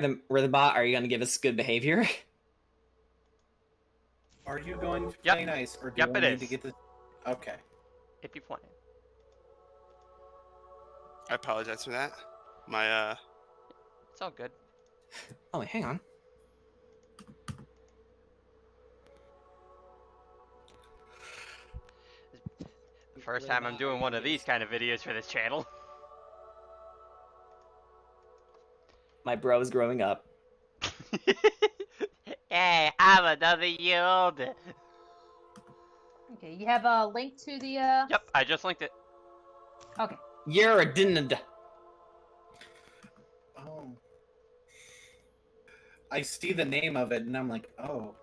Rhythmbot, are you going to give us good behavior? Are you going to Yep. play nice, or do Yep, you it need is. to get this? Okay. If you want it. I apologize for that. My It's all good. Oh, wait, hang on. First time I'm doing one of these kind of videos for this channel. My bro's growing up. Hey, I'm another year older. Okay, you have a link to the, Yep, I just linked it. Okay. You're a didn't. Oh. I see the name of it, and I'm like, oh,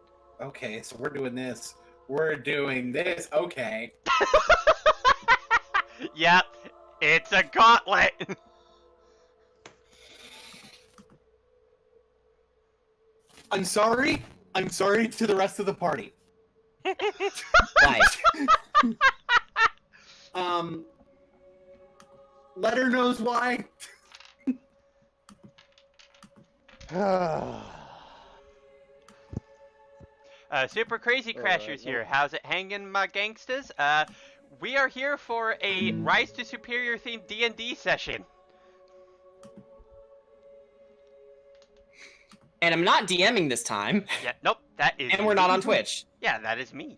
okay, so we're doing this. We're doing this. Okay. Yep, it's a gauntlet. I'm sorry. I'm sorry to the rest of the party. Why? Letter knows why. Super Crazy Crashers here. How's it hanging, my gangsters? We are here for a Rise to Superior themed D&D session. And I'm not DMing this time. Yeah, nope, that is And we're not me. on Twitch. Yeah, that is me.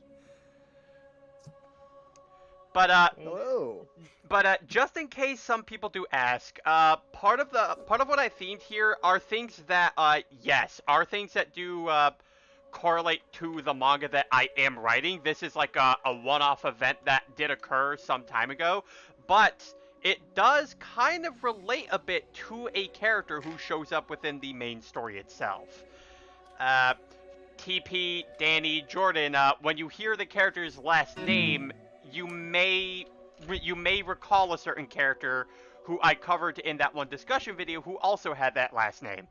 But Hello. But just in case some people do ask, part of what I themed here are things that are things that do correlate to the manga that I am writing. This is like a one-off event that did occur some time ago, but it does kind of relate a bit to a character who shows up within the main story itself. TP, Danny, Jordan, when you hear the character's last name, you may recall a certain character who I covered in that one discussion video who also had that last name.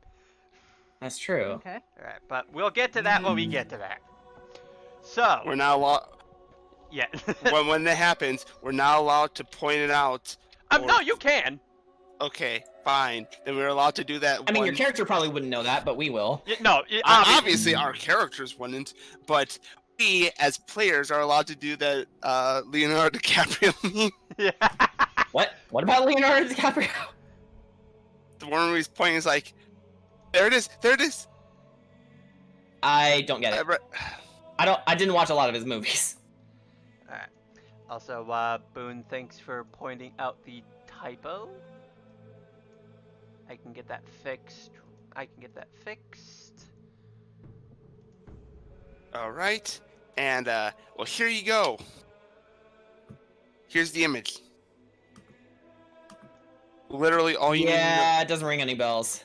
That's true. Okay. Alright, but we'll get to that when we get to that. So, we're not allowed. yeah. when that happens, we're not allowed to point it out. No, you can. Okay, fine. Then we're allowed to do that. I mean, your character probably wouldn't know that, but we will. No, obviously our characters wouldn't, but we as players are allowed to do that. Leonardo DiCaprio meme. Yeah. What? What about Leonardo DiCaprio? The one where he's pointing is like, there it is, there it is. I don't get it. I didn't watch a lot of his movies. Alright. Also, Boone, thanks for pointing out the typo. I can get that fixed. All right, and well, here you go. Here's the image. Literally all you need to know. Yeah, it doesn't ring any bells.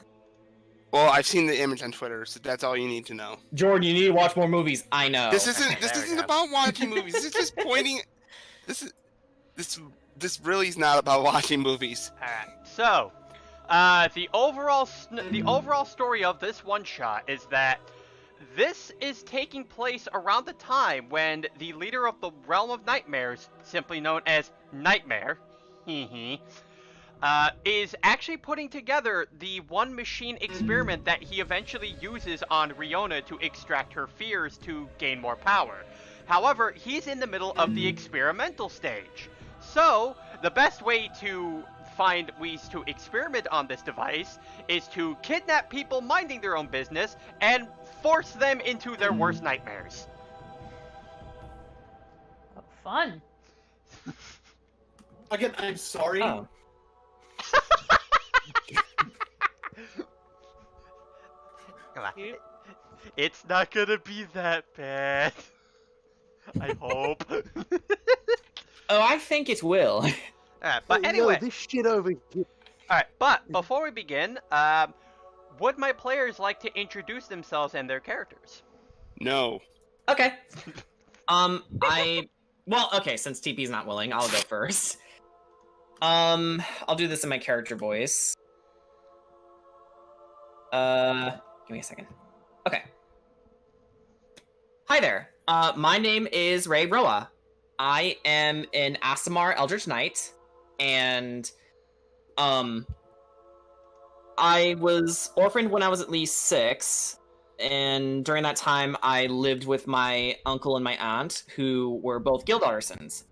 Well, I've seen the image on Twitter, so that's all you need to know. Jordan, you need to watch more movies. I know. This isn't go. about watching movies. This is just pointing. This really is not about watching movies. Alright, so, the overall story of this one-shot is that this is taking place around the time when the leader of the Realm of Nightmares, simply known as Naightmare, is actually putting together the one machine experiment that he eventually uses on Riona to extract her fears to gain more power. However, he's in the middle of the experimental stage. So, the best way to find ways to experiment on this device is to kidnap people minding their own business and force them into their worst nightmares. Oh, fun. Again, I'm sorry. Oh. Come on. It's not gonna be that bad. I hope. Oh, I think it will. Alright, but anyway. This shit over here. Alright, but before we begin, would my players like to introduce themselves and their characters? No. Okay. Well, okay, since TP's not willing, I'll go first. I'll do this in my character voice. Give me a second. Okay. Hi there. My name is Ray Roa. I am an Aasimar Eldritch Knight, and I was orphaned when I was at least 6, and during that time, I lived with my uncle and my aunt, who were both guild artisans.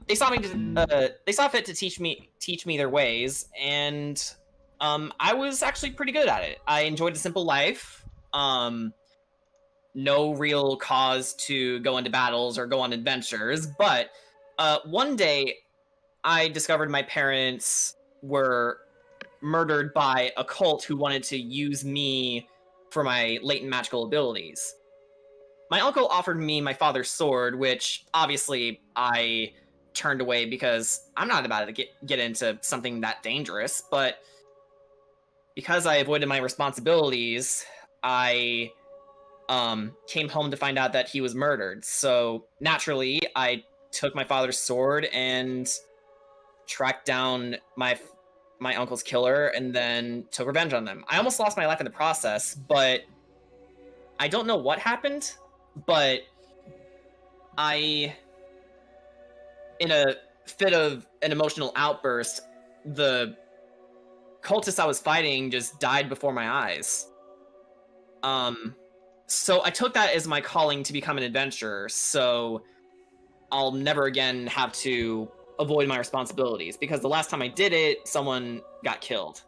They saw they saw fit to teach me their ways, and I was actually pretty good at it. I enjoyed a simple life. No real cause to go into battles or go on adventures, but one day I discovered my parents were murdered by a cult who wanted to use me for my latent magical abilities. My uncle offered me my father's sword, which obviously I turned away because I'm not about to get into something that dangerous, but because I avoided my responsibilities, I came home to find out that he was murdered. So naturally, I took my father's sword and tracked down my uncle's killer and then took revenge on them. I almost lost my life in the process, but I don't know what happened, but in a fit of an emotional outburst, the cultist I was fighting just died before my eyes. So I took that as my calling to become an adventurer, so I'll never again have to avoid my responsibilities, because the last time I did it, someone got killed.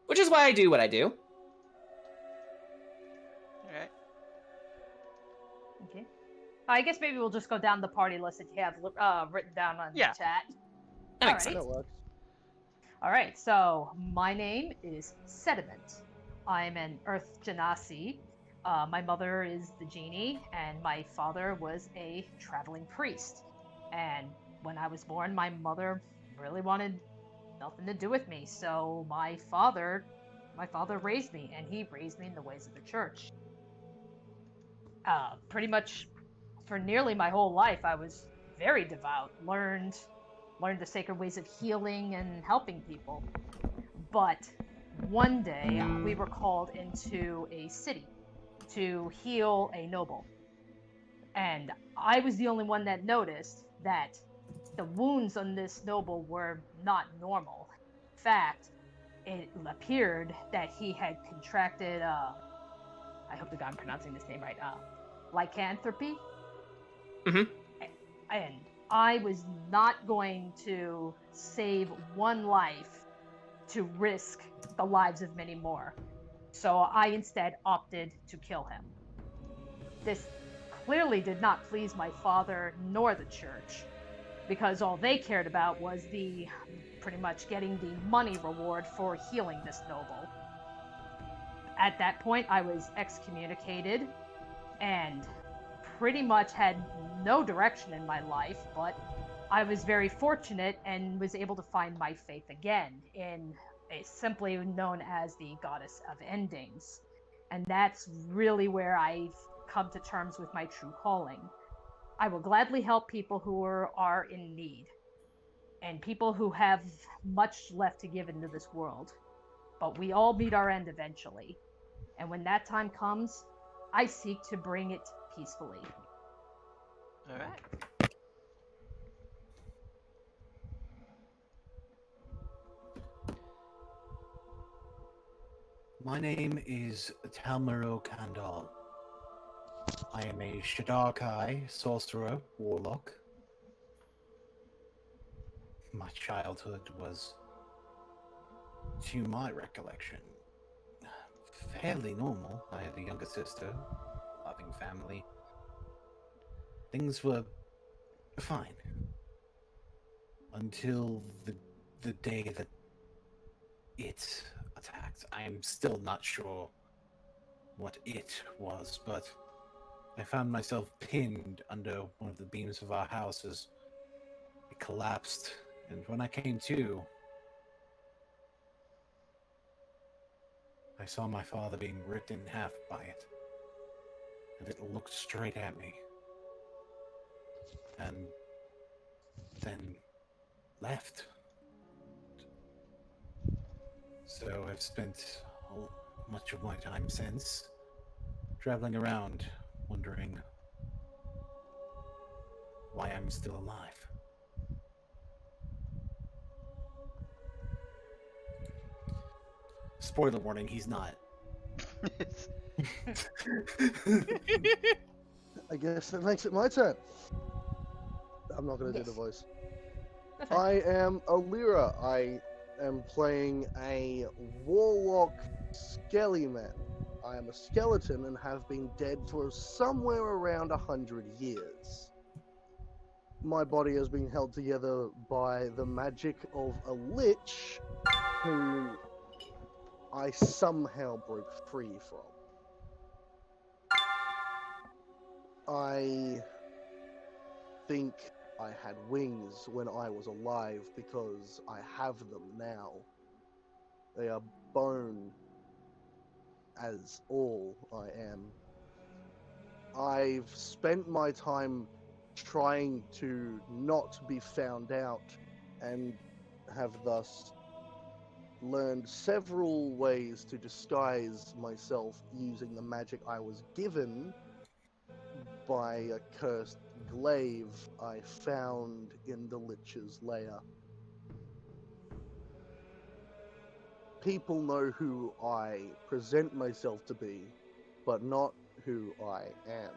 Which is why I do what I do. Alright. Okay. I guess maybe we'll just go down the party list that you have written down on Yeah. the chat. That makes Alright. sense. That works. Alright, so my name is Sediment. I'm an Earth Genasi. My mother is the genie, and my father was a traveling priest. And when I was born, my mother really wanted nothing to do with me, so my father raised me, and he raised me in the ways of the church. Pretty much for nearly my whole life, I was very devout, learned the sacred ways of healing and helping people. But one day, we were called into a city to heal a noble. And I was the only one that noticed that the wounds on this noble were not normal. In fact, it appeared that he had contracted, I hope to God I'm pronouncing this name right, lycanthropy. Mhm. And I was not going to save one life to risk the lives of many more. So I instead opted to kill him. This clearly did not please my father nor the church, because all they cared about was pretty much getting the money reward for healing this noble. At that point, I was excommunicated and pretty much had no direction in my life, but I was very fortunate and was able to find my faith again in simply known as the Goddess of Endings. And that's really where I've come to terms with my true calling. I will gladly help people who are in need, and people who have much left to give into this world. But we all meet our end eventually. And when that time comes, I seek to bring it peacefully. Alright. My name is Talmaro Kandal. I am a Shadar-kai sorcerer warlock. My childhood was, to my recollection, fairly normal. I had a younger sister, loving family. Things were fine. Until the day that it attacked. I'm still not sure what it was, but I found myself pinned under one of the beams of our house as it collapsed, and when I came to, I saw my father being ripped in half by it, and it looked straight at me, and then left. So I've spent much of my time since traveling around, wondering why I'm still alive. Spoiler warning, he's not. I guess that makes it my turn. I'm not going to do Yes. the voice. That's fine. I am Alira. I am playing a warlock skellyman. I am a skeleton and have been dead for somewhere around 100 years. My body has been held together by the magic of a lich who I somehow broke free from. I think I had wings when I was alive because I have them now. They are bone as all I am. I've spent my time trying to not be found out and have thus learned several ways to disguise myself using the magic I was given by a cursed glaive I found in the Lich's lair. People know who I present myself to be, but not who I am.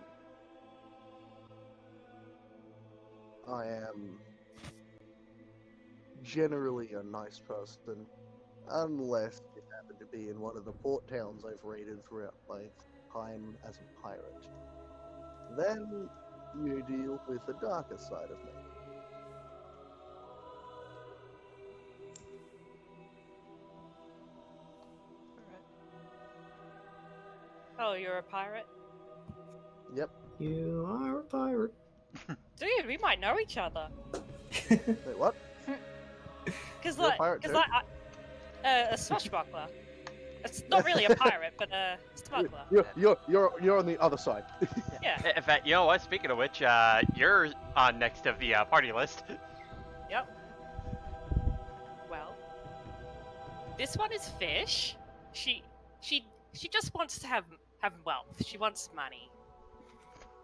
I am generally a nice person, unless you happen to be in one of the port towns I've raided throughout my time as a pirate. Then you deal with the darker side of me. Oh, you're a pirate? Yep. You are a pirate. Dude, we might know each other. Wait, what? Cause You're a like, pirate cause too? like, a swashbuckler. It's not really a pirate, but a smuggler. You're on the other side. Yeah. In fact, you know what? Speaking of which, you're on next of the party list. Yep. Well, this one is Fish. She just wants to have wealth. She wants money.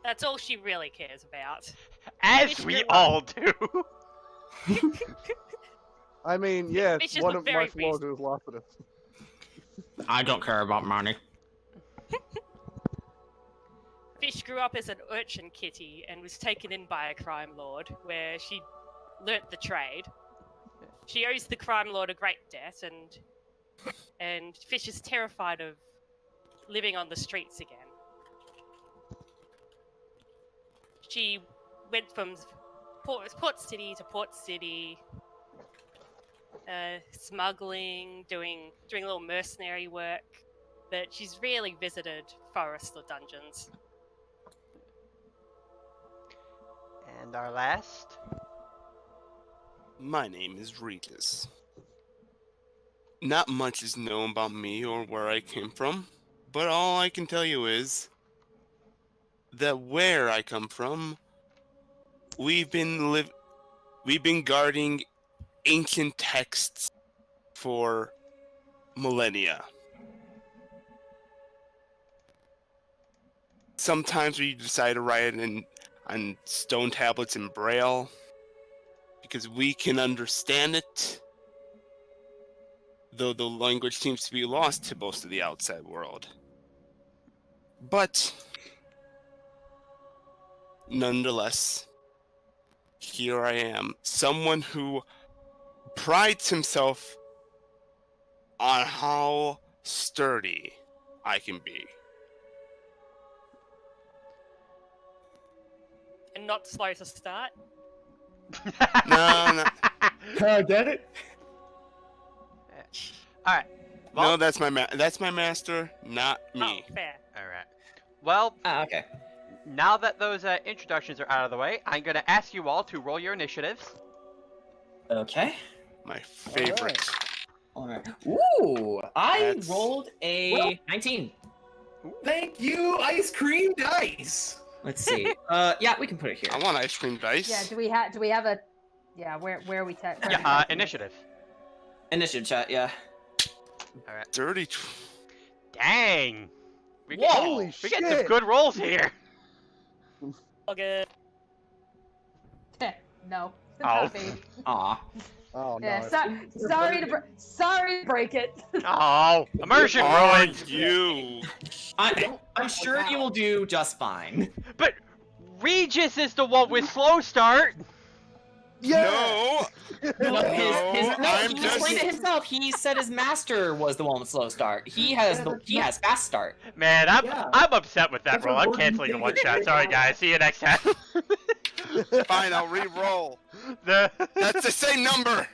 That's all she really cares about. As Fish we grew up- all do. I mean, yeah, Fishes one look of my very flaws is laughing at. I don't care about money. Fish grew up as an urchin kitty and was taken in by a crime lord, where she learnt the trade. She owes the crime lord a great debt, and Fish is terrified of living on the streets again. She went from port city to port city, smuggling, doing a little mercenary work, but she's rarely visited forests or dungeons. And our last. My name is Regis. Not much is known about me or where I came from, but all I can tell you is that where I come from, we've been guarding ancient texts for millennia. Sometimes we decide to write it on stone tablets in Braille because we can understand it, though the language seems to be lost to most of the outside world. But nonetheless, here I am, someone who prides himself on how sturdy I can be. And not slow to start. No, Get it? All right. Well, no, that's my master, not me. Oh, fair. all right. Well, Okay. now that those introductions are out of the way, I'm going to ask you all to roll your initiatives. Okay. My favorite. Alright. Ooh! I That's- rolled a 19. Thank you, ice cream dice. Let's see. Yeah, we can put it here. I want ice cream dice. Yeah, do we have a yeah, where are we where Yeah, are we initiative. Initiative chat, yeah. All right. Dirty. Dang. We Whoa! Holy we get some shit! good rolls here. All good. No. Oh. Not me. Aw. Oh no. Yeah, sorry to break it. Oh, immersion Are ruined. you? I'm sure you will do just fine. But Regis is the one with slow start. No. No, I'm he just- explained it himself. He said his master was the one with slow start. He has fast start. Man, I'm Yeah. upset with that That's roll. what I'm Gordon canceling the did. one shot. Sorry guys. See you next time. Fine, I'll re-roll. The- That's the same number.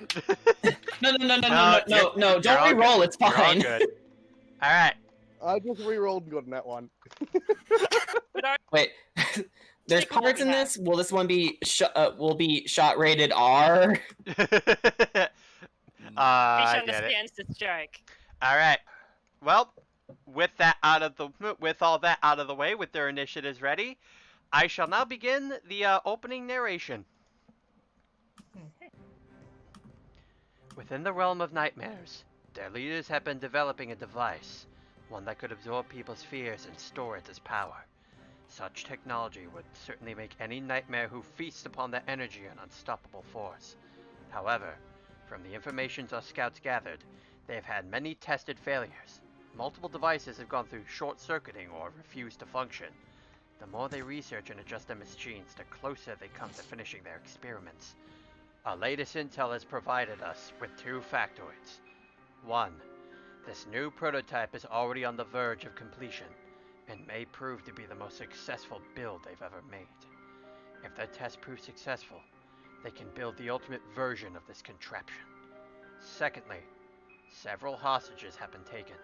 No. you're Don't all re-roll. good. It's You're all fine. good. All right. I just re-rolled and got in that one. Wait. There's Stick with what parts we in have. this. Will this one be shot rated R? Fish I get it. understands this joke. All right. Well, with all that out of the way, with their initiatives ready, I shall now begin the opening narration. Within the realm of nightmares, their leaders have been developing a device, one that could absorb people's fears and store it as power. Such technology would certainly make any nightmare who feasts upon their energy an unstoppable force. However, from the information our scouts gathered, they have had many tested failures. Multiple devices have gone through short-circuiting or refused to function. The more they research and adjust their machines, the closer they come to finishing their experiments. Our latest intel has provided us with 2 factoids. 1. This new prototype is already on the verge of completion, and may prove to be the most successful build they've ever made. If their test proves successful, they can build the ultimate version of this contraption. Secondly, several hostages have been taken.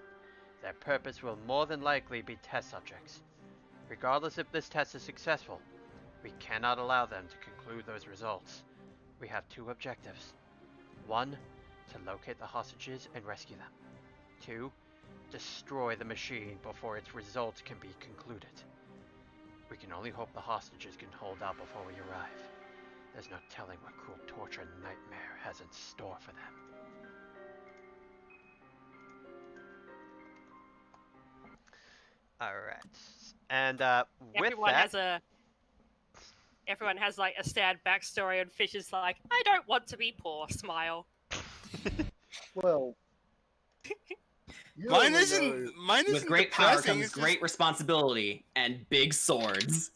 Their purpose will more than likely be test subjects. Regardless if this test is successful, we cannot allow them to conclude those results. We have 2 objectives. 1, to locate the hostages and rescue them. 2, destroy the machine before its results can be concluded. We can only hope the hostages can hold out before we arrive. There's no telling what cruel torture Nightmare has in store for them. Alright. And with Everyone has like a sad backstory, and Fish is like, I don't want to be poor. Smile. Well, you Mine only isn't. know- Mine isn't With great power depressing, comes it's great responsibility and big swords.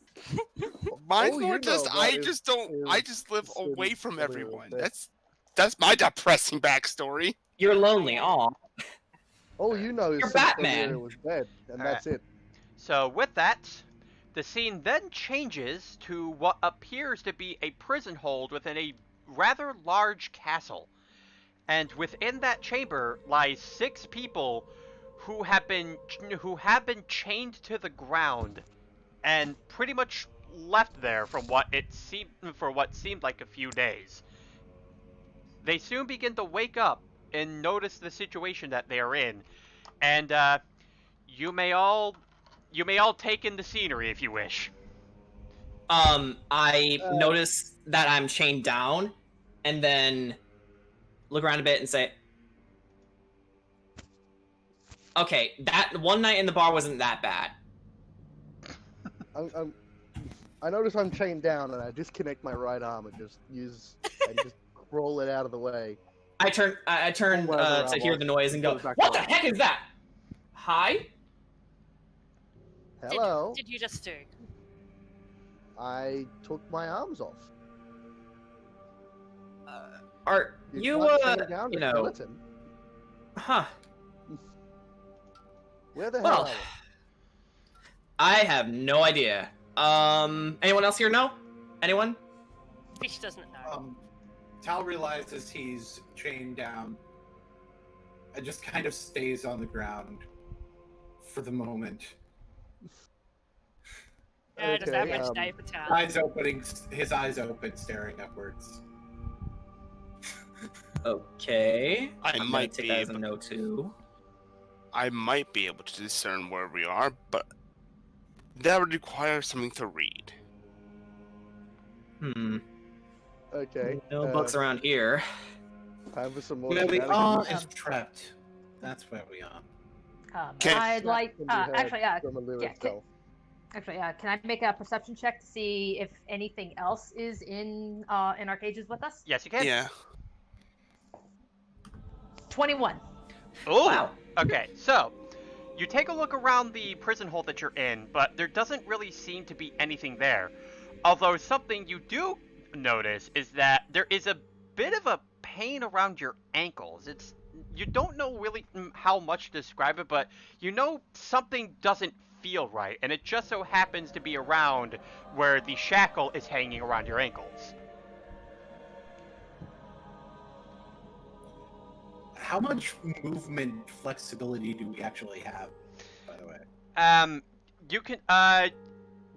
Mine's All more you just. know I about just don't. I is just live the away city from where everyone. they're- That's my depressing backstory. You're lonely. Aw. All you know is You're Sister Batman. Lyra was dead, and Alright. that's it. So with that, the scene then changes to what appears to be a prison hold within a rather large castle. And within that chamber lies 6 people who have been chained to the ground and pretty much left there for what seemed like a few days. They soon begin to wake up and notice the situation that they are in, and you may all take in the scenery if you wish. I notice that I'm chained down, and then look around a bit and say, "Okay, that one night in the bar wasn't that bad." I notice I'm chained down, and I disconnect my right arm and just roll it out of the way. I turn Wherever to I hear was. the noise and go, Goes back "What the on. heck is that? Hi?" Hello. What did you just do? I took my arms off. Are It's you not chained down, you it's know, skeleton. huh? Where the hell Well, are we? I have no idea. Anyone else here know? Anyone? Fish doesn't know. Tal realizes he's chained down and just kind of stays on the ground for the moment. Just okay, average day for Tal. His eyes open, staring upwards. Okay. I I'm gonna might take be that as a able- no too. I might be able to discern where we are, but that would require something to read. Okay. No books around here. Time for some more. Where we shenanigans. are is trapped. That's where we are. Okay. I'd like Can be heard actually from a lyric yeah, self. can I make a perception check to see if anything else is in our cages with us? Yes, you can. Yeah. 21. Ooh. Wow. Okay, so you take a look around the prison hold that you're in, but there doesn't really seem to be anything there. Although something you do notice is that there is a bit of a pain around your ankles. You don't know really how much to describe it, but you know something doesn't feel right, and it just so happens to be around where the shackle is hanging around your ankles. How much movement flexibility do we actually have, by the way?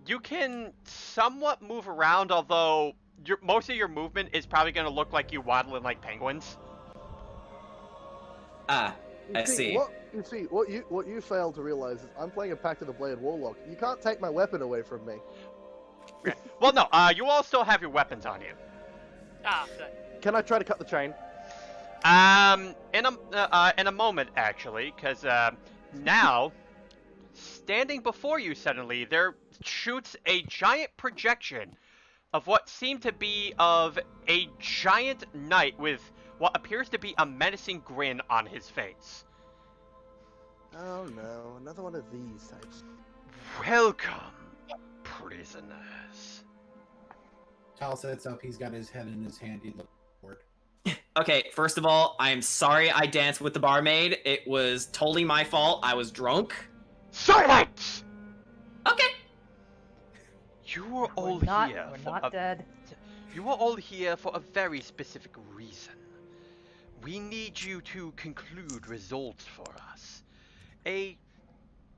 You can somewhat move around, although most of your movement is probably going to look like you waddling like penguins. Ah, I see. What you fail to realize is I'm playing a Pact of the Blade Warlock. You can't take my weapon away from me. Okay. Well, no, you all still have your weapons on you. Ah, good. Can I try to cut the chain? In a moment, actually, because now, standing before you suddenly, there shoots a giant projection of what seemed to be of a giant knight with what appears to be a menacing grin on his face. Oh no, another one of these types. Welcome, prisoners. Tal sets up, he's got his head in his hand, he looks forward. Okay, first of all, I'm sorry I danced with the barmaid. It was totally my fault. I was drunk. Silence! Okay. You are all We're here. not dead. You are all here for a very specific reason. We need you to conclude results for us. A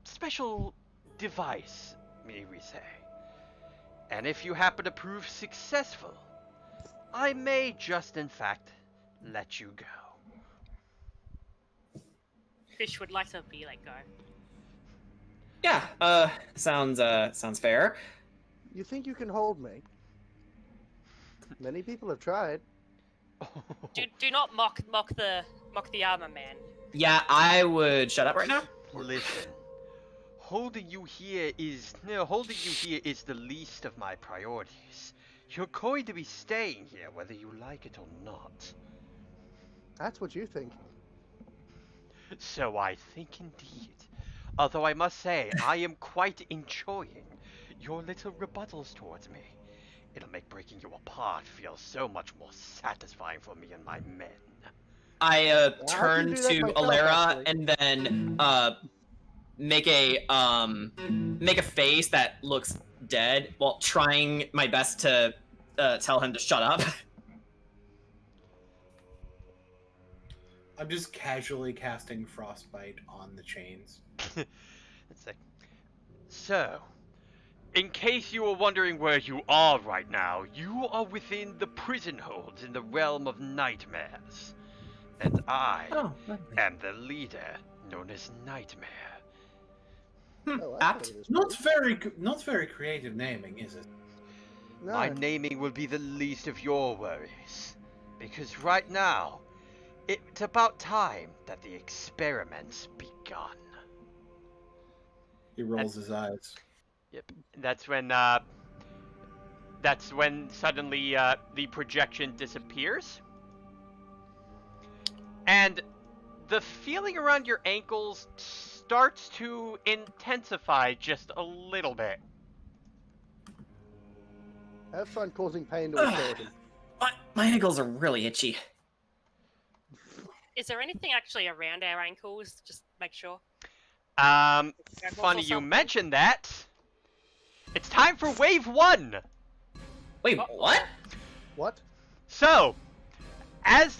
special device, may we say. And if you happen to prove successful, I may just in fact let you go. Fish would like to be let go. Yeah, sounds fair. You think you can hold me? Many people have tried. Do not mock the armor man. Yeah, I would shut up right now. Listen, holding you here is the least of my priorities. You're going to be staying here whether you like it or not. That's what you think. So I think indeed. Although I must say, I am quite enjoying your little rebuttals towards me. It'll make breaking you apart feel so much more satisfying for me and my men. I can turn do that to myself, Alera actually. and then make a face that looks dead while trying my best to tell him to shut up. I'm just casually casting Frostbite on the chains. Let's see. So, in case you were wondering where you are right now, you are within the prison holds in the realm of nightmares. And I am the leader, known as Nightmare. Oh, Apt. Not very creative naming, is it? No. My naming will be the least of your worries. Because right now, it's about time that the experiment's begun. He rolls his eyes. Yep. That's when suddenly the projection disappears. And the feeling around your ankles starts to intensify just a little bit. Have fun causing pain to a skeleton. My ankles are really itchy. Is there anything actually around our ankles? Just make sure. Funny or you something? mentioned that. It's time for wave 1. Wait, what? What? So, as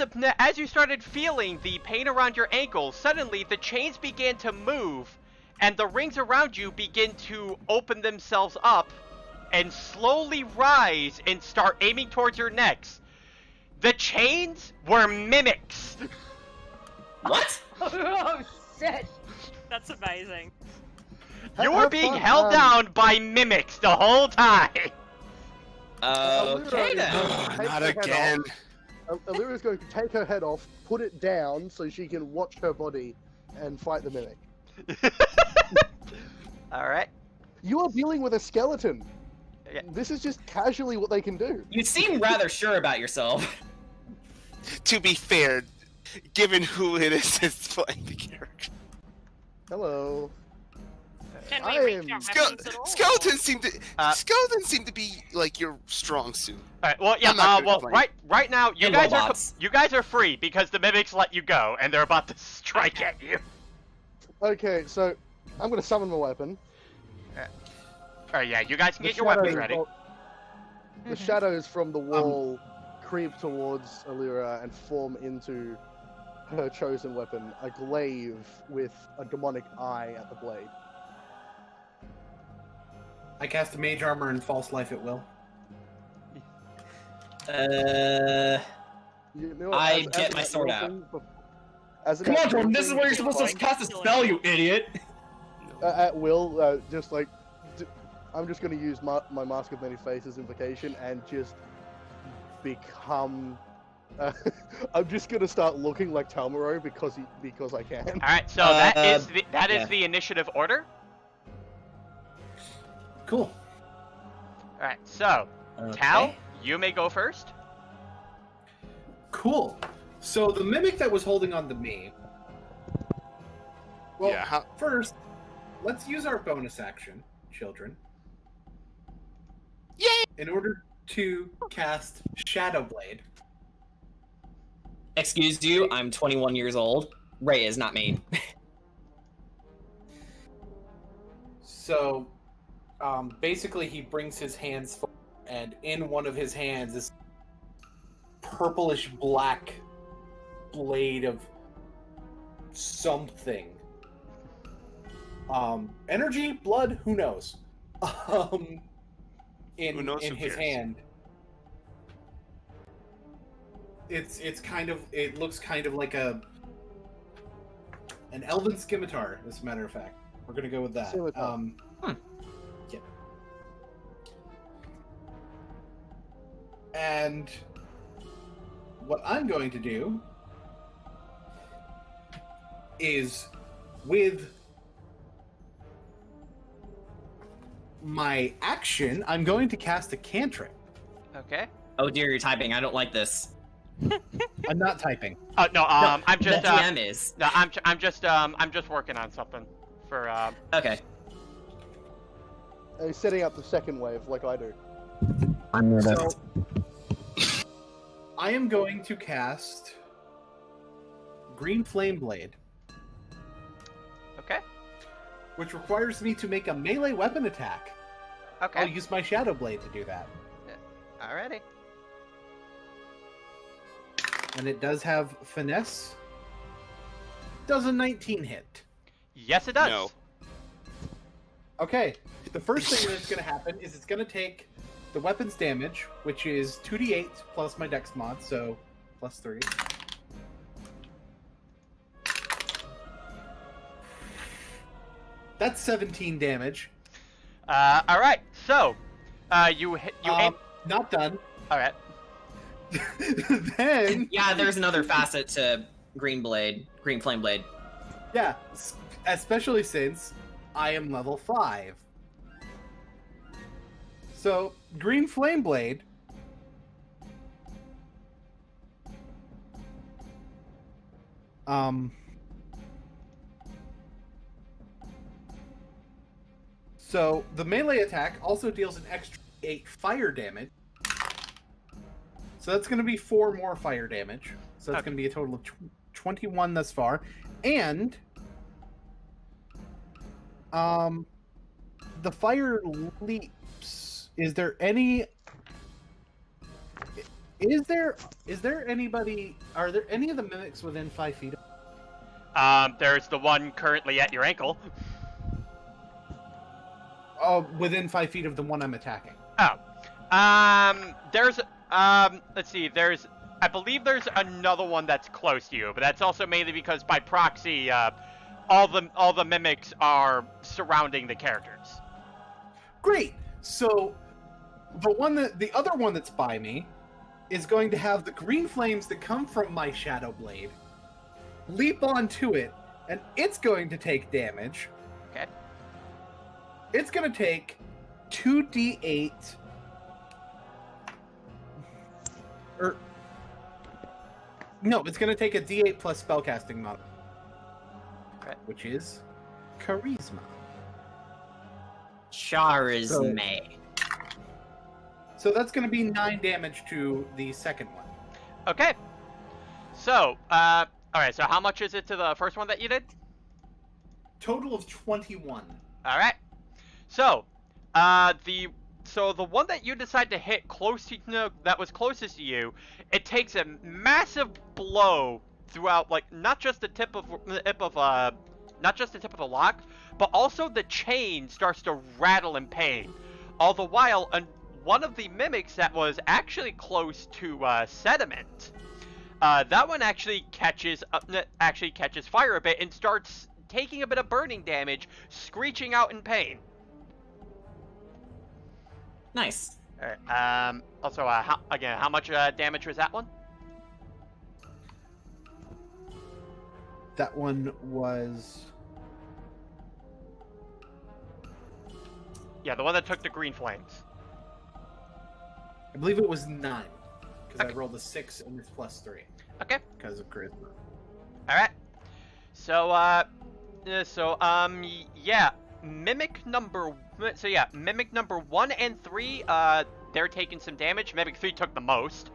you started feeling the pain around your ankles, suddenly the chains began to move, and the rings around you begin to open themselves up, and slowly rise and start aiming towards your necks. The chains were mimics. What? Oh shit! That's amazing. You were Have being fun, held down by mimics the whole time. Okay then. Take Not her head again. Alira's going to take her head off, put it down so she can watch her body and fight the mimic. Alright. You are dealing with a skeleton. Yeah. This is just casually what they can do. You seem rather sure about yourself. To be fair, given who it is that's playing the character. Hello. Can I we reach am- our weapons at all? Skeletons seem to be like your strong suit. All right. Well, yeah. I'm not gonna Well, complain. right now, you And guys robots. are free because the mimics let you go, and they're about to strike at you. Okay, so I'm gonna summon my weapon. All right. Yeah. You guys can The get your weapons shadows ready. of- The shadows from the wall creep towards Alira and form into her chosen weapon, a glaive with a demonic eye at the blade. I cast a mage armor and false life at will. You know what, I as get an my sword out. thing, as an Come on, actual Jordan, this is thing, where you're supposed to cast a spell, you idiot! at will, just like I'm just gonna use my Mask of Many Faces invocation and just become. I'm just gonna start looking like Talmaro because I can. All right. So that is yeah. the initiative order. Cool. All right. So Tal, you may go first. Cool. So the mimic that was holding on to me. Well, Yeah, first, let's use our bonus action, children. Yay! In order to cast Shadow Blade. Excuse you, I'm 21 years old. Ray is not me. So, basically, he brings his hands forward, and in one of his hands is purplish black blade of something. Energy, blood, who knows? In Who knows, in who his cares? hand. It looks kind of like an elven scimitar, as a matter of fact. We're gonna go with that. Scimitar. Yeah. And what I'm going to do is with my action, I'm going to cast a cantrip. Okay. Oh dear, you're typing. I don't like this. I'm not typing. No. No, I'm just. the DM is. No, I'm just working on something for. Okay. He's setting up the second wave like I do. So, I am going to cast Green Flame Blade, Okay. which requires me to make a melee weapon attack. Okay. I'll use my Shadow Blade to do that. Alrighty. And it does have finesse. Does a 19 hit? Yes, it does. No. Okay, the first thing that's going to happen is it's going to take the weapon's damage, which is 2d8 plus my dex mod, so plus 3. That's 17 damage. All right. So, you aim. Not done. All right. Then, Yeah, there's another facet to Green Flame Blade. yeah, especially since I am level 5. So, Green Flame Blade so the melee attack also deals an extra 8 fire damage. So that's going to be 4 more fire damage. So that's Okay. going to be a total of 21 thus far. And the fire leaps. Is there any anybody, are there any of the mimics within 5 feet of There's the one currently at your ankle. within 5 feet of the one I'm attacking? Oh. There's let's see. I believe there's another one that's close to you, but that's also mainly because by proxy, all the mimics are surrounding the characters. Great. So the other one that's by me is going to have the green flames that come from my Shadow Blade leap onto it, and it's going to take damage. Okay. It's going to take 2d8 or No, it's going to take a D8 plus spellcasting mod, Okay. which is charisma. Charisma. So that's going to be 9 damage to the second one. Okay. So, alright, so how much is it to the first one that you did? Total of 21. Alright. So, the one that you decide to hit close to, that was closest to you, it takes a massive blow throughout, like, not just the tip of the lock, but also the chain starts to rattle in pain. All the while, one of the mimics that was actually close to sediment, that one actually catches fire a bit and starts taking a bit of burning damage, screeching out in pain. Nice. Alright, also, how much damage was that one? That one was... Yeah, the one that took the green flames. I believe it was 9. Because Okay. I rolled a 6 and it's plus 3. Okay. Because of charisma. Alright. So, yeah. Mimic number 1 and 3, they're taking some damage. Mimic 3 took the most.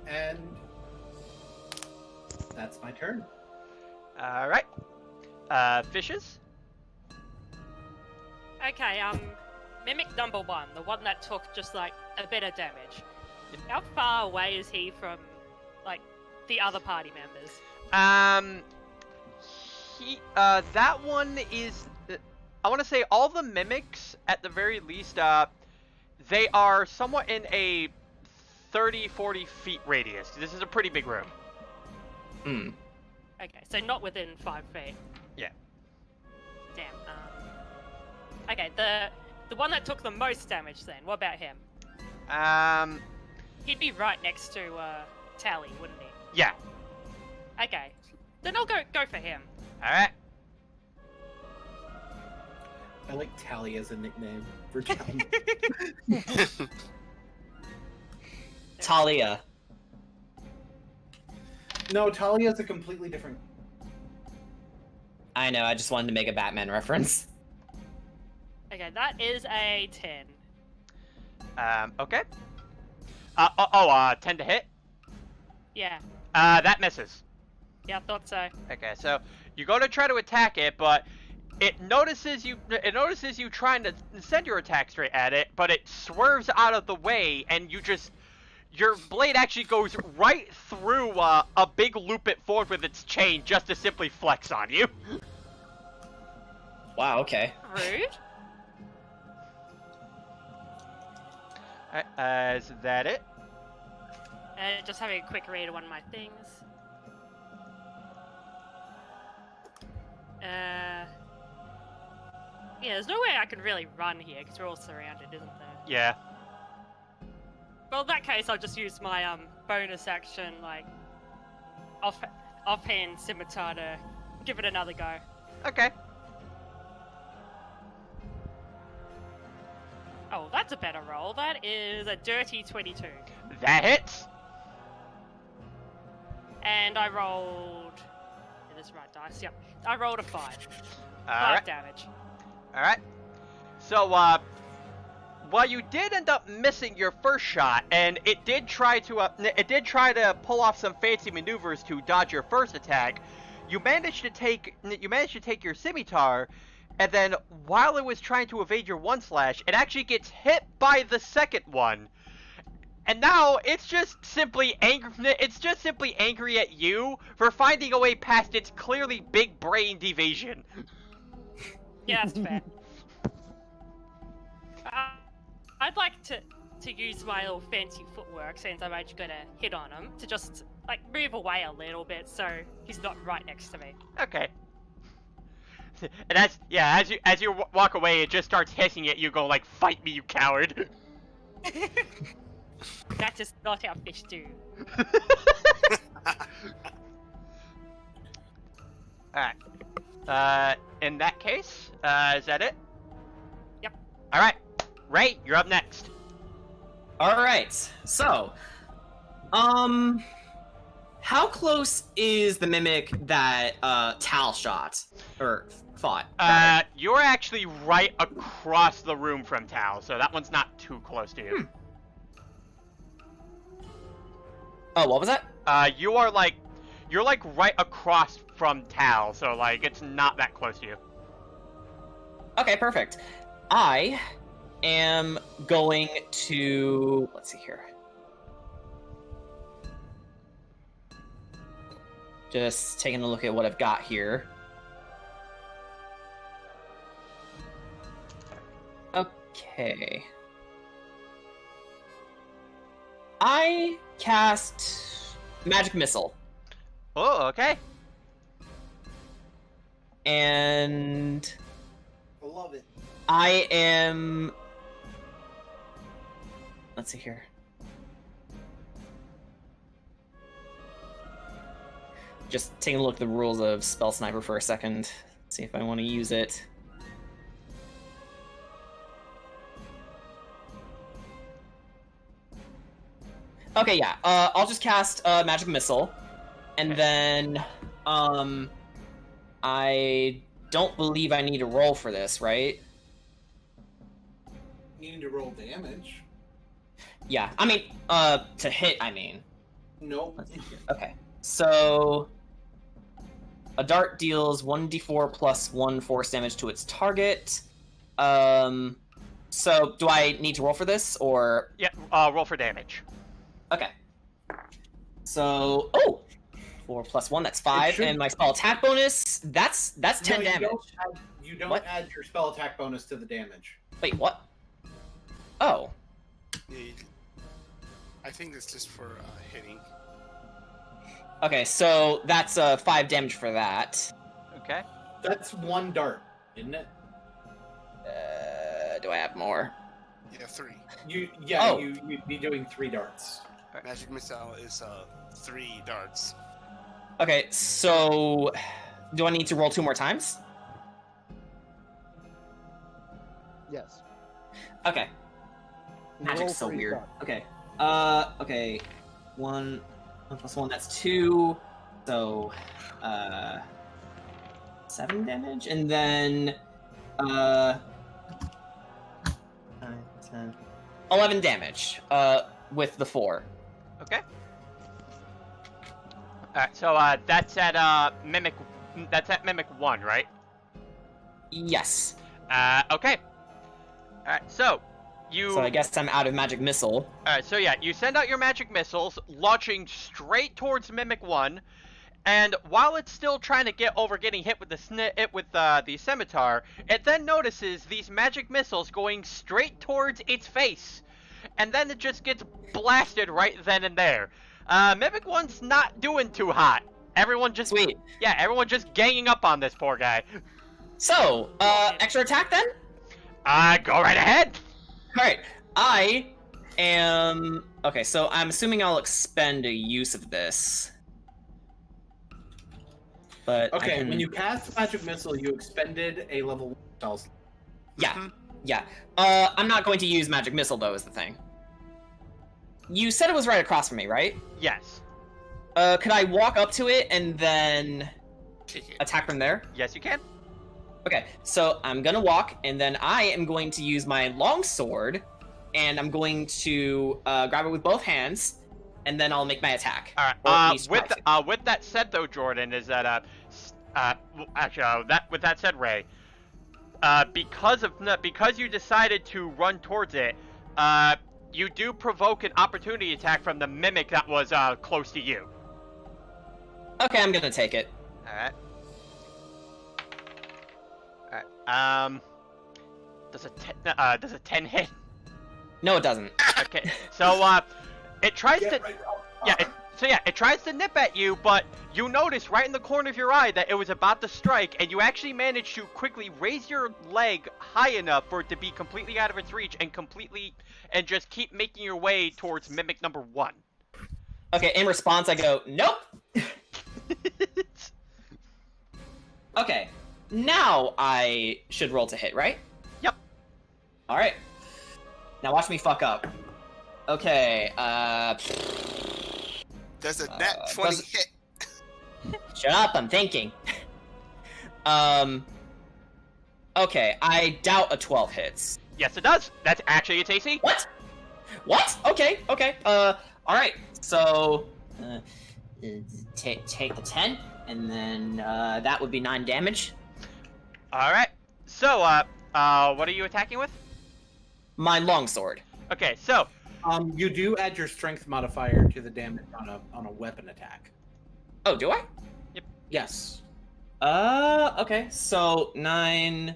And that's my turn. Alright. Fishes? Okay, Mimic number 1, the one that took just like a bit of damage. How far away is he from, like, the other party members? That one is, I want to say all the mimics, at the very least, they are somewhat in a 30-40 feet radius. This is a pretty big room. Hmm. Okay, so not within 5 feet. Yeah. Damn. Okay, the one that took the most damage then, what about him? He'd be right next to, Tally, wouldn't he? Yeah. Okay. Then I'll go for him. Alright. I like Tally as a nickname for Tally. Talia. No, Talia is a completely different... I know, I just wanted to make a Batman reference. Okay, that is a 10. Okay. 10 to hit? Yeah. That misses. Yeah, I thought so. Okay, so you go to try to attack it, but it notices you trying to send your attack straight at it, but it swerves out of the way, and your blade actually goes right through a big loop it forward with its chain just to simply flex on you. Wow, okay. Rude. Alright, is that it? Just having a quick read of one of my things. Yeah, there's no way I can really run here because we're all surrounded, isn't there? Yeah. Well, in that case, I'll just use my bonus action, like offhand scimitar to give it another go. Okay. Oh, that's a better roll. That is a dirty 22. That hits. And I rolled... It is right dice, yep. I rolled a 5. 5 Alright. damage. Alright. So, while you did end up missing your first shot, and it did try to pull off some fancy maneuvers to dodge your first attack, you managed to take your scimitar, and then while it was trying to evade your one slash, it actually gets hit by the second one. And now it's just simply angry at you for finding a way past its clearly big-brained evasion. Yeah, that's fair. I'd like to use my little fancy footwork, since I'm actually gonna hit on him, to just, like, move away a little bit so he's not right next to me. Okay. And as you walk away, it just starts hissing at you, go like, "Fight me, you coward!" That is not how fish do. Alright. In that case, is that it? Yep. Alright. Ray, you're up next. All right. So, how close is the mimic that Tal shot or fought? You're actually right across the room from Tal, so that one's not too close to you. Oh, what was that? You're like right across from Tal, so like it's not that close to you. Okay, perfect. I am going to, let's see here. Just taking a look at what I've got here. Okay. I cast Magic Missile. Oh, okay. And I love it. I am... Let's see here. Just taking a look at the rules of Spell Sniper for a second. See if I want to use it. Okay, yeah. I'll just cast Magic Missile. And then... I don't believe I need to roll for this, right? You need to roll damage. Yeah, I mean, to hit, I mean. Nope. Okay, so... A dart deals 1d4 plus 1 force damage to its target. So, do I need to roll for this, or... Yeah, roll for damage. Okay. So, oh! 4 plus 1, that's 5, and my spell attack bonus, that's 10 damage. You don't What? add your spell attack bonus to the damage. Wait, what? Oh. Yeah, I think it's just for hitting. Okay, so that's 5 damage for that. Okay. That's one dart, isn't it? Do I have more? Yeah, 3. You'd be doing 3 darts. Magic Missile is 3 darts. Okay, so do I need to roll 2 more times? Yes. Okay. Roll Magic's so 3 weird. darts. Okay. Okay. 1 plus 1, that's 2. So 7 damage, and then 9, 10, 11 damage. With the 4. Okay. Alright, so that's at Mimic 1, right? Yes. Okay. Alright, so you So I guess I'm out of Magic Missile. Alright, so yeah, you send out your magic missiles, launching straight towards Mimic 1, and while it's still trying to get over getting hit with the scimitar, it then notices these magic missiles going straight towards its face, and then it just gets blasted right then and there. Mimic 1's not doing too hot. Everyone just Sweet. Yeah, everyone just ganging up on this poor guy. So, extra attack then? Go right ahead. Alright, I am... Okay, so I'm assuming I'll expend a use of this. But Okay, when you cast Magic Missile, you expended a level 1 spell slot. Yeah, yeah. I'm not going to use Magic Missile, though, is the thing. You said it was right across from me, right? Yes. Could I walk up to it and then Kick it. attack from there? Yes, you can. Okay, so I'm gonna walk, and then I am going to use my longsword, and I'm going to grab it with both hands, and then I'll make my attack. All Or at right. least With try to. with that said, though, Jordan, is that with that said, Ray, because you decided to run towards it, you do provoke an opportunity attack from the mimic that was close to you. Okay, I'm gonna take it. All right. All right. Does a 10 hit? No, it doesn't. Okay. So it tries to it tries to nip at you, but you notice right in the corner of your eye that it was about to strike, and you actually managed to quickly raise your leg high enough for it to be completely out of its reach and just keep making your way towards mimic number 1. Okay, in response, I go, nope. Okay, now I should roll to hit, right? Yep. All right. Now watch me fuck up. Okay, Does a net 20 hit? shut up, I'm thinking. Okay, I doubt a 12 hits. Yes, it does. That's actually its AC. What? What? Okay, alright, so, take the 10, and then, that would be 9 damage. Alright. So, what are you attacking with? My longsword. Okay, so, You do add your strength modifier to the damage on a weapon attack. Oh, do I? Yes. Okay, so 9,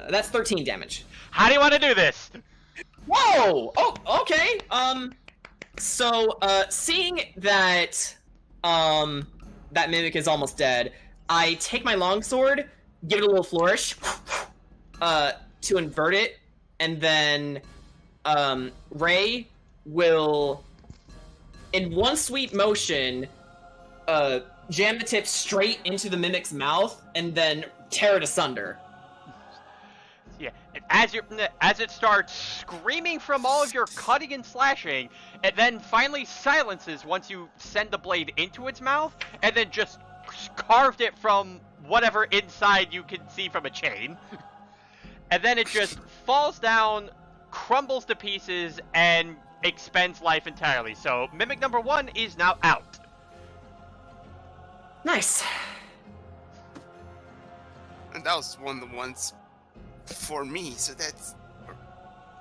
that's 13 damage. how do you want to do this? Whoa! Oh, okay. So, seeing that, that mimic is almost dead, I take my longsword, give it a little flourish, to invert it, and then, Ray will, in one sweep motion, jam the tip straight into the mimic's mouth, and then tear it asunder. Yeah, and as it starts screaming from all of your cutting and slashing, it then finally silences once you send the blade into its mouth, and then just carved it from whatever inside you can see from a chain. And then it just falls down, crumbles to pieces, and expends life entirely. So Mimic number 1 is now out. Nice. And that was one of the ones for me, so that's...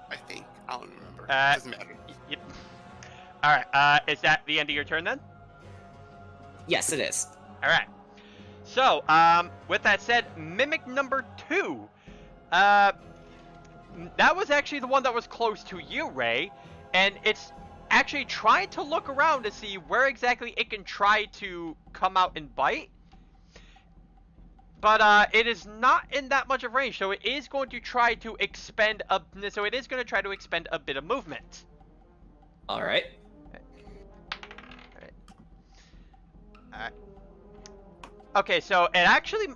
I think. I don't remember. Doesn't matter. Yep. Alright, is that the end of your turn then? Yes, it is. Alright. So, with that said, Mimic number 2. That was actually the one that was close to you, Ray. And it's actually trying to look around to see where exactly it can try to come out and bite. But it is not in that much of range, so it is going to try to expend a bit of movement. All right. Alright. Okay, so it actually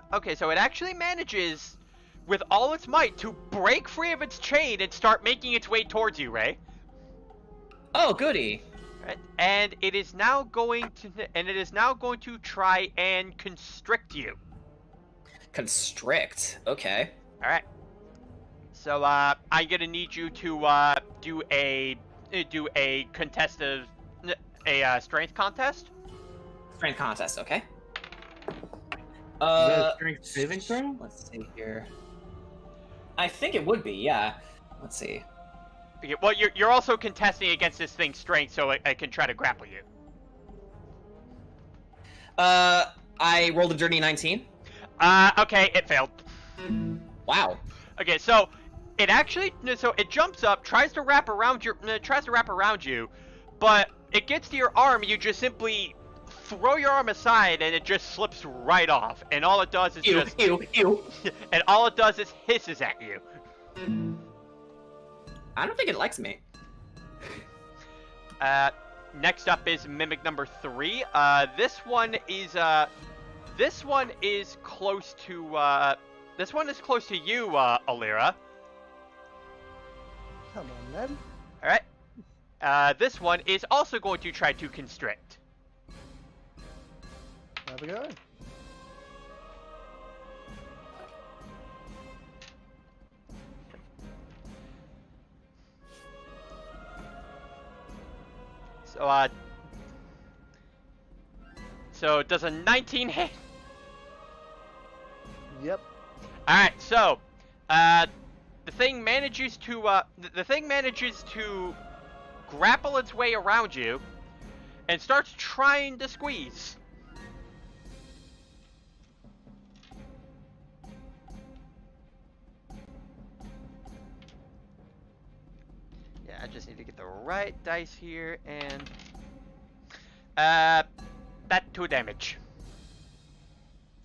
manages with all its might to break free of its chain and start making its way towards you, Ray. Oh, goody. Right. And it is now going to try and constrict you. Constrict. Okay. All right. So I'm gonna need you to do a contested strength contest. Strength contest. Okay. Is that a strength saving throw? Let's see here. I think it would be. Yeah. Let's see. Okay, well, you're also contesting against this thing's strength, so I can try to grapple you. I rolled a dirty 19. Okay, it failed. Wow. Okay, so it jumps up, tries to wrap around you, but it gets to your arm. You just simply throw your arm aside, and it just slips right off. And all it does is Ew. and all it does is hisses at you. I don't think it likes me. Next up is Mimic number 3. This one is close to you, Alira. Come on, then. Alright. This one is also going to try to constrict. Have a go. So does a 19 hit? Yep. Alright, so, the thing manages to grapple its way around you and starts trying to squeeze. Yeah, I just need to get the right dice here, and that 2 damage.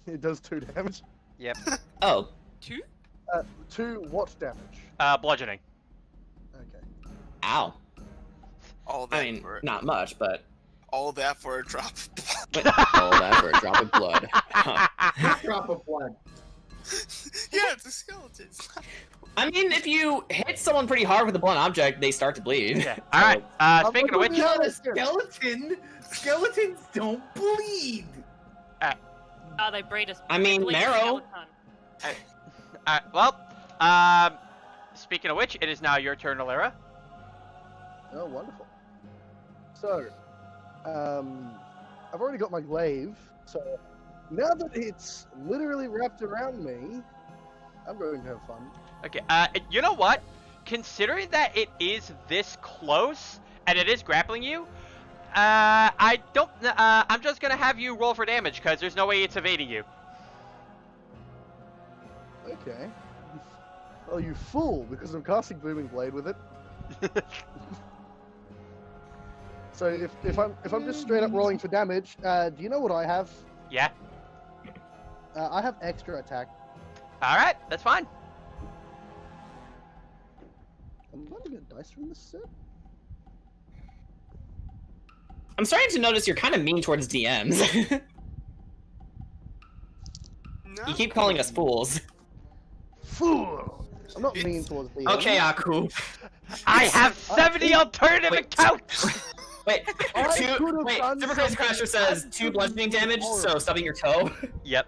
It does 2 damage. Yep. Oh. 2? 2 what damage? Bludgeoning. Okay. Ow. All that I mean, for not much, but all that for a drop. all that for a drop of blood. Huh. Drop of blood. Yeah, it's the skeletons. I mean, if you hit someone pretty hard with a blunt object, they start to bleed. Yeah. All right. Speaking of which, Not a skeleton. Skeletons don't bleed. Oh, they breed us. I mean, they bleed a marrow. skeleton. well, speaking of which, it is now your turn, Alara. Oh, wonderful. So, I've already got my glaive, so now that it's literally wrapped around me, I'm going to have fun. Okay. You know what? Considering that it is this close and it is grappling you, I don't. I'm just gonna have you roll for damage because there's no way it's evading you. Okay. Oh, you fool! Because I'm casting Booming Blade with it. So if I'm just straight up rolling for damage, do you know what I have? Yeah. I have extra attack. All right. That's fine. I'm going to get dice from this set. I'm starting to notice you're kind of mean towards DMs. No. You keep calling us fools. Fool! I'm not mean towards the Okay, Aku. I have 70 alternative Wait. accounts. Wait, I could've wait. done Super Crazy something Crasher says 2 bludgeoning damage, so stubbing your toe. Yep.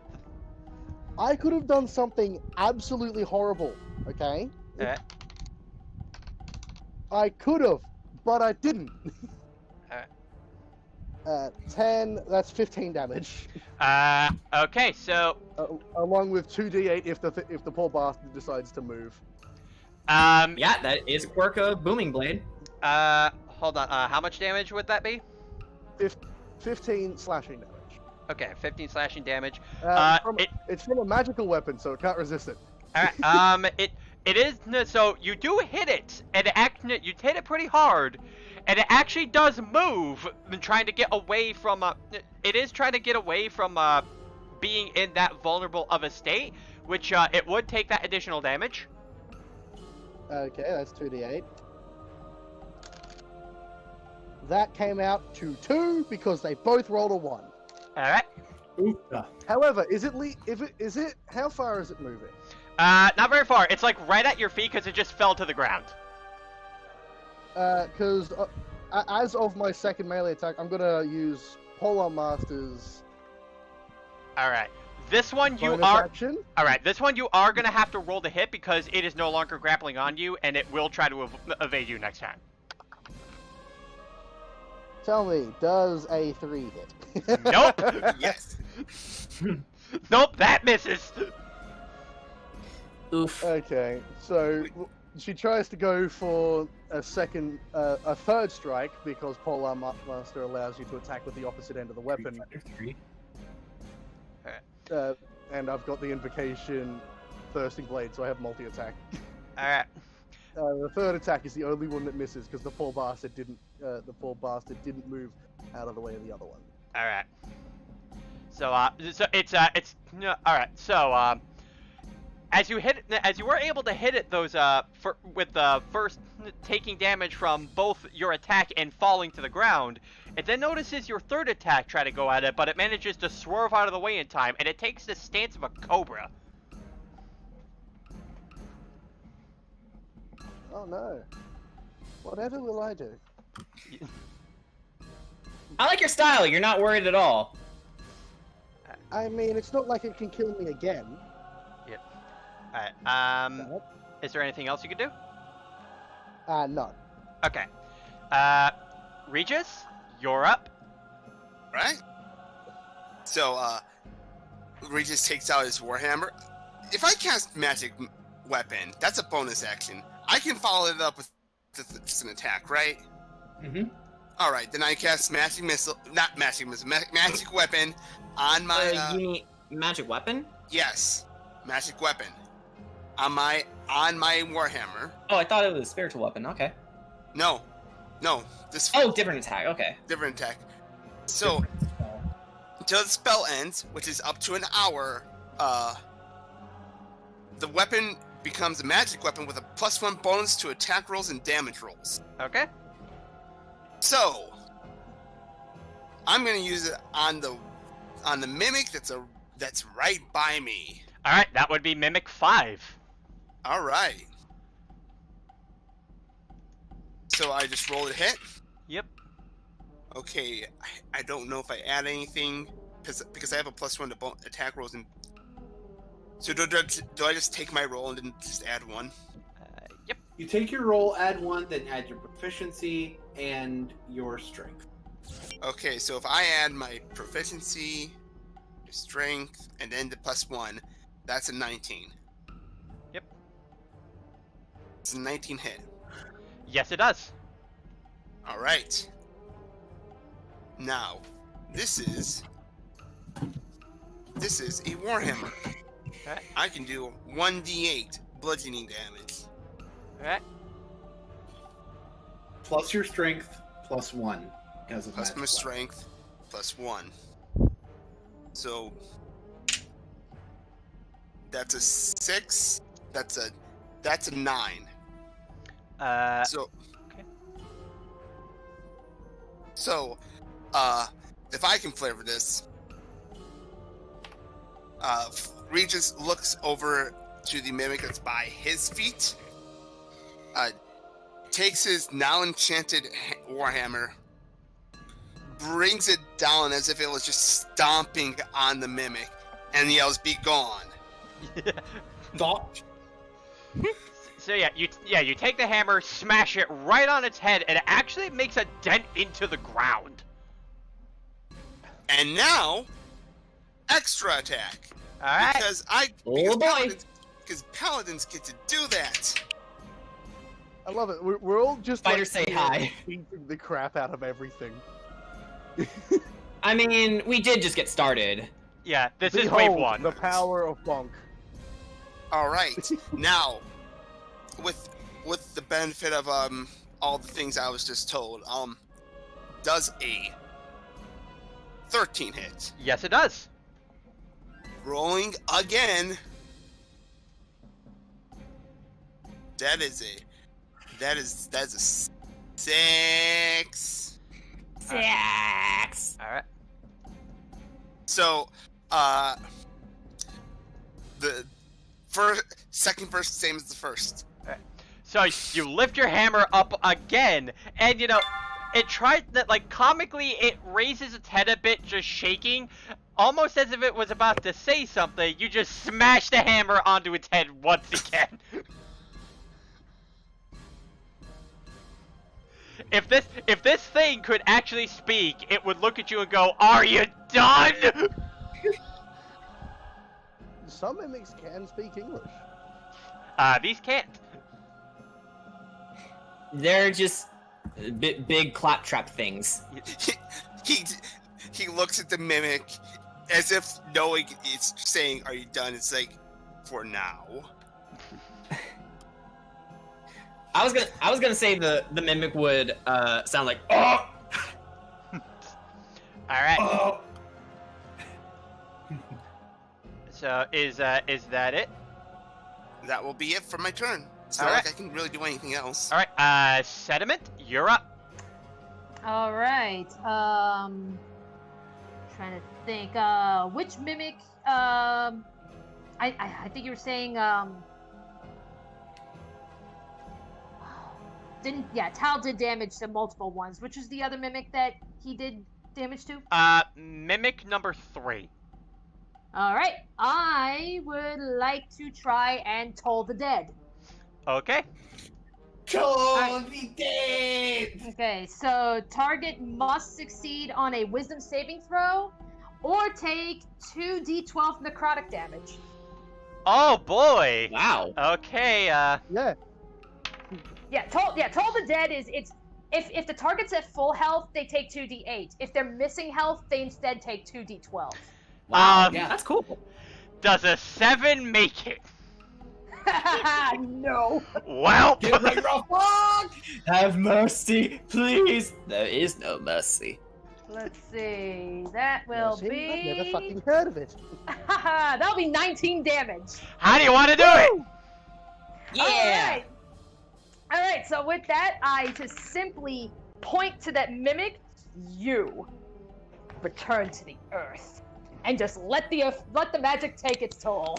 I could have done something absolutely horrible, okay? Alright. I could have, but I didn't. Alright. 10, that's 15 damage. Okay, so Along with 2d8 if the poor bastard decides to move. Yeah, that is a quirk of Booming Blade. Hold on. How much damage would that be? 15 slashing damage. Okay, 15 slashing damage. It's from a magical weapon, so it can't resist it. Alright, it is, so you do hit it, and you hit it pretty hard, and it actually does move, trying to get away from, it is trying to get away from, being in that vulnerable of a state, which, it would take that additional damage. Okay, that's 2d8. That came out to 2 because they both rolled a 1. Alright. However, how far is it moving? Not very far. It's like right at your feet because it just fell to the ground. Because as of my second melee attack, I'm gonna use Polar Master's Alright. This one you bonus are... action. Alright, this one you are gonna have to roll to hit because it is no longer grappling on you, and it will try to evade you next time. Tell me, does a 3 hit? Nope. Yes. Nope, that misses. Oof. Okay, so she tries to go for a third strike because Polar Master allows you to attack with the opposite end of the weapon. 3. And I've got the invocation Thirsting Blade, so I have multi-attack. Alright. The third attack is the only one that misses because the poor bastard didn't move out of the way of the other one. Alright. So alright. So as you were able to hit it with the first taking damage from both your attack and falling to the ground, it then notices your third attack try to go at it, but it manages to swerve out of the way in time, and it takes the stance of a cobra. Oh no. Whatever will I do? I like your style. You're not worried at all. I mean, it's not like it can kill me again. Yep. Alright, No. is there anything else you can do? No. Okay. Regis, you're up. Right? So, Regis takes out his Warhammer. If I cast Magic Weapon, that's a bonus action. I can follow it up with just an attack, right? Mm-hmm. Alright, then I cast Magic Weapon on my, You mean magic weapon? yes, Magic Weapon. On my Warhammer. Oh, I thought it was a spiritual weapon. Okay. No, this Oh, different attack. Okay. different attack. So, until the spell ends, which is up to an hour, the weapon becomes a magic weapon with a +1 bonus to attack rolls and damage rolls. Okay. So, I'm gonna use it on the mimic that's right by me. All right, that would be Mimic 5. All right. So I just rolled a hit. Yep. Okay, I don't know if I add anything because I have a +1 to attack rolls. And so do I just take my roll and then just add 1? Yep. You take your roll, add 1, then add your proficiency and your strength. Okay, so if I add my proficiency, strength, and then the +1, that's a 19. Yep. It's a 19 hit. Yes, it does. All right. Now, this is a Warhammer. Alright. I can do 1d8 bludgeoning damage. All right. Plus your strength, +1. Because of Plus my magic strength, +1. So that's a 6. That's a 9. So okay. So, if I can flavor this, Regis looks over to the mimic that's by his feet, takes his now enchanted warhammer, brings it down as if it was just stomping on the mimic, and yells, "Be gone!" Stop. So yeah, you take the hammer, smash it right on its head, and it actually makes a dent into the ground. And now, extra attack. All right. Because paladins get to do that. I love it. We're all just Fighters say hi. beating the crap out of everything. I mean, we did just get started. Yeah, this is Behold wave 1. the power of Bonk. All right. Now, with the benefit of all the things I was just told, does a 13 hit. Yes, it does. Rolling again. That's a 6. 6. All right. So, the second verse same as the first. So you lift your hammer up again, and it tried that, like, comically it raises its head a bit, just shaking, almost as if it was about to say something. You just smash the hammer onto its head once again. If this thing could actually speak, it would look at you and go, "Are you done?" Some mimics can speak English. These can't. They're just big claptrap things. He looks at the mimic as if knowing it's saying, "Are you done?" It's like, "For now." I was gonna say the mimic would sound like, "Oh!" All right. So is that it? That will be it for my turn. It's All not right. like I can really do anything else. All right. Sediment, you're up. All right. Trying to think. Which mimic? I think you were saying. Tal did damage to multiple ones. Which was the other mimic that he did damage to? Mimic number 3. All right. I would like to try and toll the dead. Okay. Toll the dead! Okay, so target must succeed on a wisdom saving throw or take 2d12 necrotic damage. Oh boy. Wow. Okay. Yeah. Toll the dead is if the target's at full health, they take 2d8. If they're missing health, they instead take 2d12. Wow. Yeah, that's cool. Does a 7 make it? No. Well. Give me your fuck! Have mercy, please. There is no mercy. Let's see. That will I've be. never fucking heard of it. That'll be 19 damage. How do you want to do it? Yeah. All right. So with that, I just simply point to that mimic. You return to the earth and just let the magic take its toll.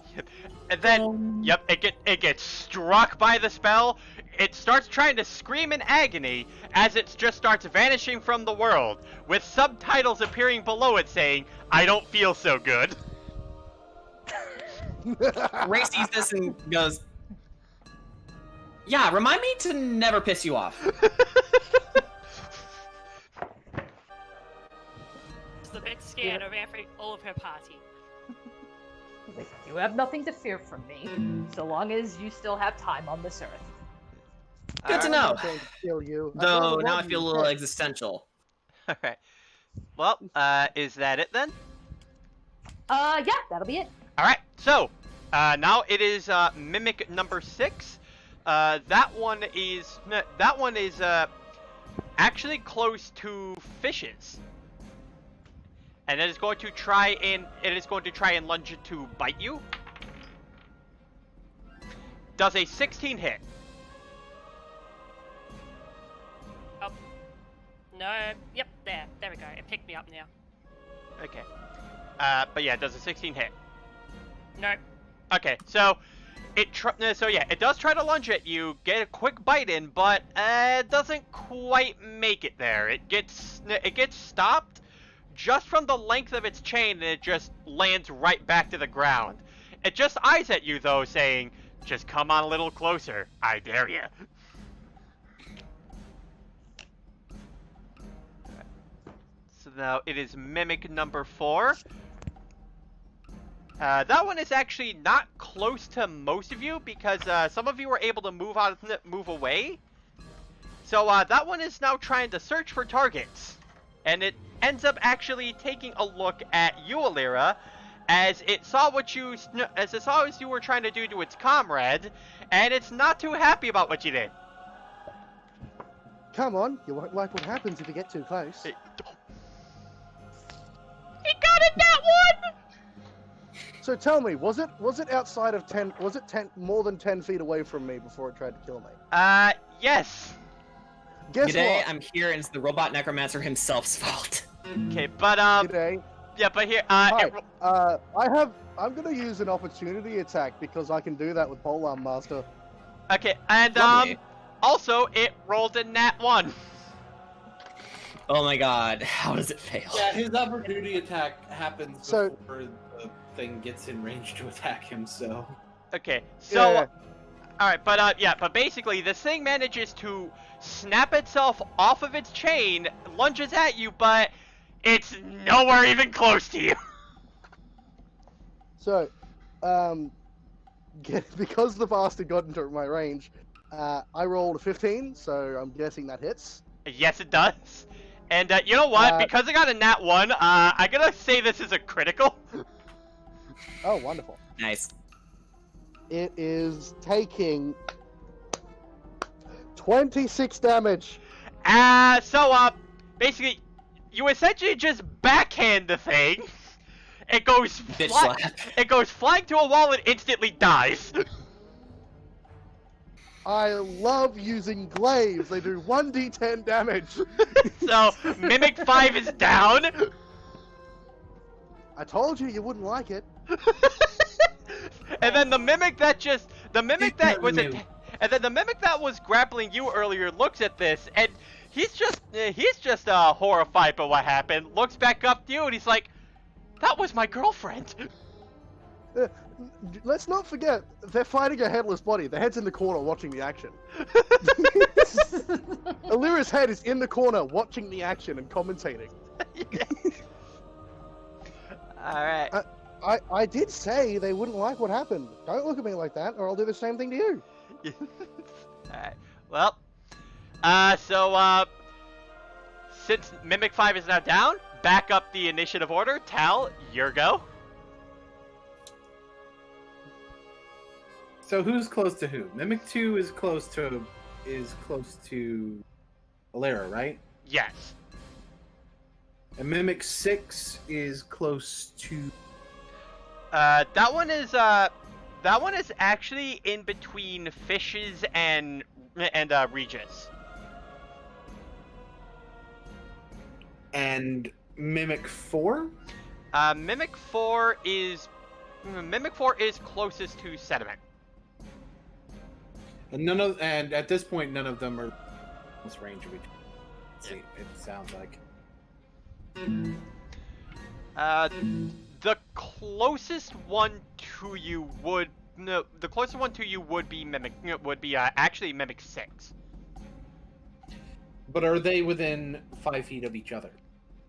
And then, yep, it gets struck by the spell. It starts trying to scream in agony as it just starts vanishing from the world, with subtitles appearing below it saying, "I don't feel so good." Ray sees this and goes, "Yeah, remind me to never piss you off." She's a bit scared of all of her party. You have nothing to fear from me, so long as you still have time on this earth. Good to know. I'm going to kill you. Though now I feel a little existential. Alright. Well, is that it then? Yeah, that'll be it. Alright, so, now it is, Mimic number 6. That one is, actually close to fishes. And it is going to try and lunge to bite you. Does a 16 hit? Oh. No. Yep, there we go. It picked me up now. Okay. But yeah, does a 16 hit? No. Okay, so it does try to lunge at you, get a quick bite in, but it doesn't quite make it there. It gets stopped just from the length of its chain, and it just lands right back to the ground. It just eyes at you though, saying, "Just come on a little closer, I dare you." So now it is Mimic number 4. That one is actually not close to most of you because some of you were able to move away. So that one is now trying to search for targets, and it ends up actually taking a look at you, Alira, as it saw as you were trying to do to its comrade, and it's not too happy about what you did. Come on, you won't like what happens if you get too close. He got it, that one. So tell me, was it outside of 10? Was it more than 10 feet away from me before it tried to kill me? Yes. Guess G'day, what? I'm here, and it's the robot necromancer himself's fault. Okay, but G'day. yeah, but here, Hi. I'm gonna use an opportunity attack because I can do that with Polearm Master. okay, and Lovely. also it rolled a nat 1. Oh my god, how does it fail? Yeah, his opportunity attack happens So- before the thing gets in range to attack him, so... Okay, so Yeah. alright, but yeah, but basically this thing manages to snap itself off of its chain, lunges at you, but it's nowhere even close to you. So, because the bastard got into my range, I rolled a 15, so I'm guessing that hits. Yes, it does. And you know what? Because I got a nat 1, I'm gonna say this is a critical. Oh, wonderful. Nice. It is taking 26 damage. So basically, you essentially just backhand the thing. It goes Bitch slap. It goes flying to a wall and instantly dies. I love using glaives. They do 1d10 damage. So Mimic 5 is down. I told you wouldn't like it. And then the mimic that New. and then the mimic that was grappling you earlier looks at this, and he's just horrified by what happened. Looks back up to you, and he's like, "That was my girlfriend." Let's not forget, they're fighting a headless body. The head's in the corner watching the action. Alira's head is in the corner watching the action and commentating. All right. I did say they wouldn't like what happened. Don't look at me like that, or I'll do the same thing to you. Alright. Well, since Mimic 5 is now down, back up the initiative order. Tal, your go. So who's close to who? Mimic 2 is close to Alera, right? Yes. And Mimic 6 is close to... That one is actually in between Fishes and Regis. And Mimic 4? Mimic 4 is closest to Sediment. And at this point, none of them are close range of each other. It sounds like. The closest one to you would be Mimic. Would be actually Mimic 6. But are they within 5 feet of each other?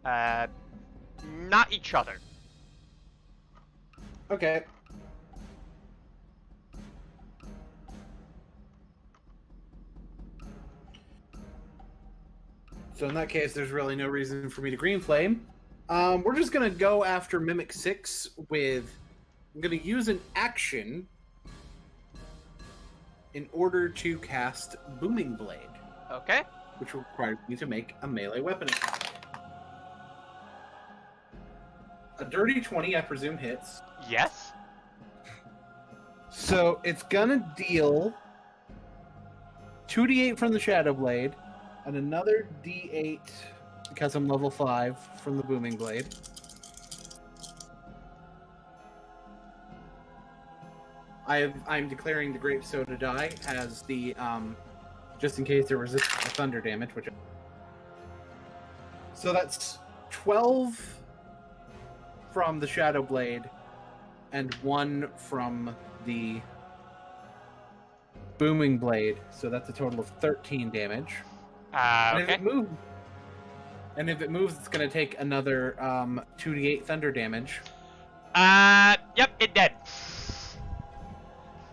Not each other. Okay. So in that case, there's really no reason for me to green flame. We're just gonna go after Mimic 6 with. I'm gonna use an action in order to cast Booming Blade. Okay. Which requires me to make a melee weapon attack. A dirty 20, I presume, hits. Yes. So it's gonna deal 2d8 from the Shadow Blade, and another d8 because I'm level 5 from the Booming Blade. I'm declaring the Grape Soda die as the just in case there was a thunder damage, which. So that's 12 from the Shadow Blade, and 1 from the Booming Blade. So that's a total of 13 damage. And Okay. if it moves, it's going to take another 2d8 thunder damage. Yep, it did.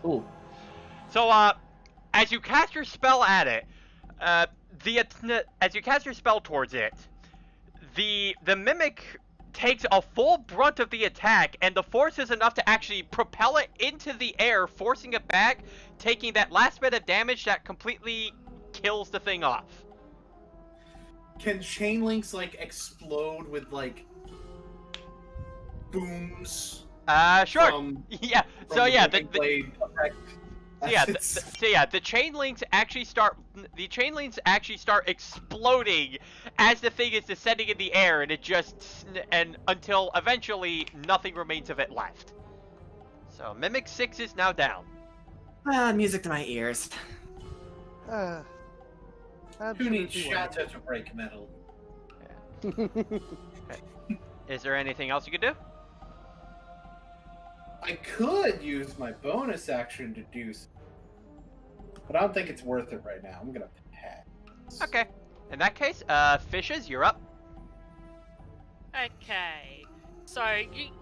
Ooh. So, as you cast your spell at it, as you cast your spell towards it, the Mimic takes a full brunt of the attack, and the force is enough to actually propel it into the air, forcing it back, taking that last bit of damage that completely kills the thing off. Can chain links, like, explode with, like, booms? Sure. From, yeah. from So the yeah, Booming Blade effect? the chain links actually start exploding as the thing is descending in the air, and until eventually nothing remains of it left. So Mimic 6 is now down. Music to my ears. Who needs Shatta to break metal? Is there anything else you could do? I could use my bonus action to do so, but I don't think it's worth it right now. I'm gonna pass. Okay. In that case, Fishes, you're up. Okay. So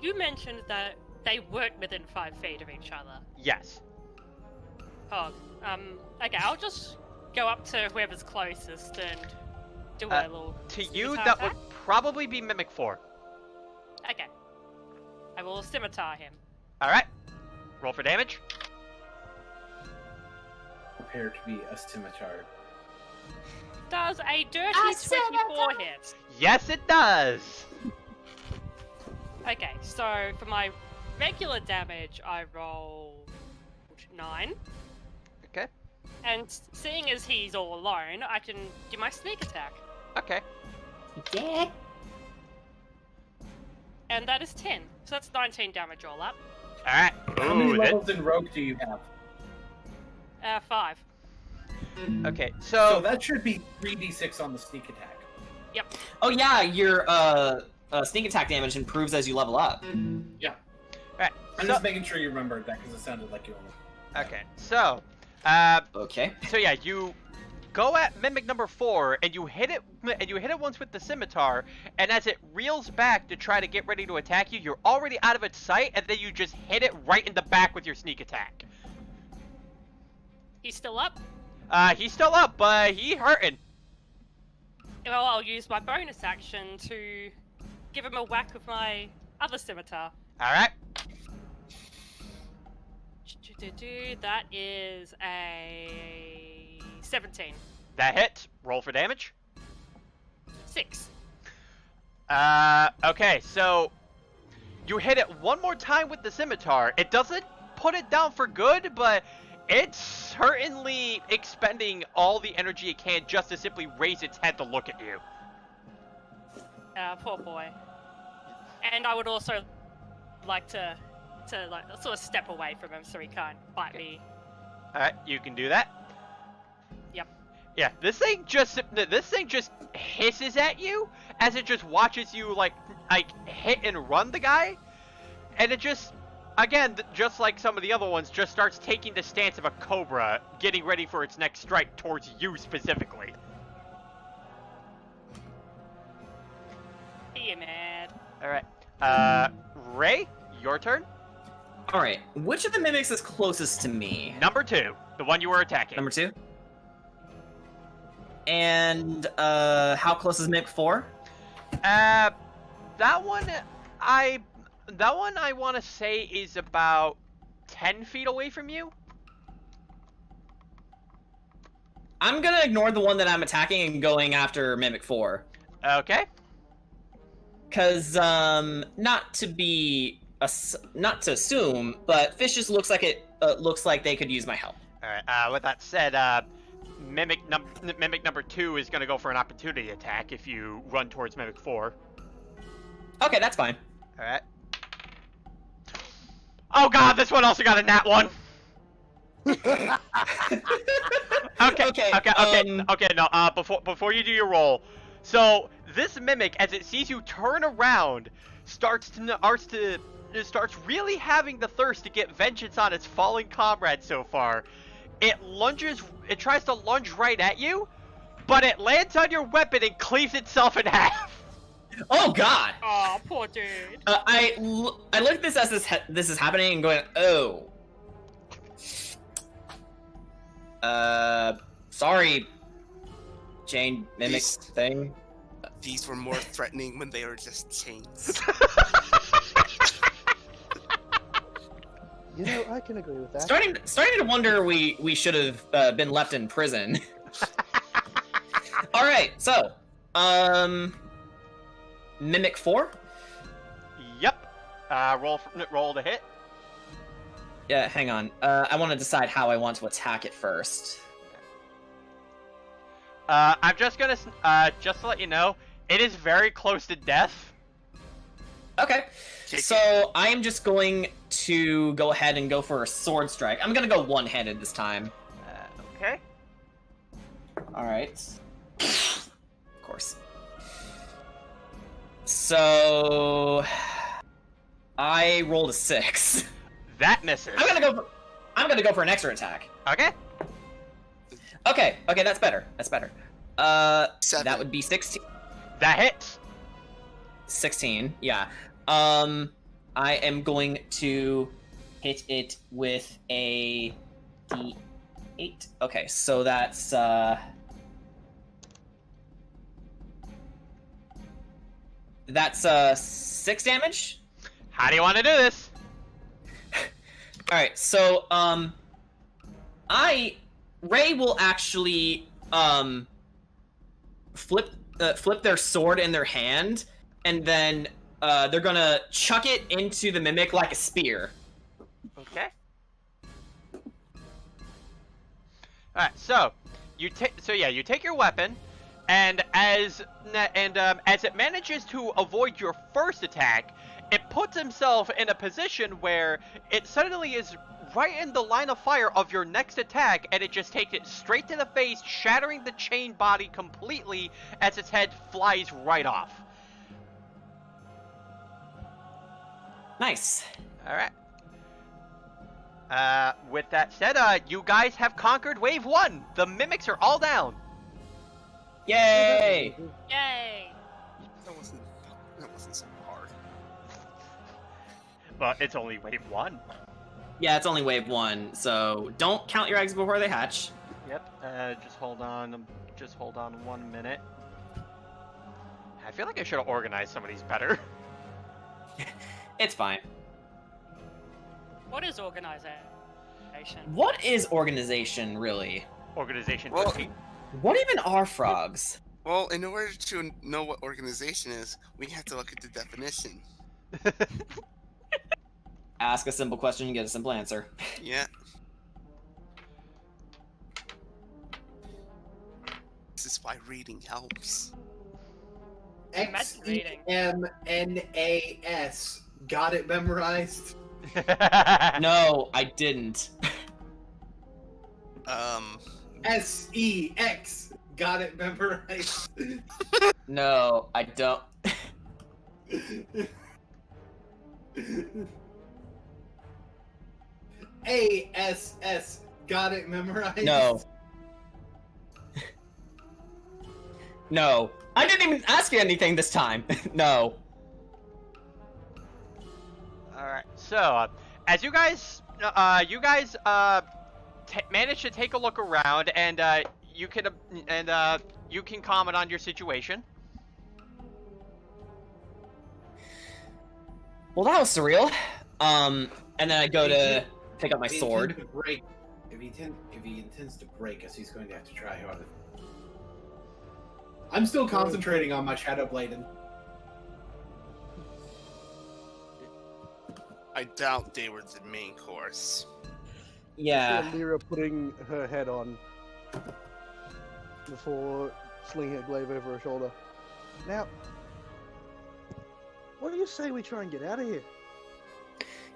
you mentioned that they weren't within 5 feet of each other. Yes. Oh, okay, I'll just go up to whoever's closest and do a little To you, scimitar that attack. would probably be Mimic 4. Okay. I will scimitar him. Alright. Roll for damage. Prepare to be a scimitar. Does a dirty 24 hit? Yes, it does. Okay, so for my regular damage, I rolled 9. Okay. And seeing as he's all alone, I can do my sneak attack. Okay. Yeah. And that is 10. So that's 19 damage all up. Alright. How many Ooh, levels in Rogue do you have? 5. Okay, So that should be 3d6 on the sneak attack. Yep. Oh yeah, your sneak attack damage improves as you level up. Yeah. Alright. I'm just making sure you remembered that because it sounded like you only. Okay, so Okay. so yeah, you go at Mimic number 4 and you hit it once with the scimitar, and as it reels back to try to get ready to attack you, you're already out of its sight, and then you just hit it right in the back with your sneak attack. He's still up? He's still up, but he hurting. Well, I'll use my bonus action to give him a whack with my other scimitar. Alright. That is a 17. That hits. Roll for damage. 6. Okay, so you hit it one more time with the scimitar. It doesn't put it down for good, but it's certainly expending all the energy it can just to simply raise its head to look at you. Poor boy. And I would also like to like sort of step away from him so he can't bite me. Alright, you can do that. Yep. Yeah, this thing just hisses at you as it just watches you like hit and run the guy, and it just, again, just like some of the other ones, just starts taking the stance of a cobra, getting ready for its next strike towards you specifically. He mad. Alright, Ray, your turn. All right, which of the mimics is closest to me? Number 2, the one you were attacking. Number 2. And how close is Mimic 4? That one I want to say is about 10 feet away from you. I'm gonna ignore the one that I'm attacking and going after Mimic 4. Okay. Cause not to assume, but Fish just looks like they could use my help. All right. With that said, Mimic number 2 is gonna go for an opportunity attack if you run towards Mimic 4. Okay, that's fine. All right. Oh God, this one also got a nat 1. Okay. No. Before you do your roll, so this mimic, as it sees you turn around, starts really having the thirst to get vengeance on its fallen comrade. So far, it tries to lunge right at you, but it lands on your weapon and cleaves itself in half. Oh God! Oh, poor dude. I look at this as this is happening and going, oh. Sorry, Jane Mimic thing. These were more threatening when they were just chains. You know, I can agree with that. Starting to wonder we should have been left in prison. All right, so Mimic 4. Yep. Roll to hit. Yeah, hang on. I want to decide how I want to attack it first. I'm just gonna just to let you know, it is very close to death. Okay. So I am just going to go ahead and go for a sword strike. I'm gonna go one-handed this time. Okay. All right. Of course. So I rolled a 6. That misses. I'm gonna go for an extra attack. Okay. Okay, that's better. 7. That would be 16. That hits. 16, yeah. I am going to hit it with a D8. Okay, so that's 6 damage. How do you want to do this? All right, so Ray will actually flip their sword in their hand, and then they're gonna chuck it into the mimic like a spear. Okay. All right. So you take your weapon, and as it manages to avoid your first attack, it puts himself in a position where it suddenly is right in the line of fire of your next attack, and it just takes it straight to the face, shattering the chain body completely as its head flies right off. Nice. All right. With that said, you guys have conquered wave 1. The mimics are all down. Yay! Yay! That wasn't so hard. But it's only wave 1. Yeah, it's only wave 1, so don't count your eggs before they hatch. Yep. Just hold on 1 minute. I feel like I should have organized some of these better. It's fine. What is organization? What is organization, really? Organization Well, 13. What even are frogs? Well, in order to know what organization is, we have to look at the definition. Ask a simple question, you get a simple answer. Yeah. This is why reading helps. Xemannas. Got it memorized? No, I didn't. SEX. Got it memorized? No, I don't. ASS. Got it memorized? No. No. I didn't even ask you anything this time. No. Alright, so, as you guys manage to take a look around, and, you can comment on your situation. Well, that was surreal. And then I go to pick up my If he sword. intends to break- If he intends to break us, he's going to have to try harder. I'm still concentrating on my Shadow Blade. I doubt they were the main course. Yeah. Lyra putting her head on before slinging a glaive over her shoulder. Now, what do you say we try and get out of here?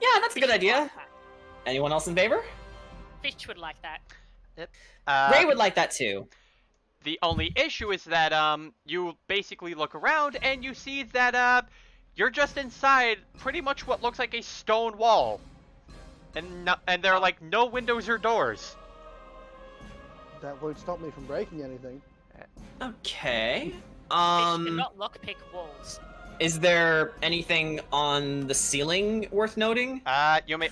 Yeah, that's a good idea. Anyone else in favor? Fish would like that. Ray would like that too. The only issue is that, you basically look around and you see that, you're just inside pretty much what looks like a stone wall. And there are, like, no windows or doors. That won't stop me from breaking anything. Okay. Fish cannot lockpick walls. Is there anything on the ceiling worth noting? You may,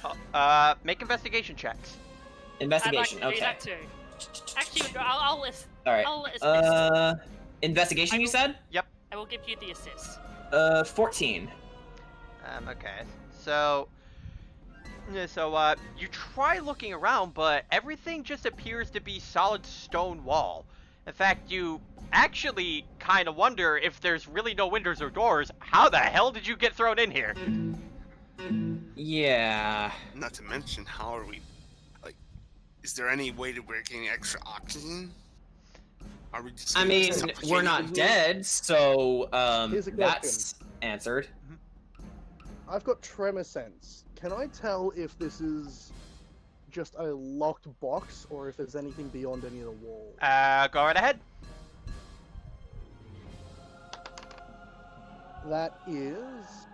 make investigation checks. Investigation, I'd like to okay. do that too. Actually, I'll list. Alright. I'll assist. Investigation, you said? Yep. I will give you the assist. 14. Okay. So, you try looking around, but everything just appears to be solid stone wall. In fact, you actually kind of wonder if there's really no windows or doors. How the hell did you get thrown in here? Yeah. Not to mention, how are we? Like, is there any way that we're getting extra oxygen? Are we just? I mean, we're not dead, so Here's a that's answered. I've got tremor sense. Can I tell if this is just a locked box or if there's anything beyond any of the walls? Go right ahead. That is,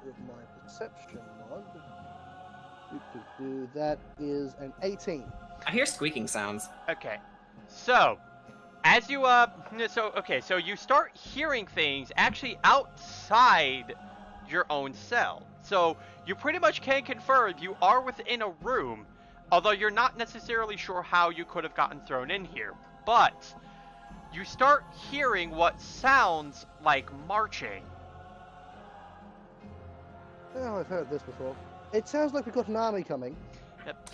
with my perception mod, that is an 18. I hear squeaking sounds. Okay. So, as you, so you start hearing things actually outside your own cell. So, you pretty much can confirm you are within a room, although you're not necessarily sure how you could have gotten thrown in here. But, you start hearing what sounds like marching. Oh, I've heard this before. It sounds like we've got an army coming. Yep.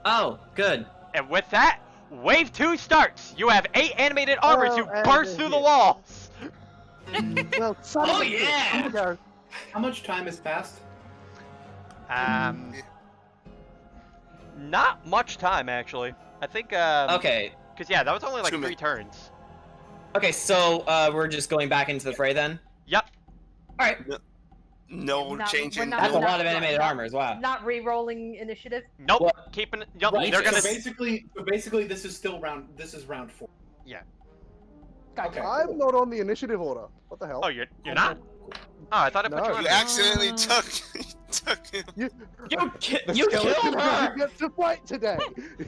Oh, good. And with that, Wave 2 starts! You have 8 animated armors who and burst through the walls! Well, son Oh, of a bitch. yeah! Here we go. How much time has passed? Not much time, actually. I think, Okay. Because, yeah, that was only like 2 3 minutes. turns. Okay, so we're just going back into the fray then? Yep. Alright. No Not- change we're in. not- That's a not- lot of animated not- armors, wow. Not re-rolling initiative. Nope. What? Keeping it. Yep. Right, They're so gonna. basically, this is still round. This is round 4. Gotcha. Okay. I'm not on the initiative order. What the hell? Oh, you're not? Oh, I thought I put No. you on. You accidentally took him. You The killed skeleton her! gets to fight today.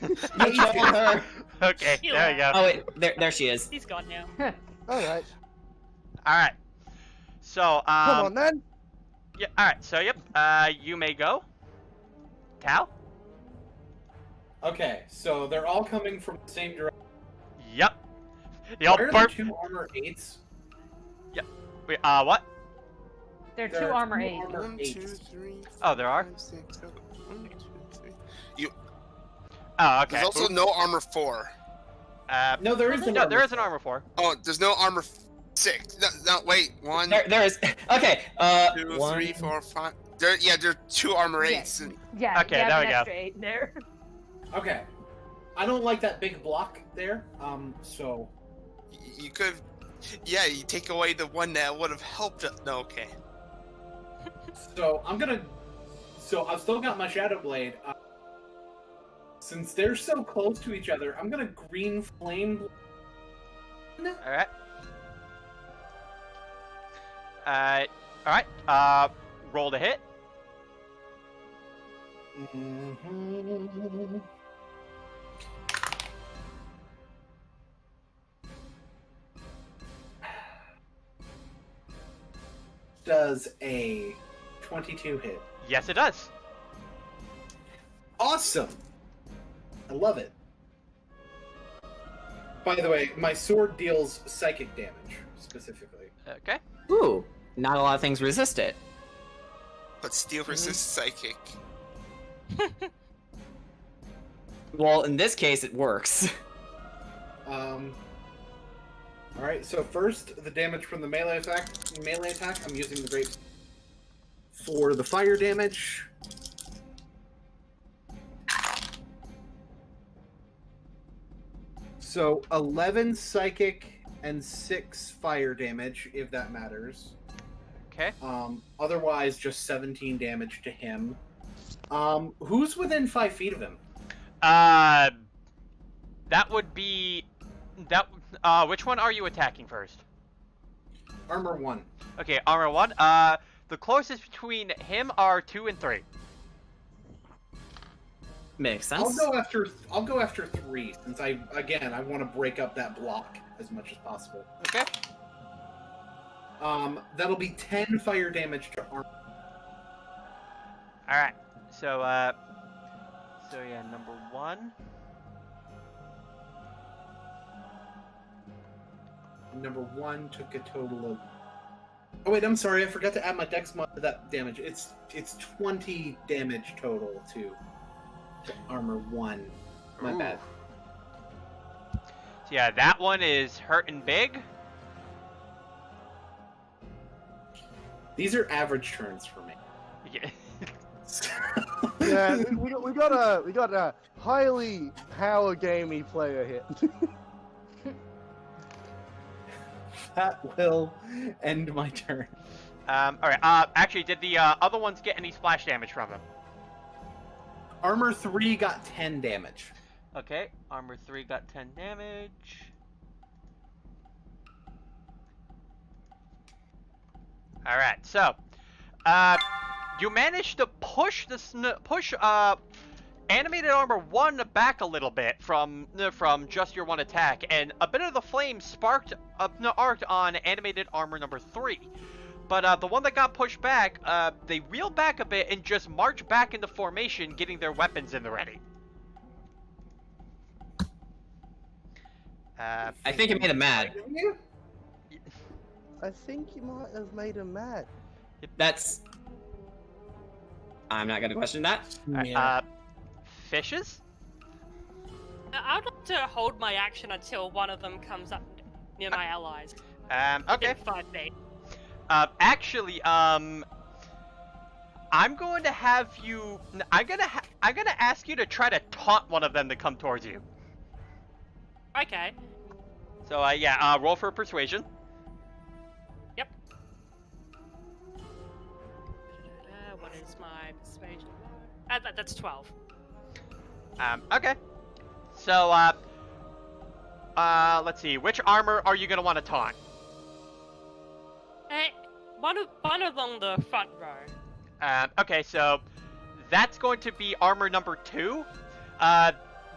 You killed her! Okay, there you go. Oh wait, there she is. He's gone now. All right. All right. So, Come on then. Yeah. All right. So, yep. You may go. Tal. Okay, so they're all coming from the same direction. Yep. They all Where are burp. the 2 armor 8s? Wait, what? They're There two are armor 2 8. armor 1, 2, 8s. 3. Oh, there are? 5, 6, 7, 1, 2, 3. Oh, okay. There's also no armor 4. No, there is No, there is an armor 4. Oh, there's no armor 6. No, wait. 1, There is. Okay. 2, 1. 3, 4, 5. There are 2 armor 8s. And Yeah. Okay, you have there an we go. extra 8 in there. Okay. I don't like that big block there. So you could Yeah, you take away the one that would have helped us. No, okay. So So I've still got my Shadow Blade. Since they're so close to each other, I'm gonna green flame. Alright. Alright. Roll to hit. Mhm. Does a 22 hit? Yes, it does. Awesome! I love it. By the way, my sword deals psychic damage, specifically. Okay. Ooh, not a lot of things resist it. But steel resists psychic. Well, in this case, it works. Alright, so first, the damage from the melee attack, I'm using the great... For the fire damage... So, 11 psychic and 6 fire damage, if that matters. Okay. Otherwise, just 17 damage to him. Who's within 5 feet of him? That would be... which one are you attacking first? Armor 1. Okay, armor 1. The closest between him are 2 and 3. Makes sense. I'll go after 3, since I want to break up that block as much as possible. Okay. That'll be 10 fire damage to armor. Alright. So yeah, number 1. Number 1 took a total of... Oh wait, I'm sorry, I forgot to add my dex mod to that damage. It's 20 damage total to armor 1. My Ooh. bad. So yeah, that one is hurting big. These are average turns for me. Yeah. Yeah, we got a highly power gamey player here. That will end my turn. Alright, actually, did the other ones get any splash damage from him? Armor 3 got 10 damage. Okay, armor 3 got 10 damage. Alright, so, you managed to push animated armor 1 back a little bit from just your one attack, and a bit of the flame arced on animated armor number 3. But the one that got pushed back, they reel back a bit and just march back into formation, getting their weapons in the ready. I think it made him mad. I think you might have made him mad. That's... I'm not going to question that. Fishes? I'd like to hold my action until one of them comes up near my allies. Okay. Within 5 feet. Actually, I'm going to have you... I'm gonna ask you to try to taunt one of them to come towards you. Okay. So, yeah, roll for persuasion. Yep. What is my persuasion? That's 12. Okay. So, let's see. Which armor are you gonna want to taunt? One along the front row. Okay, so that's going to be armor number 2.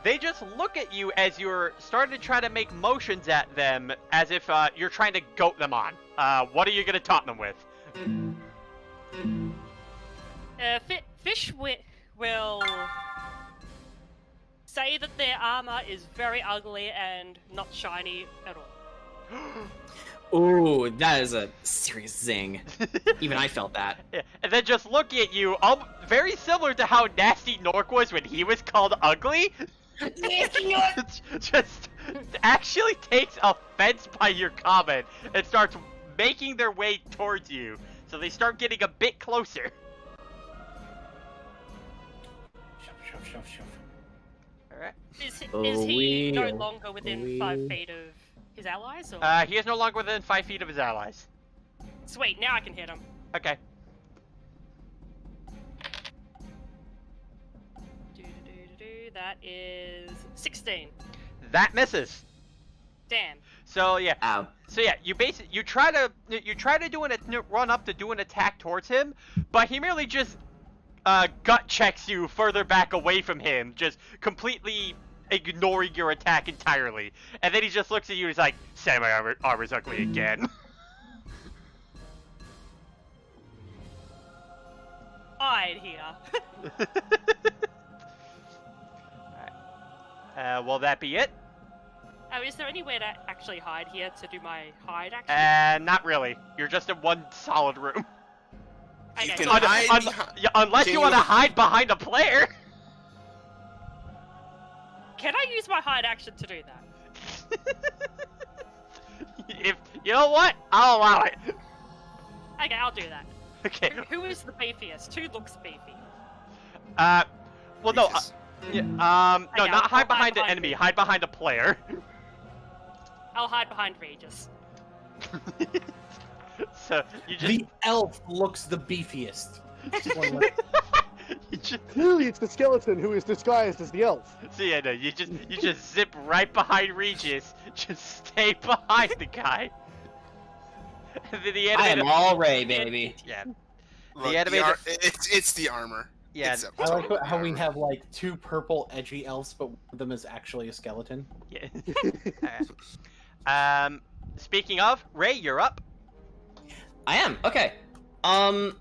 They just look at you as you're starting to try to make motions at them as if you're trying to goat them on. What are you going to taunt them with? Fish will say that their armor is very ugly and not shiny at all. Ooh, that is a serious zing. Even I felt that. Yeah, and then just look at you, very similar to how nasty Nork was when he was called ugly. Just actually takes offense by your comment and starts making their way towards you. So they start getting a bit closer. Shove. Alright. Is he no longer within 5 feet of his allies? Or... He is no longer within 5 feet of his allies. Sweet, now I can hit him. Okay. That is 16. That misses. Damn. So yeah. Ow. So yeah, you try to do run up to do an attack towards him, but he merely just gut checks you further back away from him, just completely ignoring your attack entirely. And then he just looks at you and he's like, "Say my armor's ugly again." Hide here. Alright. Will that be it? Oh, is there anywhere to actually hide here to do my hide action? Not really. You're just in one solid room. You Okay, can so- hide Unless Can you you- want to hide behind a player. Can I use my hide action to do that? If you know what, I'll allow it. Okay, I'll do that. Okay. Who is the beefiest? Who looks beefy? Well, no. Regis. No, Okay, not I'll hide hide behind an behind enemy. you. Hide behind a player. I'll hide behind Regis. So you just. The elf looks the beefiest. You just Clearly, it's the skeleton who is disguised as the elf. so yeah, no, you just zip right behind Regis. Just stay behind the guy. And then the I am animated. all Ray, baby. Yeah. Look, animated- it's the armor. Yeah. It's I like how we armor. have like 2 purple edgy elves, but one of them is actually a skeleton. Yeah. Alright. Speaking of, Ray, you're up. I am. Okay. I'm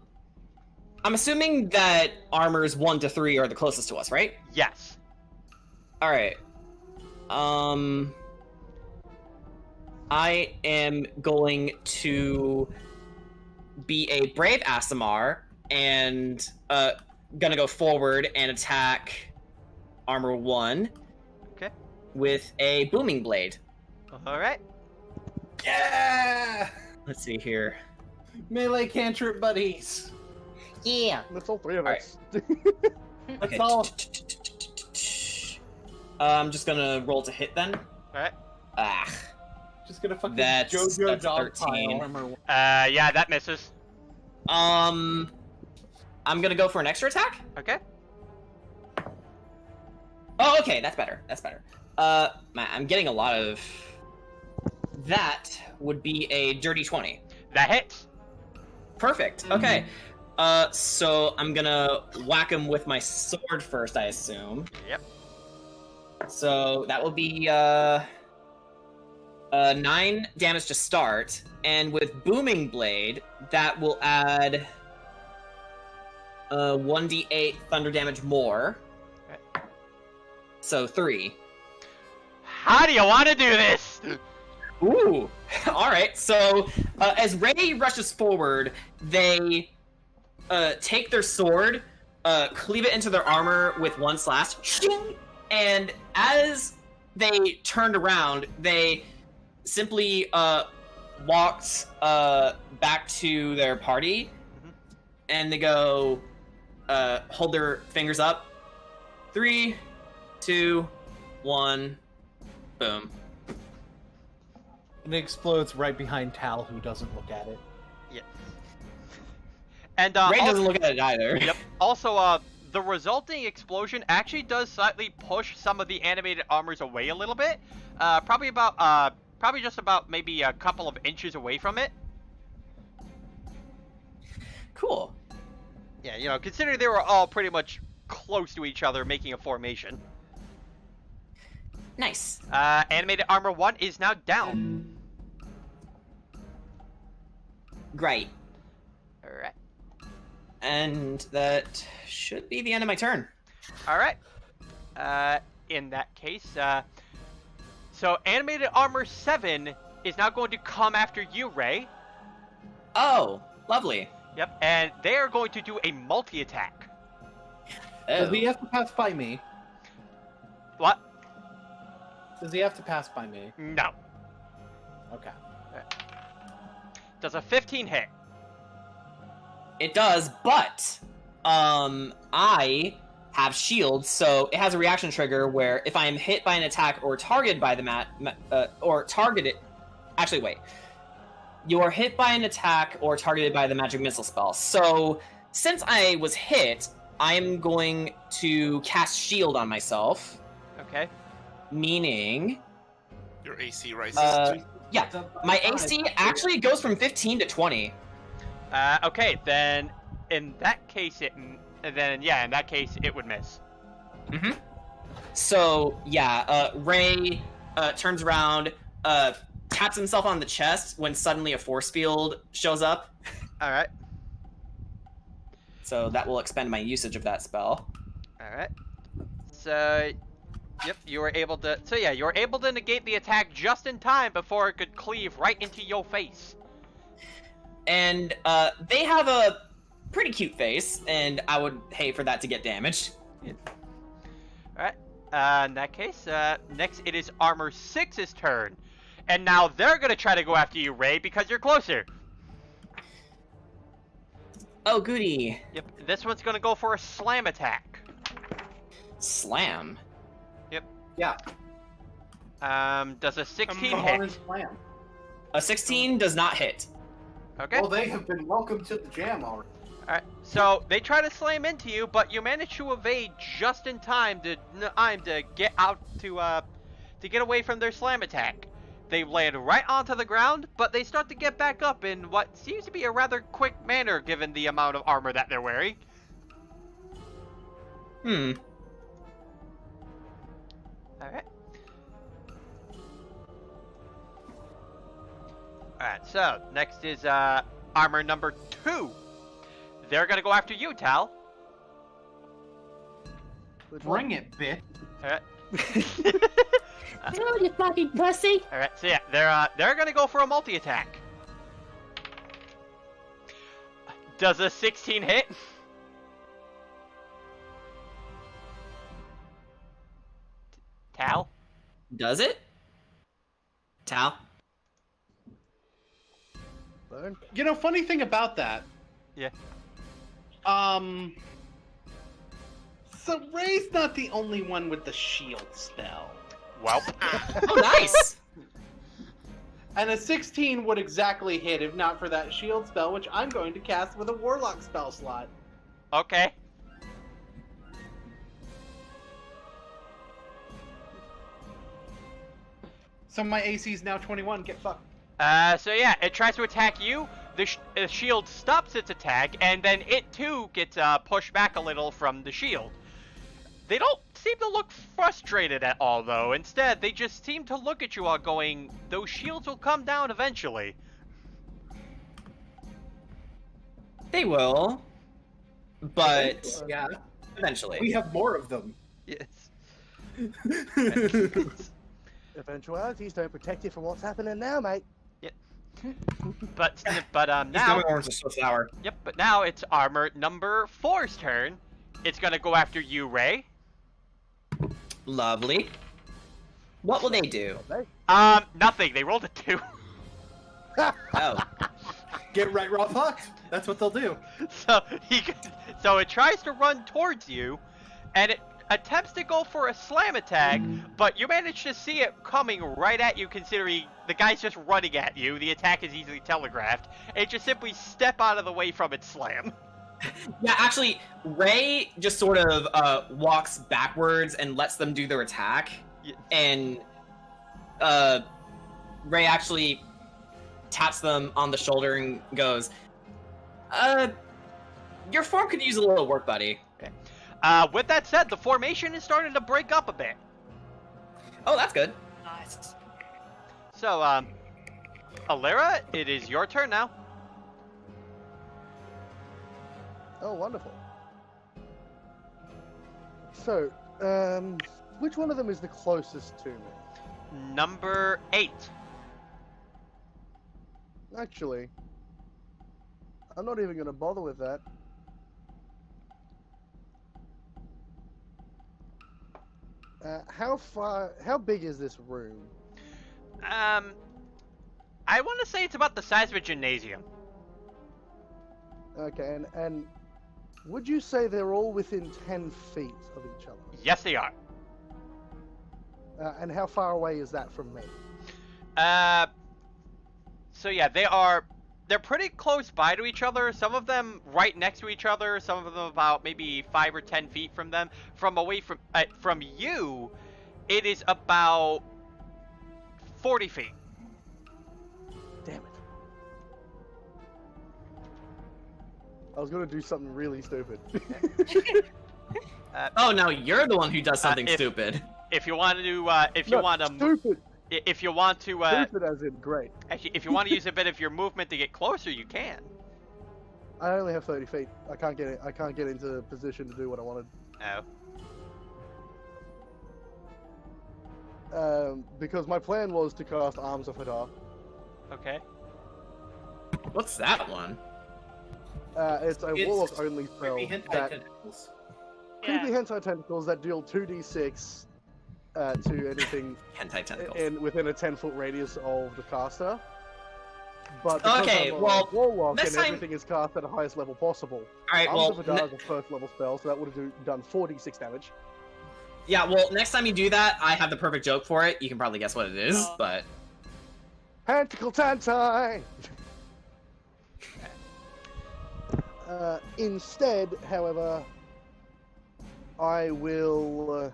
assuming that armors 1 to 3 are the closest to us, right? Yes. All right. I am going to be a brave Aasimar and gonna go forward and attack armor 1. Okay. With a booming blade. All right. Yeah! Let's see here. Melee cantrip buddies. Yeah. That's all 3 of Alright. us. That's Okay. all. I'm just gonna roll to hit then. All right. Ah. Just gonna fucking That's JoJo dog 13. pile armor. Yeah, that misses. I'm gonna go for an extra attack. Okay. Oh, okay, that's better. That's better. Man, I'm getting a lot of. That would be a dirty 20. That hits. Perfect. Okay. So I'm gonna whack him with my sword first, I assume. Yep. So that will be 9 damage to start, and with booming blade, that will add 1d8 thunder damage more. Okay. So 3. How do you want to do this? Ooh. All right. So as Ray rushes forward, they take their sword, cleave it into their armor with 1 slash, shing, and as they turned around, they simply walked back to their party, and they go hold their fingers up. 3, 2, 1, boom. And it explodes right behind Tal, who doesn't look at it. Yeah. And Ray doesn't look at it either. Yep. Also, the resulting explosion actually does slightly push some of the animated armors away a little bit. Probably just about maybe a couple of inches away from it. Cool. Yeah, you know, considering they were all pretty much close to each other, making a formation. Nice. Animated armor 1 is now down. Great. Alright. And that should be the end of my turn. Alright. In that case, so animated armor 7 is now going to come after you, Ray. Oh, lovely. Yep, and they are going to do a multi-attack. Does Oh. he have to pass by me? What? Does he have to pass by me? No. Okay. Does a 15 hit? It does, but I have shield, so it has a reaction trigger where if I am hit by an attack or targeted by the Actually, wait. You are hit by an attack or targeted by the magic missile spell. So, since I was hit, I'm going to cast shield on myself. Okay. Meaning, Your AC rises. yeah, my AC actually goes from 15 to 20. Okay, then in that case it would miss. Mm-hmm. So yeah, Ray turns around, taps himself on the chest when suddenly a force field shows up. All right. So that will expend my usage of that spell. All right. So, yep, you were able to. So yeah, you were able to negate the attack just in time before it could cleave right into your face. And they have a pretty cute face, and I would hate for that to get damaged. All right. In that case, next it is Armor 6's turn, and now they're gonna try to go after you, Ray, because you're closer. Oh, goody. Yep. This one's gonna go for a slam attack. Slam. Yep. Yeah. Does a 16 Come on and hit? slam. A 16 does not hit. Okay. Well, they have been welcome to the jam already. Alright, so they try to slam into you, but you manage to evade just in time to get out to get away from their slam attack. They land right onto the ground, but they start to get back up in what seems to be a rather quick manner given the amount of armor that they're wearing. Alright. Alright, so next is armor number 2. They're gonna go after you, Tal. Bring it, bitch. Alright. Oh, you fucking pussy! Alright, so yeah, they're gonna go for a multi-attack. Does a 16 hit? Tal? Does it? Tal? Burn. You know, funny thing about that. Yeah. So Ray's not the only one with the shield spell. Well. Oh, nice! And a 16 would exactly hit if not for that shield spell, which I'm going to cast with a warlock spell slot. Okay. So my AC is now 21. Get fucked. So yeah, it tries to attack you. The shield stops its attack, and then it too gets pushed back a little from the shield. They don't seem to look frustrated at all, though. Instead, they just seem to look at you all going, those shields will come down eventually. They will. But Yeah. eventually. We have more of them. Yes. Eventualities don't protect you from what's happening now, mate. But These now, gummy worms are so sour. yep. But now it's armor number 4's turn. It's gonna go after you, Ray. Lovely. What will they do? Nothing. They rolled a 2. Oh. Get right, raw fucked. That's what they'll do. So it tries to run towards you, and it attempts to go for a slam attack, but you manage to see it coming right at you, considering the guy's just running at you. The attack is easily telegraphed. And just simply step out of the way from its slam. Yeah, actually, Ray just sort of walks backwards and lets them do their attack. Yeah. And Ray actually taps them on the shoulder and goes, your form could use a little work, buddy. With that said, the formation is starting to break up a bit. Oh, that's good. Nice. So, Alira, it is your turn now. Oh, wonderful. So, which one of them is the closest to me? Number 8. Actually, I'm not even going to bother with that. How big is this room? I want to say it's about the size of a gymnasium. Okay, and would you say they're all within 10 feet of each other? Yes, they are. And how far away is that from me? So yeah, they're pretty close by to each other. Some of them right next to each other. Some of them about maybe 5 or 10 feet from them. From you, it is about 40 feet. Damn it. I was gonna do something really stupid. Oh, now you're the one who does something stupid. If you want to, Stupid. If you want to, Stupid as in great. actually, if you want to use a bit of your movement to get closer, you can. I only have 30 feet. I can't get into position to do what I wanted. Oh. Because my plan was to cast Arms of Hadar. Okay. What's that one? It's a Warlock only spell Creepy hentai that tentacles. creepy hentai tentacles that deal 2d6 to anything Hentai tentacles. within a 10-foot radius of the caster. But because Okay, I'm a well, Warlock next and time- everything is cast at the highest level possible. Alright, well, Arms of Hadar is a first level spell, so that would have done 4d6 damage. yeah, well, next time you do that, I have the perfect joke for it. You can probably guess what it is, Oh. but... Tentacle Tantai! Instead, however, I will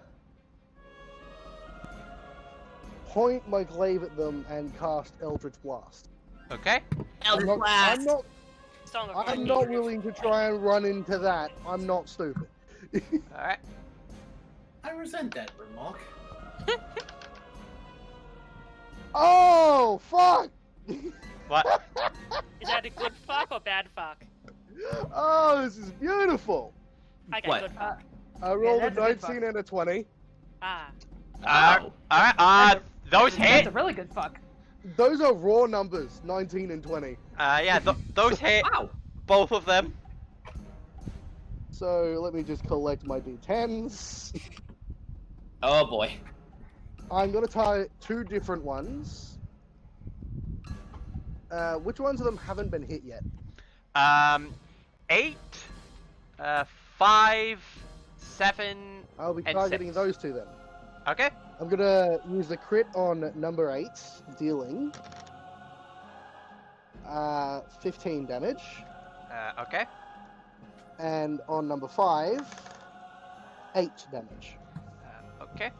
point my glaive at them and cast Eldritch Blast. Okay. Eldritch Blast! Song of I'm Rocky. not willing to try and run into that. I'm not stupid. All right. I resent that remark. Oh, fuck! What? Is that a good fuck or bad fuck? Oh, this is beautiful! Okay, What? good fuck. I rolled a that's a good 19 and a 20. Ah. Oh. All right. Those That's hit. a really good fuck. Those are raw numbers, 19 and 20. Yeah. Those hit. Wow. Both of them. So let me just collect my d10s. Oh boy. I'm gonna tie 2 different ones. Which ones of them haven't been hit yet? 8, 5, 7. I'll be And targeting 6. those 2 then. Okay. I'm gonna use the crit on number 8, dealing 15 damage, Okay. and on number 5, 8 damage. Okay.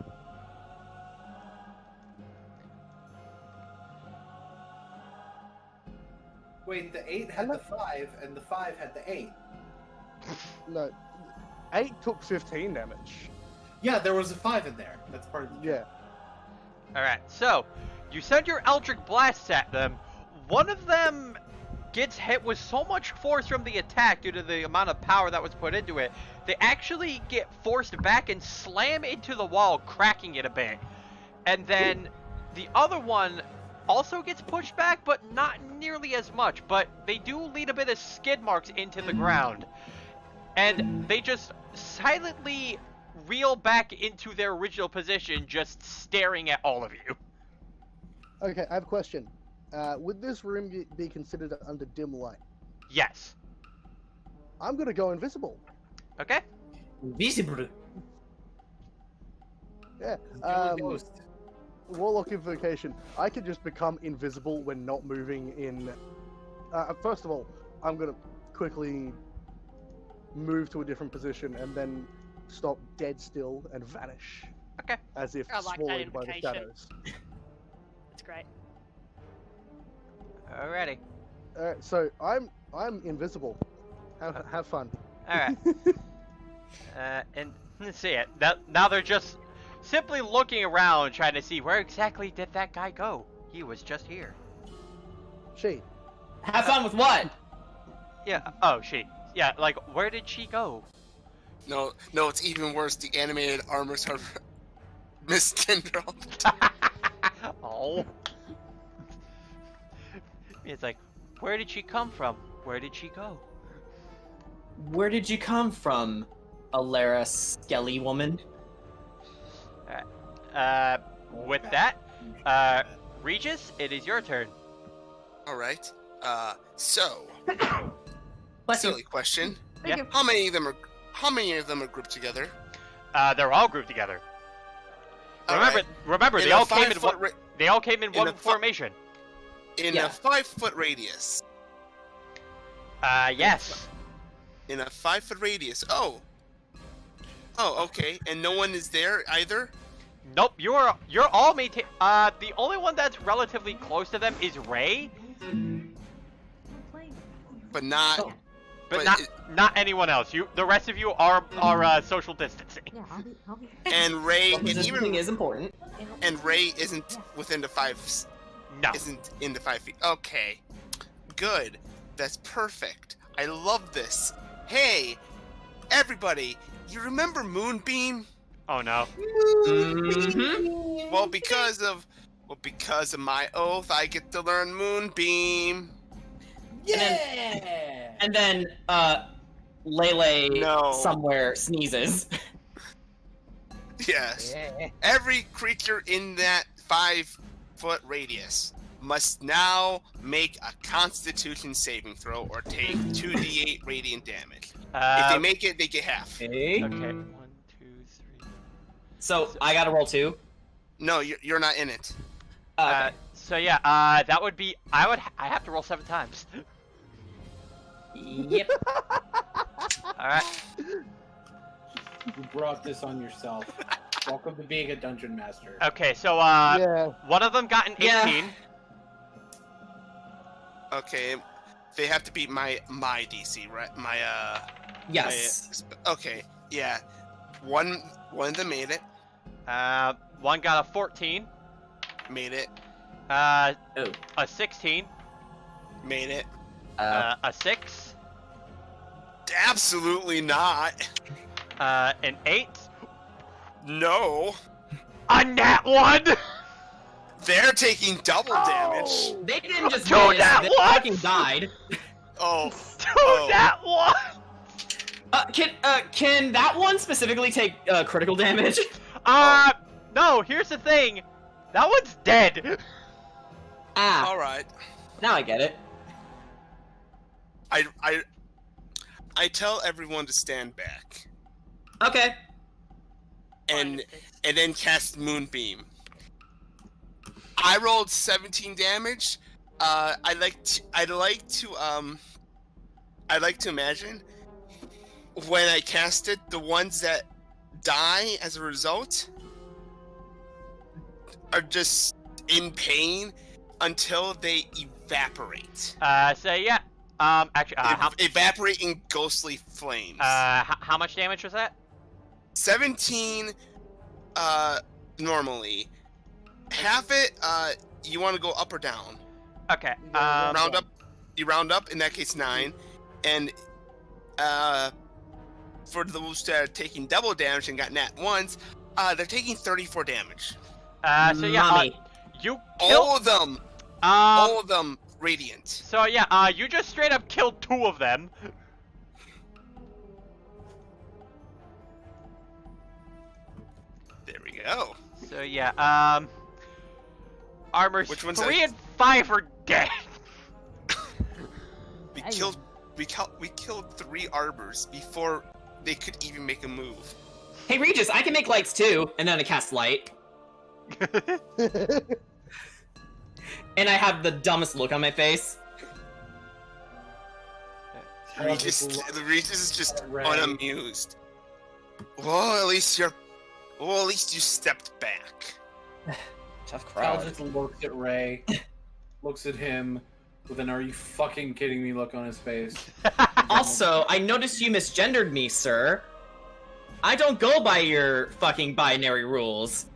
Wait, the 8 had the 5, and the 5 had the 8. No, 8 took 15 damage. Yeah, there was a 5 in there. That's part of the Yeah. All right. So, you send your Eldritch Blasts at them. One of them gets hit with so much force from the attack due to the amount of power that was put into it. They actually get forced back and slam into the wall, cracking it a bit. And then the other one also gets pushed back, but not nearly as much. But they do lead a bit of skid marks into the ground. And they just silently reel back into their original position, just staring at all of you. Okay, I have a question. Would this room be considered under dim light? Yes. I'm gonna go invisible. Okay. Visible. Yeah. ghost. Warlock invocation. I could just become invisible when not moving in. First of all, I'm gonna quickly move to a different position and then stop dead still and vanish. Okay. As if I like that swallowed by the invocation. shadows. That's great. Alrighty. So I'm invisible. Have fun. Alright. And let's see it. Now they're just simply looking around, trying to see where exactly did that guy go. He was just here. She. Have fun with what? Yeah. Oh, she. Yeah. Like, where did she go? No, it's even worse. The animated armors are Miss Tendril. Oh. It's like, where did she come from? Where did she go? Where did you come from, Alara Skelly woman? With that, Regis, it is your turn. All right. So Bless you. silly question. Thank Yeah. you. How many of them are grouped together? They're all grouped together. All Remember, right. remember, In they a all came in 5-foot one. They all came in in one a fi- formation. In Yeah. a 5-foot radius. Yes. In a 5-foot radius. Oh, okay. And no one is there either? Nope, you're all maintain. The only one that's relatively close to them is Ray, But not... but But not anyone else. The rest of you are social distancing. Yeah, I'll be. And Ray... Well, And distancing even... is important. And Ray isn't within the 5... No. Isn't in the 5 feet. Okay. Good. That's perfect. I love this. Hey, everybody, you remember Moonbeam? Oh no. Mm-hmm. Well, because of my oath, I get to learn Moonbeam. Yeah. And then Lele No. somewhere sneezes. Yes. Every creature in that 5-foot radius must now make a Constitution saving throw or take 2d8 radiant damage. If they make it, they get half. Okay. Okay. 1, 2, 3. So I gotta roll 2. No, you're not in it. Okay. So yeah, that would be. I have to roll 7 times. Yep. All right. You brought this on yourself. Welcome to being a dungeon master. Okay, so Yeah. one of them got an 18. Yeah. Okay, they have to beat my DC, right? Yes. Okay, yeah. One of them made it. One got a 14. Made it. Oh. A 16. Made it. A 6. Absolutely not. An 8. No. A nat 1. They're taking double damage. They didn't just Dude, miss, that they what? fucking died. Oh. Dude, Oh. that 1. Can that one specifically take critical damage? No. Here's the thing. That one's dead. Ah, All right. now I get it. I tell everyone to stand back Okay. and then cast Moonbeam. I rolled 17 damage. I'd like to imagine when I cast it, the ones that die as a result are just in pain until they evaporate. So yeah. Actually, Evaporate in ghostly flames. how much damage was that? 17 normally. Half it you want to go up or down. Okay. Round up. You round up, in that case 9. And for those that are taking double damage and got nat 1s, they're taking 34 damage. So yeah, Mommy. you All killed. of them. All of them radiant. So yeah, you just straight up killed 2 of them. There we go. So yeah, armors Which one's 3 that? and 5 are dead. We Aye. killed 3 arbors before they could even make a move. Hey Regis, I can make lights too, and then I cast light. And I have the dumbest look on my face. Regis is just Right. unamused. Well, at least you stepped back. Tough Cal crowd. just looks at Ray, looks at him with an "Are you fucking kidding me?" look on his face. Also, I noticed you misgendered me, sir. I don't go by your fucking binary rules.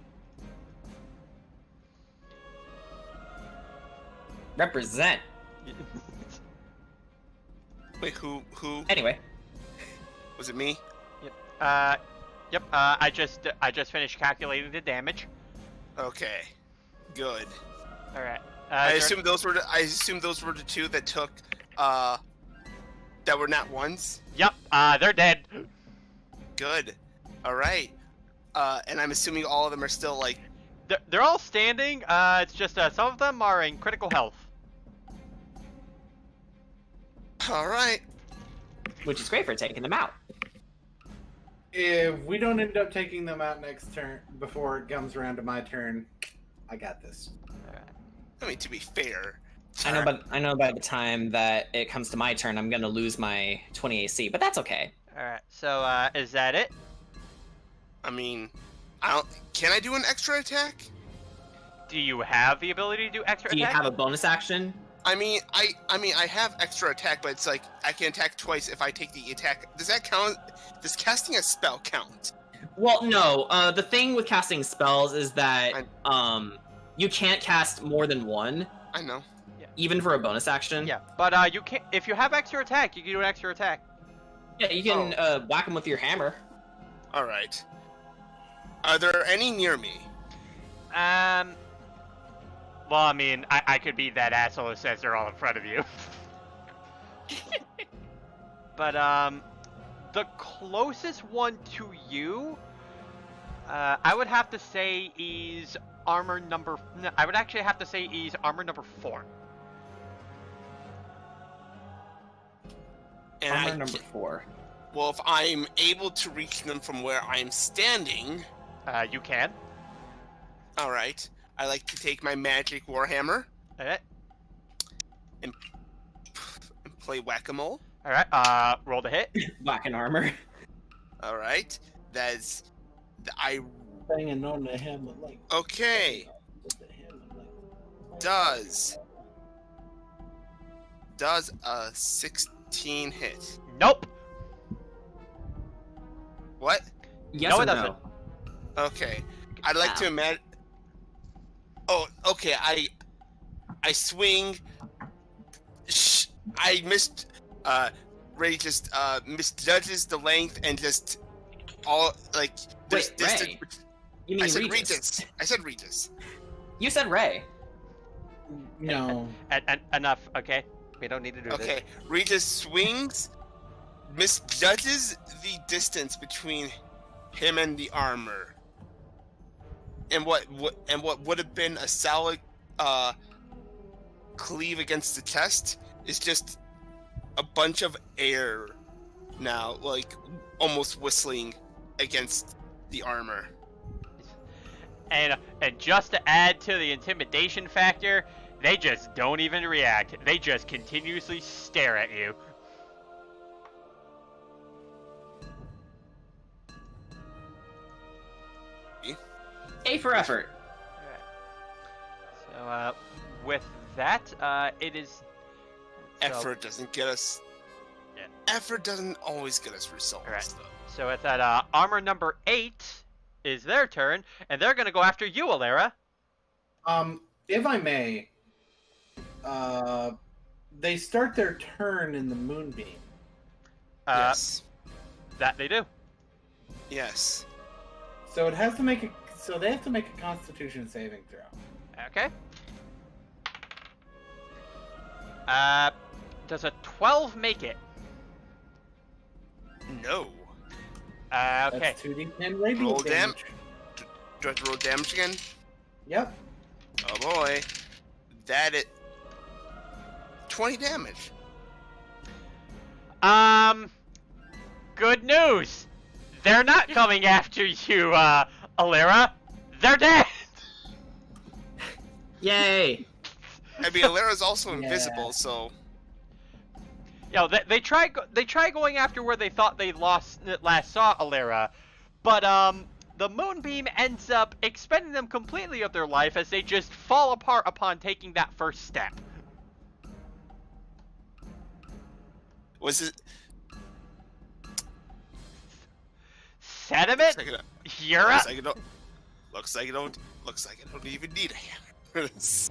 Represent. Wait, who Anyway. was it? Me? Yep. I just finished calculating the damage. Okay, good. All right. I assume those were the 2 that took that were not 1s. Yep. They're dead. Good. All right. And I'm assuming all of them are still like. They're all standing. It's just some of them are in critical health. All right. Which is great for taking them out. If we don't end up taking them out next turn before it comes around to my turn, I got this. I mean, to be fair, I know by the time that it comes to my turn, I'm gonna lose my 20 AC, but that's okay. Alright, so, is that it? I mean, can I do an extra attack? Do you have the ability to do extra Do you attack? have a bonus action? I mean, I have extra attack, but it's like I can attack twice if I take the attack. Does that count? Does casting a spell count? Well, no. The thing with casting spells is that you can't cast more than one, I know. even for a bonus action. Yeah, but you can. If you have extra attack, you can do an extra attack. Yeah, you can whack them with your hammer. All right. Are there any near me? Well, I mean, I could be that asshole who says they're all in front of you. But, the closest one to you, I would have to say is armor number... No, I would actually have to say is armor number 4. And Armor number 4. Well, if I'm able to reach them from where I'm standing... You can. All right. I like to take my magic warhammer Alright. and play whack-a-mole. Alright, roll the hit. Whacking armor. All right. That's... Banging on the hammer like. Okay. Does a 16 hit? Nope. What? Yes No, or it doesn't. no? Okay. I'd like to imagine... Oh, okay. I swing. I missed... Ray just misjudges the length and just... all, like... There's Wait, distance... Ray? You mean I said Regis? Regis. I said Regis. You said Ray. No. Enough, okay? We don't need to do this. Okay. Regis swings, misjudges the distance between him and the armor. And what would have been a solid cleave against the chest is just a bunch of air now, like almost whistling against the armor. And just to add to the intimidation factor, they just don't even react. They just continuously stare at you. A for effort. So, with that, it is... so- Effort doesn't get us. Yeah. Effort doesn't always get us results. Alright. Though. So with that, armor number 8 is their turn, and they're gonna go after you, Alera. If I may, they start their turn in the moonbeam. Yes. That they do. Yes. So it has to make a. So they have to make a Constitution saving throw. Okay. Does a 12 make it? No. Okay. That's 2d10 radiant Roll damage. Do I have to roll damage again? Yep. Oh boy. That it. 20 damage. Good news. They're not coming after you, Alera. They're dead. Yay! I mean, Alera's also Yeah. invisible, so. You know, they try going after where they thought they last saw Alera, but the moonbeam ends up expending them completely of their life as they just fall apart upon taking that first step. Was it? Sediment, you're up. Looks like I don't even need a hammer for this.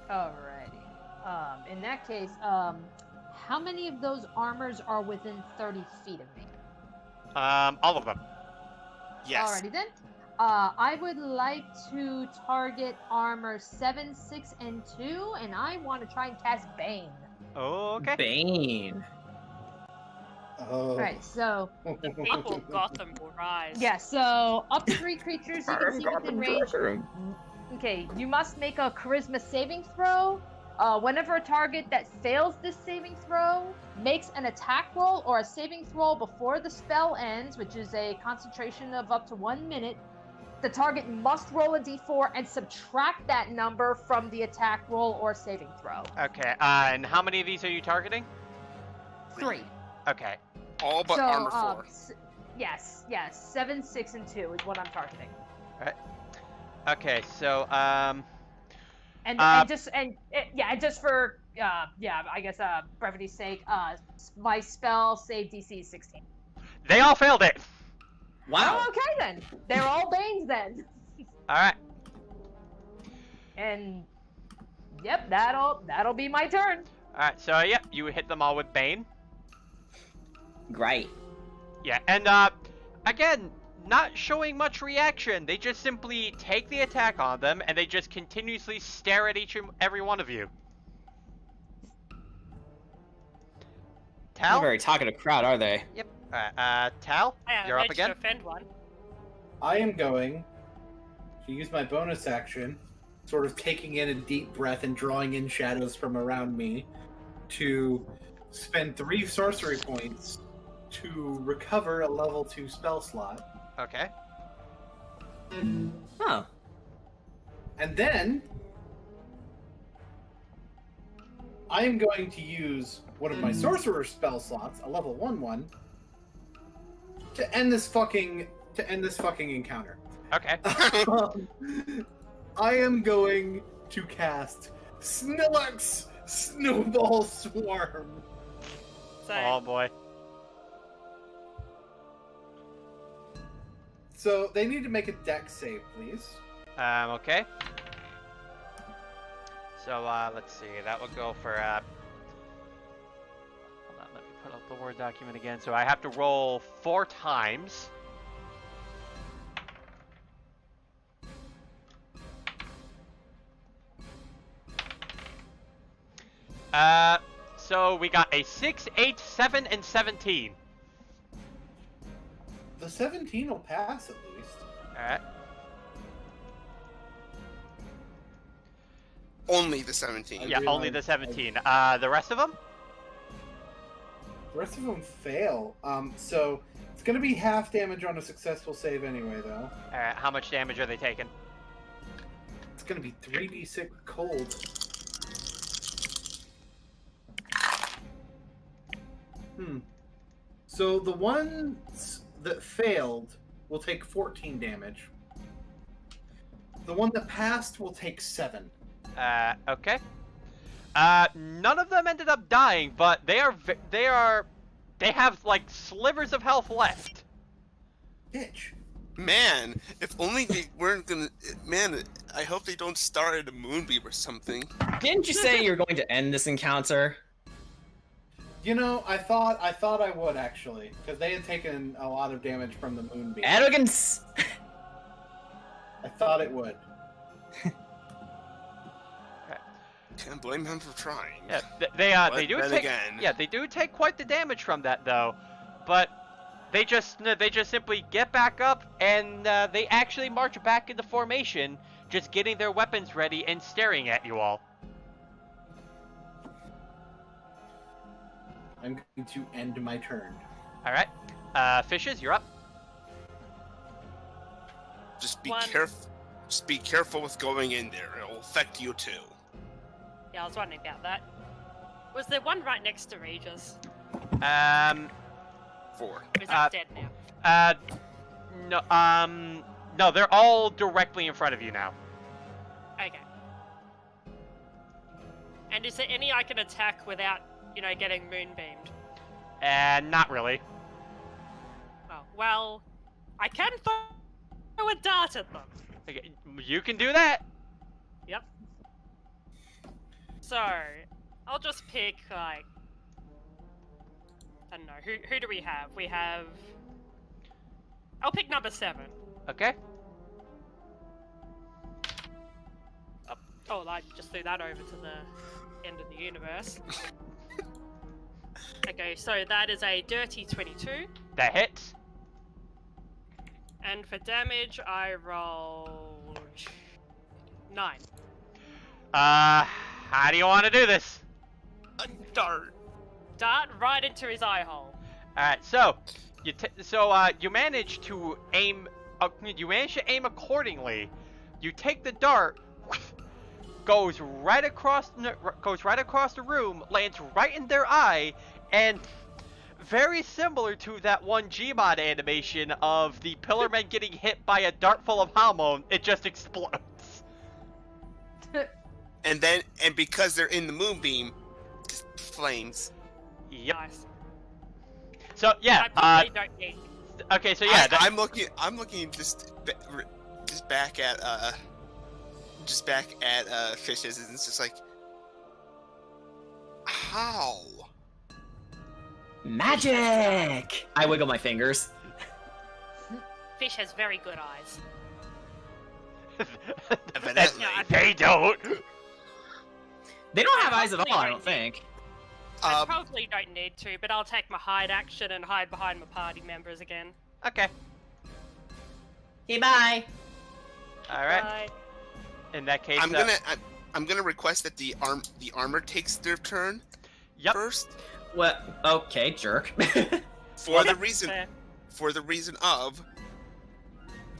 Alrighty. In that case, how many of those armors are within 30 feet of me? All of them. Yes. Alrighty then. I would like to target armor 7, 6, and 2, and I want to try and cast Bane. Okay. Bane. Oh. Alright, so People Gotham will rise. yeah, so up to 3 creatures you can see within range. Okay, you must make a charisma saving throw. Whenever a target that fails this saving throw makes an attack roll or a saving throw before the spell ends, which is a concentration of up to 1 minute, The target must roll a d4 and subtract that number from the attack roll or saving throw. Okay, and how many of these are you targeting? 3. Okay. All but so, armor 4. Yes, 7, 6, and 2 is what I'm targeting. Alright. Okay, so, And just for I guess brevity's sake, my spell save DC is 16. they all failed it! Wow. Oh, okay then. They're all Banes then. Alright. And yep, that'll be my turn. Alright, so yeah, you hit them all with Bane. Great. Yeah, and again, not showing much reaction. They just simply take the attack on them, and they just continuously stare at each and every one of you. Not a Tal? very talkative crowd, are they? Yep. Alright, Tal, you're up again. To offend one. I am going to use my bonus action, sort of taking in a deep breath and drawing in shadows from around me, to spend 3 sorcery points to recover a level 2 spell slot. Okay. Huh. And then I am going to use one of my sorcerer spell slots, a level 1/1, to end this fucking encounter. Okay. I am going to cast Snorlax Snowball Swarm. So, Oh boy. So they need to make a dex save, please. Okay. So, let's see. That would go for, hold on, let me put up the Word document again. So I have to roll 4 times. So we got a 6, 8, 7, and 17. The 17 will pass at least. Alright. Only the 17. Yeah, Agree, only Mike. the 17. The rest of them? The rest of them fail. So it's going to be half damage on a successful save anyway, though. Alright, how much damage are they taking? It's going to be 3d6 cold. So the ones that failed will take 14 damage. The one that passed will take 7. Okay. None of them ended up dying, but they have like slivers of health left. Bitch. Man, if only they weren't gonna. Man, I hope they don't start at a moonbeam or something. Didn't you say you were going to end this encounter? You know, I thought I would actually, because they had taken a lot of damage from the moonbeam. Arrogance! I thought it would. Can't blame him for trying. Yeah, But they do then take. again- Yeah, they do take quite the damage from that though, but they just simply get back up and they actually march back into formation, just getting their weapons ready and staring at you all. I'm going to end my turn. All right, Fishes, you're up. Just be One. careful. Just be careful with going in there. It'll affect you too. Yeah, I was wondering about that. Was there one right next to Regis? 4. Or is that dead now? No, they're all directly in front of you now. Okay. And is there any I can attack without, getting moonbeamed? Not really. Oh, well, I can throw a dart at them. Okay, you can do that. Yep. So, I'll just pick, I don't know, who do we have? We have... I'll pick number 7. Okay. Oh, I just threw that over to the end of the universe. Okay, so that is a dirty 22. That hits. And for damage, I rolled 9. How do you want to do this? A dart. Dart right into his eye hole. All right, so you manage to aim you manage to aim accordingly. You take the dart, goes right across the room, lands right in their eye, and very similar to that one Gmod animation of the Pillarmen getting hit by a dart full of Hamon, it just explodes. And because they're in the moonbeam, just flames. Yep. Nice. So yeah. I probably don't need. Okay. So yeah. I'm looking just back at fishes, and it's just like, how? Magic! I wiggle my fingers. Fish has very good eyes. Evidently. They don't. They don't have eyes at all, I don't think. I probably don't need to, but I'll take my hide action and hide behind my party members again. Okay. Okay, bye. All right. Bye. In that case, I'm gonna request that the armor takes their turn first. What? Okay, jerk. For the Fair. reason of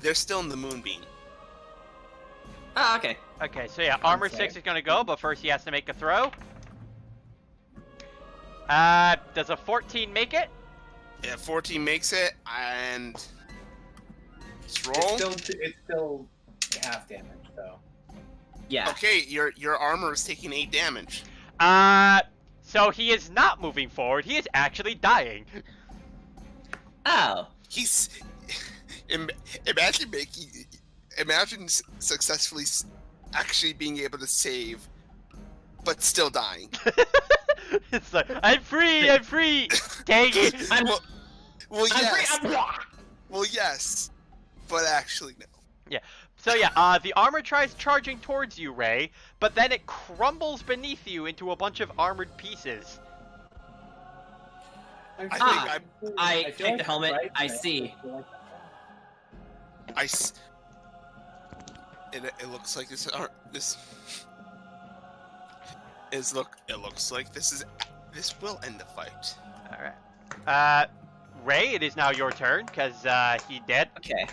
they're still in the moonbeam. Ah, okay. Okay, so yeah, armor 6 is gonna go, but first he has to make a throw. Does a 14 make it? Yeah, 14 makes it, and let's roll. It's still half damage, though. Yeah. Okay, your armor is taking 8 damage. So he is not moving forward. He is actually dying. Oh. He's imagine successfully actually being able to save, but still dying. It's like, I'm free. Dang it. Well, yes. I'm free. Well, yes, but actually no. Yeah. So yeah, the armor tries charging towards you, Ray, but then it crumbles beneath you into a bunch of armored pieces. I take the helmet. I see. It looks like this will end the fight. All right. Ray, it is now your turn because he dead. Okay.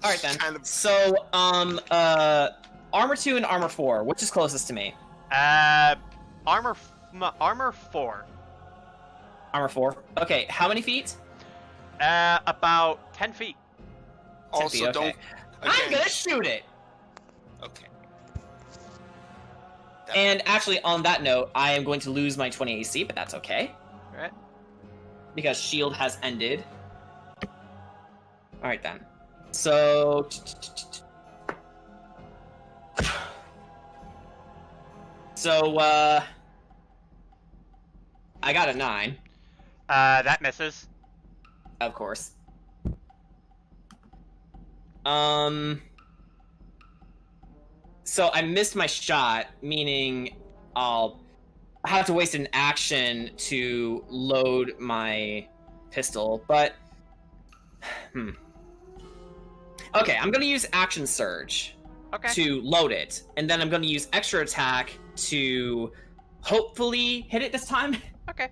All right then. Kind of- So, armor 2 and armor 4. Which is closest to me? Armor 4. Armor 4. Okay. How many feet? About 10 feet. 10 Also, feet, okay. don't. I'm Again, gonna shoot it. Okay. And actually, on that note, I am going to lose my 20 AC, but that's okay. All right. Because shield has ended. Alright then. So... I got a 9. That misses. Of course. So I missed my shot, meaning I'll have to waste an action to load my pistol, but... Okay, I'm gonna use Action Surge to load it, and then I'm gonna use Extra Attack to hopefully hit it this time. Okay.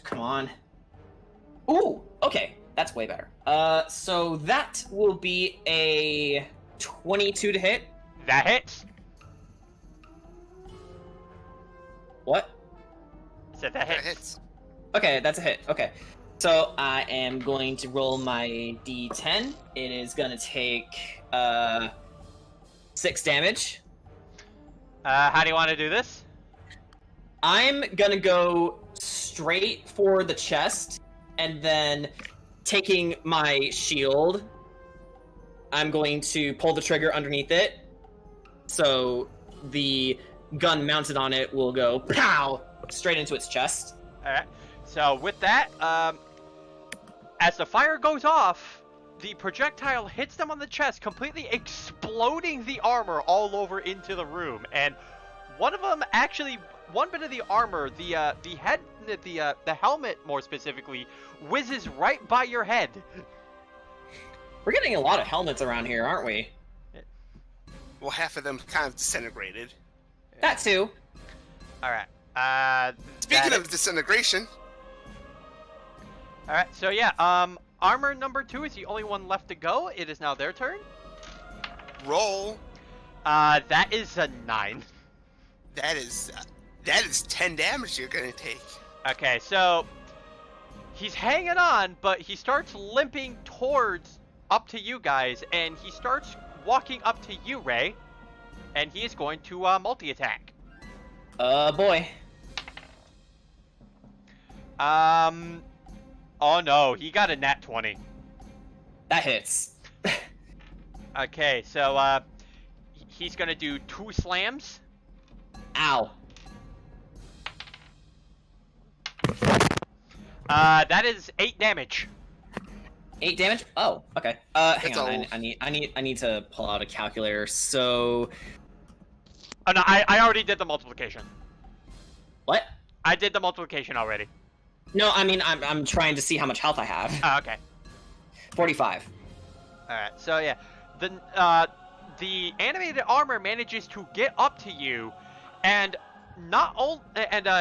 Come on. Ooh, okay, that's way better. So that will be a 22 to hit. That hits. What? Said that hits. hits. Okay, that's a hit. Okay. So I am going to roll my d10. It is going to take 6 damage. How do you want to do this? I'm going to go straight for the chest, and then taking my shield, I'm going to pull the trigger underneath it. So the gun mounted on it will go pow straight into its chest. Alright. So with that, as the fire goes off, the projectile hits them on the chest, completely exploding the armor all over into the room. And one of them actually, one bit of the armor, the helmet more specifically, whizzes right by your head. We're getting a lot of helmets around here, aren't we? Well, half of them kind of disintegrated. That too. Alright. Speaking of disintegration. Alright, so yeah, armor number 2 is the only one left to go. It is now their turn. Roll. That is a 9. That is 10 damage you're gonna take. Okay, so he's hanging on, but he starts limping towards up to you guys, and he starts walking up to you, Ray, and he is going to multi-attack. Boy. Oh no, he got a nat 20. That hits. Okay, so he's gonna do 2 slams. Ow. That is 8 damage. 8 damage? Oh, okay. Hang That's on. all. I need to pull out a calculator. So Oh no, I already did the multiplication. what? I did the multiplication already. No, I mean I'm trying to see how much health I have. Oh, okay. 45. Alright, so yeah. The animated armor manages to get up to you, and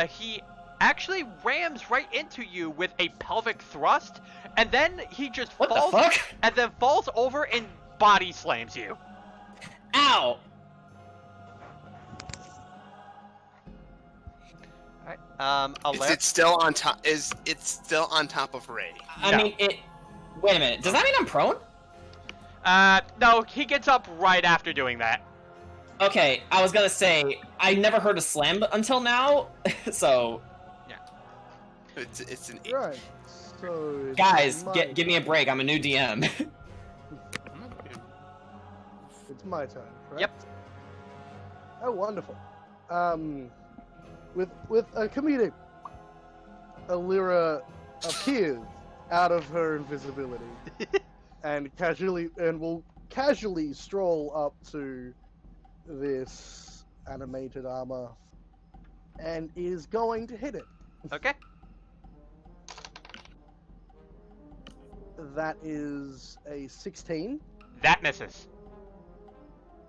he actually rams right into you with a pelvic thrust, and then he just What falls the fuck? and then falls over and body slams you. Ow. Alright. Is Alert. it still on top? Is it still on top of Ray? I No. mean it. Wait a minute. Does that mean I'm prone? No, he gets up right after doing that. Okay, I was gonna say I never heard of slam until now, so It's an 8. Right. So it's guys, my give me a break. I'm a new DM. It's my turn, correct? Yep. Oh, wonderful. With a comedic, Alira appears out of her invisibility and will casually stroll up to this animated armor and is going to hit it. Okay. That is a 16. That misses.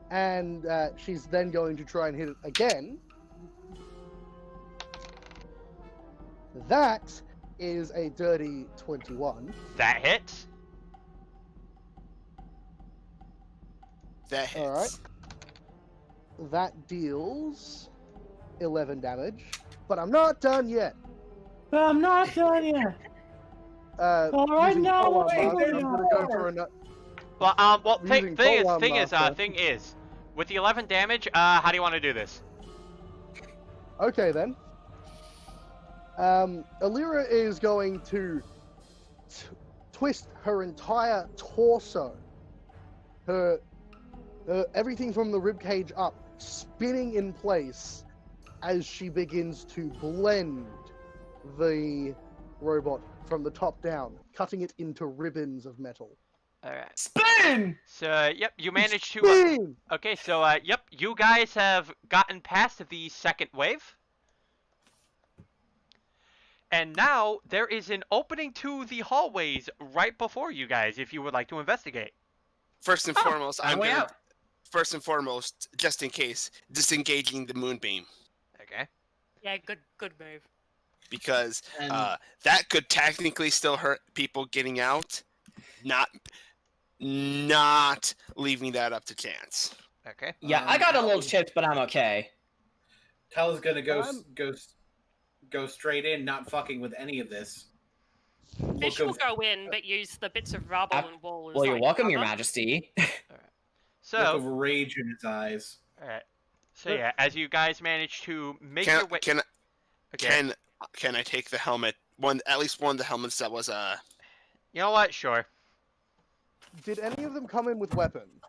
And she's then going to try and hit it again. That is a dirty 21. That hits. That hits. Alright. That deals 11 damage. But I'm not done yet. I'm not done yet. Alright, Using now polearm wait, master, I'm gonna go more. for another. Well, Using thing polearm is, with the 11 damage, how do you want to do this? Okay then. Alira is going to twist her entire torso, her everything from the ribcage up, spinning in place as she begins to blend the robot from the top down, cutting it into ribbons of metal. Alright. Spin! So, yep, you managed to... Spin! okay, so, yep, you guys have gotten past the second wave. And now, there is an opening to the hallways right before you guys, if you would like to investigate. First and foremost, I'm way out. First and foremost, just in case, disengaging the moonbeam. Okay. Yeah, good move. Because And- that could technically still hurt people getting out, not leaving that up to chance. Okay. Yeah, I got a little chipped, but I'm okay. Tal's gonna I'm- go straight in, not fucking with any of this. Fish will go in, but use the bits of rubble Ah, and wall as Well, you're like, welcome, Your cover. Majesty. Look of So, rage in his eyes. alright. So, yeah, as you guys manage to make your way... Can Okay. can I take the helmet? At least one of the helmets that was You know what? Sure. Did any of them come in with weapons?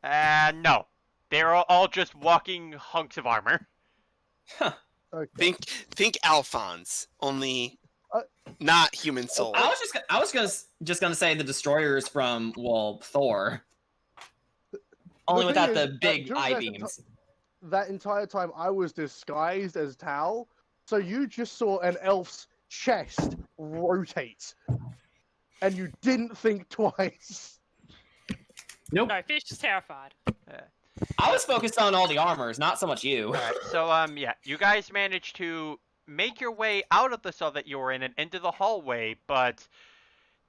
No. They're all just walking hunks of armor. Okay. think Alphonse, only not human soul. I was just gonna say the destroyers from Thor. Only The without thing the is, big during eye that beams. That entire time I was disguised as Tal, so you just saw an elf's chest rotate, and you didn't think twice. Nope. No, Fish is terrified. I was focused on all the armors, not so much you. Alright, so, yeah, you guys managed to make your way out of the cell that you were in and into the hallway, but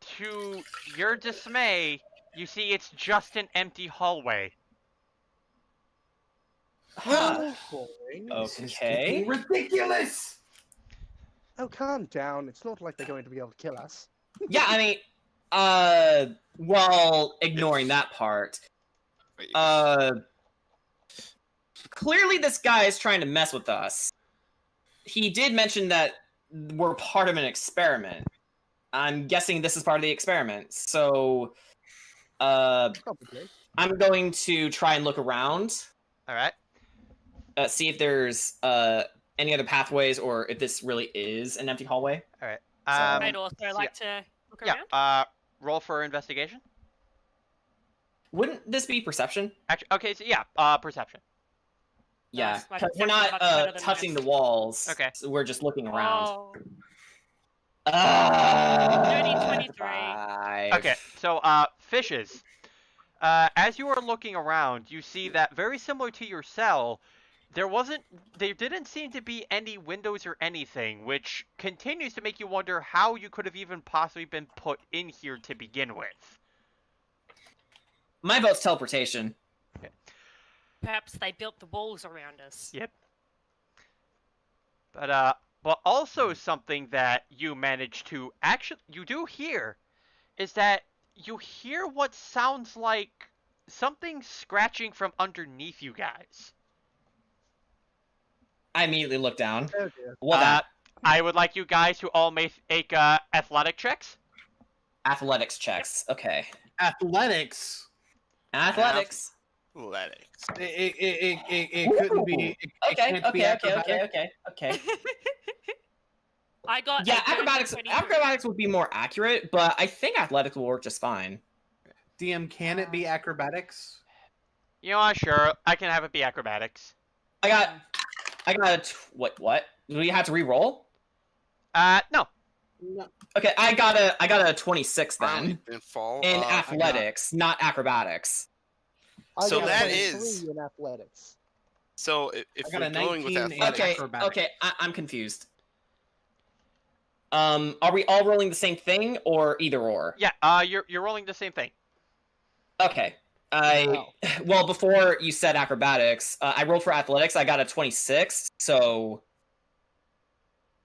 to your dismay, you see it's just an empty hallway. This is Okay. getting ridiculous. Oh, calm down. It's not like they're going to be able to kill us. Yeah, I mean, well, ignoring that part, Wait, clearly this guy is trying to mess with us. He did mention that we're part of an experiment. I'm guessing this is part of the experiment. So, Probably. I'm going to try and look around, All right. see if there's any other pathways or if this really is an empty hallway. All right. I'd also like to look around. Yeah. Roll for investigation. Wouldn't this be perception? Actually, okay. So yeah. Perception. Yeah, Nice, my 'cause we're perception's not much better than touching mine. the walls. Okay. So we're just looking around. Oh, Dirty 23. Okay. So fishes. As you are looking around, you see that very similar to your cell, there didn't seem to be any windows or anything, which continues to make you wonder how you could have even possibly been put in here to begin with. My vote's teleportation. perhaps they built the walls around us. Yep. But also something that you managed to you do hear is that you hear what sounds like something scratching from underneath you guys. I immediately look down. Oh dear. What? I would like you guys to all make athletic checks. Athletics checks. Okay. Athletics. Athletics. Athletics. It couldn't be. It Okay. can't be acrobatic. Okay. I got Yeah, a dirty acrobatics. 23. Acrobatics would be more accurate, but I think athletics will work just fine. DM, can it be acrobatics? You know what? Sure, I can have it be acrobatics. I got a what? Do we have to re-roll? No. No. Okay, I got a 26 then Didn't fall. in I athletics, not acrobatics. I So got a that 23 is- in athletics. So if I got we're a going with 19 in athletics, Okay, acrobatics. okay, I'm confused. Are we all rolling the same thing or either or? Yeah. You're rolling the same thing. Okay. Well, before you said acrobatics, I rolled for athletics. I got a 26. So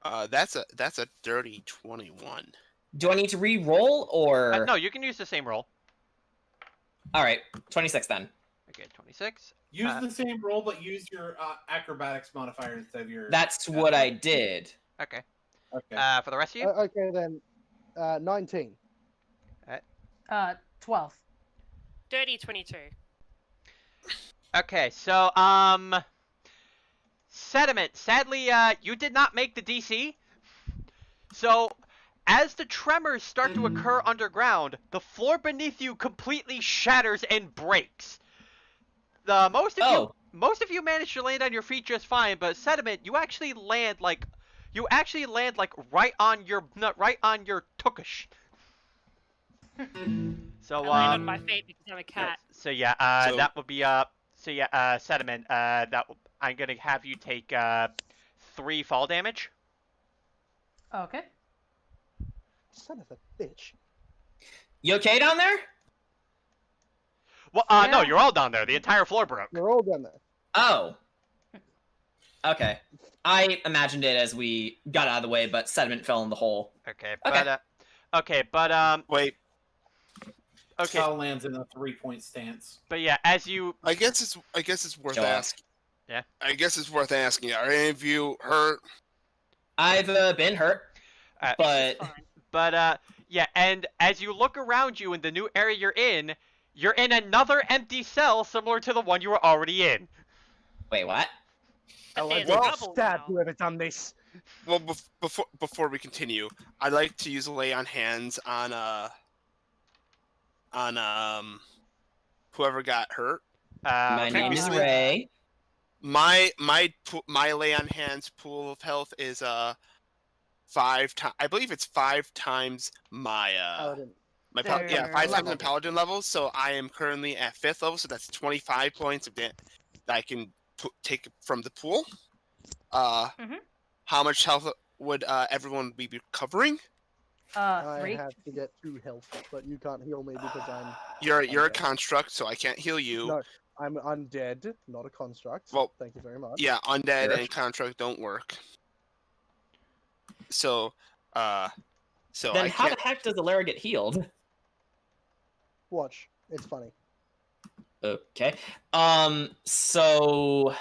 that's a dirty 21. do I need to re-roll or? No, you can use the same roll. All right, 26 then. Okay, 26. Use the same roll, but use your acrobatics modifier instead of your. That's what I did. Okay. Okay. For the rest of you. Okay then, 19. 12. Dirty 22. Okay, so Sediment. Sadly, you did not make the DC. So, as the tremors start to occur underground, the floor beneath you completely shatters and breaks. Most of you manage to land on your feet just fine, but Sediment, you actually land like right on your tukish. So I land on my feet because I'm a cat. So yeah, So- that would be Sediment. I'm gonna have you take 3 fall damage. Okay. Son of a bitch. You okay down there? Well, no, Yeah. you're all down there. The entire floor broke. We're all done there. Oh. Okay. I imagined it as we got out of the way, but sediment fell in the hole. Okay, Okay. but Wait, okay, Cal lands in a 3-point stance. but yeah, as you I guess it's worth Show off. asking. Yeah. I guess it's worth asking. Are any of you hurt? I've been hurt, Uh, but Fine. yeah, and as you look around you in the new area you're in another empty cell similar to the one you were already in. wait, what? But there's Well, trouble stab now. whoever done this. Well, before we continue, I'd like to use a lay on hands on whoever got hurt. My Okay. name is okay. Ray. My lay on hands pool of health is 5 times. I believe it's 5 times my Paladin. my 5 Their times level. my paladin level. So I am currently at 5th level. So that's 25 points of that I can take from the pool. Mhm. How much health would everyone be recovering I 3. have to get 2 health, but you can't heal me because I'm. You're a undead. construct, so I can't heal you. No, I'm undead, not a construct. Well, thank you very much. Yeah, undead Sure. and construct don't work. So, then Then how the heck does Alara get healed? Watch, it's funny. Okay. So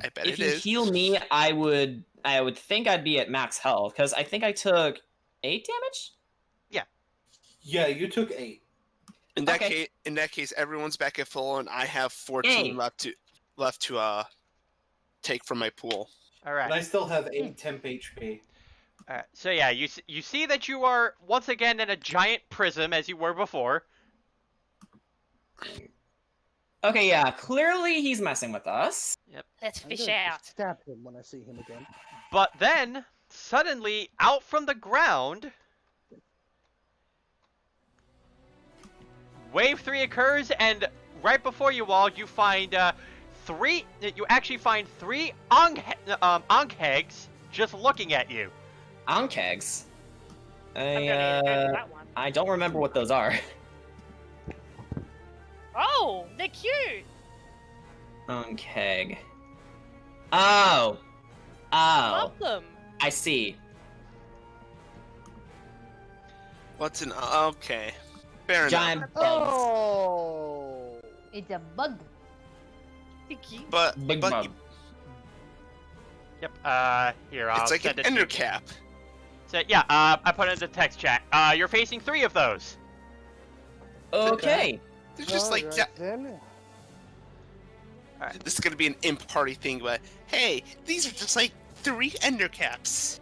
I bet if it you is. heal me, I would think I'd be at max health because I think I took 8 damage. Yeah, you took 8. In that Okay. case, everyone's back at full, and I have 14 Yay. left to take from my pool. All right. And I still have 8 temp HP. Alright, so yeah, you see that you are once again in a giant prism as you were before. Okay, yeah, clearly he's messing with us. Let's I'm fish going to out. stab him when I see him again. But then, suddenly, out from the ground, Wave 3 occurs, and right before you all, you find three Ankhegs just looking at you. Ankegs. I'm gonna handle that one. I don't remember what those are. Oh, they're cute. Ankeg. Oh. Oh. Love them. I see. What's an okay? Fair enough. Giant bugs. Oh! It's a bug. They're cute. But Big bug. Yep. Here I'll it's like an send it to you. ender cap. So yeah, I put it in the text chat. You're facing 3 of those. Okay. They're just like Alright then. this is gonna be an imp party thing, but hey, these are just like 3 ender caps.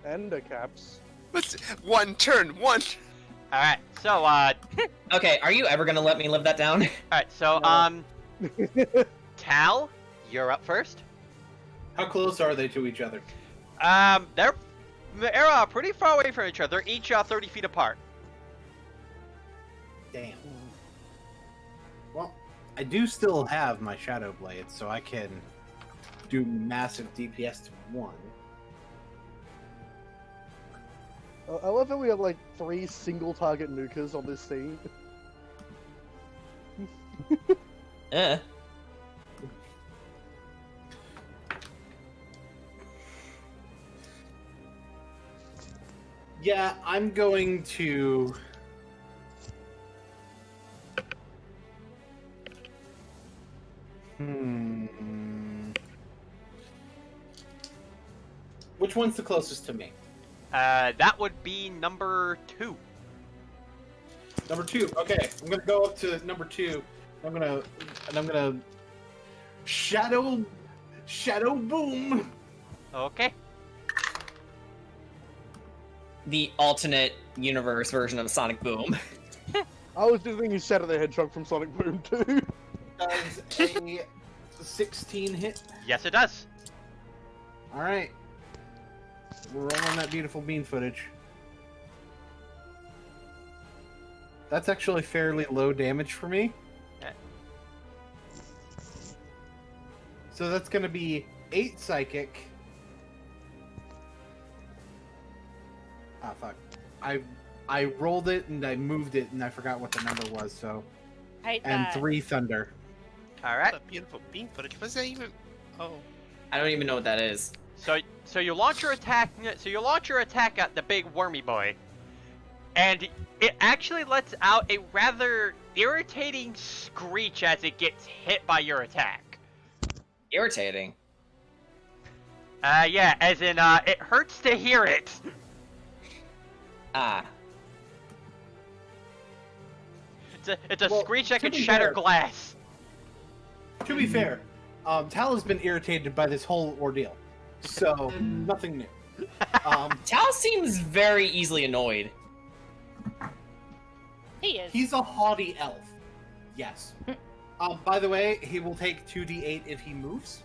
Ender caps. What's one turn? One. All right. So Okay, are you ever gonna let me live that down? all right. So No. Tal, you're up first. How close are they to each other? They're pretty far away from each other. They're each 30 feet apart. Damn. Well, I do still have my Shadow Blade, so I can do massive DPS to 1. I love that we have like 3 single target nukers on this scene. Eh. Yeah, I'm going to... Which one's the closest to me? That would be number 2. Number 2. Okay, I'm gonna go up to number 2. I'm gonna shadow boom. Okay. The alternate universe version of Sonic Boom. I was just thinking Shadow the Hedgehog from Sonic Boom 2. Does a 16 hit? Yes, it does. All right. We're rolling that beautiful bean footage. That's actually fairly low damage for me. Okay. So that's going to be 8 psychic. Ah, fuck. I rolled it and I moved it and I forgot what the number was, so... Hate And that. 3 thunder. All right. What a beautiful bean footage. What's that even? Oh. I don't even know what that is. So you launch your attack. So you launch your attack at the big wormy boy, and it actually lets out a rather irritating screech as it gets hit by your attack. Irritating. Yeah, as in it hurts to hear it. Ah. It's a Well, screech that to can be shatter fair- glass. To be fair, Tal has been irritated by this whole ordeal. So, nothing new. Tal seems very easily annoyed. He is. He's a haughty elf. Yes. By the way, he will take 2d8 if he moves.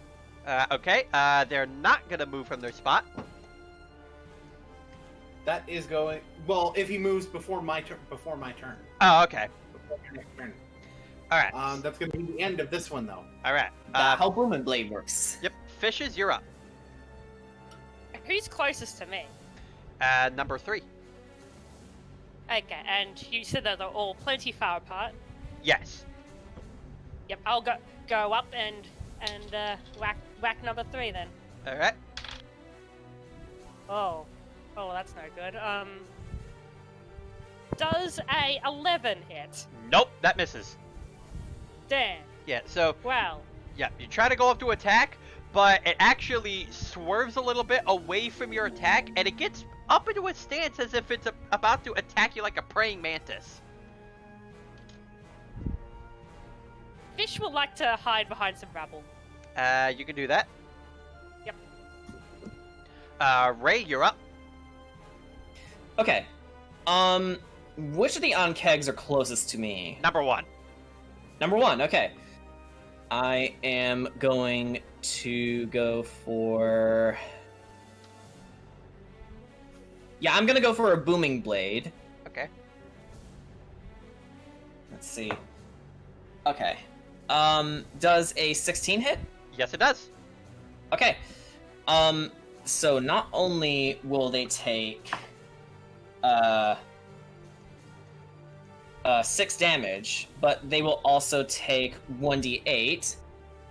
Okay. They're not gonna move from their spot. That is going... Well, if he moves before my turn. Oh, okay. Before my next turn. All right. That's going to be the end of this one, though. All right. That's how Boom and Blade works. Yep. Fishes, you're up. Who's closest to me? Number 3. Okay, and you said that they're all plenty far apart. Yes. Yep, I'll go up and whack number 3 then. All right. Oh, that's no good. Does a 11 hit? Nope, that misses. Damn. Yeah. So Well, yeah, you try to go up to attack, but it actually swerves a little bit away from your attack, and it gets up into a stance as if it's about to attack you like a praying mantis. Fish would like to hide behind some rubble. You can do that. Yep. Ray, you're up. Okay. Which of the on-kegs are closest to me? Number 1. Number 1, okay. I am going to go for... Yeah, I'm gonna go for a booming blade. Okay. Let's see. Okay. Does a 16 hit? Yes, it does. Okay. So not only will they take 6 damage, but they will also take 1d8,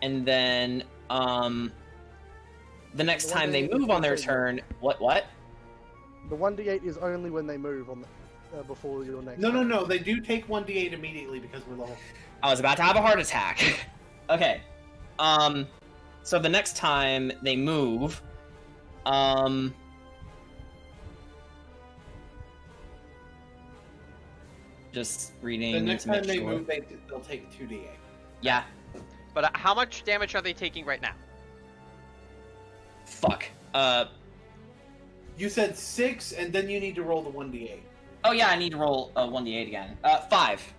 and then the next time they move on their turn, what? The 1d8 is only when they move on before your next. No. They do take 1d8 immediately because we're level. I was about to have a heart attack. Okay. So the next time they move, just reading. The next to make time they sure. move, they'll take 2d8. Yeah. But how much damage are they taking right now? Fuck. You said 6, and then you need to roll the 1d8. Oh yeah, I need to roll a 1d8 again. 5.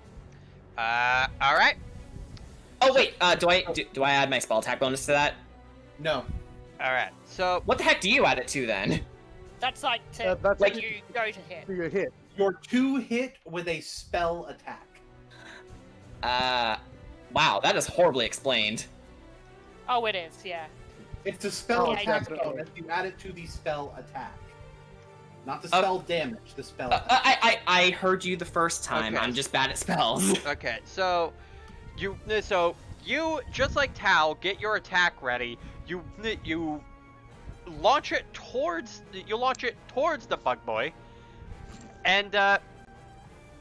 All right. Oh wait, do I add my spell attack bonus to that? No. All right. So What the heck do you add it to then? That's like to That's when like- you go to hit. Do your hit. Your 2 hit with a spell attack. Wow, that is horribly explained. Oh, it is, yeah. It's a spell Oh, attack definitely. bonus. You add it to the spell attack. Not the spell damage, the spell attack. I heard you the first time. Okay. I'm just bad at spells. okay. So you just like Tao get your attack ready. You launch it towards the bug boy, and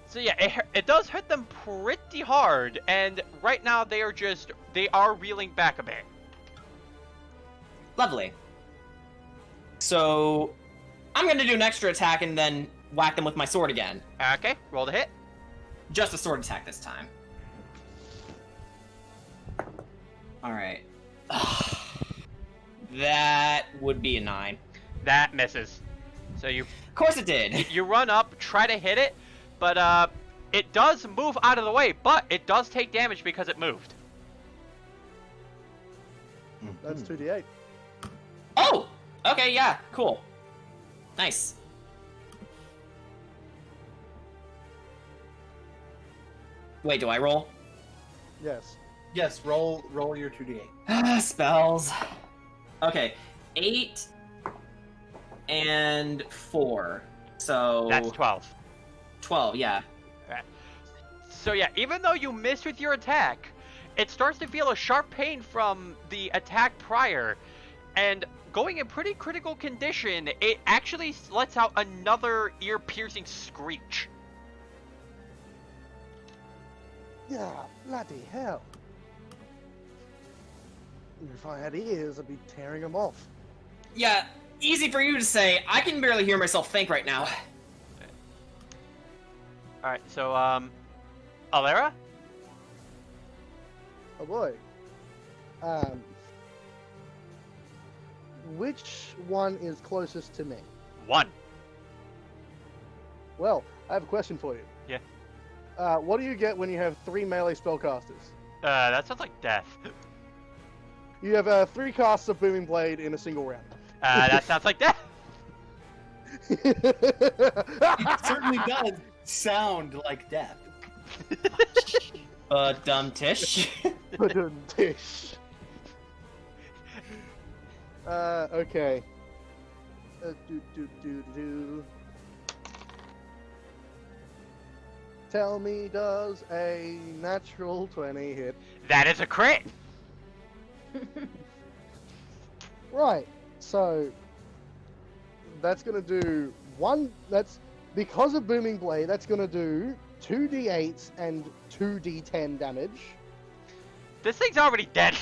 so yeah, it does hit them pretty hard. And right now they are reeling back a bit. Lovely. So, I'm gonna do an extra attack and then whack them with my sword again. Okay, roll the hit. Just a sword attack this time. Alright. That would be a 9. That misses. So Of course it did! you run up, try to hit it, but it does move out of the way, but it does take damage because it moved. That's 2d8. Oh! Okay, yeah, cool. Nice. Wait, do I roll? Yes. Yes, roll your 2d8. Spells. Okay, 8 and 4. So That's 12. 12, yeah. So yeah, even though you missed with your attack, it starts to feel a sharp pain from the attack prior, and going in pretty critical condition, it actually lets out another ear-piercing screech. Yeah, bloody hell. If I had ears, I'd be tearing them off. Yeah, easy for you to say. I can barely hear myself think right now. Alright, so, Alera? Oh boy. Which one is closest to me? 1. Well, I have a question for you. Yeah. What do you get when you have 3 melee spellcasters? That sounds like death. You have 3 casts of Booming Blade in a single round. That sounds like death. It certainly does sound like death. Dumb tish. Tish. Okay. Tell me, does a natural 20 hit? That is a crit. Right, so that's gonna do that's because of Booming Blade, that's gonna do 2d8s and 2d10 damage. This thing's already dead.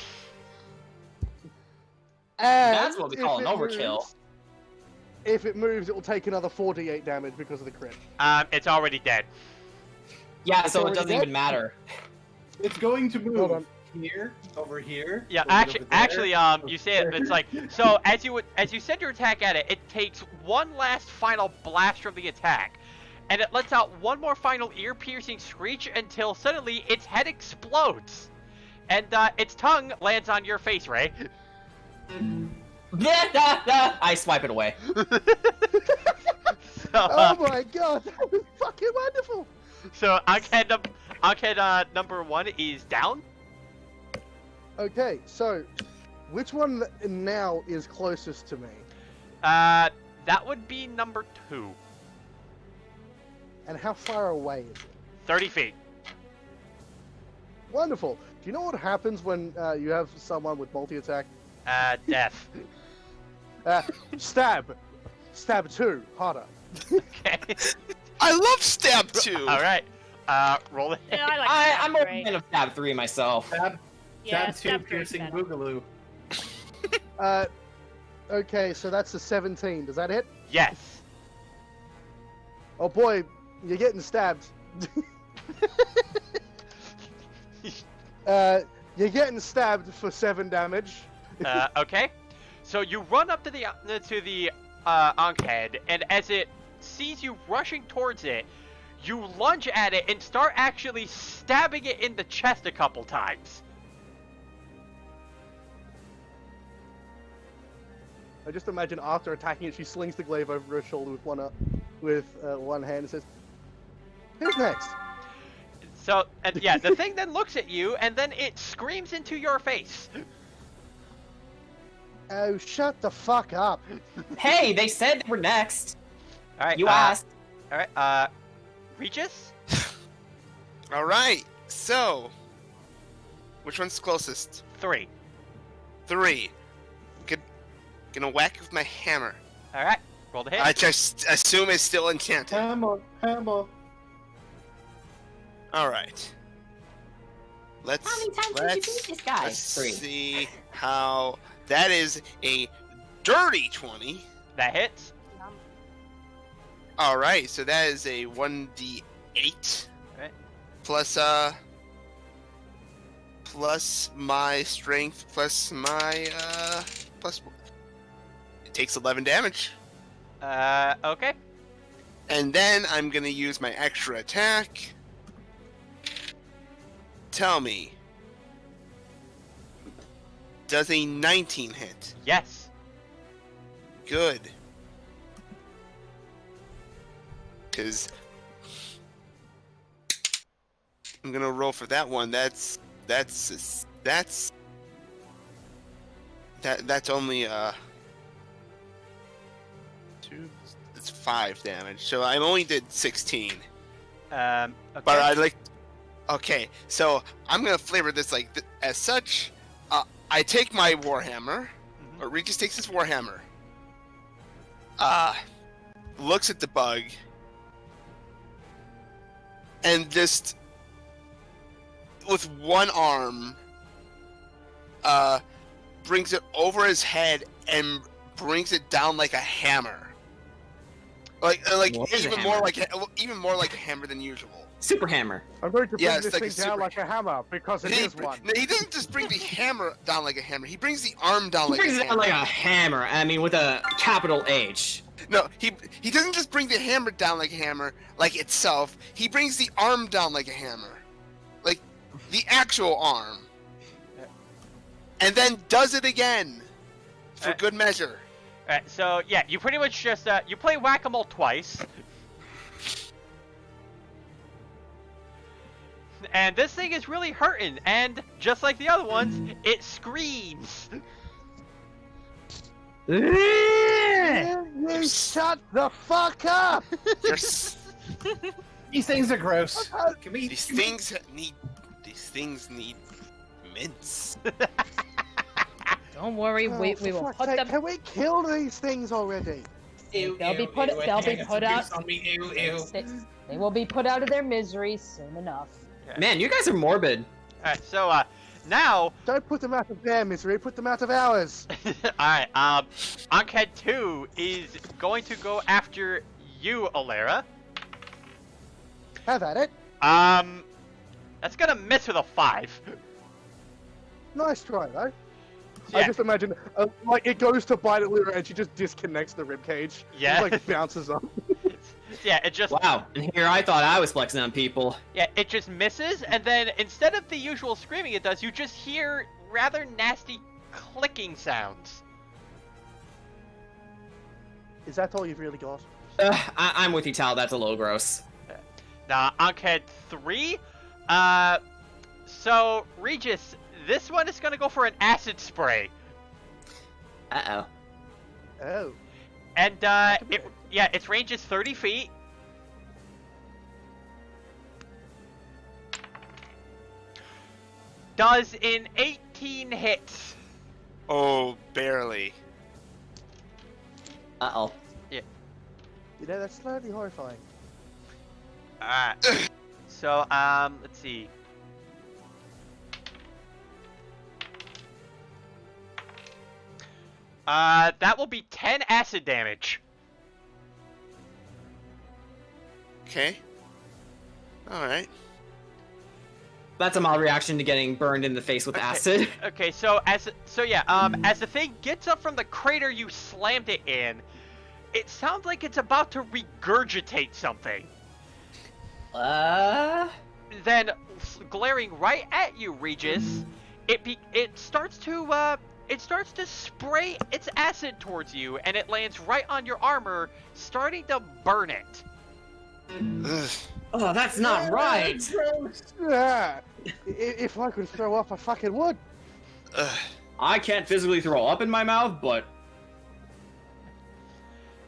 And That's what we call an overkill. If it moves, it will take another 4d8 damage because of the crit. It's already dead. Yeah, It's so it already doesn't dead? even matter. It's going to Hold move on. here, over here. Yeah, a little bit there. you say it. It's like so. As you send your attack at it, it takes one last final blast from the attack, and it lets out one more final ear-piercing screech until suddenly its head explodes, and its tongue lands on your face, Ray. I swipe it away. Oh my god, that was fucking wonderful! So Ankhead number 1 is down. Okay, so which one now is closest to me? That would be number 2. And how far away is it? 30 feet. Wonderful. Do you know what happens when you have someone with multi-attack? Death. Stab! Stab 2, harder. Okay. I love stab 2. All right. Roll it. Yeah, I like I'm a stab three. fan of Stab 3 myself. Stab, Yeah, stab 2 stab three's piercing better. boogaloo. Okay, so that's a 17. Does that hit? Yes. Oh boy, you're getting stabbed. You're getting stabbed for 7 damage. Okay. So you run up to the Ankhead, and as it sees you rushing towards it, you lunge at it and start actually stabbing it in the chest a couple times. I just imagine after attacking it, she slings the glaive over her shoulder with one hand and says, "Who's next?" So, and yeah, the thing then looks at you, and then it screams into your face. Oh, shut the fuck up! Hey, they said we're next. All right. You asked. All right. Regis. All right. So, which one's closest? 3. 3. Gonna whack with my hammer. All right. Roll the hit. I just assume it's still enchanted. Hammer. All right. Let's How many times did you beat this guy? let's 3. see how that is a dirty 20. That hits. All right, so that is a 1d8 Alright. plus my strength plus my plus. It takes 11 damage. Okay. And then I'm gonna use my extra attack. Tell me, does a 19 hit? Yes. Good. Because I'm gonna roll for that one. That's only 2. It's 5 damage. So I only did 16. Okay. But I like. Okay, so I'm gonna flavor this like as such. I take my warhammer, or Regis takes his warhammer. Looks at the bug, and just with one arm, brings it over his head and brings it down like a hammer. Like What is a even hammer? more like a hammer than usual. Super Hammer. I'm going to bring Yeah, it's this like a thing down super- like a hammer because it is one. No, he doesn't just bring the hammer down like a hammer. He brings the arm down He like brings a it hammer. down like a hammer. I mean, with a capital H. No, he doesn't just bring the hammer down like a hammer, like itself. He brings the arm down like a hammer, like the actual arm, and then does it again for good measure. Alright, so yeah, you pretty much just you play whack-a-mole twice. And this thing is really hurting, and just like the other ones, it screams. You shut the fuck up! You're s- These things are gross. Can we? these things need mints. Don't worry, we For will fuck's put sake, them. Can we kill these things already? Ew, They'll be ew, put- ew, it they'll be has put abuse out- On me. Ew, ew. They will be put out of their misery soon enough. Man, you guys are morbid. Alright, so now Don't put them out of their misery, put them out of ours. alright, Ankhead 2 is going to go after you, Alera. Have at it. That's gonna miss with a 5. Nice try, though. I Yeah. just imagine, like, it goes to bite at Lyra and she just disconnects the ribcage. Yeah. It, like, bounces up. Yeah, it just Wow. And here I thought I was flexing on people. yeah, it just misses, and then instead of the usual screaming it does, you just hear rather nasty clicking sounds. Is that all you've really got? I'm with you, Tal. That's a little gross. Now, Ankhead 3. So Regis, this one is gonna go for an acid spray, Uh-oh. Oh. and its range is 30 feet. Does an 18 hit? Oh, barely. Uh-oh. You know, that's slightly horrifying. Alright. So, let's see. That will be 10 acid damage. Okay. Alright. That's a mild reaction to getting burned in the face with Okay. acid. Okay, so as the thing gets up from the crater you slammed it in, it sounds like it's about to regurgitate something. Then, glaring right at you, Regis, it starts to spray its acid towards you, and it lands right on your armor, starting to burn it. Ugh. Oh, that's not right. Yeah. If I could throw up, I fucking would. Ugh. I can't physically throw up in my mouth, but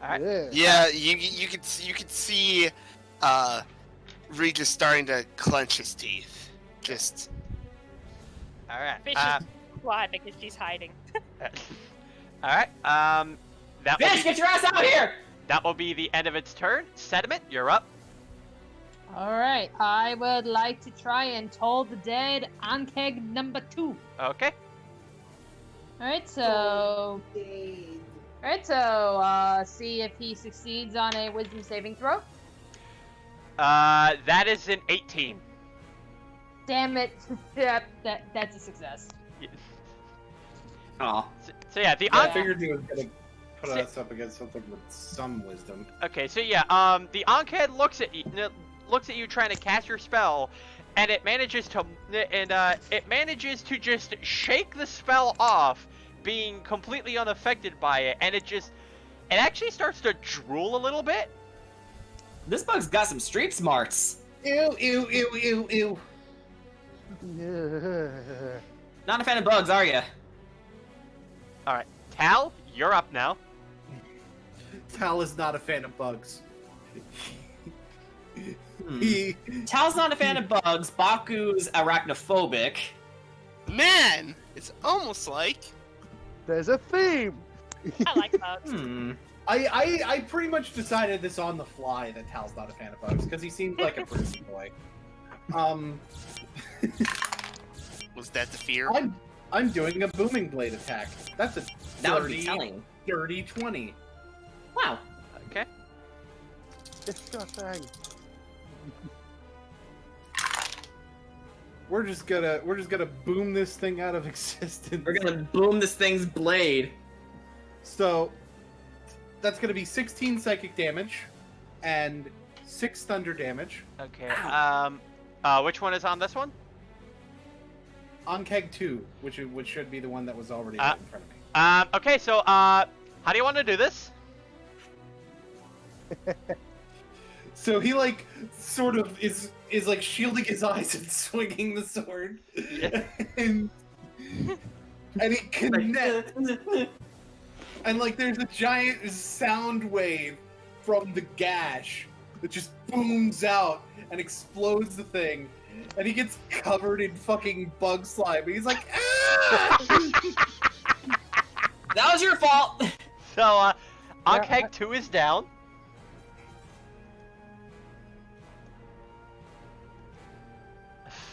Alright. Yeah. Yeah, you could see Regis starting to clench his teeth. Just Alright. Fish is quiet because she's hiding. Alright. That will Fish, get your ass out here! that will be the end of its turn. Sediment, you're up. Alright, I would like to try and toll the dead Ankeg number 2. Okay. Alright, so. See if he succeeds on a wisdom saving throw. That is an 18. Damn it. Yep, that's a success. Aw. So yeah, the I Ankh- figured he was gonna put us up against something with some wisdom. Okay, so yeah, the Ankhead looks at you trying to cast your spell, and it manages to just shake the spell off, being completely unaffected by it, and it actually starts to drool a little bit. This bug's got some street smarts. Ew, ew, ew, ew, ew. Not a fan of bugs, are you? All right, Tal, you're up now. Tal is not a fan of bugs. Hmm. He Tal's not a fan of bugs. Baku's arachnophobic. man, it's almost like There's a theme. I like bugs. I pretty much decided this on the fly that Tal's not a fan of bugs because he seems like a pretty boy. was that the fear? I'm doing a booming blade attack. That's a That would be dirty, telling. dirty 20. Wow. Okay. Disgusting. We're just gonna boom this thing out of existence. We're gonna boom this thing's blade. So that's gonna be 16 psychic damage and 6 thunder damage. Okay. Which one is on this one? On keg 2, which should be the one that was already right in front of me. Okay, so how do you want to do this? So he like sort of is like shielding his eyes and swinging the sword, and he connects. and like there's a giant sound wave from the gash that just booms out and explodes the thing, and he gets covered in fucking bug slime. And he's like, ah! That was your fault. So, Ankeg 2 is down.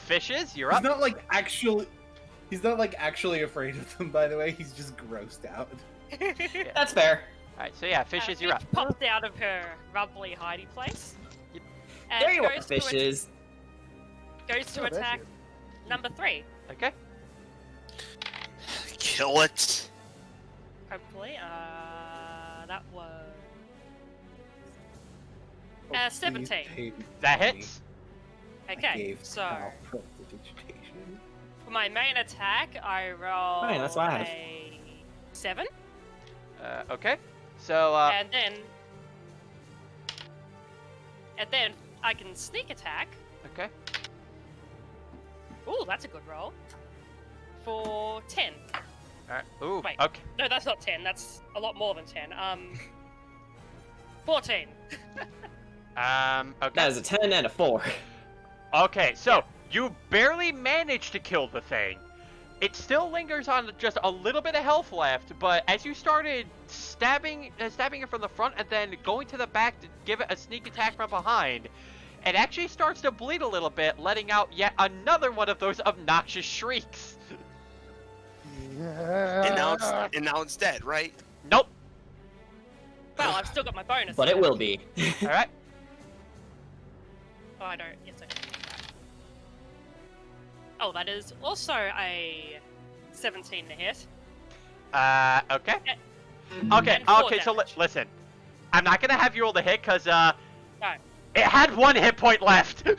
Fishes, you're He's up. not like actually afraid of them, by the way. He's just grossed out. That's fair. Alright, so yeah, Fishes, you're up. Fish popped out of her rumbly hiding place. Yep. And There you are, goes to fishes. Goes to Oh, there attack she is. number 3. Okay. Kill it. Hopefully. That was Oh, 17. please pay That me. hits. I Okay, gave so Cal prestidigitation. for my main attack, I roll Fine, that's what I have. a 7, Okay. So, and then I can sneak attack. okay. Ooh, that's a good roll. For 10. Alright. Ooh, Wait. okay. No, that's not 10. That's a lot more than 10. 14. Okay. That is a 10 and a 4. Okay, so you barely managed to kill the thing. It still lingers on just a little bit of health left, but as you started stabbing it from the front and then going to the back to give it a sneak attack from behind, it actually starts to bleed a little bit, letting out yet another one of those obnoxious shrieks. And now it's dead, right? Nope. Well, I've still got my bonus. But it will be. All right. Oh, I don't. Yes, I can. Oh, that is also a 17 to hit. Okay. Okay, And 4 okay, so damage. listen. I'm not gonna have you roll the hit, because, No. it had 1 hit point left. Okay,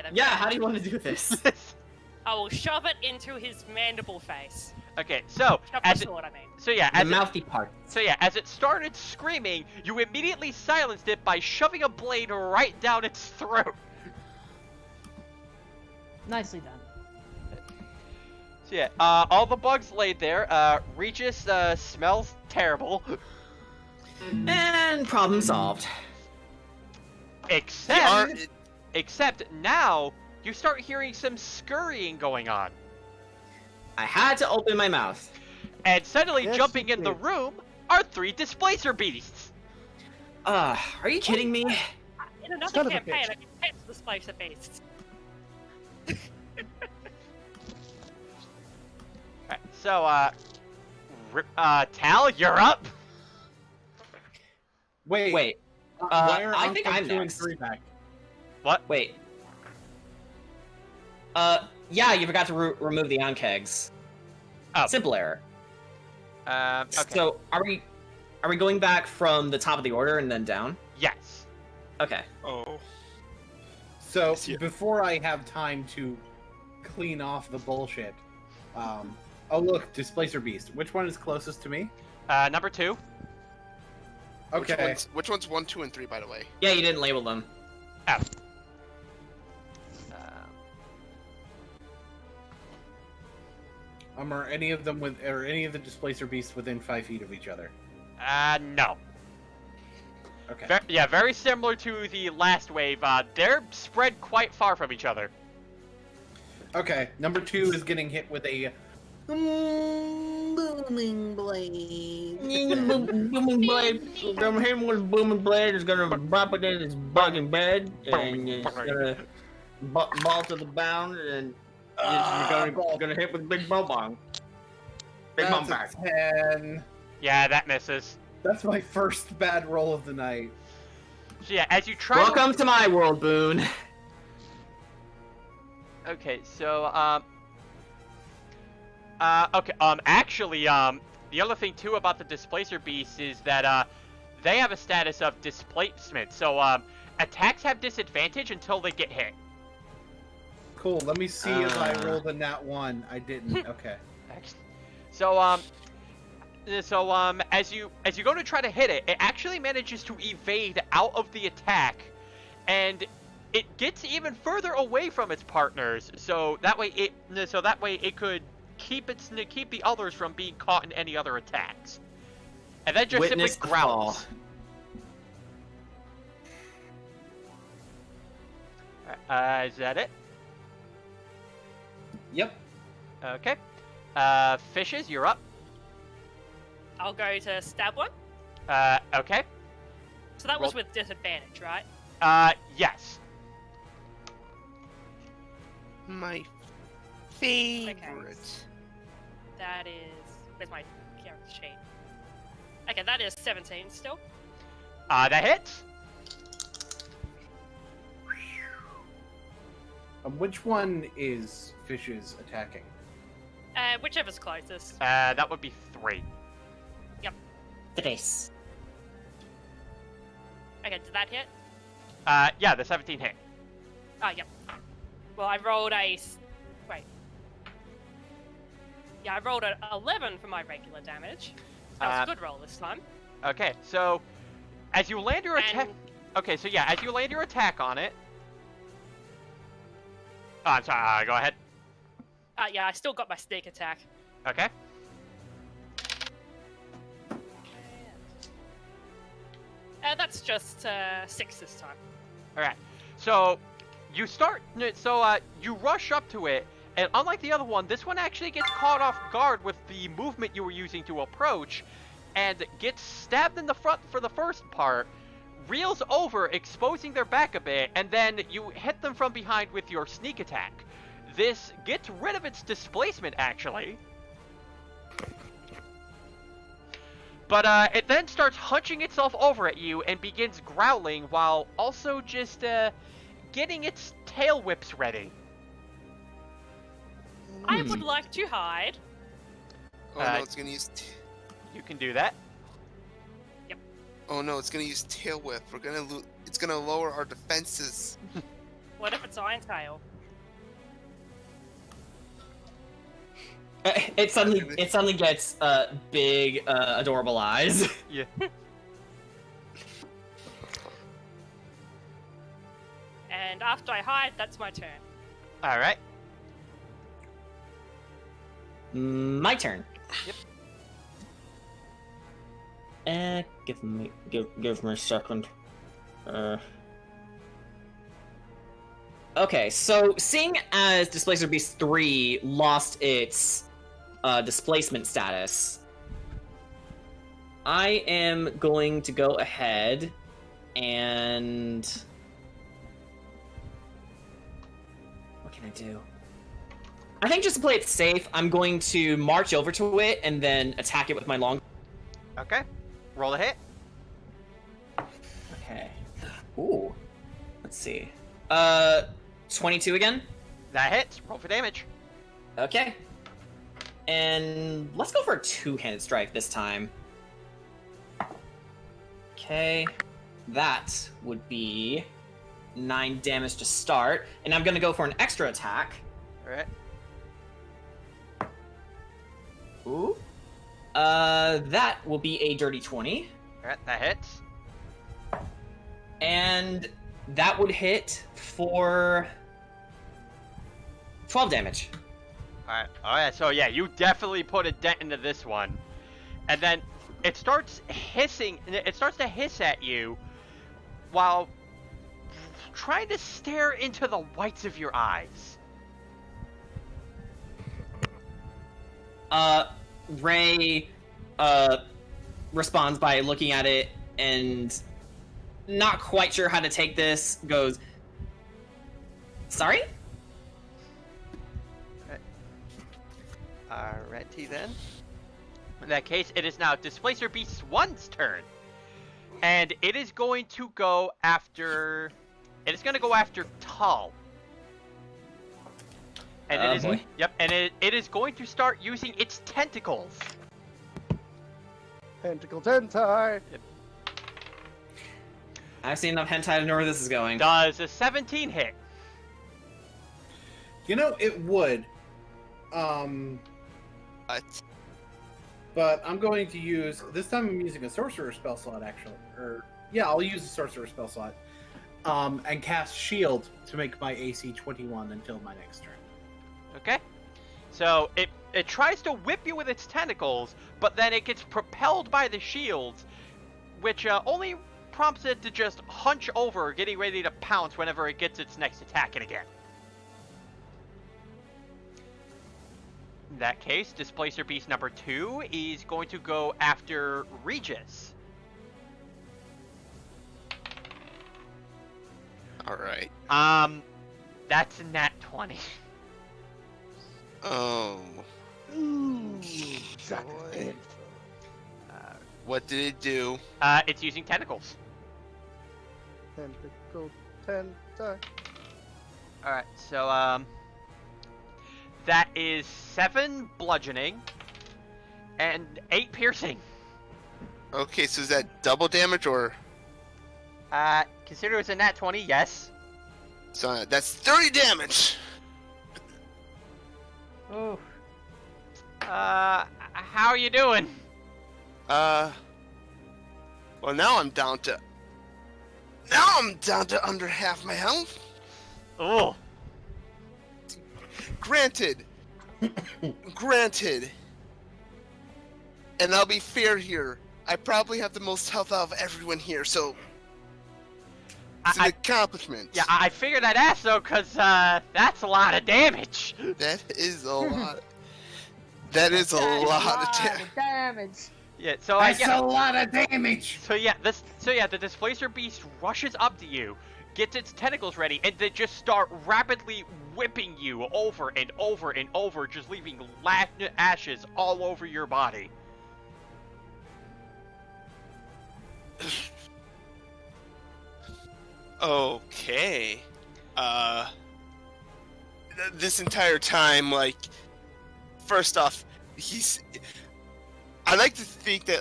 then. Yeah, how do you want to do this? I will shove it into his mandible face. Okay, so, Shove the as it, sword, I mean. so yeah, The as it, mouthy part. so yeah, as it started screaming, you immediately silenced it by shoving a blade right down its throat. Nicely done. So yeah, all the bugs laid there. Regis, smells terrible. And problem solved. Except now, you start hearing some scurrying going on. I had to open my mouth. And suddenly Yes, jumping you in the did. room are 3 displacer beasts. Are you kidding me? In another Son of a campaign, bitch. I can pet the spicer beasts. Alright, so, Tal, you're up. Wait. Wait. Why are I think Ankeg I'm 2 and next. 3 back? What? Wait. Yeah, you forgot to remove the onkegs. Oh. Simple error. Okay. So, are we going back from the top of the order and then down? Yes. Okay. Oh. So Yes, yeah. before I have time to clean off the bullshit, oh look, Displacer Beast. Which one is closest to me? Number 2. Okay. Which one's 1, 2, and 3, by the way? Yeah, you didn't label them. Oh. Are any of any of the Displacer Beasts within 5 feet of each other? No. Okay. Yeah, very similar to the last wave. They're spread quite far from each other. Okay. Number 2 is getting hit with a Booming blade. Booming blade. Come him with booming blade is gonna bop it in his bugging bed, and it's gonna ball to the bound, and you're gonna hit with big bow bong. Big bong That's back. a 10. Yeah, that misses. That's my first bad roll of the night. So yeah, as you try Welcome to my world, Boone. Okay, so, okay, actually, the other thing, too, about the Displacer Beasts is that, they have a status of displacement, so, attacks have disadvantage until they get hit. Cool. Let me see if I rolled a nat 1. I didn't. Okay. So, as you go to try to hit it, it actually manages to evade out of the attack, and it gets even further away from its partners, so that way it could keep the others from being caught in any other attacks. And then just Witness simply the fall. growls. Is that it? Yep. Okay. Fishes, you're up. I'll go to stab one. Okay. So that was Roll. with disadvantage, right? Yes. My favorite. That is... Where's my character sheet? Okay, that is 17 still. That hits. Which one is Fish's attacking? Whichever's closest. That would be 3. Tres. Okay, did that hit? Yeah, the 17 hit. Oh, yep. Well, I rolled a... Wait. Yeah, I rolled an 11 for my regular damage. That was a good roll this time. Okay, so as you land your attack... And- Okay, so yeah, as you land your attack on it... Oh, I'm sorry, go ahead. Yeah, I still got my sneak attack. Okay. That's just 6 this time. Alright, so you start... So, you rush up to it, and unlike the other one, this one actually gets caught off guard with the movement you were using to approach, and gets stabbed in the front for the first part, reels over, exposing their back a bit, and then you hit them from behind with your sneak attack. This gets rid of its displacement, actually. But it then starts hunching itself over at you and begins growling while also just getting its tail whips ready. I would like to hide. Oh no, it's gonna use. You can do that. Oh no, it's gonna use tail whip. We're gonna it's gonna lower our defenses. What if it's Iron Tail? It suddenly gets big, adorable eyes. Yeah. And after I hide, that's my turn. All right. My turn. Yep. Give me a second. Okay, so seeing as Displacer Beast 3 lost its displacement status, I am going to go ahead and... What can I do? I think just to play it safe, I'm going to march over to it and then attack it with my long... Okay. Roll a hit. Okay. Ooh. Let's see. 22 again? That hits. Roll for damage. Okay. And let's go for a two-handed strike this time. Okay. That would be 9 damage to start. And I'm going to go for an extra attack. All right. Ooh. That will be a dirty 20. All right. That hits. And that would hit for 12 damage. Alright, so yeah, you definitely put a dent into this one. And then it starts hissing, it starts to hiss at you while trying to stare into the whites of your eyes. Ray, responds by looking at it and not quite sure how to take this, goes, sorry? Alrighty then. In that case, it is now Displacer Beast 1's turn. And it is going to go after... It is going to go after Tull. And it is... boy. Yep, and it is going to start using its tentacles. Tentacle tentai! I've seen enough hentai to know where this is going. Does a 17 hit? You know, it would. What? But I'm going to use... This time I'm using a sorcerer spell slot, actually. Yeah, I'll use a sorcerer spell slot. And cast Shield to make my AC 21 until my next turn. Okay. So it tries to whip you with its tentacles, but then it gets propelled by the shields, which only prompts it to just hunch over, getting ready to pounce whenever it gets its next attack in again. In that case, Displacer Beast number 2 is going to go after Regis. Alright. That's a nat 20. Oh. Ooh, Boy. What did it do? It's using tentacles. Tentacle, tenta. Alright, so, that is 7 bludgeoning and 8 piercing. Okay, so is that double damage or? Consider it's a nat 20, yes. So that's 30 damage! Ooh. How are you doing? Well, now I'm down to under half my health. Oh. Granted. And I'll be fair here. I probably have the most health out of everyone here, so it's an accomplishment. Yeah, I figured I'd ask though, cause that's a lot of damage. That is a lot. That is a lot of damage. Yeah, so That's a lot of damage. So yeah, the Displacer Beast rushes up to you, gets its tentacles ready, and they just start rapidly whipping you over and over and over, just leaving ashes all over your body. Okay. This entire time, like, first off, I like to think that,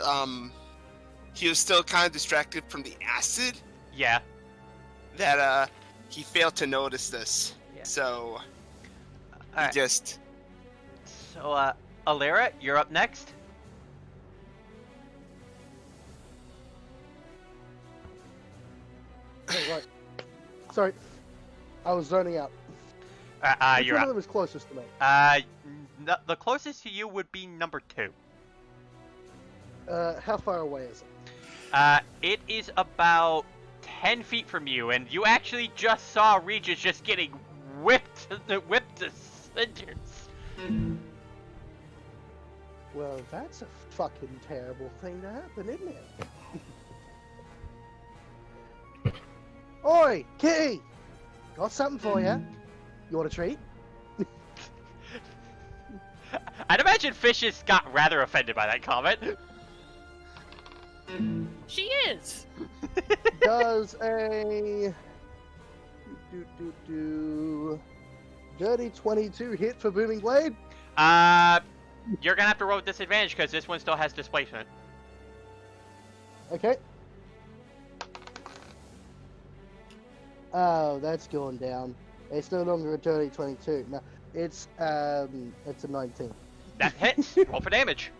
he was still kind of distracted from the acid. Yeah. That, he failed to notice this. Yeah. So, Alright. just... So, Alira, you're up next. Oh, right. Sorry. I was zoning out. Which You're one up. of them is closest to me? The closest to you would be number 2. How far away is it? It is about 10 feet from you, and you actually just saw Regis just getting whipped to splinters. Well, that's a fucking terrible thing to happen, isn't it? Oi, Kitty! Got something for you. You want a treat? I'd imagine Fishes got rather offended by that comment. She is. Does a dirty 22 hit for Booming Blade? You're gonna have to roll with disadvantage because this one still has displacement. Okay. Oh, that's going down. It's no longer a dirty 22. No, it's a 19. That hits. Roll for damage.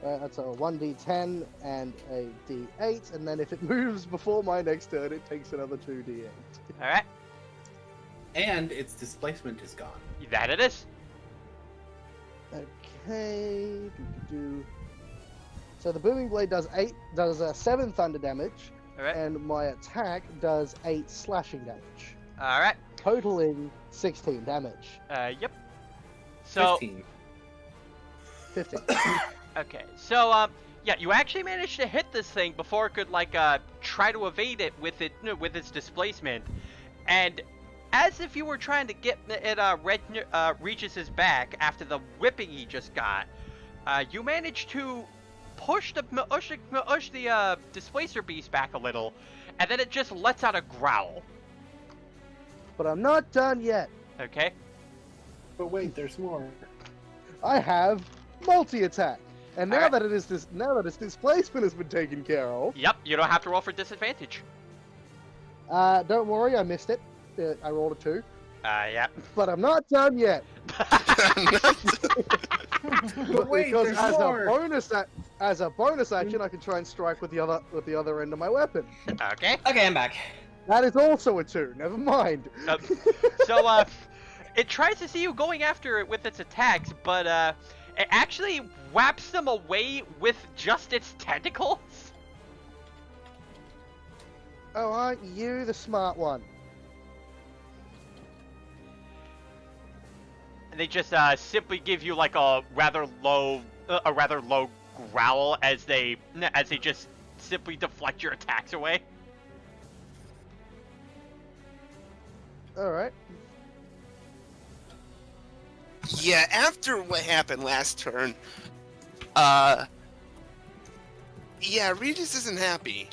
That's a 1d10 and a d8, and then if it moves before my next turn, it takes another 2d8. All right. And its displacement is gone. That it is. Okay. So the Booming Blade does 7 thunder damage, All right. and my attack does 8 slashing damage, All right. totaling 16 damage. Yep. So 15. okay. So yeah, you actually managed to hit this thing before it could try to evade it with its displacement, and as if you were trying to get at Regis's back after the whipping he just got, you managed to push the Displacer Beast back a little, and then it just lets out a growl. But I'm not done yet. Okay. But wait, there's more. I have multi-attack, and now Alright. that its displacement has been taken care of, Yep. You don't have to roll for disadvantage. don't worry, I missed it. I rolled a 2, Yeah. but I'm not done yet. But wait, because there's as more. a bonus action, I can try and strike with the other end of my weapon. Okay. Okay, I'm back. That is also a 2. Never mind. So It tries to see you going after it with its attacks, but it actually whaps them away with just its tentacles. Oh, aren't you the smart one? And they just simply give you like a rather low growl as they just simply deflect your attacks away. Alright. Yeah, after what happened last turn, yeah, Regis isn't happy.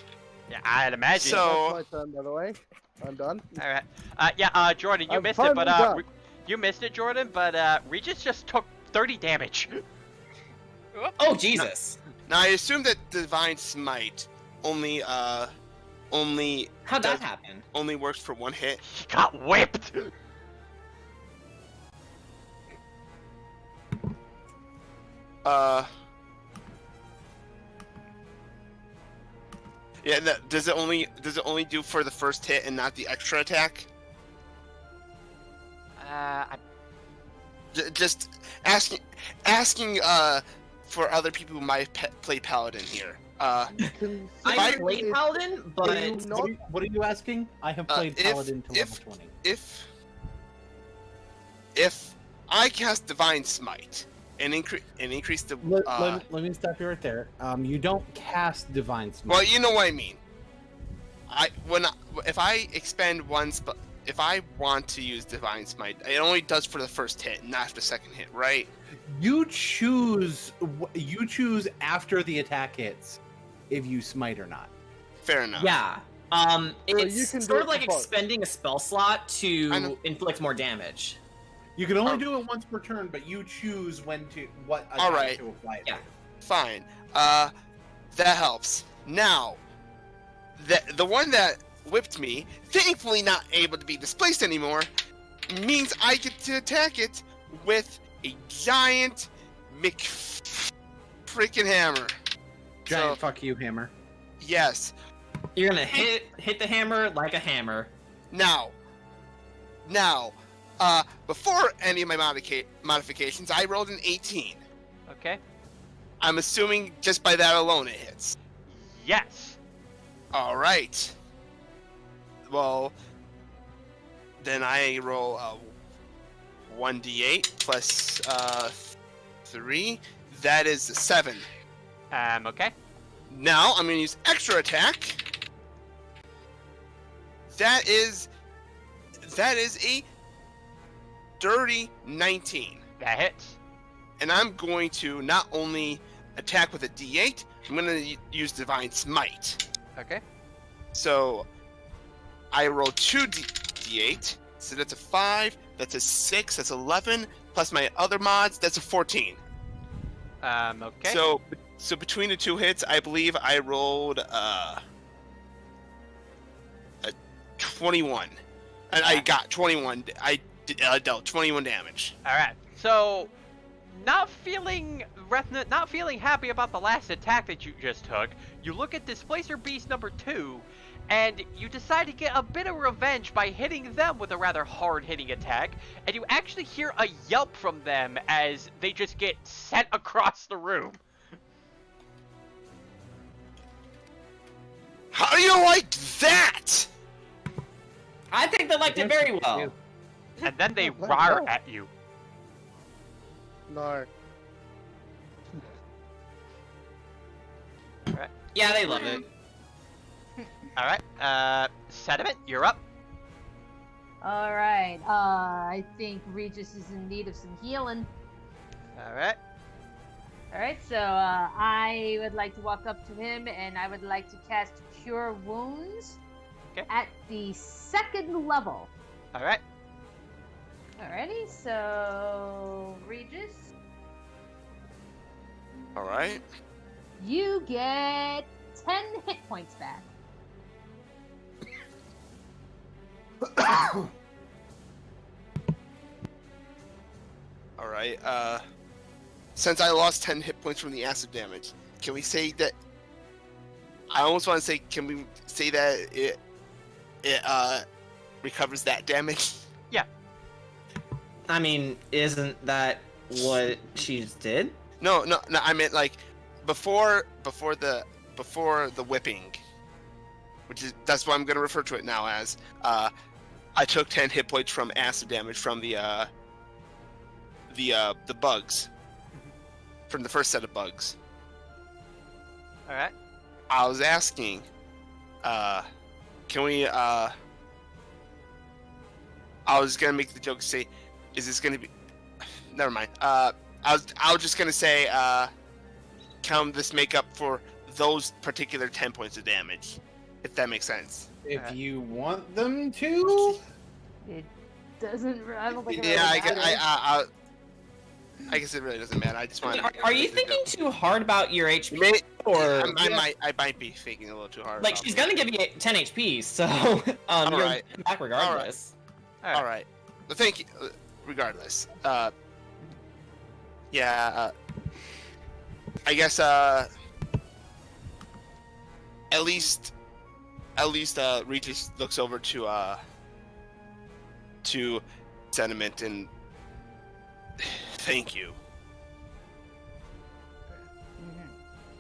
Yeah, I'd imagine. So- That's my turn, by the way. I'm done. All right. Yeah, Jordan, you I'm missed it, but finally done. you missed it, Jordan. But Regis just took 30 damage. Oh Jesus! Now, I assume that Divine Smite only How'd that does- happen? only works for one hit. He got whipped. Yeah, does it only do for the first hit and not the extra attack? Just asking for other people who might play Paladin here. I played Paladin, but What are you asking? I have played Paladin to level 20. If I cast Divine Smite and increase the Let me stop you right there. You don't cast Divine Smite. well, you know what I mean. If I expend one if I want to use Divine Smite, it only does for the first hit, not the second hit, right? You choose after the attack hits if you smite or not. Fair enough. yeah. you It's can do sort it of like for both. expending a spell slot I to know. inflict more damage. You can only do it once per turn, but you choose what attack Alright. to apply it Yeah. to. Fine. That helps. Now, the one that whipped me, thankfully not able to be displaced anymore, means I get to attack it with a giant freaking hammer. Giant So, fuck you, hammer. yes. You're gonna hit the hammer like a hammer. Now, before any of my modifications, I rolled an 18. Okay. I'm assuming just by that alone it hits. Yes. All right. Well, then I roll a 1d8 plus 3. That is a 7. Okay. Now I'm going to use extra attack. That is a dirty 19. That hits. And I'm going to not only attack with a d8, I'm going to use Divine Smite. Okay. So I roll 2 d8, so that's a 5, that's a 6, that's 11, plus my other mods, that's a 14. Okay. So between the two hits, I believe I rolled a 21. And I got 21. I dealt 21 damage. All right. So, not feeling happy about the last attack that you just took, you look at Displacer Beast number 2, and you decide to get a bit of revenge by hitting them with a rather hard-hitting attack, and you actually hear a yelp from them as they just get sent across the room. How do you like that? I think they liked it very well. And then they Let it roar go. at you. No. Yeah, they love it. Alright, Sediment, you're up. All right. I think Regis is in need of some healing. Alright. All right. So I would like to walk up to him and I would like to cast Cure Wounds Okay. at the 2nd level. Alright. Alrighty. So Regis, All right. you get 10 hit points back. All right. Since I lost 10 hit points from the acid damage, can we say that? I almost want to say, can we say that it recovers that damage? Yeah. I mean, isn't that what she just did? No. I meant like before the whipping, that's what I'm gonna refer to it now as. I took 10 hit points from acid damage from the bugs, from the first set of bugs. All right. I was asking, can we? I was gonna make the joke, say, is this gonna be? Never mind. I was just gonna say, can this make up for those particular 10 points of damage, if that makes sense. If you want them to. It doesn't. I don't think. It Yeah, really matters. I guess it really doesn't matter. I just want. Are you thinking too hard about your HP? Or I might be thinking a little too hard. like about she's me. gonna give you 10 HP, so you're right. back regardless. All right. Well, thank you. Regardless. Yeah. I guess. At least. Regis looks over to Sentiment and thank you.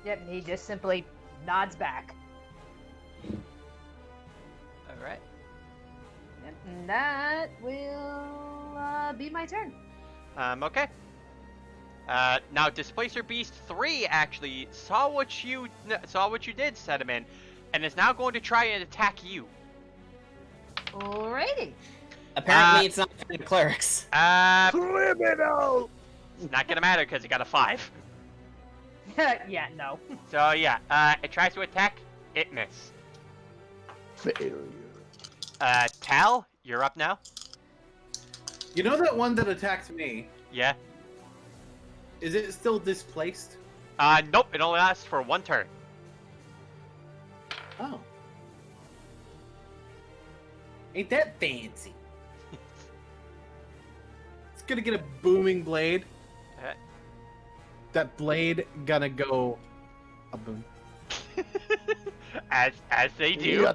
Yep, and he just simply nods back. All right. And that will be my turn. Okay. Now Displacer Beast 3 actually saw what you did, Sediment, and is now going to try and attack you. Alrighty. Apparently, it's not for the clerics. Criminal! It's not gonna matter because you got a 5. Yeah, no. So yeah, it tries to attack. It miss. Failure. Tal, you're up now. You know that one that attacked me? Yeah. Is it still displaced? Nope. It only lasts for 1 turn. Oh. Ain't that fancy? It's gonna get a booming blade. Alright. That blade gonna go a boom. as they do.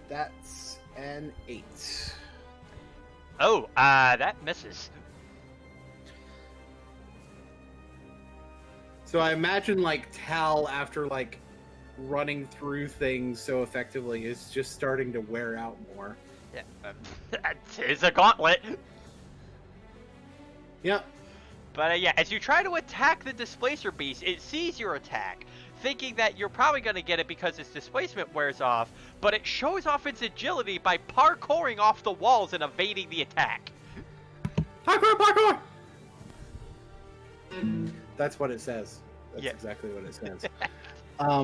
That's an 8. Oh, that misses. So I imagine like Tal, after like running through things so effectively, is just starting to wear out more. Yeah. It's a gauntlet. Yep. But yeah, as you try to attack the Displacer Beast, it sees your attack, thinking that you're probably going to get it because its displacement wears off, but it shows off its agility by parkouring off the walls and evading the attack. Parkour! That's what it says. That's Yeah. exactly what it says. Huh,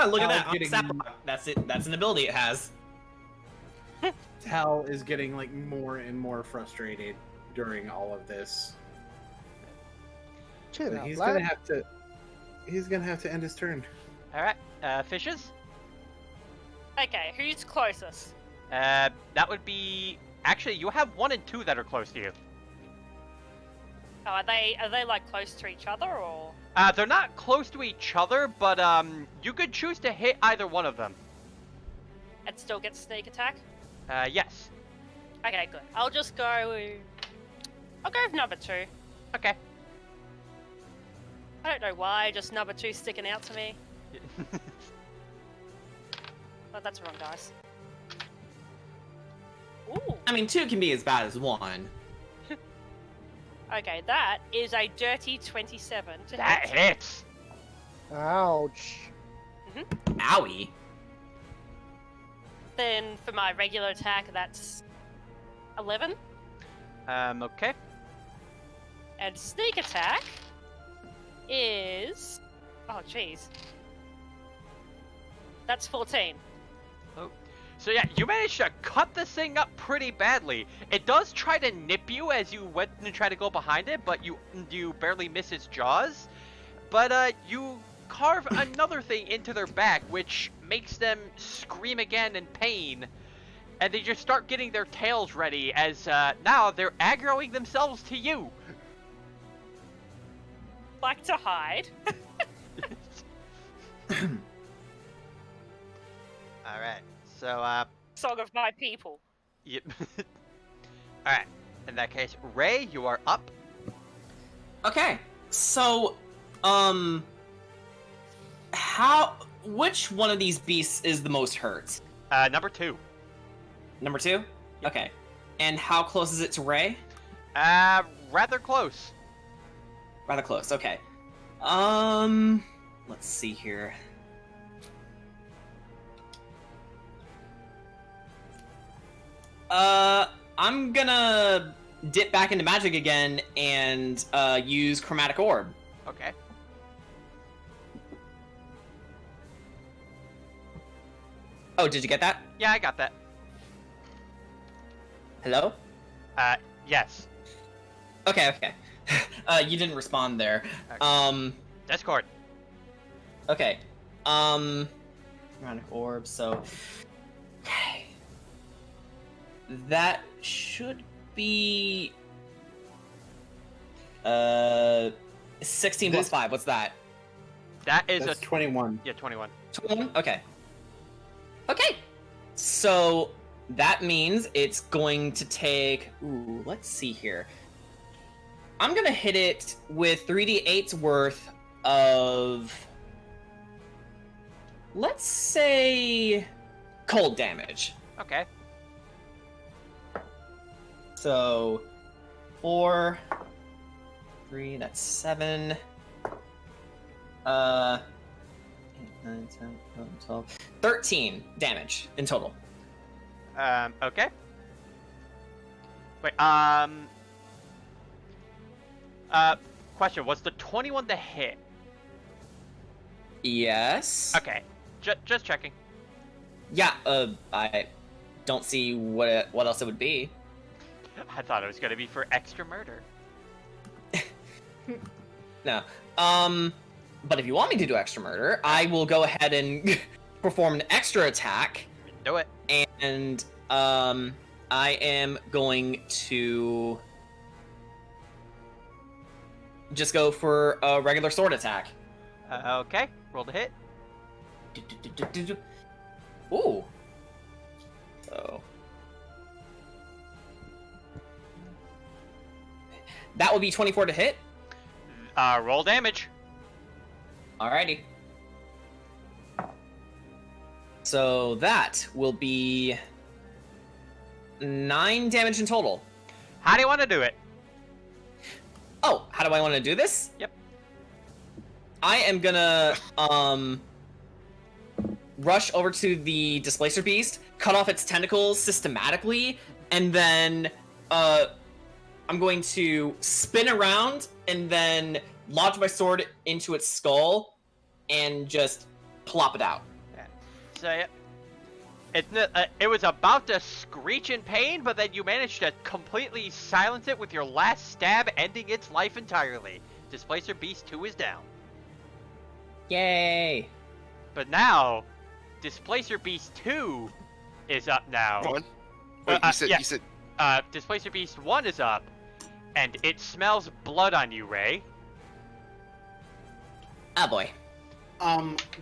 look at Tal's that. getting- Saplock. That's it. That's an ability it has. Tal is getting like more and more frustrated during all of this. Chill But out, he's lad. gonna have to end his turn. All right, fishes. Okay, who's closest? That would be actually you have 1 and 2 that are close to you. Oh, are they like close to each other or? They're not close to each other, but you could choose to hit either one of them. And still get sneak attack? Yes. Okay, good. I'll just go. I'll go with number 2. Okay. I don't know why, just number 2 sticking out to me. But that's wrong, guys. Ooh. I mean, 2 can be as bad as 1. Okay, that is a dirty 27 to That hit. hits. Ouch. Owie. Then for my regular attack, that's 11. Okay. And sneak attack is... Oh, jeez. That's 14. So yeah, you managed to cut this thing up pretty badly. It does try to nip you as you went and try to go behind it, but you barely miss its jaws. But you carve another thing into their back, which makes them scream again in pain. And they just start getting their tails ready as now they're aggroing themselves to you. Like to hide. All right. So, Song of my people. yep. All right. In that case, Ray, you are up. Okay, so, which one of these beasts is the most hurt? Number 2. Number 2? Okay. And how close is it to Ray? Rather close. Rather close, okay. Let's see here. I'm gonna dip back into magic again and use Chromatic Orb. Okay. Oh, did you get that? Yeah, I got that. Hello? Yes. Okay. You didn't respond there. Okay. Discord. Okay. Chromatic Orb, so... Okay. That should be... 16 plus 5, what's that? That is That's a 21. Yeah, 21. 21? Okay. Okay! So, that means it's going to take... Ooh, let's see here. I'm gonna hit it with 3d8's worth of... Let's say... cold damage. Okay. So... 4... 3, that's 7... 8, 9, 10, 11, 12... 13 damage in total. Okay. Wait, question, was the 21 the hit? Yes. Okay. Just checking. Yeah, I don't see what else it would be. I thought it was gonna be for extra murder. No. But if you want me to do extra murder, I will go ahead and perform an extra attack. Do it. And, I am going to just go for a regular sword attack. Okay. Roll the hit. Ooh. So... That will be 24 to hit. Roll damage. Alrighty. So that will be 9 damage in total. How do you want to do it? Oh, how do I want to do this? Yep. I am gonna rush over to the Displacer Beast, cut off its tentacles systematically, and then I'm going to spin around and then lodge my sword into its skull and just plop it out. So yeah. It was about to screech in pain, but then you managed to completely silence it with your last stab, ending its life entirely. Displacer Beast 2 is down. Yay! But now, Displacer Beast 2 is up now. One? Wait, you said, yeah. you said... Displacer Beast 1 is up, and it smells blood on you, Ray. Ah, boy.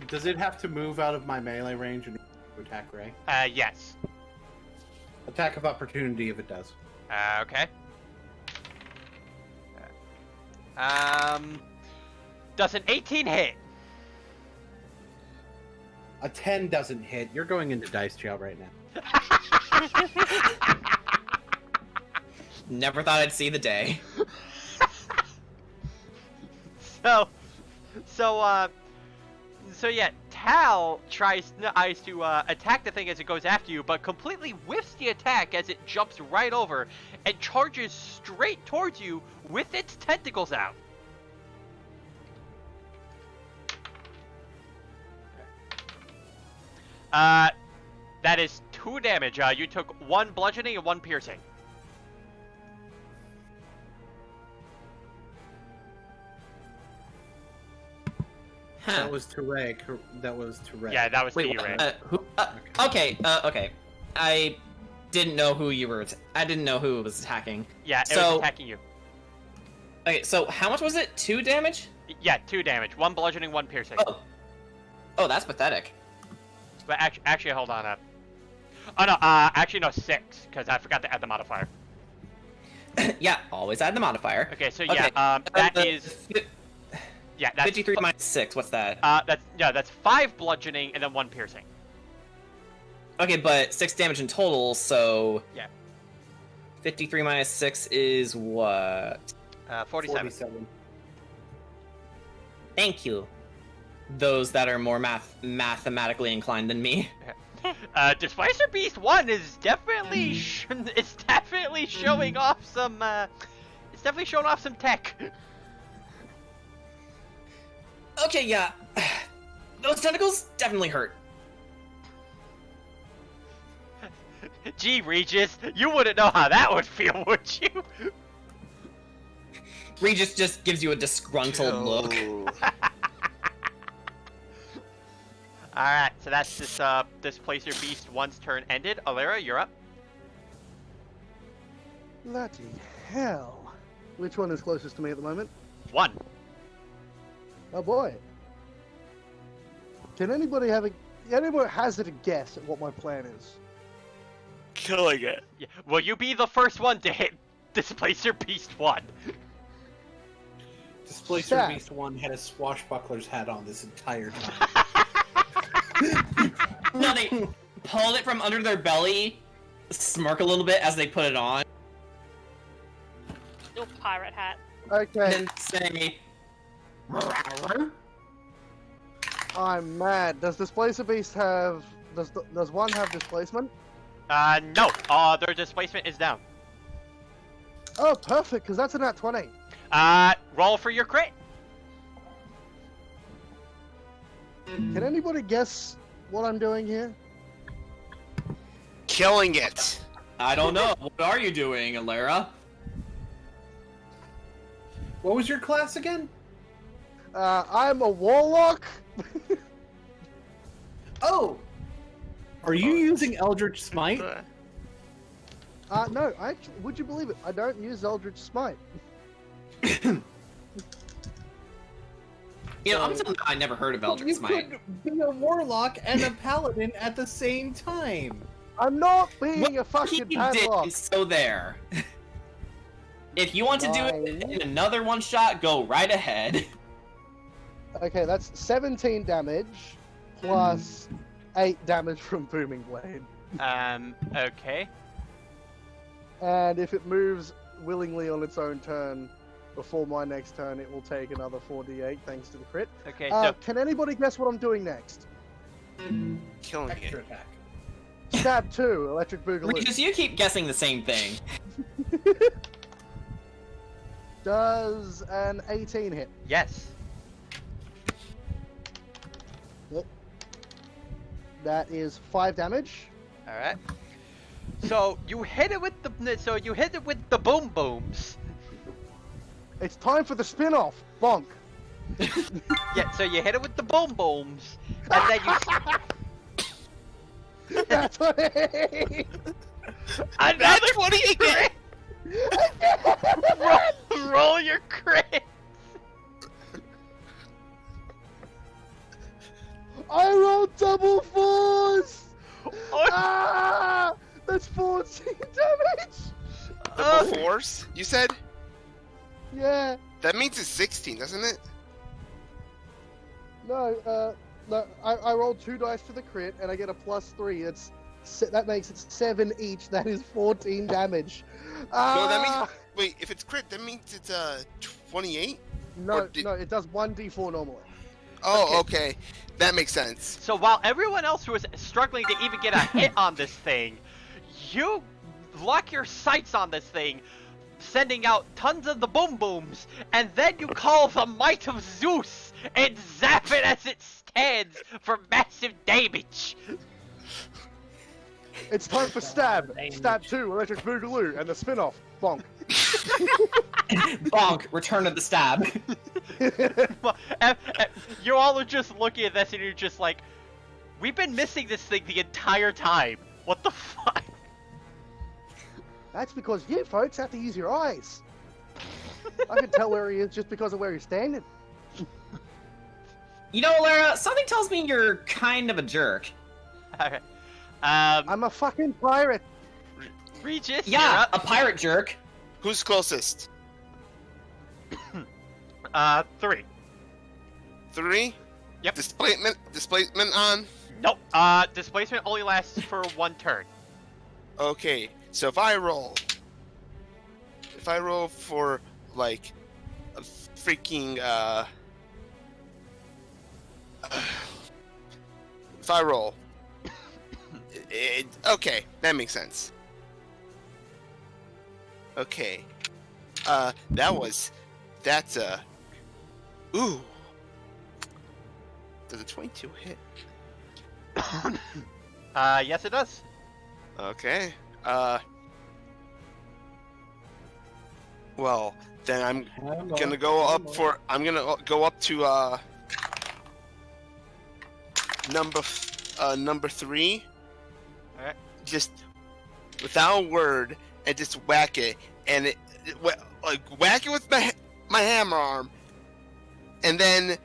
Does it have to move out of my melee range in order to attack Ray? Yes. Attack of opportunity if it does. Okay. Does an 18 hit? A 10 doesn't hit. You're going into dice jail right now. Never thought I'd see the day. So yeah, Tal tries to attack the thing as it goes after you, but completely whiffs the attack as it jumps right over and charges straight towards you with its tentacles out. That is 2 damage. You took 1 bludgeoning and 1 piercing. Huh. That was to Ray. That was to Ray. Yeah, that was to Wait, you, Ray. who? Okay. I didn't know who you were. I didn't know who was attacking. Yeah, it was attacking you. Okay, so how much was it? 2 damage? Yeah, 2 damage. 1 bludgeoning, 1 piercing. Oh. Oh, that's pathetic. But actually, hold on. Oh no, actually no, 6, because I forgot to add the modifier. Yeah, always add the modifier. Okay, so Okay, yeah, that is. Yeah, that's 53 minus 6, what's that? That's 5 bludgeoning and then 1 piercing. Okay, but 6 damage in total, so... Yeah. 53 minus 6 is what? 47. Thank you. Those that are more mathematically inclined than me. Displacer Beast 1 is definitely it's definitely showing off some tech. Okay, yeah. Those tentacles definitely hurt. Gee, Regis, you wouldn't know how that would feel, would you? Regis just gives you a disgruntled look. Alright, so that's this Displacer Beast 1's turn ended. Alera, you're up. Bloody hell. Which one is closest to me at the moment? 1. Oh boy. Can anybody hazard a guess at what my plan is? Killing it. Yeah. Will you be the first one to hit Displacer Beast 1? Displacer Stab. Beast 1 had a swashbuckler's hat on this entire time. No, they pulled it from under their belly, smirk a little bit as they put it on, Little pirate hat. Okay, and say... I'm mad. Does Displacer Beast have... Does one have displacement? No. Their displacement is down. Oh, perfect, because that's a nat 20. Roll for your crit. Can anybody guess what I'm doing here? Killing it. I don't know. What are you doing, Alera? What was your class again? I'm a warlock. Oh! Are you using Eldritch Smite? No, would you believe it? I don't use Eldritch Smite. You know, I never heard of Eldritch You Smite. could be a warlock and a paladin at the same time. I'm not being What a fucking he padlock. did, so there. If you want to do it in another one shot, go right ahead. Okay, that's 17 damage plus 8 damage from Booming Blade. Okay. And if it moves willingly on its own turn before my next turn, it will take another 4d8 thanks to the crit. Okay, so Can anybody guess what I'm doing next? Killing Extra it. attack. Stab 2, Electric Boogaloo. Regis, you keep guessing the same thing. Does an 18 hit? yes. That is 5 damage. Alright. So you hit it with the boom booms. It's time for the spin-off. Bonk. Yeah, so you hit it with the boom booms, and then you That's what it another 20 again. roll your crit. I rolled double 4s! Oh, Ah! That's 14 damage! Double 4s? You said? Yeah. That means it's 16, doesn't it? No, I rolled 2 dice for the crit, and I get a +3. That makes it 7 each. That is 14 damage. No, that means... Wait, if it's crit, that means it's 28? No, or no, it does 1d4 normally. Oh, okay. That makes sense. so while everyone else was struggling to even get a hit on this thing, you lock your sights on this thing, sending out tons of the boom booms, and then you call the might of Zeus and zap it as it stands for massive damage. It's time for stab. Stab 2, Electric Boogaloo, and the spin-off. Bonk. Bonk, return of the stab. You all are just looking at this and you're just like, we've been missing this thing the entire time. What the fuck? That's because you folks have to use your eyes. I can tell where he is just because of where he's standing. You know, Lara, something tells me you're kind of a jerk. Okay. I'm a fucking pirate. Regis, you're Yeah, up. a pirate jerk. Who's closest? 3. 3? Yep. Displacement on? Nope. Displacement only lasts for 1 turn. Okay, so if I roll for like a freaking if I roll okay, that makes sense. Okay. That's ooh. Does a 22 hit? Yes it does. Okay. Well, then I'm gonna go up for. I'm gonna go up to number 3. Alright. Just without a word, and just whack it, and like whack it with my hammer arm, and then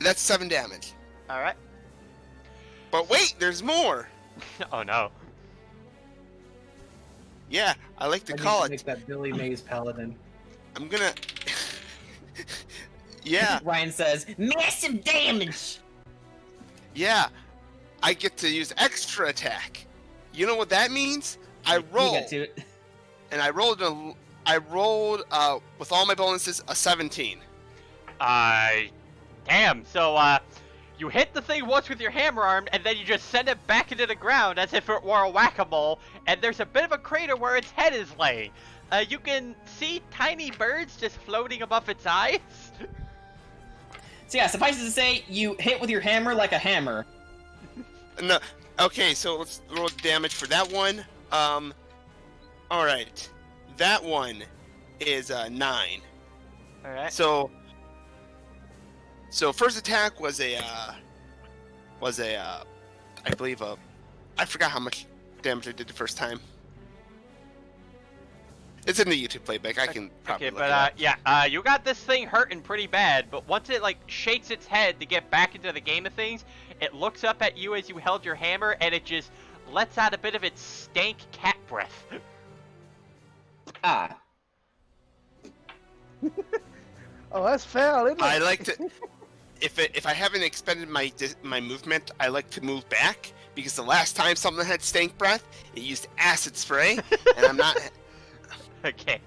that's 7 damage. Alright. But wait, there's more. Oh no. Yeah, I like to I need call to it. make that Billy Mays paladin. I'm gonna. Yeah, Ryan says, massive damage! yeah. I get to use extra attack. You know what that means? I You roll, get to it. and I rolled with all my bonuses a 17. Damn, so, you hit the thing once with your hammer arm, and then you just send it back into the ground as if it were a whack-a-mole, and there's a bit of a crater where its head is laying. You can see tiny birds just floating above its eyes. So yeah, suffice it to say, you hit with your hammer like a hammer. No, okay, so let's roll damage for that one. All right, that one is 9. Alright. So first attack was I believe I forgot how much damage I did the first time. It's in the YouTube playback. I can probably Okay, look it up. but yeah, you got this thing hurting pretty bad, but once it like shakes its head to get back into the game of things, it looks up at you as you held your hammer, and it just lets out a bit of its stank cat breath. Ah. Oh, that's fair, isn't it? I like to if I haven't expended my movement, I like to move back because the last time something had stank breath, it used acid spray, and I'm not. Okay.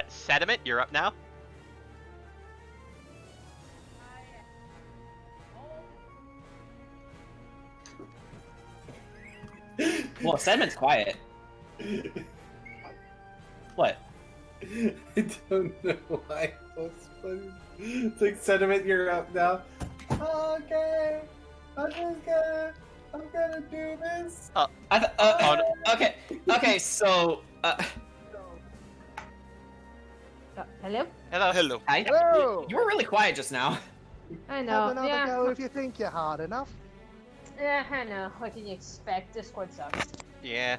Sediment, you're up now. Well, Sediment's quiet. What? I don't know why. That's funny. It's like Sediment, you're up now. Okay, I'm gonna do this. Okay, so, Hello? Hello. Hello. hi. Hello! You were really quiet just now. I Have know. another Yeah. go if you think you're hard enough. Yeah, I know. What can you expect? Discord sucks. Yeah.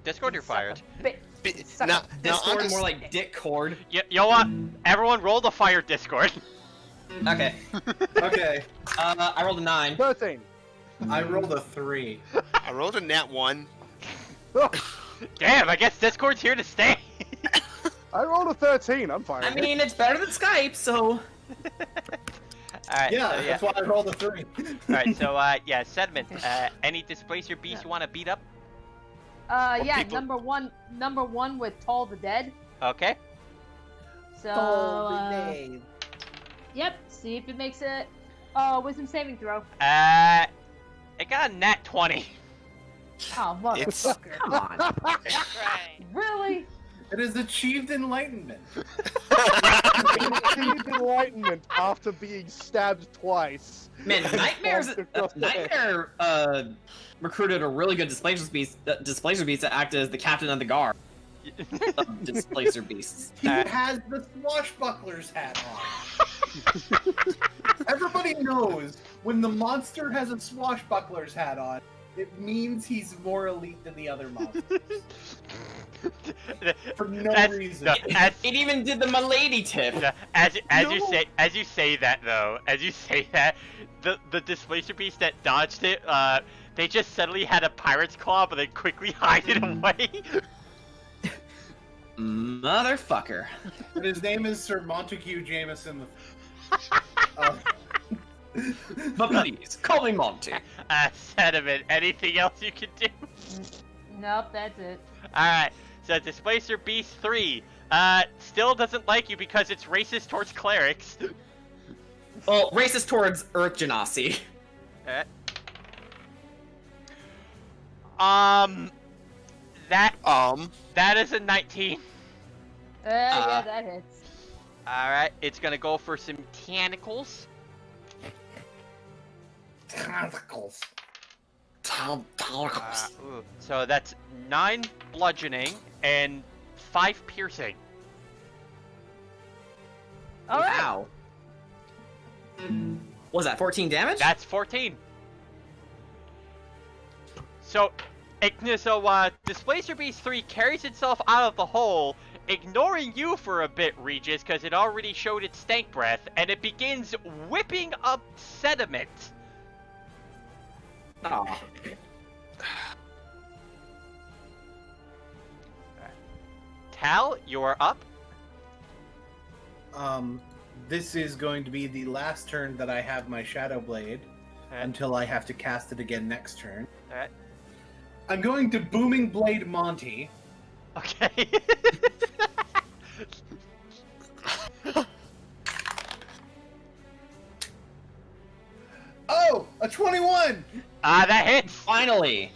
Discord, you're fired. Suck Now, a Discord, honest- more like Dick Cord. You know what? Everyone roll the fire Discord. Okay. Okay, I rolled a 9. 13. I rolled a 3. I rolled a nat 1. Damn, I guess Discord's here to stay. I rolled a 13. I'm fine. I mean, it's better than Skype, so... Alright, Yeah, so, that's why I rolled a 3. Alright, so, yeah, Sediment, any displacer beast you want to beat up? Yeah, people- number one with Toll the Dead. Okay. So, yep, see if it makes it. Wisdom saving throw. It got a nat 20. Oh, It's- motherfucker. Come on. Right. Really? It has achieved enlightenment. Achieved enlightenment after being stabbed twice. Man, Nightmare recruited a really good displacer beast to act as the captain of the guard of displacer beasts. He has the swashbuckler's hat on. Everybody knows when the monster has a swashbuckler's hat on, it means he's more elite than the other monsters. For no That's- reason. no, as, It even did the milady tip. as you say that, the displacer beast that dodged it, they just suddenly had a pirate's claw, but they quickly hide it away. Motherfucker. But his name is Sir Montague Jameson. But please, call me Monty. Sediment. Anything else you can do? Nope, that's it. Alright, so Displacer Beast 3, still doesn't like you because it's racist towards clerics. Well, racist towards Earth Genasi. Alright. That is a 19. Yeah, that hits. Alright, it's gonna go for some tentacles. Tentacles. So that's 9 bludgeoning and 5 piercing. All right. Wow. Was that 14 damage? That's 14. So, Displacer Beast 3 carries itself out of the hole, ignoring you for a bit, Regis, because it already showed its stank breath, and it begins whipping up sediment. Aw. Tal, you are up. This is going to be the last turn that I have my Shadow Blade Alright. until I have to cast it again next turn. Alright. I'm going to Booming Blade Monty. Okay. Oh, a 21! That hits. Finally.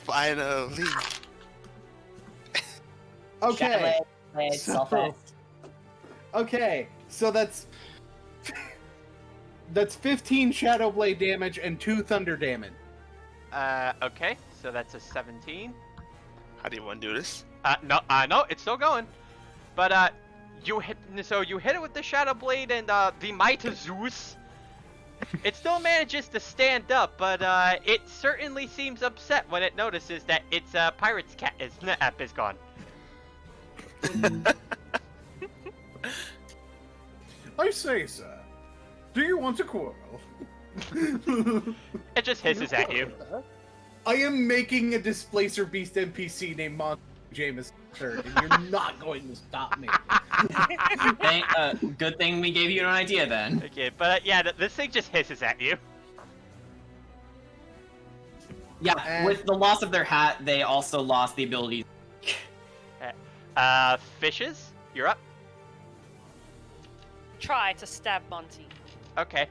Finally. Okay. So, Okay, so that's 15 Shadow Blade damage and 2 Thunder damage. Okay, so that's a 17. How do you want to do this? No, it's still going. But, you hit it with the Shadow Blade and, the Might of Zeus. It still manages to stand up, but, it certainly seems upset when it notices that its, pirate's cat app is gone. I say, sir, do you want a quarrel? It just hisses at you. I am making a Displacer Beast NPC named Monty Jameson III, and you're not going to stop me. Good thing we gave you an idea then. Okay, but, yeah, this thing just hisses at you. Yeah, And- with the loss of their hat, they also lost the ability. Fishes, you're up. Try to stab Monty. Okay.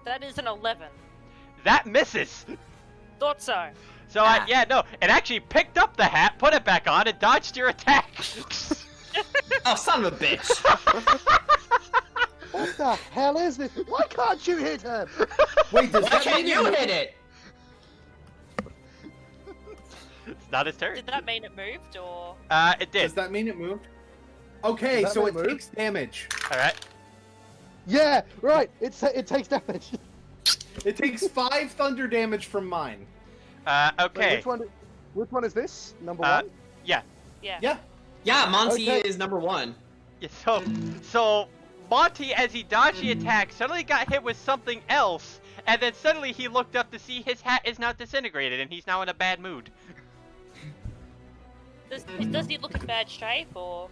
That is an 11. That misses! Thought so. So, yeah, no, it actually picked up the hat, put it back on, and dodged your attack! Oh, son of a bitch! What the hell is this? Why can't you hit him? Wait, does Why that can't mean you hit it? It's not his turn. Did that mean it moved, or...? It did. Does that mean it moved? Okay, Does that so mean it it moved? takes damage. Alright. Yeah, right. It takes damage. It takes 5 thunder damage from mine. Wait, Okay. which one is this? Number Uh, one? Yeah. Yeah. Yeah, Monty Okay. is number 1. Yeah, so Monty, as he dodged the attack, suddenly got hit with something else, and then suddenly he looked up to see his hat is now disintegrated, and he's now in a bad mood. Does he look in bad shape, or...?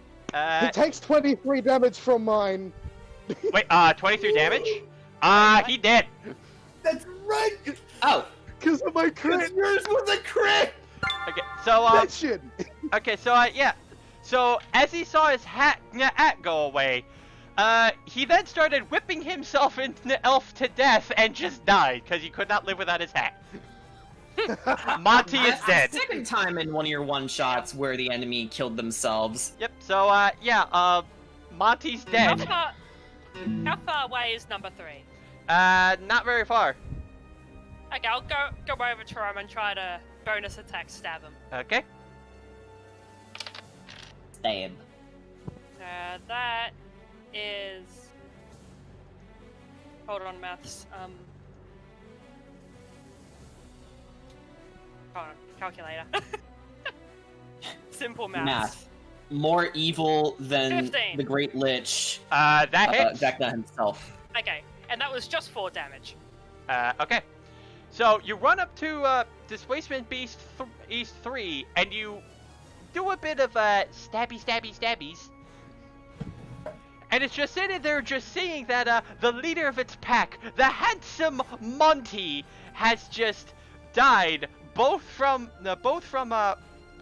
He takes 23 damage from mine. Wait, 23 damage? He did. That's right! Oh, Because of my crit. Yours was a crit! Okay, so, That shit. okay, so, yeah. So, as he saw his hat go away, he then started whipping himself into elf to death and just died, because he could not live without his hat. Monty is that's dead. the second time in one of your one-shots where the enemy killed themselves. Yep, so, yeah, Monty's How dead. far away is number 3? Not very far. Okay, I'll go over to him and try to bonus attack stab him. Okay. Stab. That is... Hold on, maths. Hold on, calculator. Simple maths. Math. More evil than 15. the Great Lich, That hits. Vecna himself. Okay, and that was just 4 damage. Okay. So you run up to Displacement Beast East 3, and you do a bit of stabbies. And it's just sitting there just seeing that the leader of its pack, the handsome Monty, has just died both from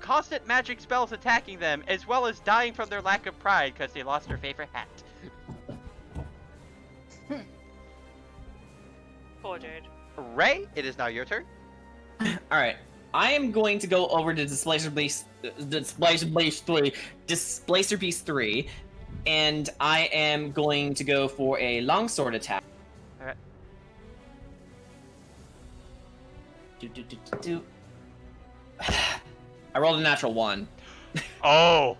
constant magic spells attacking them, as well as dying from their lack of pride because they lost their favorite hat. Poor dude. Ray, it is now your turn. Alright. I am going to go over to Displacer Beast 3, and I am going to go for a longsword attack. Alright. I rolled a natural 1. Oh.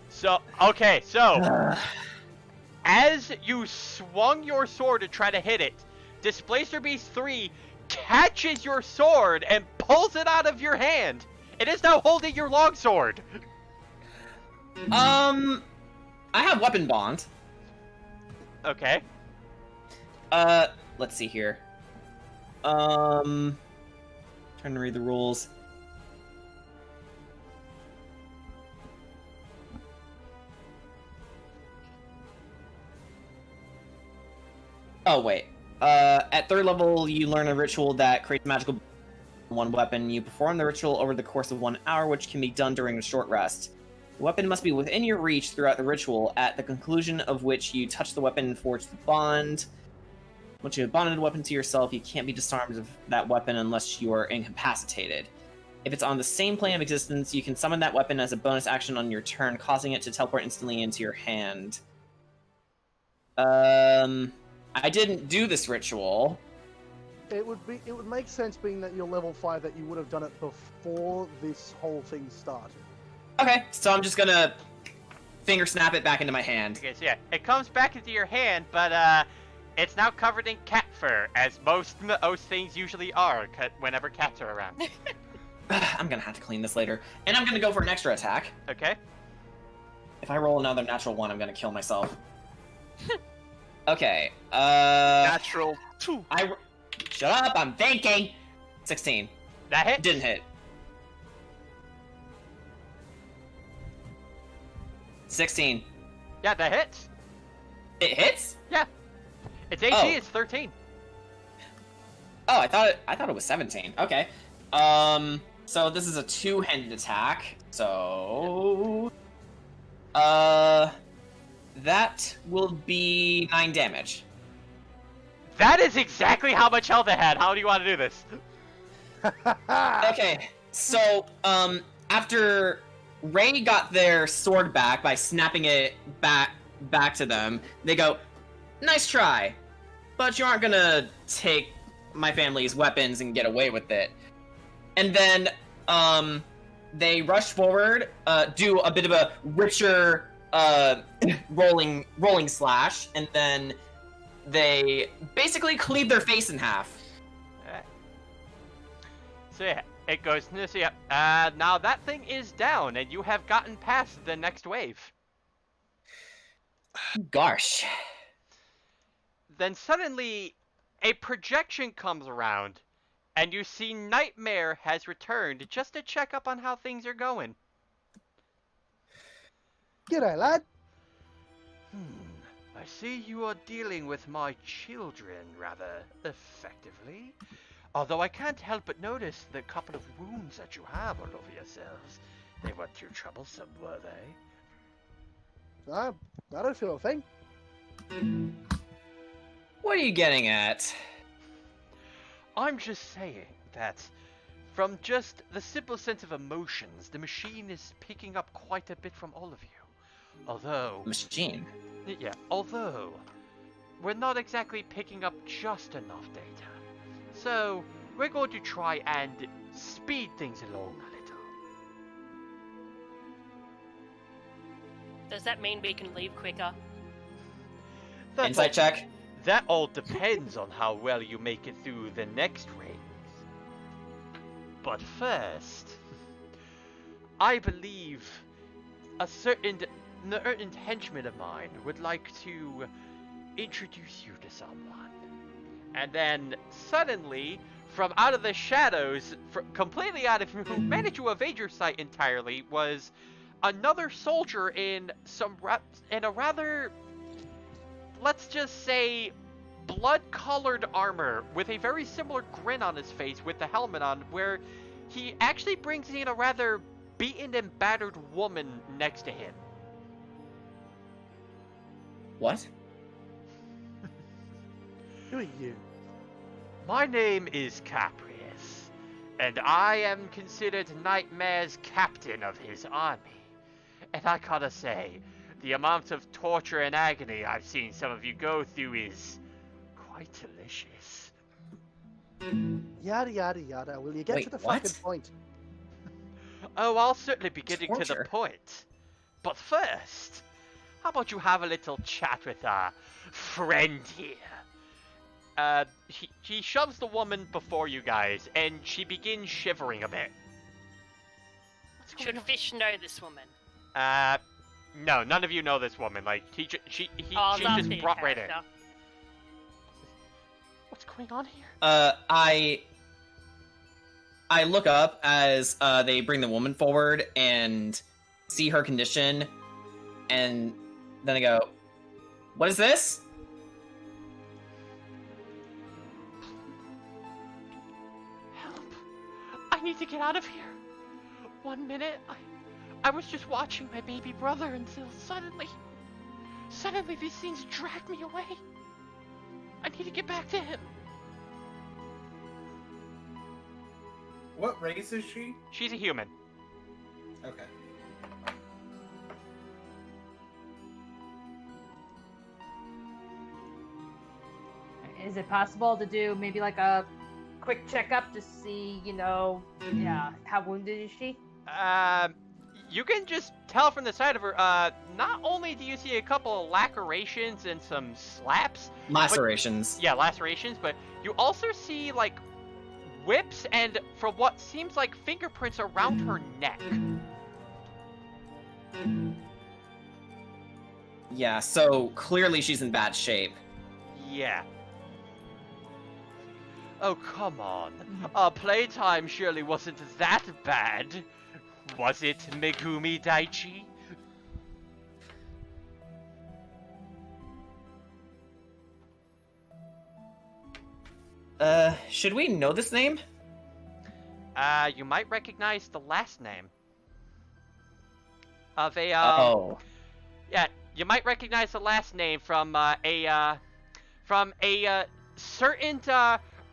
So, okay, so as you swung your sword to try to hit it, Displacer Beast 3 catches your sword and pulls it out of your hand. It is now holding your longsword. I have weapon bond. Okay. Let's see here. Trying to read the rules. Oh, wait. At 3rd level, you learn a ritual that creates magical one weapon. You perform the ritual over the course of 1 hour, which can be done during a short rest. The weapon must be within your reach throughout the ritual, at the conclusion of which you touch the weapon and forge the bond. Once you have bonded a weapon to yourself, you can't be disarmed of that weapon unless you are incapacitated. If it's on the same plane of existence, you can summon that weapon as a bonus action on your turn, causing it to teleport instantly into your hand. I didn't do this ritual. It would make sense, being that you're level 5, that you would have done it before this whole thing started. Okay, so I'm just gonna finger snap it back into my hand. Okay, so yeah, it comes back into your hand, but it's now covered in cat fur, as most things usually are whenever cats are around. I'm gonna have to clean this later. And I'm gonna go for an extra attack. Okay. If I roll another natural 1, I'm gonna kill myself. Okay, Natural 2. Shut up, I'm thinking! 16. That hit? Didn't hit. 16. Yeah, that hits. It hits? Yeah. Its AC is 13. Oh, I thought it was 17. Okay. So this is a 2-handed attack. So that will be 9 damage. That is exactly how much health it had. How do you want to do this? Okay. So, after Ray got their sword back by snapping it back to them, they go, "Nice try, but you aren't gonna take my family's weapons and get away with it." And then, they rush forward, do a bit of a richer, rolling slash, and then they basically cleave their face in half. Alright. So yeah, it goes, so yeah, now that thing is down, and you have gotten past the next wave. Gosh. Then suddenly, a projection comes around, and you see Naightmare has returned just to check up on how things are going. G'day, lad. I see you are dealing with my children rather effectively. Although I can't help but notice the couple of wounds that you have all over yourselves. They weren't too troublesome, were they? I don't feel a thing. What are you getting at? I'm just saying that from just the simple sense of emotions, the machine is picking up quite a bit from all of you. Although... Machine? Yeah, although we're not exactly picking up just enough data. So, we're going to try and speed things along a little. Does that mean we can leave quicker? Insight check? That all depends on how well you make it through the next rings. But first, I believe a certain henchman of mine would like to introduce you to someone. And then suddenly, from out of the shadows, completely out of who managed to evade your sight entirely, was another soldier in a rather, let's just say, blood-colored armor with a very similar grin on his face with the helmet on, where he actually brings in a rather beaten and battered woman next to him. What? Who are you? My name is Caprius, and I am considered Nightmare's captain of his army. And I gotta say, the amount of torture and agony I've seen some of you go through is quite delicious. Yada yada yada. Will you get Wait, to the what? fucking point? Oh, I'll certainly be getting to the Torture. point. But first, how about you have a little chat with our friend here? He shoves the woman before you guys, and she begins shivering a bit. What's going Should on? Fish know this woman? No, none of you know this woman. Like, she just brought right in. What's going on here? I look up as they bring the woman forward and see her condition, and then I go, "What is this?" Help! I need to get out of here. 1 minute, I was just watching my baby brother until suddenly these things dragged me away. I need to get back to him. What race is she? She's a human. Okay. Is it possible to do maybe like a quick checkup to see, how wounded is she? You can just tell from the side of her, not only do you see a couple of lacerations and some slaps. Lacerations. Yeah, lacerations, but you also see, like, whips and, for what seems like fingerprints around her neck. Yeah, so clearly she's in bad shape. Yeah. Oh, come on. Playtime surely wasn't that bad. Was it, Megumi Daichi? Should we know this name? You might recognize the last name. Of a, Oh. Yeah, you might recognize the last name from, a certain,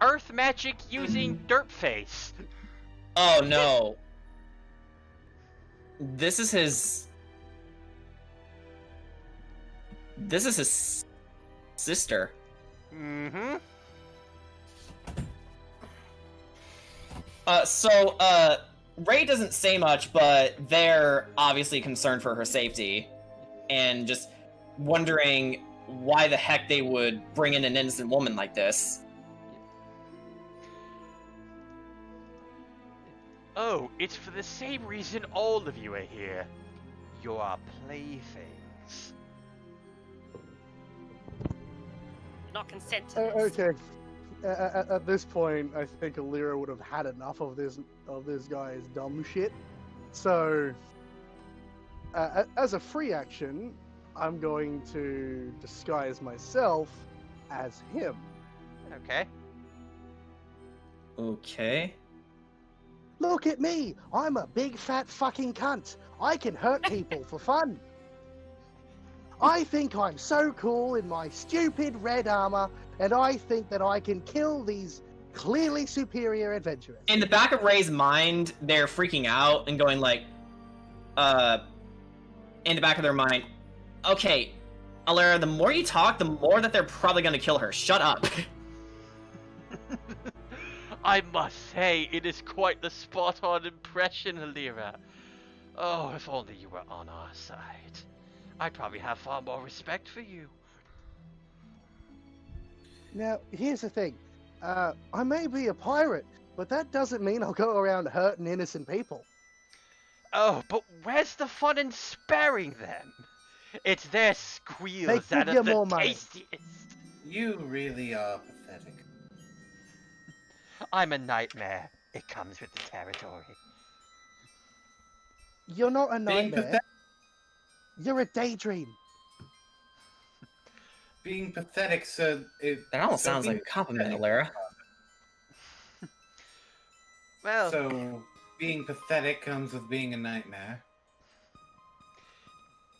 earth magic using Dirtface. Oh no. This is his sister. Mm-hmm. Ray doesn't say much, but they're obviously concerned for her safety and just wondering why the heck they would bring in an innocent woman like this. Oh, it's for the same reason all of you are here. Your playthings. Not consent to this. Okay. At this point, I think Alira would have had enough of this guy's dumb shit. So, as a free action, I'm going to disguise myself as him. Okay. Okay. Look at me! I'm a big fat fucking cunt. I can hurt people for fun. I think I'm so cool in my stupid red armor, and I think that I can kill these clearly superior adventurers. In the back of Ray's mind, they're freaking out and going like, in the back of their mind, okay, Alera, the more you talk, the more that they're probably gonna kill her. Shut up. I must say, it is quite the spot-on impression, Alira. Oh, if only you were on our side. I'd probably have far more respect for you. Now, here's the thing. I may be a pirate, But that doesn't mean I'll go around hurting innocent people. Oh, but where's the fun in sparing them? It's their squeals They give that you are the more money. tastiest. You really are pathetic. I'm a nightmare. It comes with the territory. You're not a Being nightmare. pathetic, You're a daydream. being pathetic, so it. That almost so sounds like a being compliment, pathetic- Alara. Well, So being pathetic comes with being a nightmare.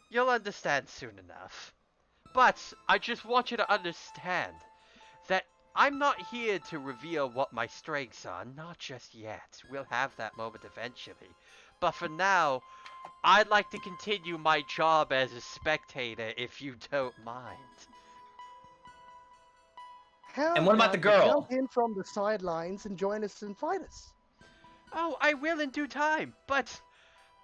you'll understand soon enough. But I just want you to understand that I'm not here to reveal what my strengths are, not just yet. We'll have that moment eventually. But for now, I'd like to continue my job as a spectator if you don't mind. How And what about the about you girl? Jump in from the sidelines and join us and fight us. Oh, I will in due time, but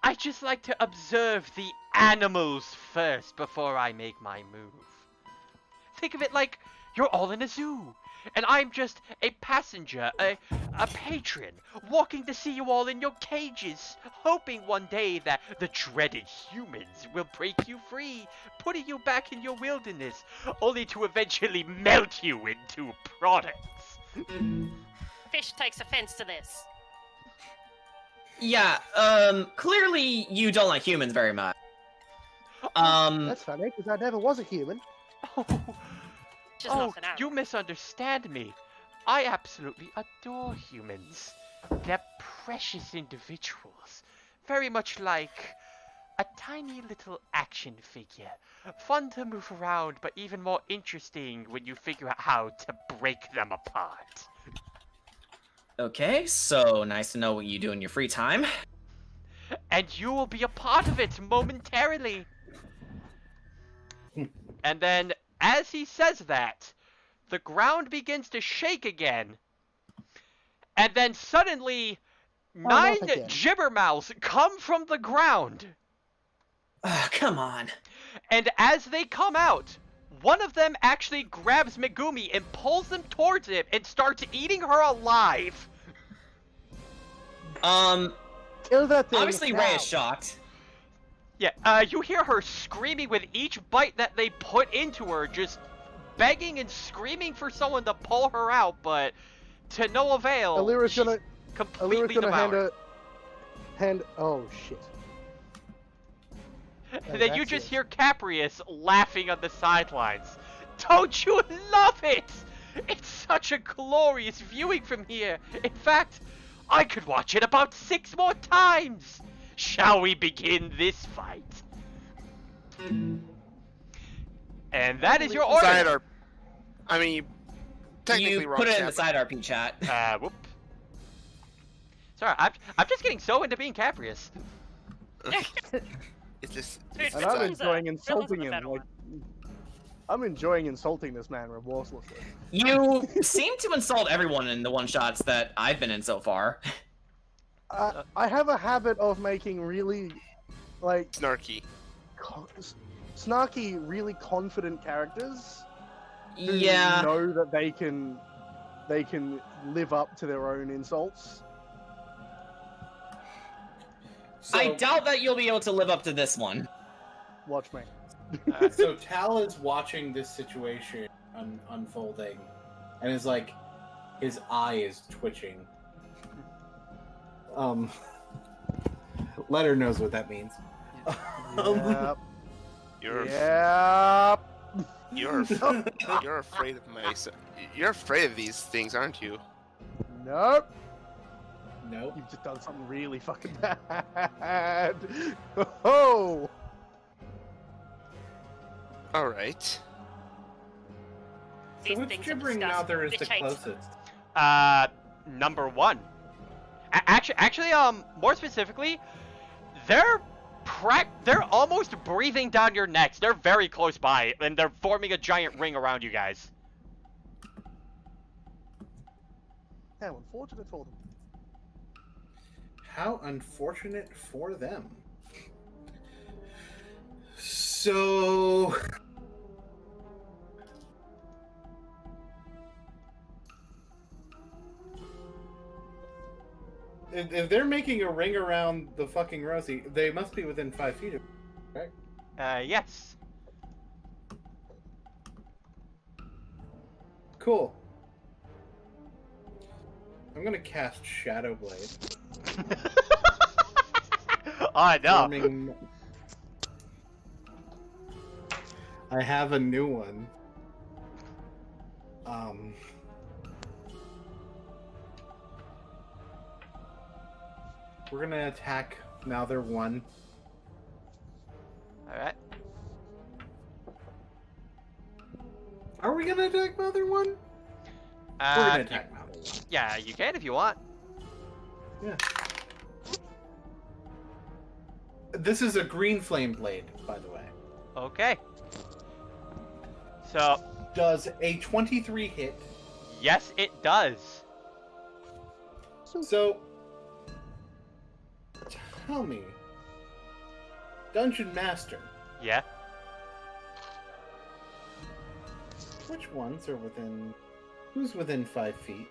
I just like to observe the animals first before I make my move. Think of it like you're all in a zoo, and I'm just a passenger, a patron, walking to see you all in your cages, hoping one day that the dreaded humans will break you free, putting you back in your wilderness, only to eventually melt you into products. Fish takes offense to this. Yeah, clearly you don't like humans very much. That's funny, because I never was a human. Oh, Just not an animal. you misunderstand me. I absolutely adore humans. They're precious individuals. Very much like a tiny little action figure. Fun to move around, but even more interesting when you figure out how to break them apart. Okay, so nice to know what you do in your free time. And you will be a part of it momentarily. And then, as he says that, the ground begins to shake again. And then suddenly, not 9 again. gibbermouths come from the ground. Ah, come on. And as they come out, one of them actually grabs Megumi and pulls them towards him and starts eating her alive. Kill that thing. Obviously now. Ray is shocked. Yeah, you hear her screaming with each bite that they put into her, just begging and screaming for someone to pull her out, but to no avail. Alira's she's gonna completely hand devoured. oh shit. And then you that's just it. hear Caprius laughing on the sidelines. Don't you love it? It's such a glorious viewing from here. In fact, I could watch it about 6 more times. Shall we begin this fight? And that is your order. Side or, I mean, technically You wrong. put it in the chapter. side RP chat. Whoop. Sorry, I'm just getting so into being Caprius. It's just. Dude, It's And Riddle's I'm a- enjoying Riddle's insulting the him. better Like, one. I'm enjoying insulting this man remorselessly. You seem to insult everyone in the one-shots that I've been in so far. I have a habit of making really, like, snarky. snarky, really confident characters who Yeah. know that they can live up to their own insults. So, I doubt that you'll be able to live up to this one. Watch me. so Tal is watching this situation unfolding, and is like, his eye is twitching. Letter knows what that means. Yep. You're Yep. you're you're afraid of my. You're afraid of these things, aren't you? Nope. Nope. You've just done something really fucking bad. Oh. All right. So These which things are gibbering discussed mouther is with the shapes. closest? Number 1. Actually, more specifically, they're almost breathing down your necks. They're very close by, and they're forming a giant ring around you guys. How unfortunate for them. How unfortunate for them. So... if they're making a ring around the fucking Rosie, they must be within 5 feet of it, right? Yes. Cool. I'm gonna cast Shadow Blade. I know. Forming... I have a new one. We're gonna attack Mather 1. Alright. Are we gonna attack Mather 1? We're gonna attack Mather 1. Yeah, you can if you want. Yeah. This is a green flame blade, by the way. Okay. So, Does a 23 hit? yes, it does. So, tell me, Dungeon Master, Yeah. which ones are within... Who's within 5 feet?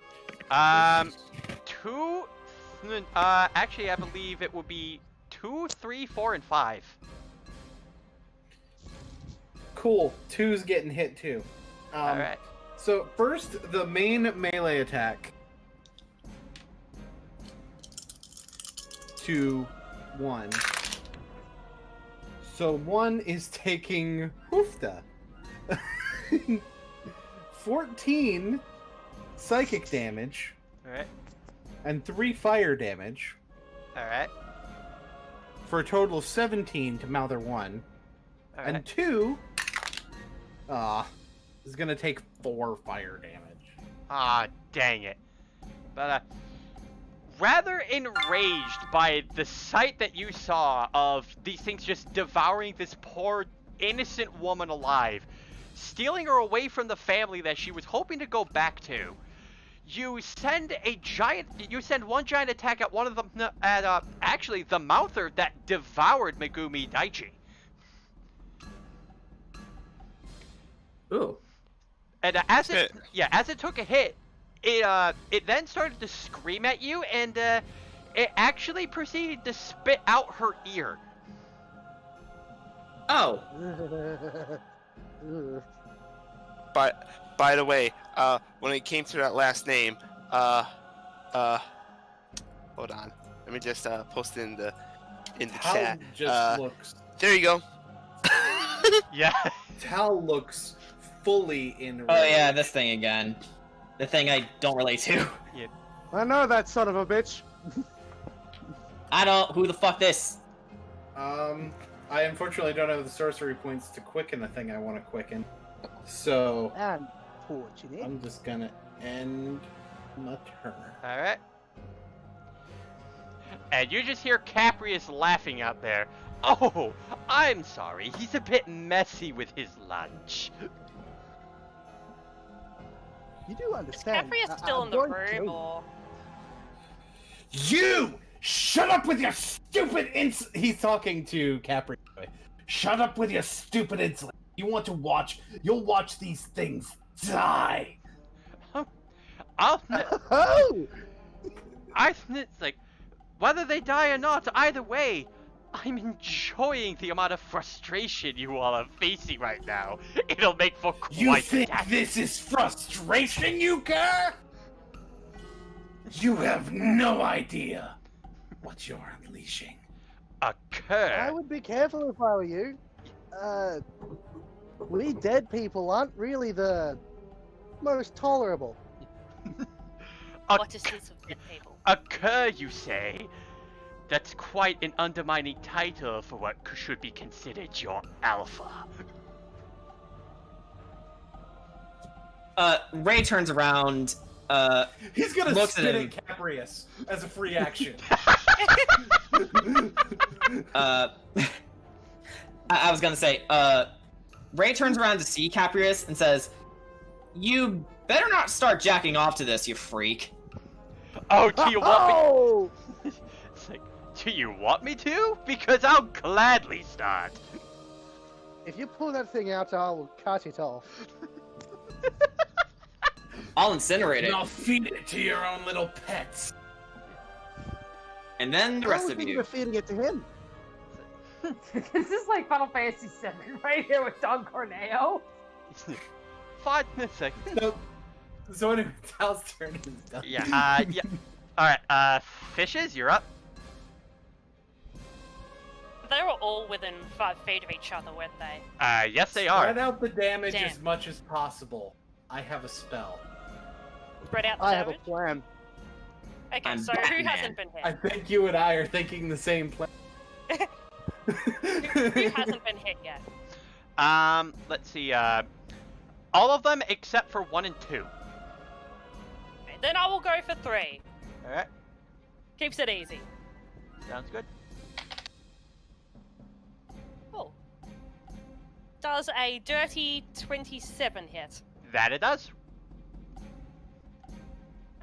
Two... actually, I believe it would be 2, 3, 4, and 5. Cool. 2's getting hit too. Alright. So, first, the main melee attack. To 1. So 1 is taking Hoofda. 14 psychic damage Alright. and 3 fire damage Alright. for a total of 17 to Mather 1. Alright. And 2 is gonna take 4 fire damage. Ah, dang it. But, rather enraged by the sight that you saw of these things just devouring this poor, innocent woman alive, stealing her away from the family that she was hoping to go back to, you send one giant attack at one of them, actually, the Mouther that devoured Megumi Daichi. Ooh. And as it took a hit, it then started to scream at you, and it actually proceeded to spit out her ear. Oh. But by the way, when it came to that last name, hold on. Let me just post it in the Tal chat. just looks... There you go. Yeah. Tal looks fully enraged. Oh yeah, this thing again. The thing I don't relate to. I know that son of a bitch. I don't. Who the fuck this? I unfortunately don't have the sorcery points to quicken the thing I want to quicken. So, Unfortunate. I'm just gonna end my turn. Alright. And you just hear Caprius laughing out there. Oh, I'm sorry. He's a bit messy with his lunch. You do understand. Caprius still in the room, or You! Shut up with your stupid He's talking to Capri. Shut up with your stupid insolence. You want to watch? You'll watch these things die. It's like, whether they die or not, either way, I'm enjoying the amount of frustration you all are facing right now. It'll make for quite You think a this is frustration, you cur? You have no idea what you're unleashing. a cur. I would be careful if I were you. We dead people aren't really the most tolerable. what is this of dead people? A cur, you say? That's quite an undermining title for what should be considered your alpha. Ray turns around. He's gonna Looks at spit him. at Caprius as a free action. I was gonna say, Ray turns around to see Caprius and says, "You better not start jacking off to this, you freak." Oh, do you want me? Oh! It's like, do you want me to? Because I'll gladly start. If you pull that thing out, I'll cut it off. I'll incinerate it. And I'll feed it to your own little pets. And then the I rest was of thinking you. of feeding it to him. This is like Final Fantasy VII right here with Don Corneo. 5 seconds. So anyway, Tal's turn is done. Yeah. Yeah. All right. Fishes, you're up. They were all within 5 feet of each other, weren't they? Yes, they Spread are. out the damage Damn. as much as possible. I have a spell. Spread out the I have a damage. plan. Okay, I'm so who Batman. hasn't been I hit? think you and I are thinking the same plan. Who hasn't been hit yet? Let's see. All of them except for 1 and 2. Okay, then I will go for 3. All right. Keeps it easy. Sounds good. Cool. Does a dirty 27 hit? That it does.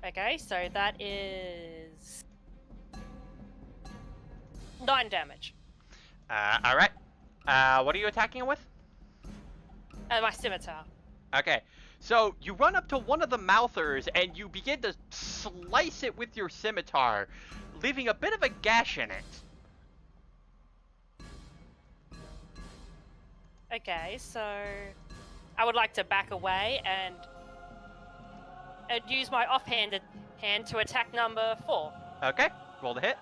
Okay, so that is 9 damage. All right. What are you attacking him with? My scimitar. Okay. So you run up to one of the mouthers and you begin to slice it with your scimitar, leaving a bit of a gash in it. Okay, so I would like to back away and use my offhanded hand to attack number 4. Okay. Roll the hit.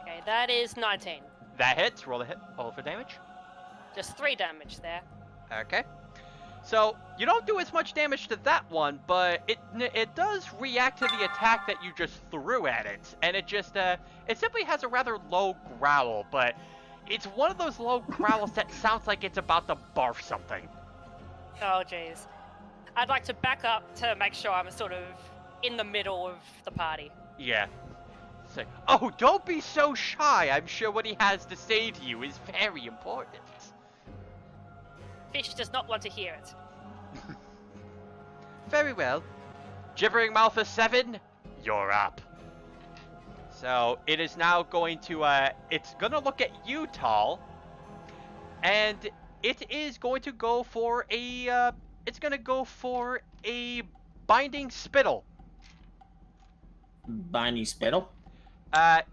Okay, that is 19. That hits. Roll the hit. Roll for damage. Just 3 damage there. Okay. So you don't do as much damage to that one, but it does react to the attack that you just threw at it, and it simply has a rather low growl, but it's one of those low growls that sounds like it's about to barf something. Oh, jeez. I'd like to back up to make sure I'm sort of in the middle of the party. Yeah. It's like, oh, don't be so shy. I'm sure what he has to say to you is very important. Fish does not want to hear it. Very well. Gibbering Mouth of 7, you're up. So it is now going to, it's gonna look at you, Tal, and it is going to go for a, Binding Spittle. Binding spittle. Yep.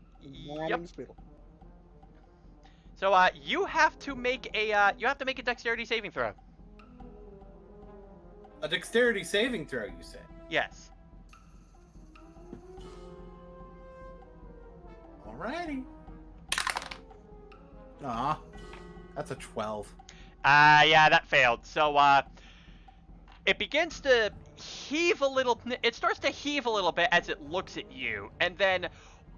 Lightning spittle. So, you have to make a dexterity saving throw. A dexterity saving throw, you said? Yes. Alrighty. Aw. That's a 12. Yeah, that failed. So, it begins to heave a little, it starts to heave a little bit as it looks at you, and then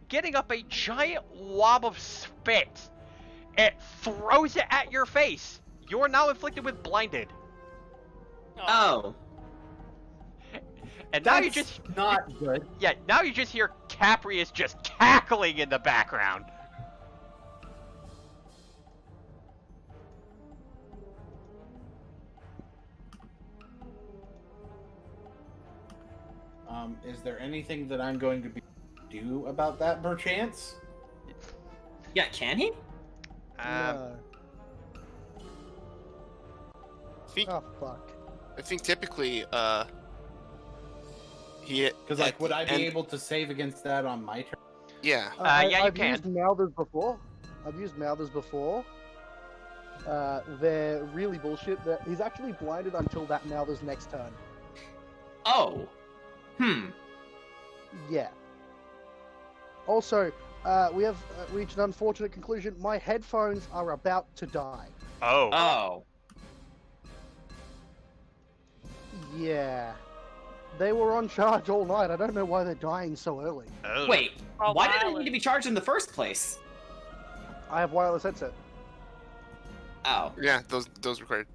getting up a giant wob of spit, it throws it at your face. You're now inflicted with blinded. Oh. And now That's you just, not good. yeah, now you just hear Caprius just cackling in the background. Is there anything that I'm going to do about that, perchance? Yeah, can he? No. think Oh fuck. I think typically he Because, like, would I be able to save against that on my turn? Yeah. Yeah, you I've can. used Mouthers before. They're really bullshit. He's actually blinded until that Mouthers next turn. Oh. Yeah. Also, we have reached an unfortunate conclusion. My headphones are about to die. Oh. Oh. Yeah. They were on charge all night. I don't know why they're dying so early. Oh. Wait, Oh, why did they wireless. need to be charged in the first place? I have wireless headset. Oh. Yeah, those required.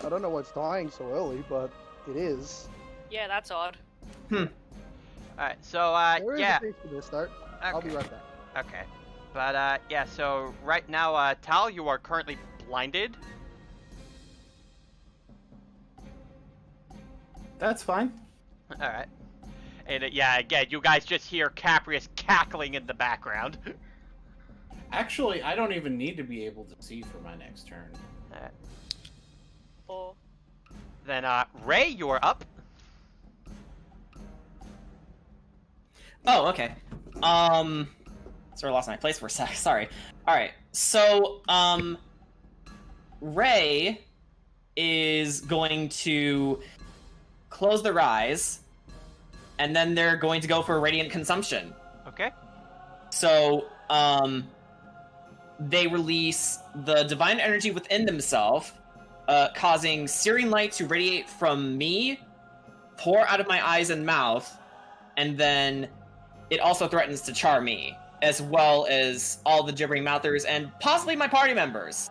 I don't know why it's dying so early, but it is. Yeah, that's odd. Alright, so, There is yeah. a case for this, though. I'll be Okay. right back. Okay. But, yeah, so right now, Tal, you are currently blinded. That's fine. Alright. And, yeah, again, you guys just hear Caprius cackling in the background. Actually, I don't even need to be able to see for my next turn. Alright. Or Then, Ray, you're up. Oh, okay. Sort of lost my place for a sec. Sorry. All right. So, Ray is going to close their eyes, and then they're going to go for a radiant consumption. Okay. So, they release the divine energy within themselves, causing searing light to radiate from me, pour out of my eyes and mouth, and then it also threatens to char me, as well as all the gibbering mouthers and possibly my party members.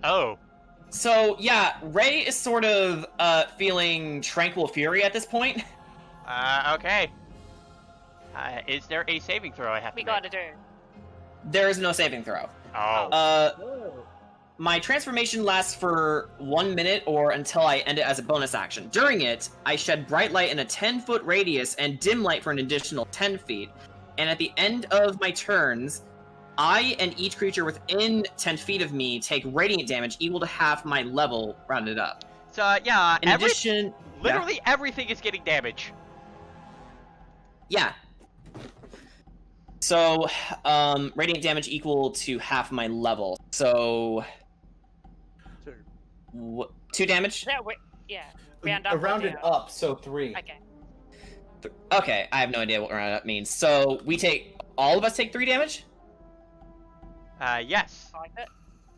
Oh. So, yeah, Ray is sort of feeling tranquil fury at this point. Okay. Is there a saving throw I have to We make? gotta do. There is no saving throw. Oh. My transformation lasts for 1 minute or until I end it as a bonus action. During it, I shed bright light in a 10-foot radius and dim light for an additional 10 feet. And at the end of my turns, I and each creature within 10 feet of me take radiant damage equal to half my level, rounded up. So, yeah, In addition... literally everything is getting damage. Yeah. So, radiant damage equal to half my level. So... 2 damage? Is that yeah. Round up. or Rounded down? up, so 3. Okay. Okay, I have no idea what round up means. So, all of us take 3 damage? Yes. I like it.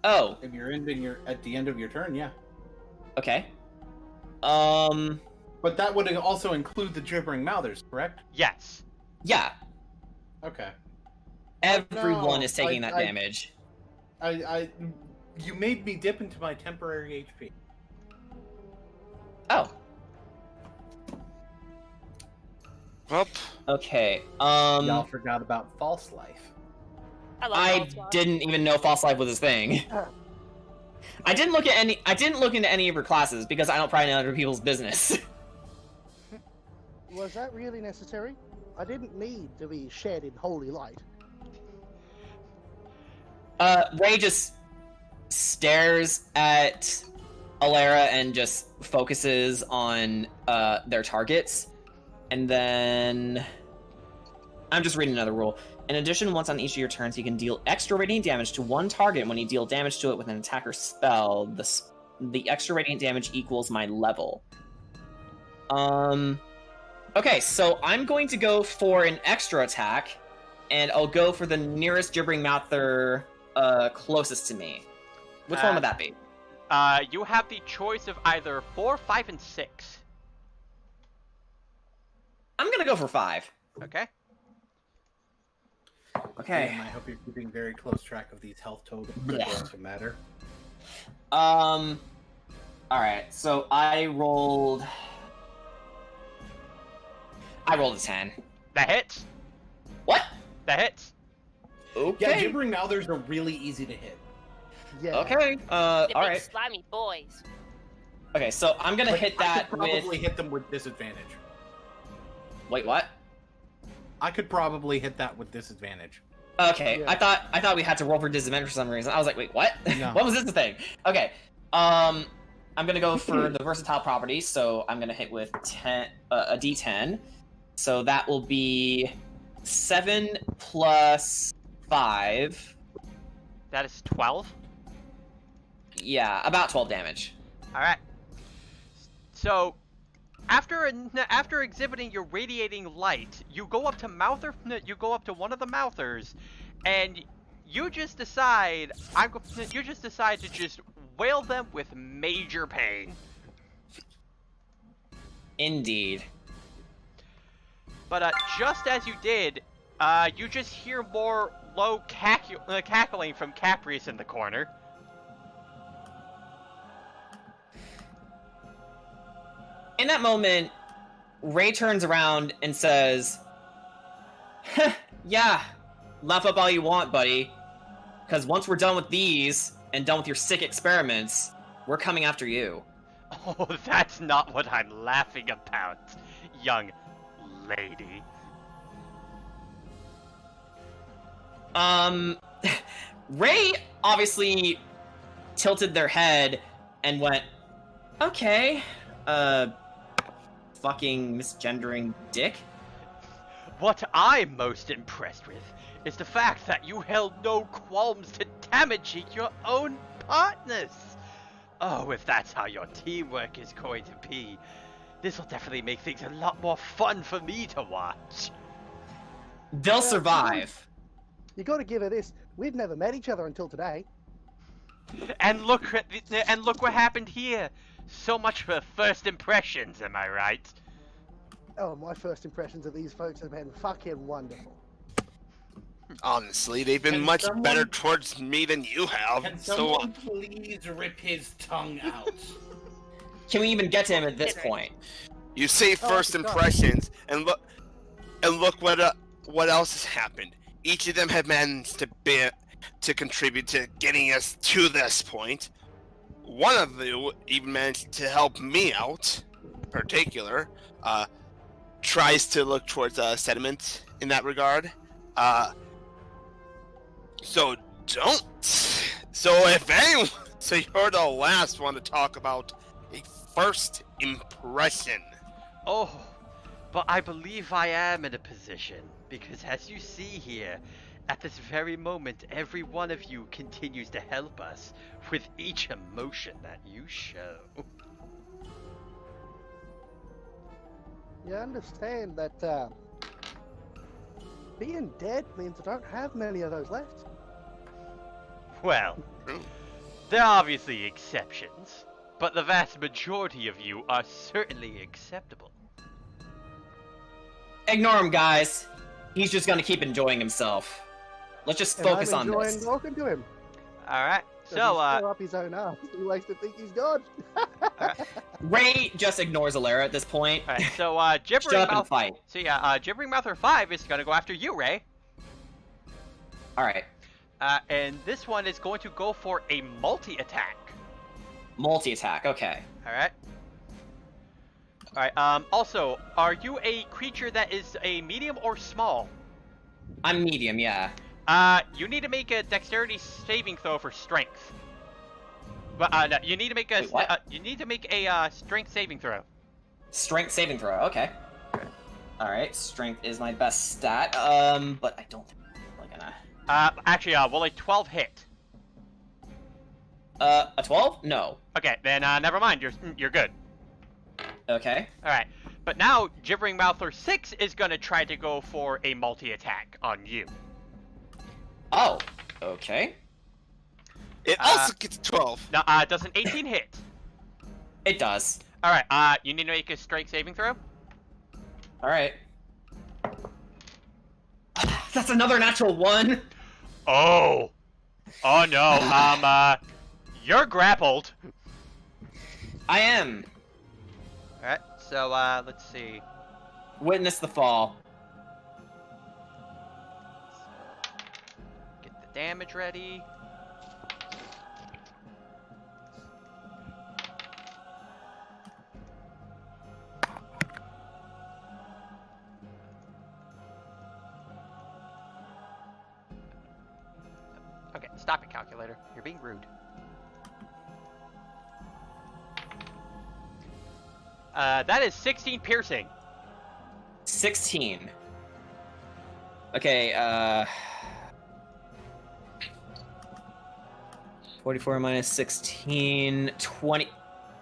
Oh, If you're at the end of your turn, yeah. okay. But that would also include the gibbering mouthers, correct? Yes. Yeah, Okay. everyone No, is taking I- that I- damage. You made me dip into my temporary HP. Oh, Well, okay. Y'all forgot about false life. I love I False Life. didn't even know false life was a thing. I didn't look into any of her classes because I don't pry into other people's business. Was that really necessary? I didn't need to be shed in holy light. Ray just stares at Alara and just focuses on their targets. And then... I'm just reading another rule. In addition, once on each of your turns, you can deal extra radiant damage to one target. When you deal damage to it with an attacker spell, the extra radiant damage equals my level. Okay, so I'm going to go for an extra attack, and I'll go for the nearest gibbering mouther closest to me. Which one would that be? You have the choice of either 4, 5, and 6. I'm gonna go for 5. Okay. Okay. And I hope you're keeping very close track of these health totals Blech. that going to matter. Alright, so I rolled a 10. That hits. What? That hits. Yeah, Okay. gibbering mouthers are really easy to hit. Yeah. Okay. The big Alright. slimy boys. Okay, so I'm gonna hit I that could with... probably hit them with disadvantage. Wait, what? I could probably hit that with disadvantage. Okay, Yeah. I thought we had to roll for disadvantage for some reason. I was like, wait, what? No. What was this thing? Okay. I'm gonna go for the versatile property, so I'm gonna hit with a D10. So that will be 7 plus 5. That is 12. Yeah, about 12 damage. All right. So, after exhibiting your radiating light, you go up to one of the mouthers, and you just decide to just wail them with major pain. Indeed. But just as you did, you just hear more low cackling from Caprice in the corner. In that moment, Ray turns around and says, yeah, laugh up all you want, buddy. Because once we're done with these, and done with your sick experiments, we're coming after you. Oh, that's not what I'm laughing about, young lady. Ray obviously tilted their head and went, okay, fucking misgendering dick. What I'm most impressed with is the fact that you held no qualms to damaging your own partners. Oh, if that's how your teamwork is going to be, this will definitely make things a lot more fun for me to watch. They'll survive. You got to give her this. We've never met each other until today. And look what happened here. So much for first impressions, am I right? Oh, my first impressions of these folks have been fucking wonderful. Honestly, they've been Can much someone- better towards me than you have. Can So someone please rip his tongue out? Can we even get to him at this point? you say Oh, first it's done. impressions, and look what else has happened. Each of them have managed to contribute to getting us to this point. One of them even managed to help me out, in particular. Tries to look towards sediment in that regard. So don't. So if anyone, so you're the last one to talk about a first impression. Oh, but I believe I am in a position, because as you see here, at this very moment, every one of you continues to help us with each emotion that you show. You understand that being dead means I don't have many of those left. Well, there are obviously exceptions, but the vast majority of you are certainly acceptable. Ignore him, guys. He's just gonna keep enjoying himself. Let's just And focus I'm on enjoying this. talking to him. Alright, 'Cause so, he's still up his own ass. He likes to think he's God. Ray just ignores Alara at this point. alright, so, Shut Gibbering up and Mouth... fight. So yeah, Gibbering Mouther 5 is gonna go after you, Ray. Alright. And this one is going to go for a multi-attack. Multi-attack, okay. Alright. Alright, also, are you a creature that is a medium or small? I'm medium, yeah. You need to make a dexterity saving throw for strength. But, no, you need to make a, Wait, what? you need to make a, strength saving throw. Strength saving throw, okay. Alright, strength is my best stat, but I don't think I'm really gonna... Actually, will a 12 hit? A 12? No. Okay, then, never mind, you're good. Okay. Alright, but now, Gibbering Mouther 6 is gonna try to go for a multi-attack on you. Oh, okay. It also gets 12. Now, does an 18 hit? It does. Alright, you need to make a strength saving throw? Alright. That's another natural 1! Oh! Oh no, you're grappled. I am. Alright, so, let's see. Witness the fall. Get the damage ready. Okay, stop it, calculator. You're being rude. That is 16 piercing. 16. Okay, 44 minus 16, 20.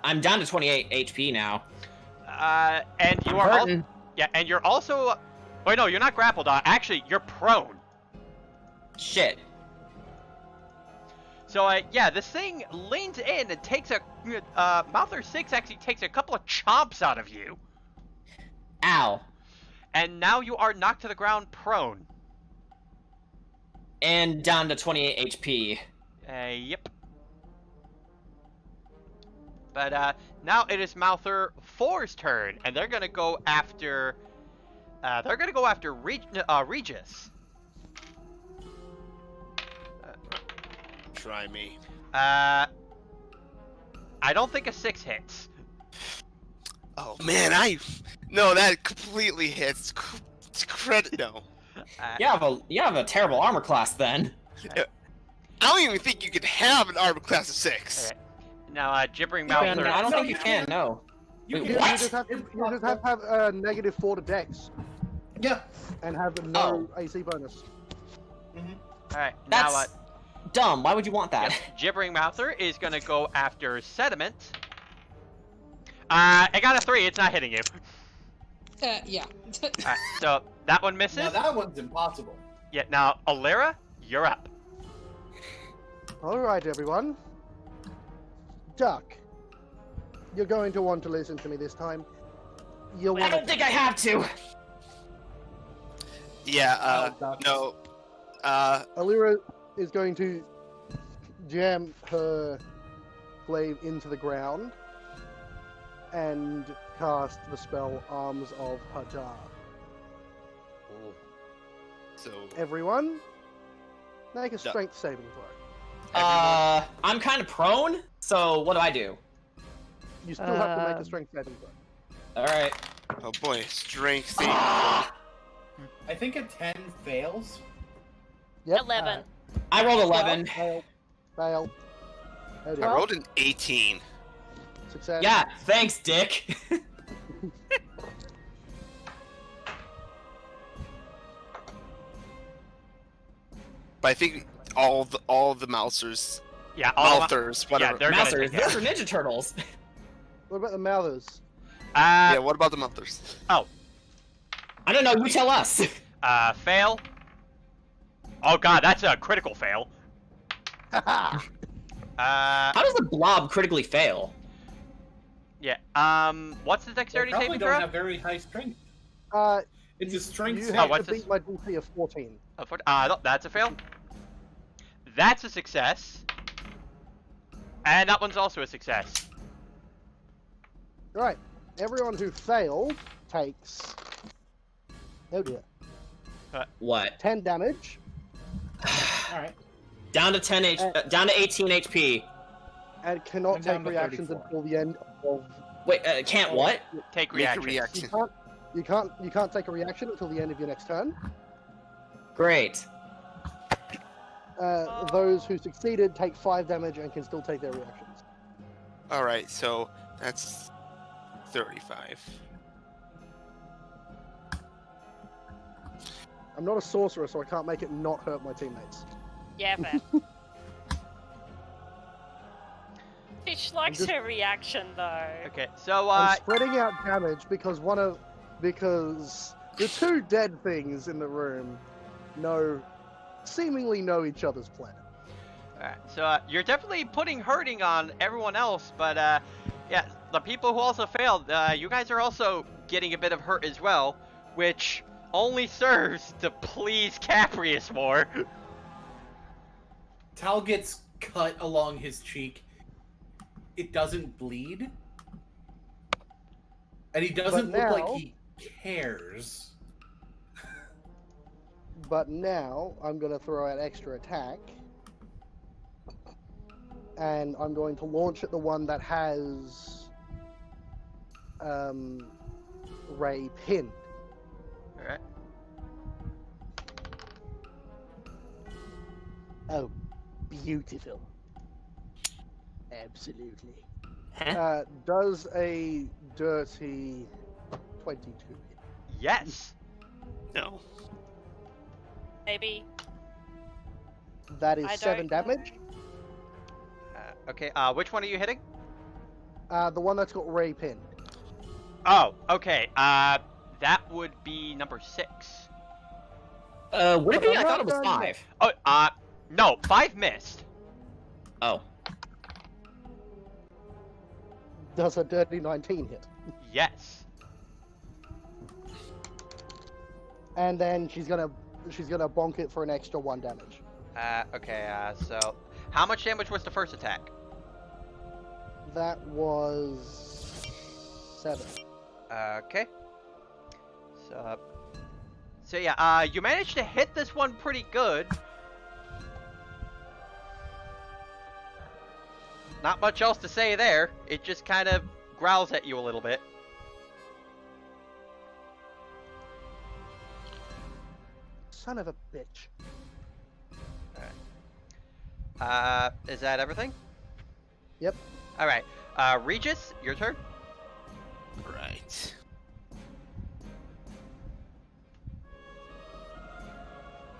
I'm down to 28 HP now. And you are Hurting. yeah, and you're also. Wait, no, you're not grappled. Actually, you're prone. Shit. So, yeah, this thing leans in and takes a. Mouther 6 actually takes a couple of chomps out of you. Ow. And now you are knocked to the ground prone. And down to 28 HP. Yep. But, now it is Mouther 4's turn, and they're gonna go after. Regis. Try me. I don't think a 6 hits. Oh man, no, that completely hits. Credit no. You have a terrible armor class then. I don't even think you could have an armor class of 6. Okay. Now, Gibbering No, Mouther. I don't think you can, no. You Wait, can what? You just have to have a -4 to dex. Yeah. and have no AC bonus. Alright, now That's what? dumb. Why would you want that? Gibbering Mouther is gonna go after Sediment. I got a 3, it's not hitting you. Yeah. Alright, so that one misses. Now that one's impossible. Yeah, now, Alira, you're up. Alright, everyone. Duck, you're going to want to listen to me this time. You'll I want don't think I have to. Yeah, Duck. no. Alira is going to jam her glaive into the ground and cast the spell Arms of Hajar. So, Everyone, make a strength saving throw. I'm kind of prone, so what do I do? You still have to make a strength saving throw. All right. oh boy, strength save. I think a 10 fails. Yep. 11. I rolled 11. Fail. Fail. I rolled an 18. Success. Yeah, thanks, Dick. But I think all the Mousers, Yeah, all Mouthers, whatever. Yeah, they're gonna Mousers, take those it. are Ninja Turtles. What about the Mouthers? Yeah, what about the Mouthers? I don't know, you tell us. Fail. Oh god, that's a critical fail. How does the blob critically fail? Yeah, what's the They dexterity probably saving don't throw? have very high strength. It's a strength You save. have what's to this? beat my DC of 14. No, that's a fail. That's a success. And that one's also a success. Right. Everyone who failed takes... Oh dear. What? 10 damage. Alright. Down to down to 18 HP. And cannot I'm down take to reactions 34. until the end of... Wait, can't what? Take Make a reaction. reaction. You can't take a reaction until the end of your next turn. Great. Those who succeeded take 5 damage and can still take their reactions. Alright, so that's 35. I'm not a sorcerer, so I can't make it not hurt my teammates. Yeah, fair. Fish likes just- her reaction though. Okay, so I'm spreading out damage because the two dead things in the room seemingly know each other's plan. alright, so you're definitely putting hurting on everyone else, but yeah, the people who also failed, you guys are also getting a bit of hurt as well, which only serves to please Caprius more. Tal gets cut along his cheek. It doesn't bleed. And he doesn't But look like now- he cares. But now I'm going to throw out extra attack. And I'm going to launch at the one that has Ray pinned. Alright. Oh, beautiful. Absolutely. Huh? Does a dirty 22 hit? Yes. No. Maybe. That is I 7 don't know. damage. Okay, which one are you hitting? The one that's got Ray pinned. Oh, okay, that would be number 6. Would it be? I thought it was Done. 5. Oh, no, 5 missed. Oh. Does a dirty 19 hit? Yes. And then she's gonna bonk it for an extra 1 damage. Okay, so how much damage was the first attack? That was 7. Okay. So yeah, you managed to hit this one pretty good. Not much else to say there. It just kind of growls at you a little bit. Son of a bitch. Is that everything? Yep. Alright. Regis, your turn. Right.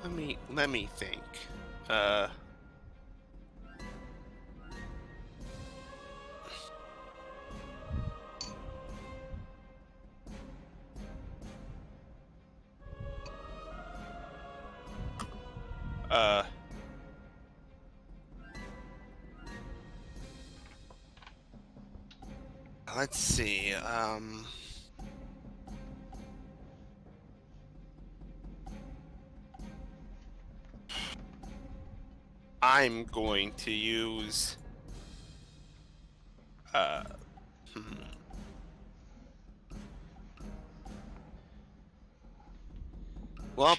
Let me think. Let's see. I'm going to use. Well,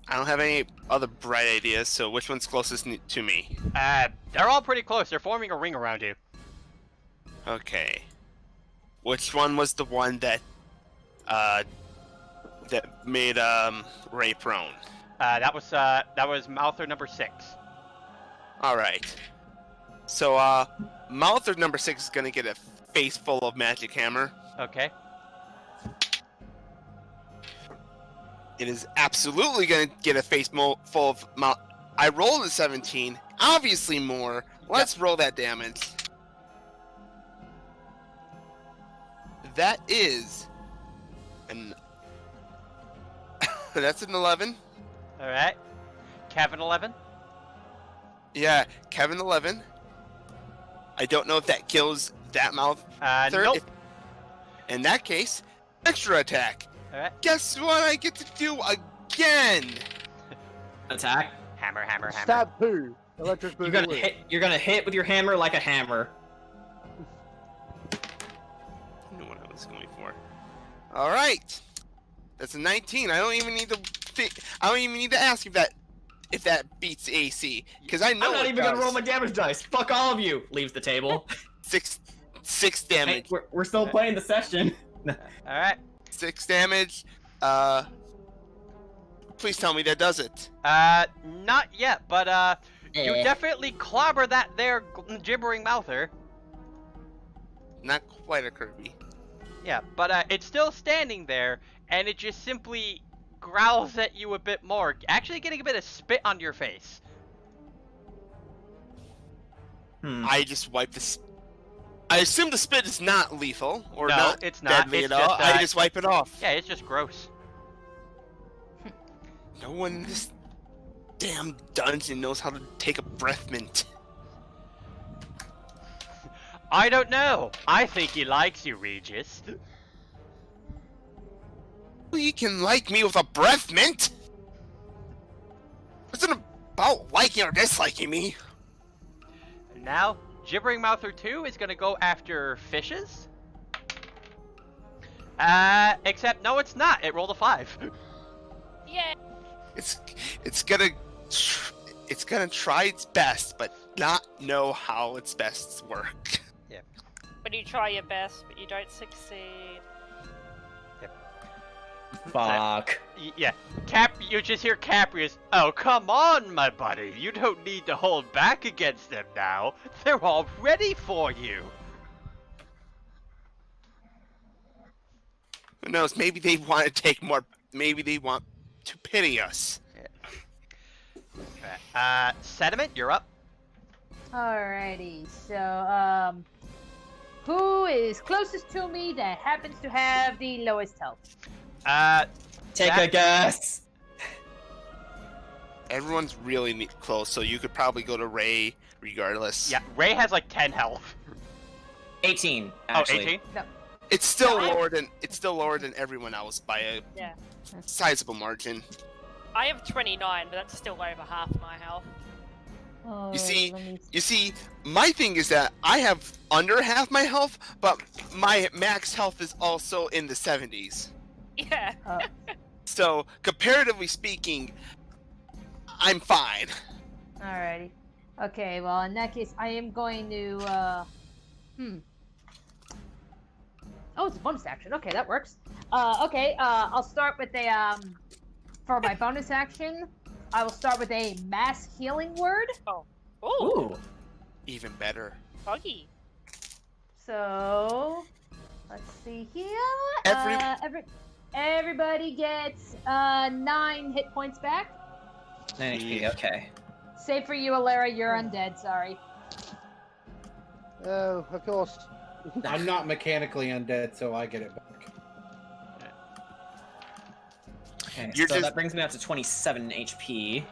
I don't have any other bright ideas, so which one's closest to me? They're all pretty close. They're forming a ring around you. Okay. Which one was the one that made Ray prone? That was Mouther number 6. All right. So Mouther number 6 is gonna get a face full of magic hammer. Okay. It is absolutely gonna get a face full of mouth. I rolled a 17, obviously more. Let's roll that damage. That is that's an 11. All right. Kevin 11. Yeah, Kevin 11. I don't know if that kills that mouth. Nope. In that case, extra attack. All right. Guess what I get to do again? Attack. Hammer. Stab poo. Electric boogaloo. You're gonna hit with your hammer like a hammer. I knew what I was going for. All right. That's a 19. I don't even need to ask if that beats AC, because I know I'm not it even does. gonna roll my damage dice. Fuck all of you. Leaves the table. Six damage. Hey, we're still playing the session. All right. 6 damage. Please tell me that does it. Not yet, but you Eh. definitely clobber that there gibbering mouther. Not quite a Kirby. Yeah, but it's still standing there, and it just simply growls at you a bit more, actually getting a bit of spit on your face. I just wipe this. I assume the spit is not lethal or No, not it's not. deadly It's at all. just, I just wipe it off. Yeah, it's just gross. No one in this damn dungeon knows how to take a breath mint. I don't know. I think he likes you, Regis. You can like me with a breath mint? It's not about liking or disliking me. And now, Gibbering Mouther 2 is gonna go after fishes. Except no, it's not. It rolled a 5. Yeah. It's gonna try its best, but not know how its best work. When you try your best, but you don't succeed. Fuck. Yeah. You just hear Caprius. Oh, come on, my buddy. You don't need to hold back against them now. They're all ready for you. Who knows? Maybe they want to take more. Maybe they want to pity us. Sediment, you're up. Alrighty, so, who is closest to me that happens to have the lowest health? Take a guess. Everyone's really close, so you could probably go to Ray regardless. Yeah, Ray has like 10 health. 18, actually. Oh, 18? No. It's still No, lower than everyone else by a Yeah. sizable margin. I have 29, but that's still over half my health. Oh, You see, let me- my thing is that I have under half my health, but my max health is also in the 70s. Yeah. So, comparatively speaking, I'm fine. Alrighty. Okay, well, in that case, I am going to, Oh, it's a bonus action. Okay, that works. Okay, I'll start with a, for my bonus action, I will start with a mass healing word. Ooh, Ooh. Even better. foggy. So, let's see here. Every- Everybody gets 9 hit points back. 9 HP, okay. Save for you, Alara. You're undead. Sorry. Oh, of course. I'm not mechanically undead, so I get it back. Okay, You're so just- that brings me up to 27 HP.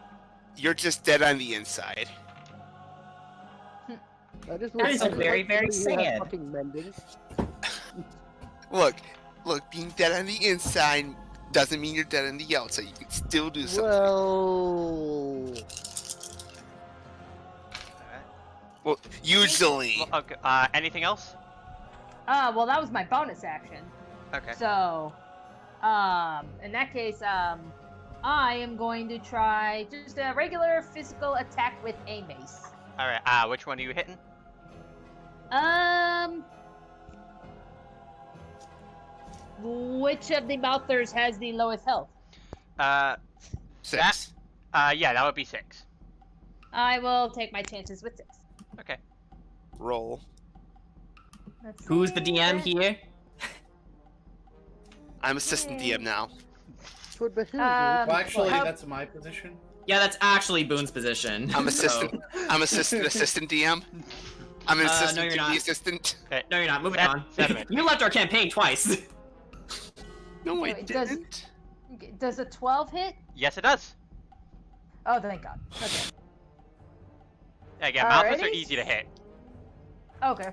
You're just dead on the inside. That is very, very sad. Fucking mending. Look, being dead on the inside doesn't mean you're dead on the outside. You can still do something. Well, usually. Well, okay. Anything else? Well, that was my bonus action. Okay. So, in that case, I am going to try just a regular physical attack with a mace. All right. Which one are you hitting? Which of the mouthers has the lowest health? 6. Yeah, that would be 6. I will take my chances with 6. Okay. Roll. Let's Who's the see. DM here? I'm assistant DM now. Twould behoove you. Well, actually, how- that's my position. Yeah, that's actually Boone's position. I'm assistant. I'm assistant DM. I'm an no, assistant you're to not. the assistant. Okay. No, you're not. Moving That- on. Sediment. You left our campaign twice. No, I Wait, does- didn't. Does a 12 hit? Yes, it does. Oh, thank God. Okay. Again, mouthers are Alrighty. easy to hit. Okay.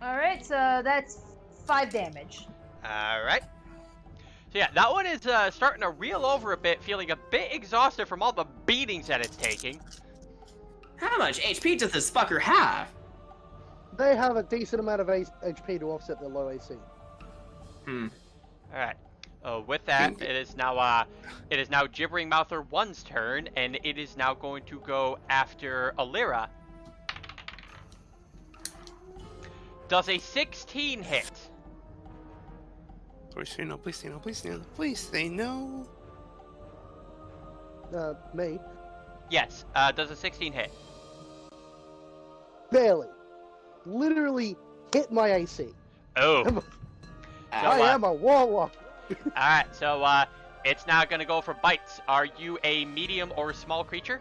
Alright, so that's 5 damage. All right. So yeah, that one is starting to reel over a bit, feeling a bit exhausted from all the beatings that it's taking. How much HP does this fucker have? They have a decent amount of HP to offset their low AC. Hmm. All right. With that, it is now Gibbering Mouther 1's turn, and it is now going to go after Alira. Does a 16 hit? Please say no. Please say no. Please say no. Please say no. Me? Yes. Does a 16 hit? Barely. Literally hit my AC. Oh. I am a warlock. All right. So it's now going to go for bites. Are you a medium or small creature?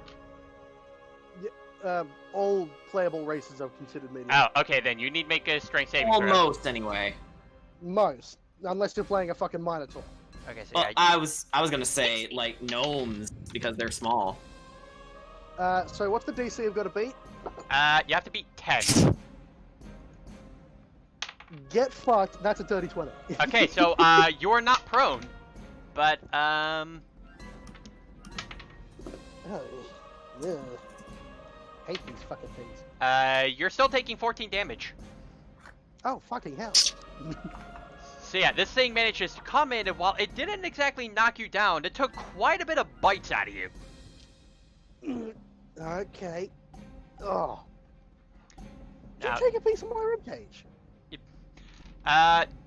All playable races are considered medium. Oh, okay. Then you need to make a strength saving throw. Almost, anyway. Most. Unless you're playing a fucking Minotaur. Okay. So Well, yeah. I was gonna say like gnomes because they're small. So what's the DC I've got to beat? You have to beat 10. Get fucked. That's a dirty 20. Okay, so you're not prone, but Oh, yeah. Hate these fucking things. you're still taking 14 damage. Oh, fucking hell. So yeah, this thing manages to come in, and while it didn't exactly knock you down, it took quite a bit of bites out of you. Okay. Oh. Did Now- you take a piece of my ribcage?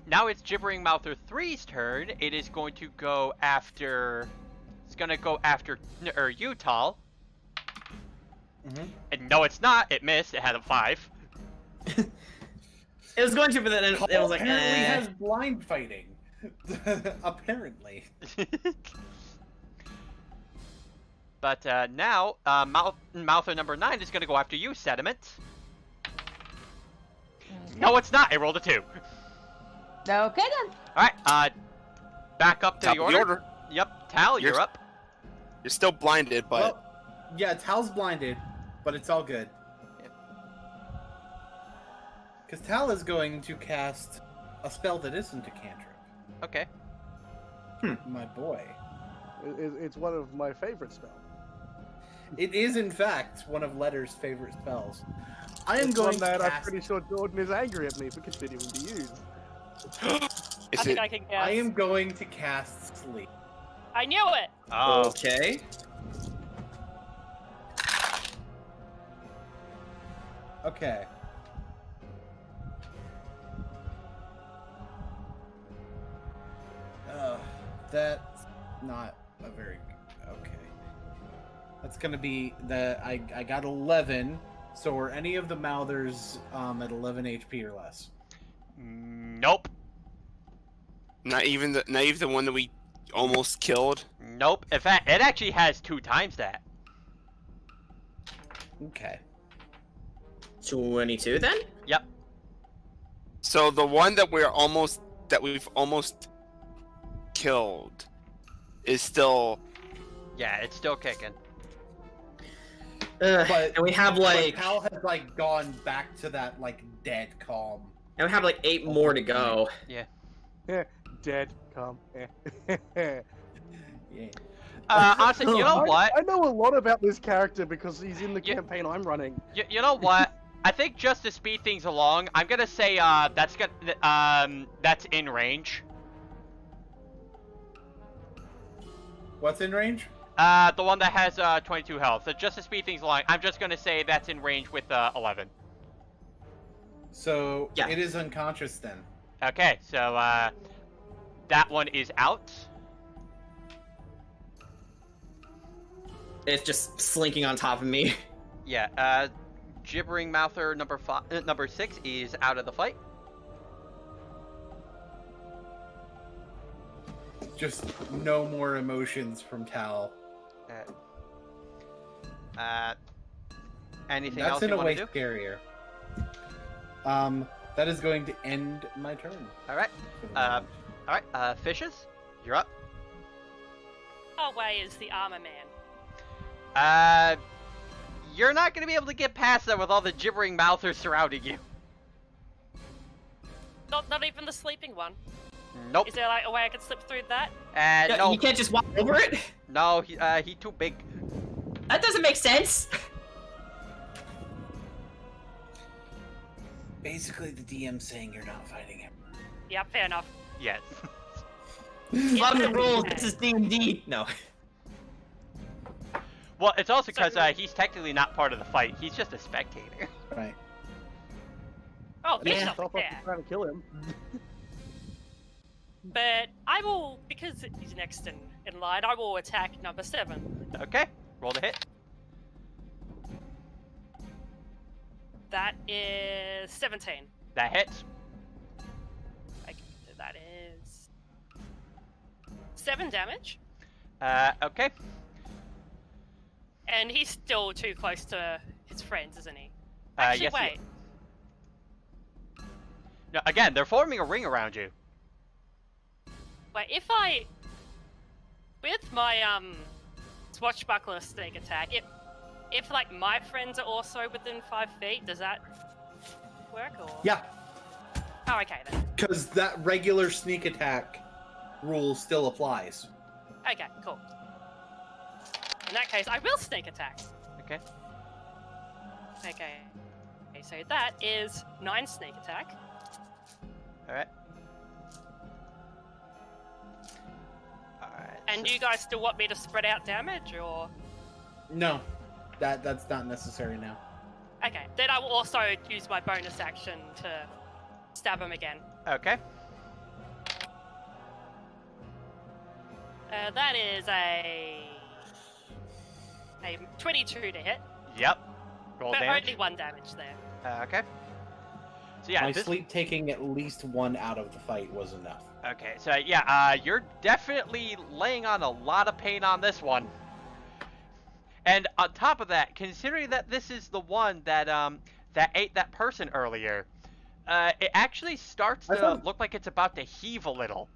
Now it's Gibbering Mouther 3's turn. It is going to go after... It's going to go after you, Tal. Mm-hmm. And no, it's not. It missed. It had a 5. It was going to, but then it was like, apparently eh. has blind fighting. Apparently. But now, Mouther number 9 is going to go after you, Sediment. No, it's not. I rolled a 2. Okay then. Alright, back up to Top the of the order. order. Yep, Tal, you're You're- up. You're still blinded, but Well, yeah, Tal's blinded, but it's all good. Because Tal is going to cast a spell that isn't a cantrip. Okay. My boy. It's one of my favorite spells. It is, in fact, one of Letter's favorite spells. I am It's going one that to I'm cast... pretty sure Jordan is angry at me for continuing to use. I is think it? I can guess. I am going to cast Sleep. I knew it! Oh, Okay. Okay. That's not a very okay. That's gonna be I got 11. So are any of the Mouthers at 11 HP or less? nope. Not even the one that we almost killed. Nope. In fact, it actually has 2 times that. Okay. 22 then? Yep. So the one that we've almost killed is still. Yeah, it's still kicking. But and we have like Pal has like gone back to that like dead calm. and we have like 8 more to go. Yeah. Dead. Calm. Yeah. Honestly, you know what? I know a lot about this character because he's in the Yeah. campaign I'm running. You know what? I think just to speed things along, I'm gonna say that's in range. What's in range? The one that has 22 health. So just to speed things along, I'm just gonna say that's in range with 11. So Yeah. it is unconscious then. Okay, so that one is out. It's just slinking on top of me. Yeah. Gibbering Mouther number 6 is out of the fight. Just no more emotions from Tal. Anything That's else in you a want way to do? scarier. That is going to end my turn. All right. All right. Fishes, you're up. How away is the armor man? You're not gonna be able to get past that with all the gibbering mouthers surrounding you. Not even the sleeping one. Nope. Is there like a way I could slip through that? No. You can't just walk over it? No, he too big. That doesn't make sense. Basically, the DM saying you're not fighting him. Yeah, fair enough. Yes. Fuck the rules. This is D&D. No. Well, it's also because he's technically not part of the fight. He's just a spectator. Right. Oh, fair Yeah, enough. stop us Yeah. from trying to kill him. But I will, because he's next in line, I will attack number 7. Okay. Roll the hit. That is 17. That hits. Okay, so that is 7 damage. Okay. And he's still too close to his friends, isn't he? Actually, yes, he wait. No, again, they're forming a ring around you. Wait, if I... With my, swashbuckler sneak attack, if like, my friends are also within 5 feet, does that work, or...? Yeah, Oh, okay then. because that regular sneak attack rule still applies. Okay, cool. In that case, I will sneak attack. Okay. Okay, so that is 9 sneak attack. Alright. Alright. And you guys still want me to spread out damage, or...? No, that's not necessary now. Okay, then I will also use my bonus action to stab him again. Okay. That is a 22 to hit, Yep. Roll but damage. only 1 damage there. Okay. So yeah, My this... sleep taking at least 1 out of the fight was enough. Okay, so yeah, you're definitely laying on a lot of pain on this one. And on top of that, considering that this is the one that that ate that person earlier, it actually starts to look like it's about to heave a little.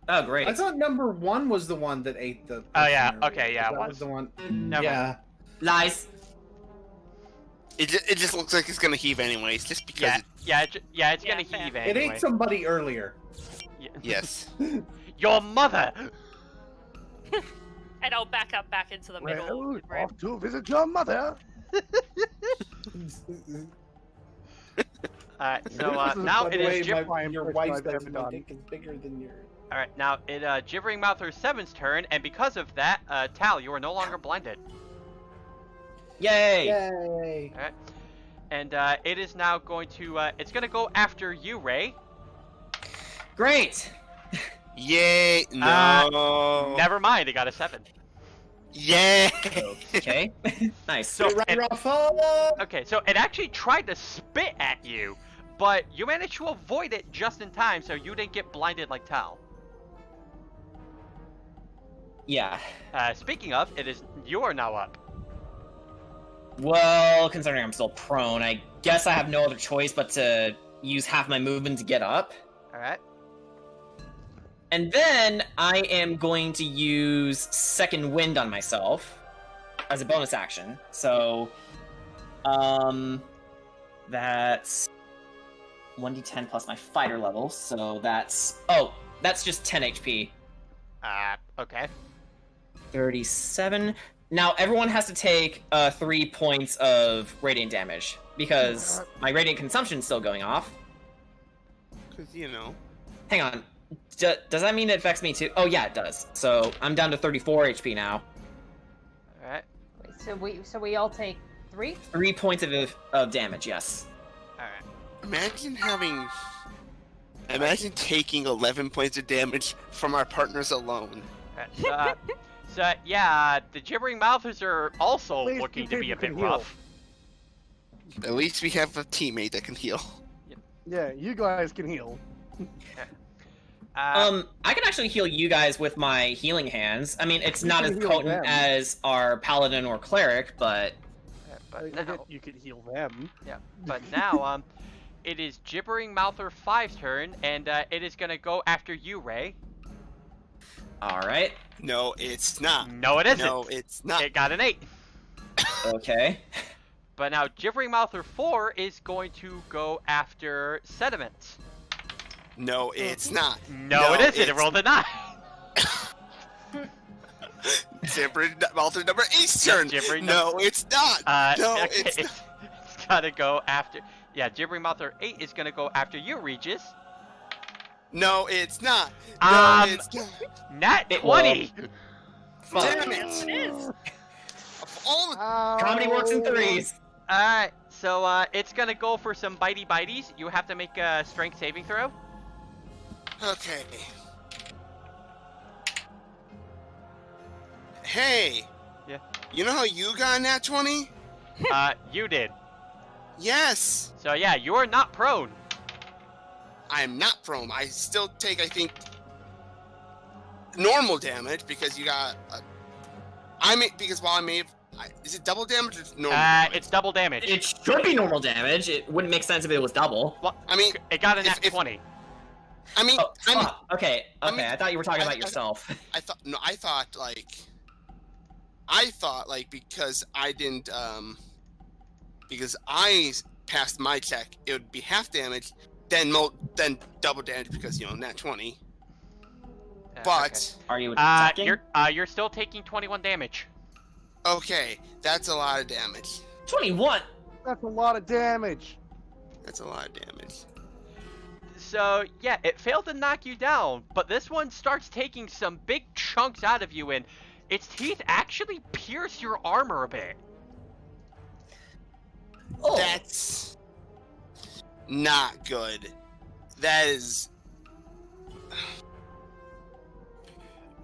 Oh, great. I thought number 1 was the one that ate the. Oh yeah, person okay, earlier. yeah, it That was. was the one. Never yeah. mind. Lies. It just looks like it's gonna heave anyways, just because. Yeah, it's Yeah, gonna fair. heave It anyway. ate somebody earlier. Yes. Your mother. And I'll back into the middle Well, of the room. off to visit your mother. Alright, so This is now the it way is my- Gib- Your impression wife's I've ever done. dick is bigger than yours. Alright, now it Gibbering Mouther 7's turn, and because of that, Tal, you are no longer blinded. Yay. Yay! Alright. And it is now going to it's gonna go after you, Ray. Great. Yay! No. Never mind, it got a 7. Yay! Okay. Nice. So it, Ruffalo! okay, so it actually tried to spit at you, but you managed to avoid it just in time, so you didn't get blinded like Tal. Yeah. Speaking of, you are now up. Well, considering I'm still prone, I guess I have no other choice but to use half my movement to get up. Alright. And then I am going to use Second Wind on myself as a bonus action. So, that's 1d10 plus my fighter level. So that's just 10 HP. Okay. 37. Now everyone has to take 3 points of radiant damage because my radiant consumption is still going off. Because, you know. Hang on. Does that mean it affects me too? Oh yeah, it does. So I'm down to 34 HP now. Alright. So we all take 3? 3 points of damage, yes. Alright. Imagine taking 11 points of damage from our partners alone. So yeah, the gibbering mouthers are also Please, looking you to be a people bit can heal. rough. At least we have a teammate that can heal. Yeah, you guys can heal. I can actually heal you guys with my healing hands. I mean, it's You not can as heal potent them. as our paladin or cleric, but but I now, bet you could heal them. but now, it is gibbering mouther 5's turn, and it is gonna go after you, Ray. all right. No, it's not. No, it isn't. No, it's not. It got an 8. Okay. But now gibbering mouther 4 is going to go after sediment. No, it's not. No, it isn't. It rolled a 9. Gibbering Malthus number 8's turn. Gibbering No, it's not. No, okay, it's not. it's gotta go after. Yeah, gibbering mouther 8 is gonna go after you, Regis. No, it's not. No, it's not. Nat It 20. Damn it. It is. Of all the... Comedy works in threes. Alright, so it's gonna go for some bitey bites. You have to make a strength saving throw. Okay. Hey. Yeah. You know how you got nat 20? You did. Yes. So yeah, you are not prone. I am not prone. I still take, I think, normal damage because you got. Because while I may have, is it double damage or normal? Damage? It's double damage. It should be normal damage. It wouldn't make sense if it was double. Well, I mean, it got a nat 20. I mean, Oh, fuck. Okay. I thought you were talking I- about yourself. I thought because I didn't because I passed my check, it would be half damage, then double damage because nat 20. But Are you attacking? You're still taking 21 damage. okay, that's a lot of damage. 21. That's a lot of damage. That's a lot of damage. So yeah, it failed to knock you down, but this one starts taking some big chunks out of you, and its teeth actually pierce your armor a bit. Oh. That's not good. That is.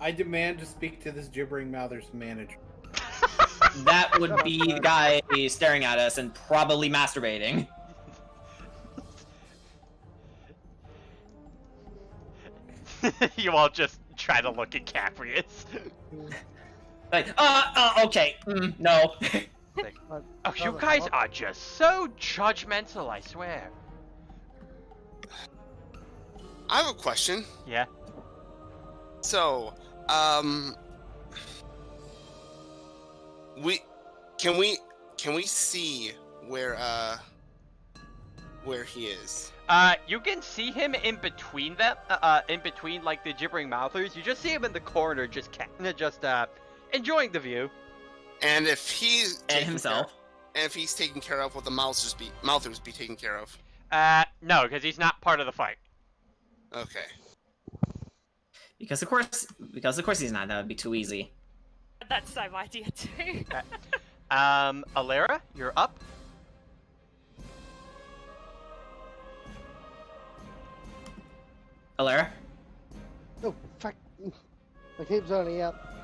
I demand to speak to this gibbering mouthers manager. That would be the guy staring at us and probably masturbating. You all just try to look at Caprius. Like, okay, no. Oh, you guys are just so judgmental, I swear. I have a question. Yeah. So, can we see where he is? You can see him in between them, in between like the gibbering mouthers. You just see him in the corner, just enjoying the view. And if he's And himself. if he's taken care of, will the mouthers be taken care of? No, because he's not part of the fight. Okay. Because of course he's not. That would be too easy. That's the same idea too. Alera, you're up. Alara? Oh, fuck. My cape's only up.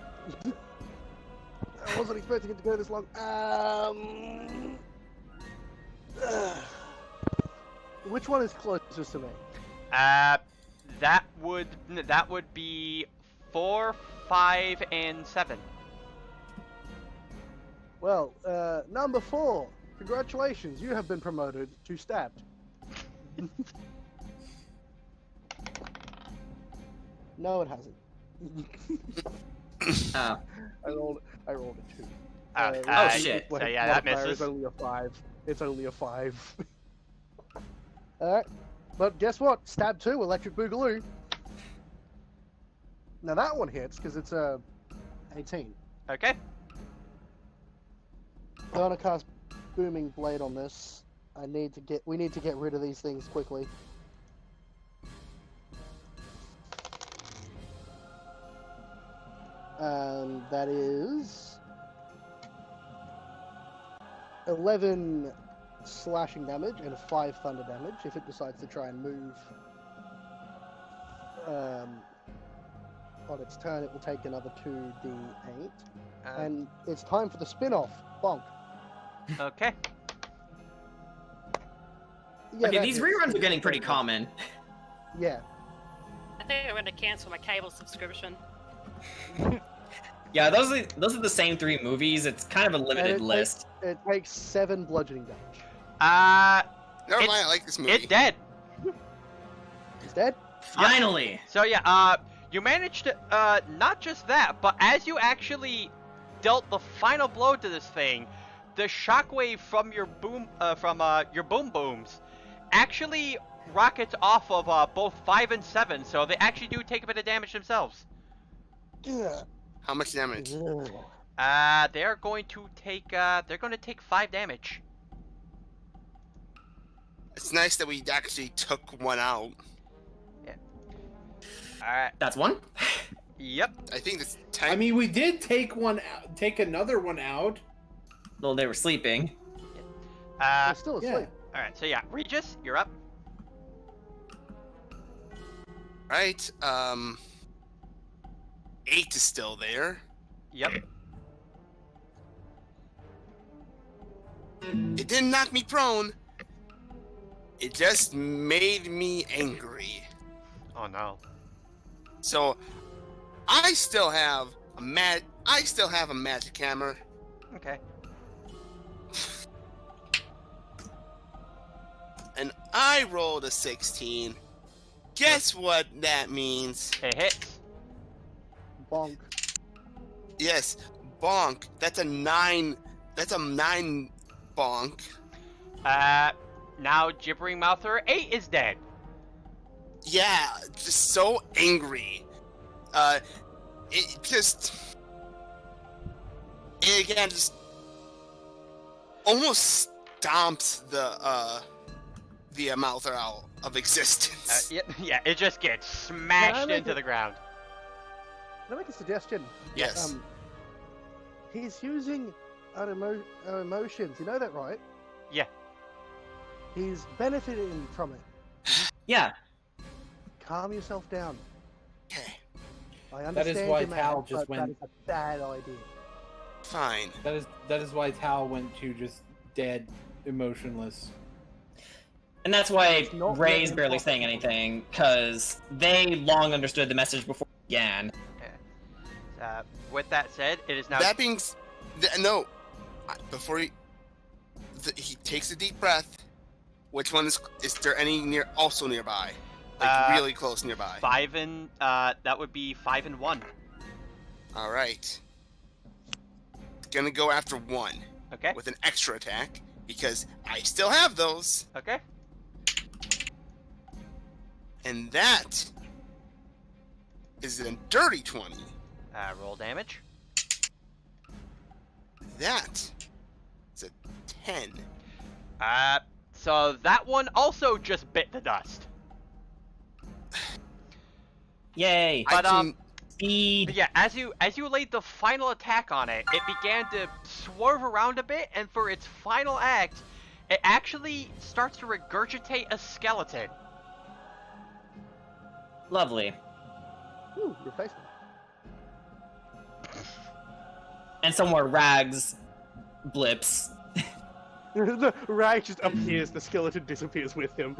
I wasn't expecting it to go this long. Which one is closest to me? That would be 4, 5, and 7. Well, number 4. Congratulations, you have been promoted to stabbed. No, it hasn't. Oh. I rolled a 2. Oh, shit. So yeah, that misses. It's only a 5. It's only a 5. Alright. But guess what? Stab 2, Electric Boogaloo. Now that one hits, because it's a 18. Okay. I'm gonna cast Booming Blade on this. We need to get rid of these things quickly. And that is 11 slashing damage and 5 thunder damage if it decides to try and move. On its turn, it will take another 2d8. And it's time for the spin-off. Bonk. Okay. Yeah, Okay, that these hits. reruns are getting pretty common. Yeah. I think I'm going to cancel my cable subscription. Yeah, those are the same 3 movies. It's kind of a limited list. It takes 7 bludgeoning damage. Never mind, I like this movie. It's dead. He's dead? Finally! So yeah, you managed to, not just that, but as you actually dealt the final blow to this thing, the shockwave from your boom booms actually rockets off of both 5 and 7, so they actually do take a bit of damage themselves. Yeah. How much damage? They're going to take 5 damage. It's nice that we actually took one out. Yeah. Alright. That's one? Yep. I think it's 10. I mean, we did take another one out. Well, they were sleeping. They're still asleep. Yeah. Alright, so yeah, Regis, you're up. Right, 8 is still there. Yep. It didn't knock me prone. It just made me angry. Oh no. So, I still have a magic hammer. Okay. And I rolled a 16. Guess what that means? It hits. Bonk. Yes, bonk. That's a 9. That's a 9 bonk. Now Gibbering Mouther 8 is dead. Yeah, just so angry. It again just almost stomps the Mouther out of existence. Yeah, it just gets smashed into the ground. Can I make a suggestion? Yes. He's using our emotions. You know that, right? Yeah. He's benefiting from it. Yeah. Calm yourself down. Okay, I understand why you're mad, Tal just but that went- is a bad idea. fine. That is why Tal went to just dead, emotionless. And that's why It's not Ray's really barely important. saying anything, because they long understood the message before it began. With that said, it is now. That being no, before he takes a deep breath. Which one is there any nearby? Like really close nearby. 5 and that would be 5 and 1. All right. Gonna go after 1 Okay. with an extra attack because I still have those, Okay. and that is a dirty 20. Roll damage. That is a 10. So that one also just bit the dust. Yay! But Speed! But yeah, as you laid the final attack on it, it began to swerve around a bit, and for its final act, it actually starts to regurgitate a skeleton. Lovely. Ooh, replacement. And somewhere Rags blips. The rag just appears, the skeleton disappears with him.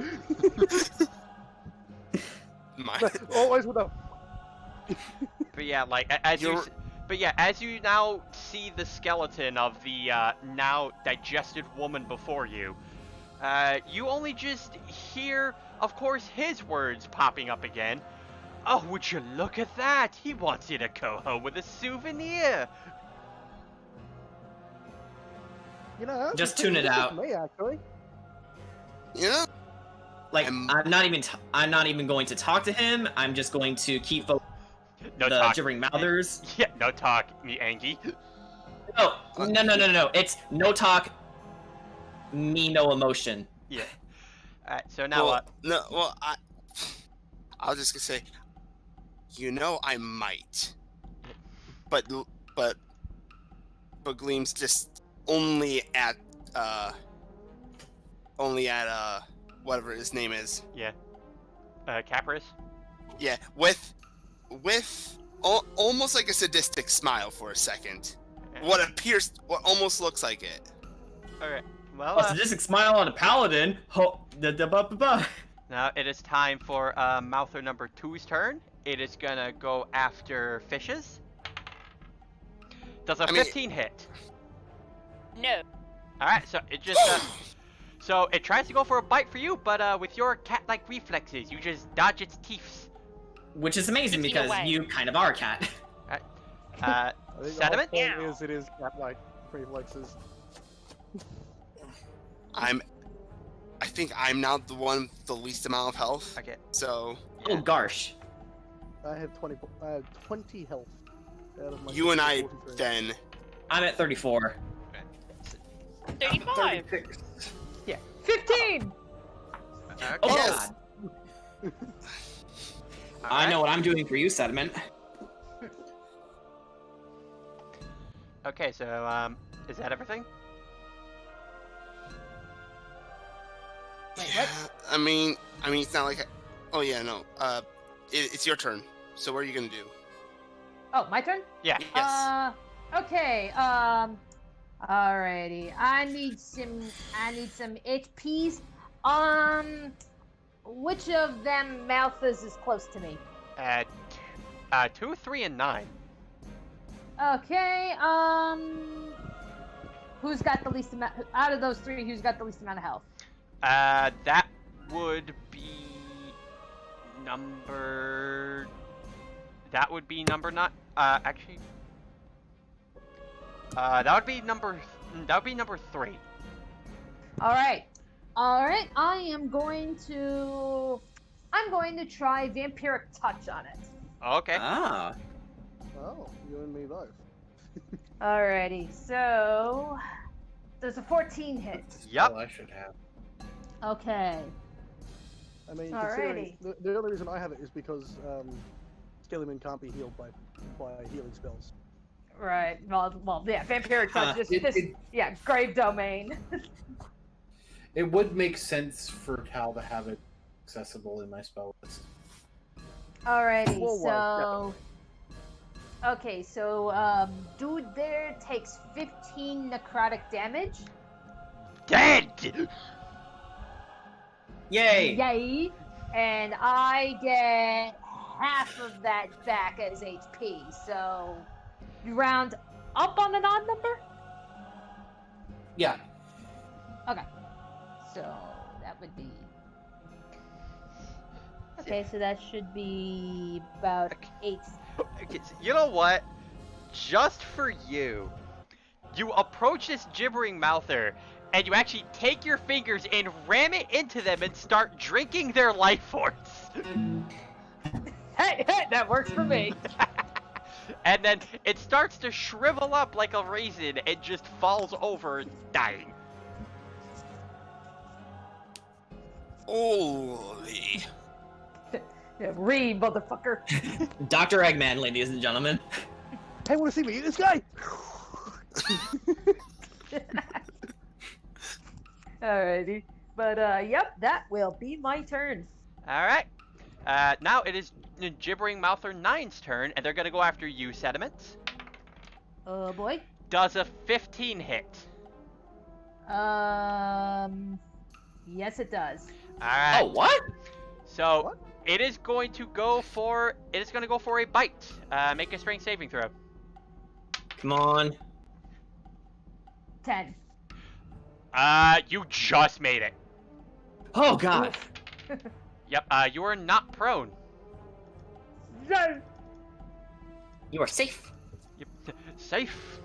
Always with a... But yeah, like, as you now see the skeleton of the now digested woman before you, you only just hear, of course, his words popping up again. Oh, would you look at that? He wants you to go home with a souvenir. You know, Just tune it out. Me, actually. Yeah. Like, I'm not even going to talk to him. I'm just going to keep focusing No the talk. gibbering mouthers. Yeah, no talk, me Angie. No. It's no talk, me no emotion. Yeah. Alright, so now I was just gonna say, you know, I might, but Gleam's just only at whatever his name is. Yeah. Capris? Yeah, with almost like a sadistic smile for a second. What almost looks like it. Alright, well, A sadistic smile on a paladin. now it is time for Mouther number 2's turn. It is gonna go after Fishes. Does a 15 hit? No. Alright, so it just so it tries to go for a bite for you, but with your cat-like reflexes, you just dodge its teeth. Which is amazing because you kind of are a cat. Alright. Sediment? The whole point is it is cat-like reflexes. I think I'm now the one with the least amount of health. Okay. So. Oh, Garsh. I have 20 health. Out of my You and I 43. then. I'm at 34. 35. 15! Oh, Yes. God. I know what I'm doing for you, Sediment. Okay, so is that everything? Wait, Yeah, what? I mean, it's not like. Oh yeah, no. It's your turn. So what are you gonna do? Oh, my turn? Yeah. Yes. Okay, alrighty. I need some HPs. Which of them mouths is close to me? 2, 3, and 9. Okay, who's got the least amount, out of those three, who's got the least amount of health? That would be number. That would be number 9. Actually. That would be number 3. Alright, I am going to try Vampiric Touch on it. Okay. Ah. Oh, you and me both. Alrighty, so there's a 14 hit. Yep. Well, I should have. Okay. I mean, Alrighty. considering the only reason I have it is because Skellyman can't be healed by healing spells. Right. Well, yeah. Vampiric Touch. Grave Domain. It would make sense for Tal to have it accessible in my spell list. Alrighty. Well, Okay. So, dude, there takes 15 necrotic damage. Dead. Yay! Yay! And I get half of that back as HP. So, you round up on an odd number? Yeah. Okay. So, that would be... Okay, so that should be about 8. Okay, so you know what? Just for you, you approach this gibbering mouther, and you actually take your fingers and ram it into them and start drinking their life force. Hey, that works for me. And then it starts to shrivel up like a raisin and just falls over, dying. Holy. Yeah, read, motherfucker. Dr. Eggman, ladies and gentlemen. Hey, want to see me eat this guy? Alrighty. But, yep, that will be my turn. Alright. Now it is Gibbering Mouther 9's turn, and they're gonna go after you, Sediment. Oh boy. Does a 15 hit? Yes, it does. Alright. Oh, what? So What? it is going to go for a bite. Make a strength saving throw. Come on. 10. You just made it. Oh, God. Yep. You are not prone. Yay! You are safe. Yep. Safe.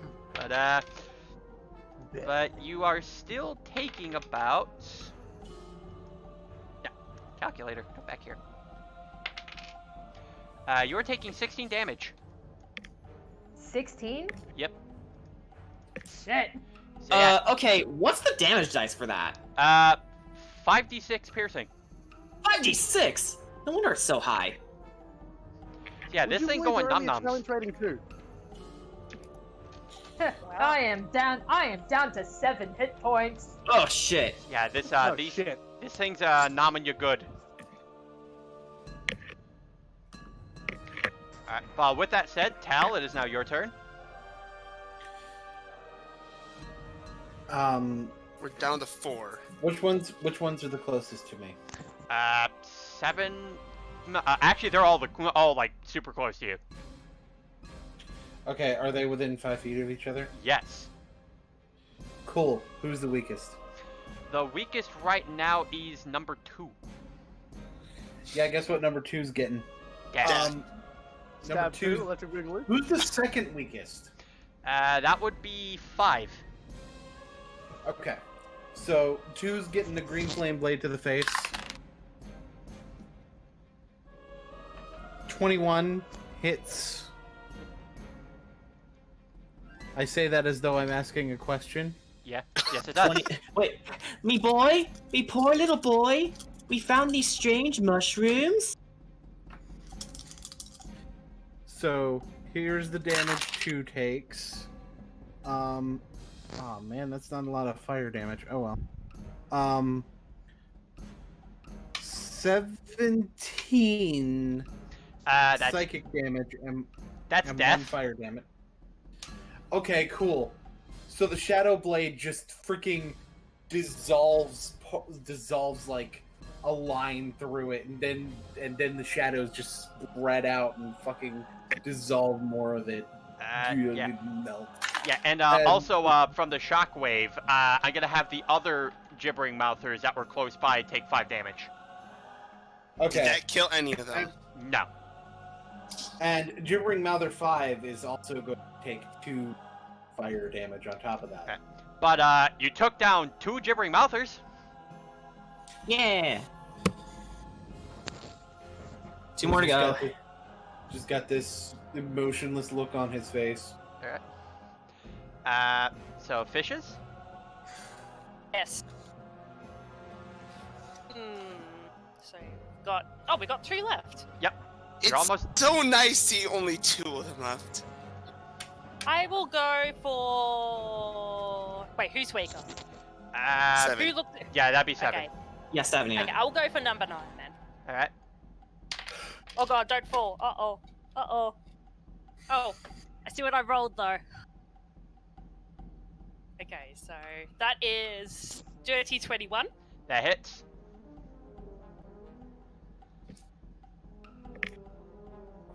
But you are still taking about. Yeah. Calculator, come back here. You are taking 16 damage. 16? Yep. Shit. So, yeah. Okay, what's the damage dice for that? 5d6 piercing. 5d6? No wonder it's so high. Yeah, Would this you thing believe going they're only num-nums. challenge rating 2? I am down to 7 hit points. Oh, shit. Yeah, this Oh, these shit. this thing's nomming you good. Alright, with that said, Tal, it is now your turn. We're down to 4. Which ones are the closest to me? 7. No, actually, they're all like super close to you. Okay, are they within 5 feet of each other? Yes. Cool. Who's the weakest? The weakest right now is number 2. Yeah, guess what number 2's getting? Yes. Number Stab 2, 2. electric boogaloo. Who's the second weakest? That would be 5. Okay. So 2's getting the green flame blade to the face. 21 hits. I say that as though I'm asking a question. Yeah. Yes, it does. Wait, me boy? Me poor little boy? We found these strange mushrooms? So here's the damage 2 takes. Oh man, that's not a lot of fire damage. Oh well. 17 That's psychic damage and that's 1 death. fire damage. Okay, cool. So the shadow blade just freaking dissolves like a line through it, and then the shadows just spread out and fucking dissolve more of it. Yeah. Melt. Yeah, and also from the shockwave, I'm gonna have the other gibbering mouthers that were close by take 5 damage. Okay. Did that kill any of them? No. And Gibbering Mouther 5 is also going to take 2 fire damage on top of that. Okay. But you took down 2 gibbering mouthers. Yeah. 2 more to go. Just got this emotionless look on his face. Alright. So fishes? Yes. So we got 2 left. Yep. It's You're almost so nice seeing only 2 of them left. I will go for. Wait, who's weaker? 7. Who looked? Yeah, that'd be 7. Okay. Yeah, 7, yeah. Okay, I'll go for number 9 then. Alright. Oh god, don't fall. Uh-oh. Uh-oh. Oh, I see what I rolled though. Okay, so that is dirty 21. That hits.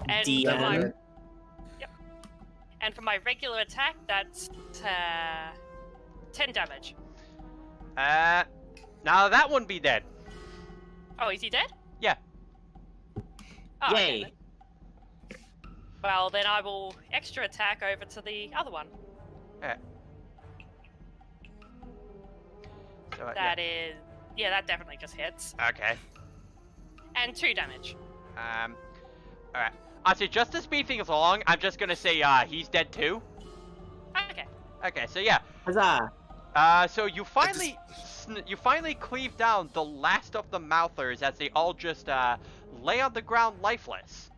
And DM. for my, yep. And for my regular attack, that's 10 damage. Now that wouldn't be dead. Oh, is he dead? Yeah. Oh, okay Yay. then. Well, then I will extra attack over to the other one. Alright. So, That is, yeah, that definitely just hits. Okay. And 2 damage. Alright. Honestly, just to speed things along, I'm just gonna say, he's dead too. Okay. Okay, so yeah. Huzzah. So you finally cleave down the last of the mouthers as they all just, lay on the ground lifeless.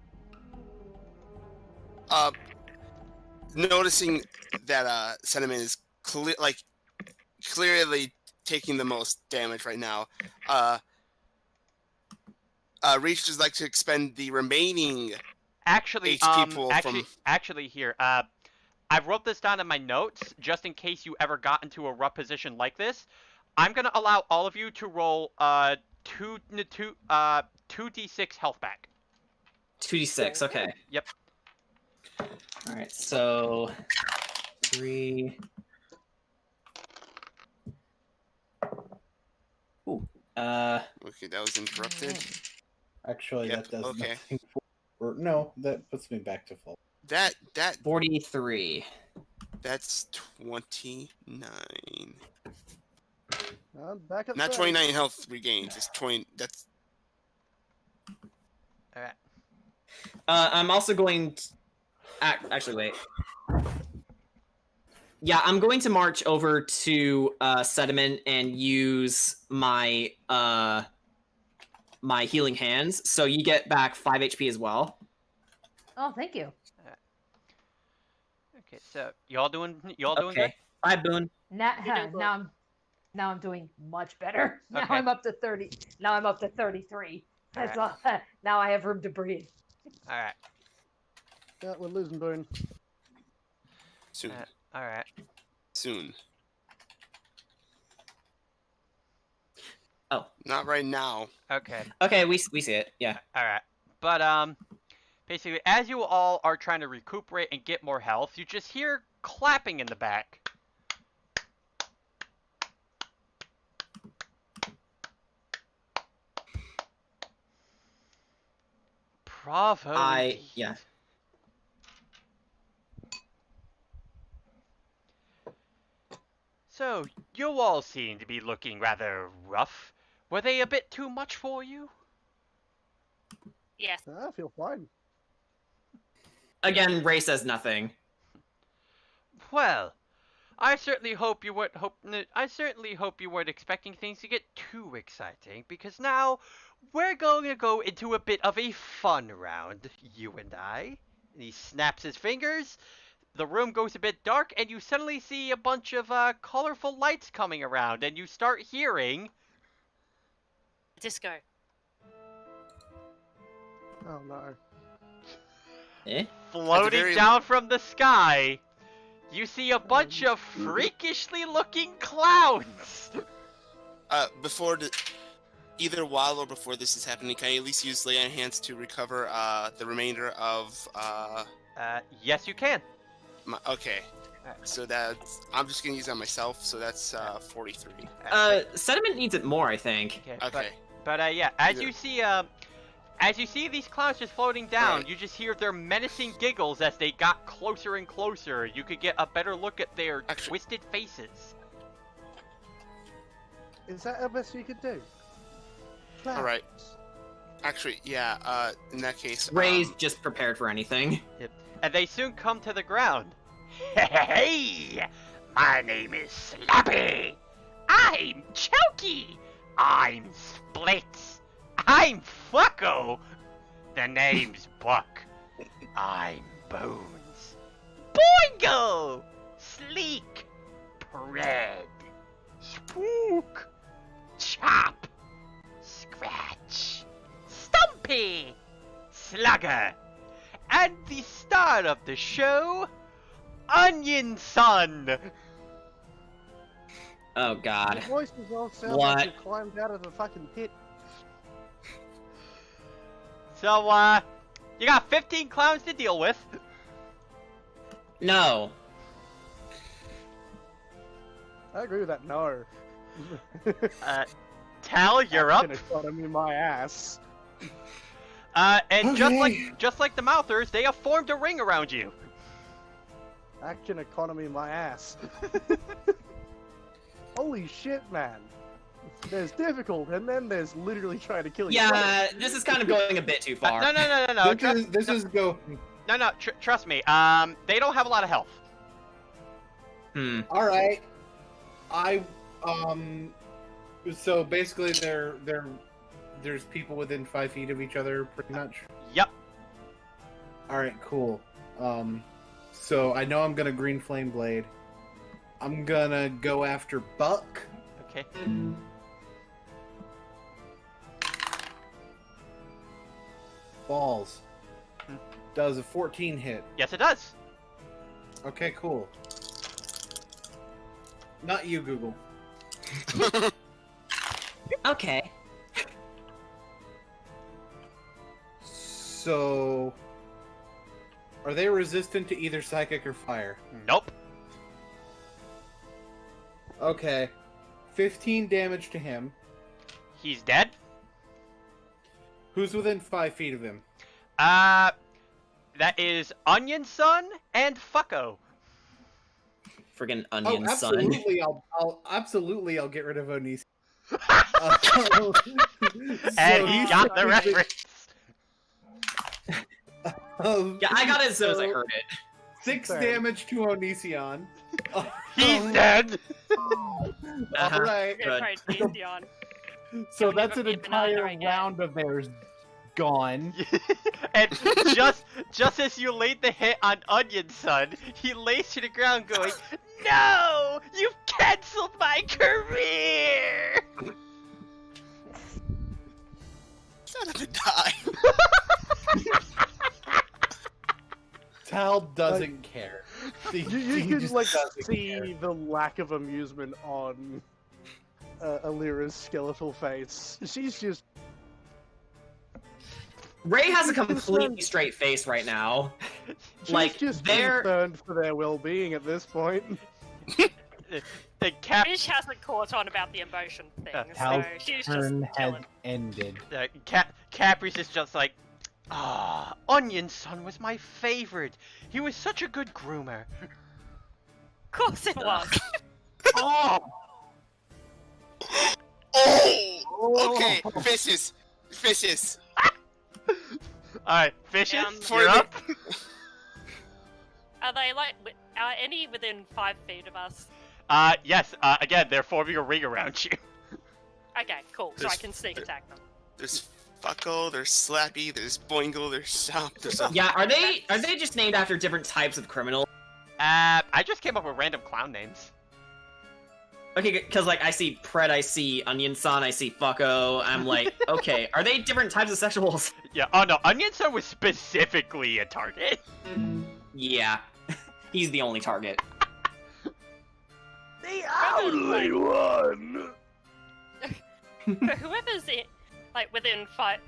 Noticing that Sentiment is clearly taking the most damage right now. Reach would like to expend the remaining Actually, HP pool from... actually here, I wrote this down in my notes just in case you ever got into a rough position like this. I'm gonna allow all of you to roll 2d6 health back. 2d6. Okay. Yep. All right. So 3. Ooh. Okay, that was interrupted. Actually, Yep, that does okay. nothing for... No, that puts me back to full. That 43. that's 29. Back at Not 30. 29 health regains. It's 20. That's All right. I'm also going to... Actually, wait. Yeah, I'm going to march over to Sediment and use my my healing hands. So you get back 5 HP as well. Oh, thank you. Okay, so y'all doing good? Bye, Boone. Now, You're doing good. now I'm doing much better. Now Okay. I'm up to 30. Now I'm up to 33. That's all. Now I have room to breathe. All right. Yeah, we're losing Boone. soon. All right. Soon. Oh. Not right now. Okay. Okay, we see it. Yeah. All right. But basically, as you all are trying to recuperate and get more health, you just hear clapping in the back. Bravo. Yeah. So, you all seem to be looking rather rough. Were they a bit too much for you? Yes. I feel fine. Again, Ray says nothing. Well, I certainly hope you weren't expecting things to get too exciting, because now we're going to go into a bit of a fun round, you and I. And he snaps his fingers. The room goes a bit dark, and you suddenly see a bunch of colorful lights coming around, and you start hearing Disco. Oh no. Eh? floating down from the sky. You see a bunch of freakishly looking clowns. Either while or before this is happening, can I at least use lay on hands to recover the remainder of Yes, you can. okay. So I'm just gonna use that myself. So that's 43. Sediment needs it more, I think. Okay. But yeah, as you see these clowns just floating down, Right. you just hear their menacing giggles as they got closer and closer. You could get a better look at their twisted faces. Is that the best you could do? All right. Actually, yeah. In that case, Ray's just prepared for anything. Yep. And they soon come to the ground. Hey, my name is Slappy. I'm Chokey. I'm Splits. I'm Fucko. The name's Buck. I'm Bones. Boingo. Sleek. Pred. Spook. Chop. Scratch. Stumpy. Slugger. And the star of the show, Onion Sun. Oh God. Your voices all sound What? like you climbed out of the fucking pit. So, you got 15 clowns to deal with. No. I agree with that. No. Tal, you're up. Economy my ass. And Okay. just like the Mouthers, they have formed a ring around you. Action economy my ass. Holy shit, man. There's difficult, and then there's literally trying to kill you. Yeah, this is kind of going a bit too far. No. This is go. No. Trust me. They don't have a lot of health. All right. So basically, there's people within 5 feet of each other, pretty much. Yep. All right, cool. So I know I'm gonna green flame blade. I'm gonna go after Buck. Okay. Balls. Does a 14 hit? Yes, it does. Okay, cool. Not you, Google. Okay. So, are they resistant to either psychic or fire? Nope. Okay. 15 damage to him. He's dead. Who's within 5 feet of him? That is Onion Son and Fucko. Friggin' onion son. absolutely! I'll get rid of Onishi. And he got the reference. Yeah, I got it as soon as I heard it. 6 damage to Onision. He's dead. Alright. Good. Right, Deon. So You'll that's never an be banana entire again. round of theirs gone. And just as you laid the hit on Onion Son, he lays to the ground going, "No! You've cancelled my career!" Son of a dime. Tal doesn't care. You He can just like doesn't see care. the lack of amusement on Alira's skeletal face. She's just Ray has a completely straight face right now. she's just they're concerned for their well-being at this point. The cap, Fish hasn't caught on about the emotion thing, so Tal's she's just turn has chilling. ended. Capri's is just like, Onion Son was my favorite. He was such a good groomer. Of course it was. Oh! Oh! Okay, fishes. Fishes. Alright, Fishes, For you're the- up. Are they like, are any within 5 feet of us? Yes, again, they're forming a ring around you. Okay, cool, so I can sneak attack them. There's Fucko, there's Slappy, there's Boingo, there's Shop, there's a... Yeah, are they just named after different types of criminals? I just came up with random clown names. Okay, because like I see Pred, I see Onion Son, I see Fucko. I'm like, okay, are they different types of sexuals? Yeah, oh no, Onion Son was specifically a target. Yeah, he's the only target. The only one. Whoever's like within 5,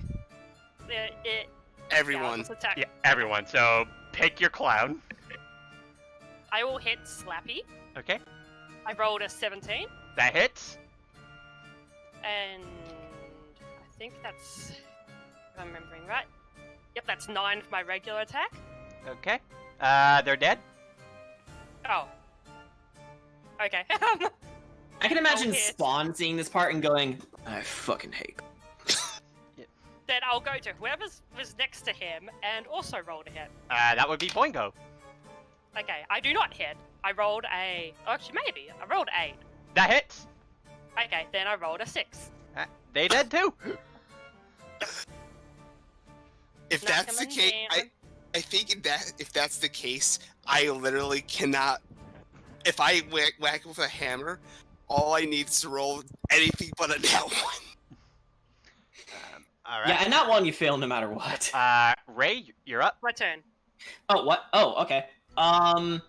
Everyone. let's attack. Yeah, everyone, so pick your clown. I will hit Slappy. Okay, I rolled a 17, that hits. and I think that's, if I'm remembering right. Yep, that's 9 for my regular attack. Okay, they're dead. Oh. Okay. I can imagine Okay. Spawn seeing this part and going, I fucking hate. Then I'll go to whoever was next to him and also rolled a hit. That would be Boingo. Okay, I do not hit. I rolled a... Actually, maybe. I rolled 8. That hits. Okay, then I rolled a 6. They dead too. If Not that's the coming case, down. I think if that's the case, I literally cannot. If I whack with a hammer, all I need is to roll anything but a nat one. All right. Yeah, and that one you fail no matter what. Ray, you're up. My turn. Oh, what? Oh, okay. I'll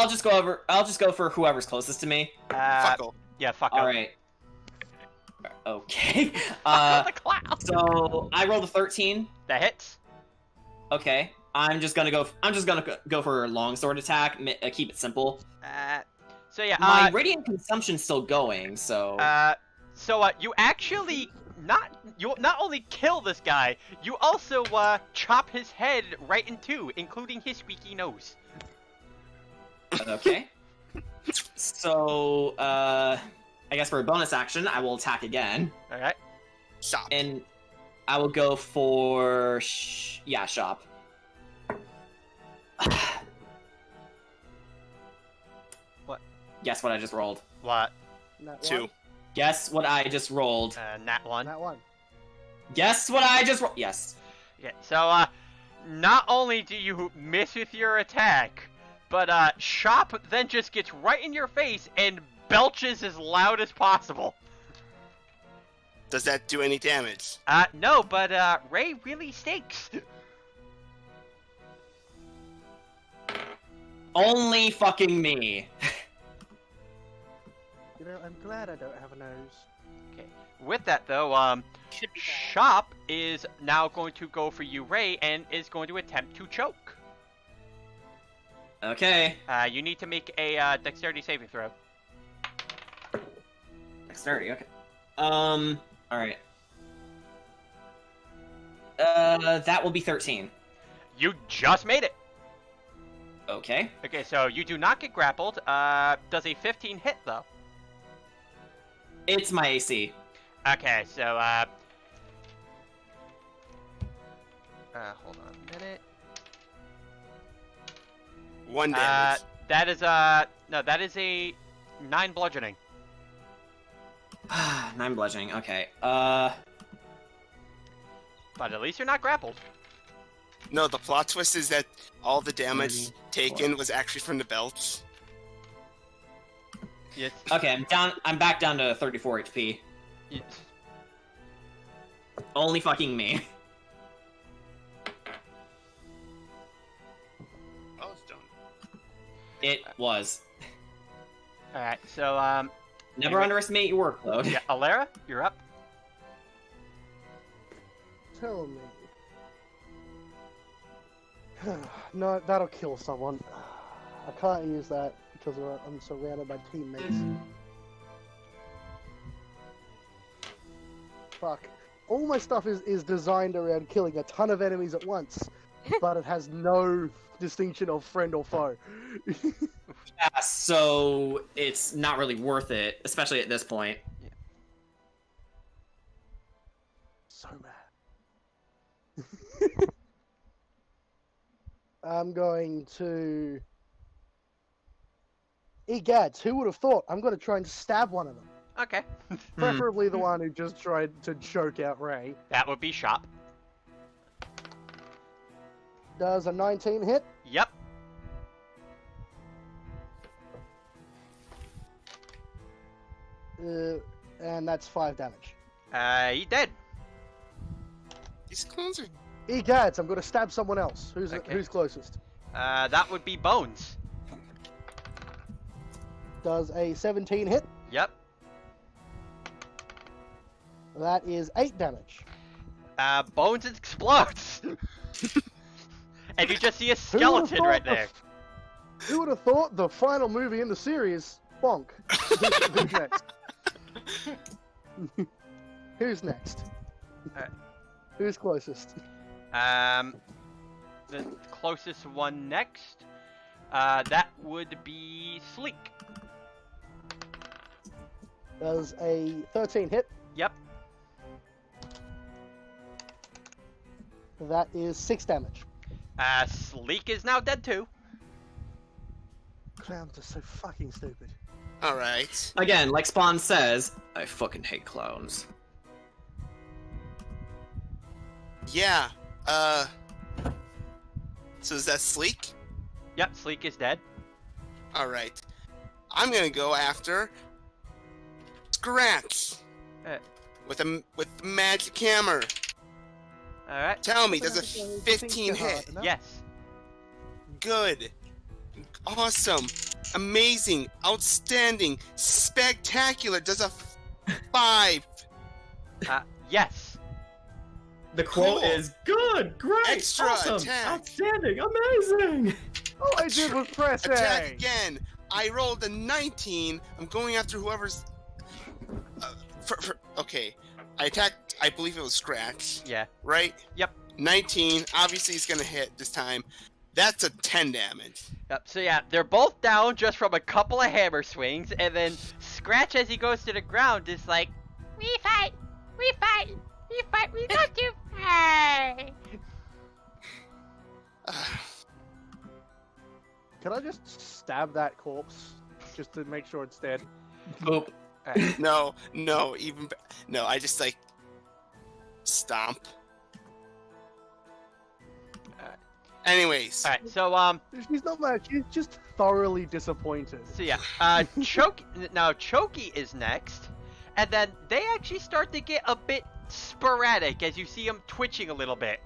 just go for whoever's closest to me. Fuckle. Yeah, fuck All up. right. Okay. Fuck the clown. So I rolled a 13. That hits. Okay. I'm just gonna go for a longsword attack. Keep it simple. So yeah, My radiant consumption's still going, so. you actually not only kill this guy, you also chop his head right in two, including his squeaky nose. Okay. So I guess for a bonus action, I will attack again, All right. Stop. and I will go for shop. What? Guess what I just rolled. What? Nat 2. one. Guess what I just rolled. Nat one. Nat one. Guess what I just rolled. Yes. Okay, so not only do you miss with your attack, but Shop then just gets right in your face and belches as loud as possible. Does that do any damage? No, but Ray really stinks. Only fucking me. You know, I'm glad I don't have a nose. Okay. With that though, Should be bad. Shop is now going to go for you, Ray, and is going to attempt to choke. Okay. You need to make a dexterity saving throw. Dexterity, okay. Alright. That will be 13. You just made it. Okay. Okay, so you do not get grappled. Does a 15 hit though? It's my AC. Okay, so hold on a minute. 1 damage. That is no, that is a 9 bludgeoning. 9 bludgeoning, okay. But at least you're not grappled. No, the plot twist is that all the damage taken was actually from the belts. Yes. Okay, I'm back down to 34 HP. Yes. Only fucking me. Oh, it's done. It was. All right, so Never underestimate your workload. yeah, Alara, you're up. Tell me. No, that'll kill someone. I can't use that because I'm surrounded by teammates. Fuck. All my stuff is designed around killing a ton of enemies at once, but it has no distinction of friend or foe. Yeah, so it's not really worth it, especially at this point. So mad. I'm going to... Egads, who would have thought? I'm going to try and stab one of them. Okay. Preferably the one who just tried to choke out Ray. That would be Shop. Does a 19 hit? Yep. And that's 5 damage. He dead. These clones are... Egads, I'm going to stab someone else. Okay. Who's closest? That would be Bones. Does a 17 hit? Yep. That is 8 damage. Bones explodes. And you just see a skeleton right there. Who would have thought the final movie in the series? Bonk. Who's next? Who's next? Alright. Who's closest? The closest one next, that would be Sleek. Does a 13 hit? Yep. That is 6 damage. Sleek is now dead too. Clowns are so fucking stupid. Alright. Again, like Spawn says, I fucking hate clones. Yeah, so is that Sleek? Yep, Sleek is dead. Alright. I'm gonna go after... Scratch! With the magic hammer. Alright. Tell me, does a 15 hit? Yes. Good. Awesome. Amazing. Outstanding. Spectacular. Does a 5. Yes. The quote Cool. is good, great, Extra awesome, attack. outstanding, amazing. All I did was press Attack A. again. I rolled a 19. I'm going after whoever's... okay. I attacked, I believe it was Scratch. Yeah. Right? Yep. 19. Obviously, he's going to hit this time. That's a 10 damage. Yep. So yeah, they're both down just from a couple of hammer swings, and then Scratch, as he goes to the ground, is like, We fight! We fight! We fight! We got to fight! Can I just stab that corpse? Just to make sure it's dead? Boop. Alright. No, even... No, I just, like... Stomp. Anyways. Alright, so She's not mad, she's just thoroughly disappointed. So yeah, Choky is next, and then they actually start to get a bit sporadic as you see them twitching a little bit.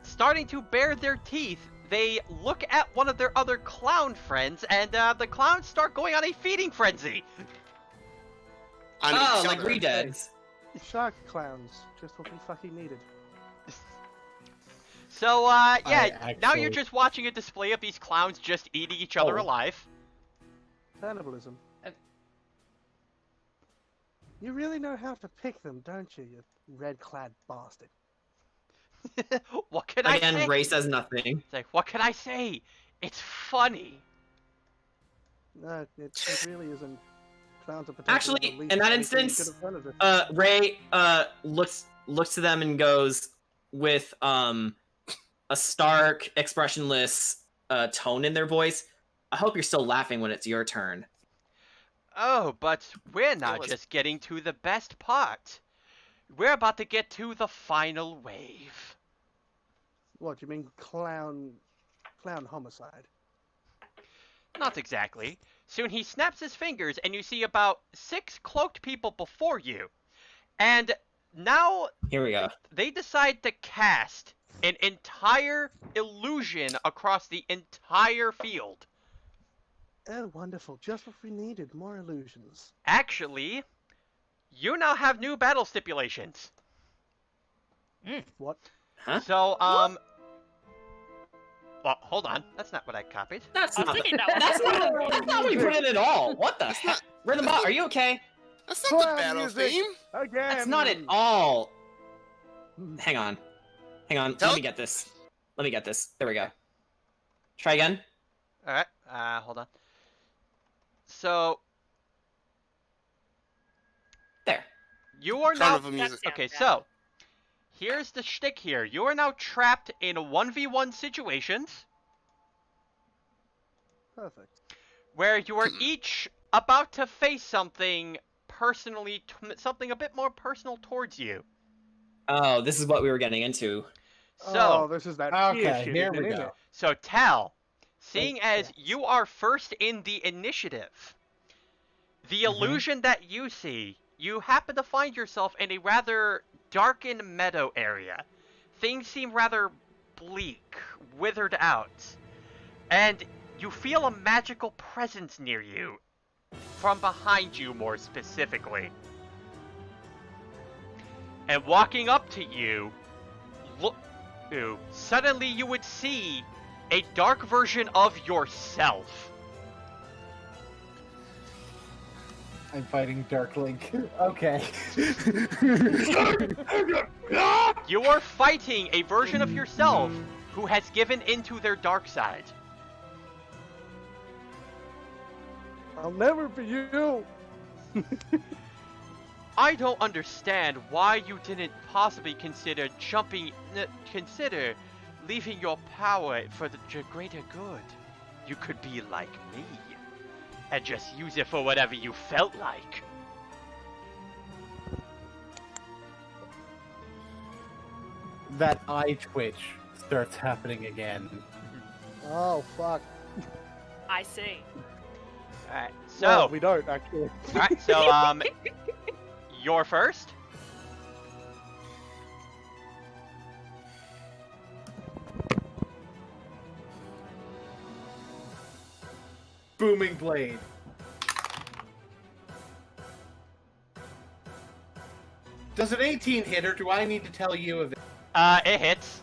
Starting to bare their teeth, they look at one of their other clown friends, and the clowns start going on a feeding frenzy. On Oh, each like other. Redeads. Shark clowns, just what we fucking needed. So, yeah, now you're actually- just watching a display of these clowns just eating each other Oh. alive. Cannibalism. You really know how to pick them, don't you, you red-clad bastard? What can I say? Again, Ray says nothing. It's like, what can I say? It's funny. No, it really isn't. Clowns are potentially Actually, the least in that anything you instance, could have done of it. Ray looks to them and goes with a stark, expressionless tone in their voice. I hope you're still laughing when it's your turn. Oh, but we're not was- just getting to the best part. We're about to get to the final wave. What, you mean clown homicide? Not exactly. Soon he snaps his fingers and you see about 6 cloaked people before you. And now Here we go. they decide to cast an entire illusion across the entire field. Oh, wonderful. Just what we needed. More illusions. Actually, you now have new battle stipulations. What? Huh? So, well, hold on. That's not what I copied. That's I was not. thinking that was- That's not what you put in at all. What the heck? Rhythmbot, are you okay? That's not the Clown battle music. theme. Again! That's not at all. Hang on. Let Tell- me get this. There we go. Try again. Alright, hold on. So, There. you are Turn now... off the music. That's- Okay, Yeah. so, here's the shtick here. You are now trapped in 1v1 situations Perfect. where you are each about to face something personally, something a bit more personal towards you. Oh, this is what we were getting into. Oh, So, this is that Okay, fear shit here again, we isn't go. it? so Tal, seeing as yes. you are first in the initiative, the illusion that you see, you happen to find yourself in a rather darkened meadow area. Things seem rather bleak, withered out, and you feel a magical presence near you, from behind you more specifically. And walking up to you, suddenly you would see a dark version of yourself. I'm fighting Dark Link. Okay. You are fighting a version of yourself who has given into their dark side. I'll never be you! I don't understand why you didn't possibly consider consider leaving your power for the greater good. You could be like me and just use it for whatever you felt like. That eye twitch starts happening again. Oh, fuck. I see. Alright, No, so, we don't, actually. alright, so, you're first. Booming blade. Does an 18 hit, or do I need to tell you of it? It hits.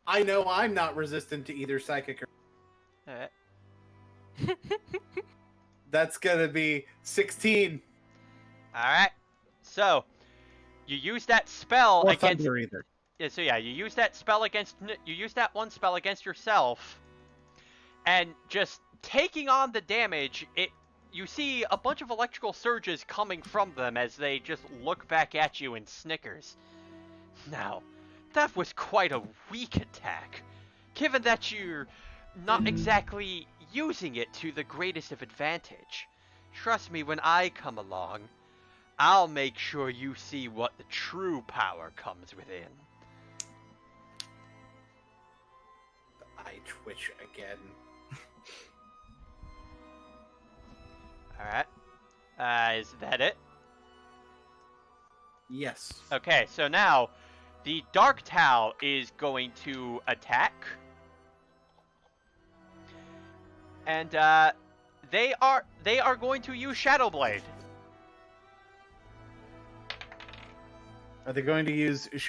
I know I'm not resistant to either psychic or... Alright. That's gonna be 16. Alright. So, you use that spell Or against... thunder either. Yeah, so yeah, you use that spell against... You use that one spell against yourself. And just taking on the damage, you see a bunch of electrical surges coming from them as they just look back at you and snickers. Now, that was quite a weak attack, given that you're not exactly using it to the greatest of advantage. Trust me, when I come along, I'll make sure you see what the true power comes within. I I twitch again. Alright. Is that it? Yes. Okay, so now the Dark Tau is going to attack. And they are going to use Shadow Blade. Are they going to use the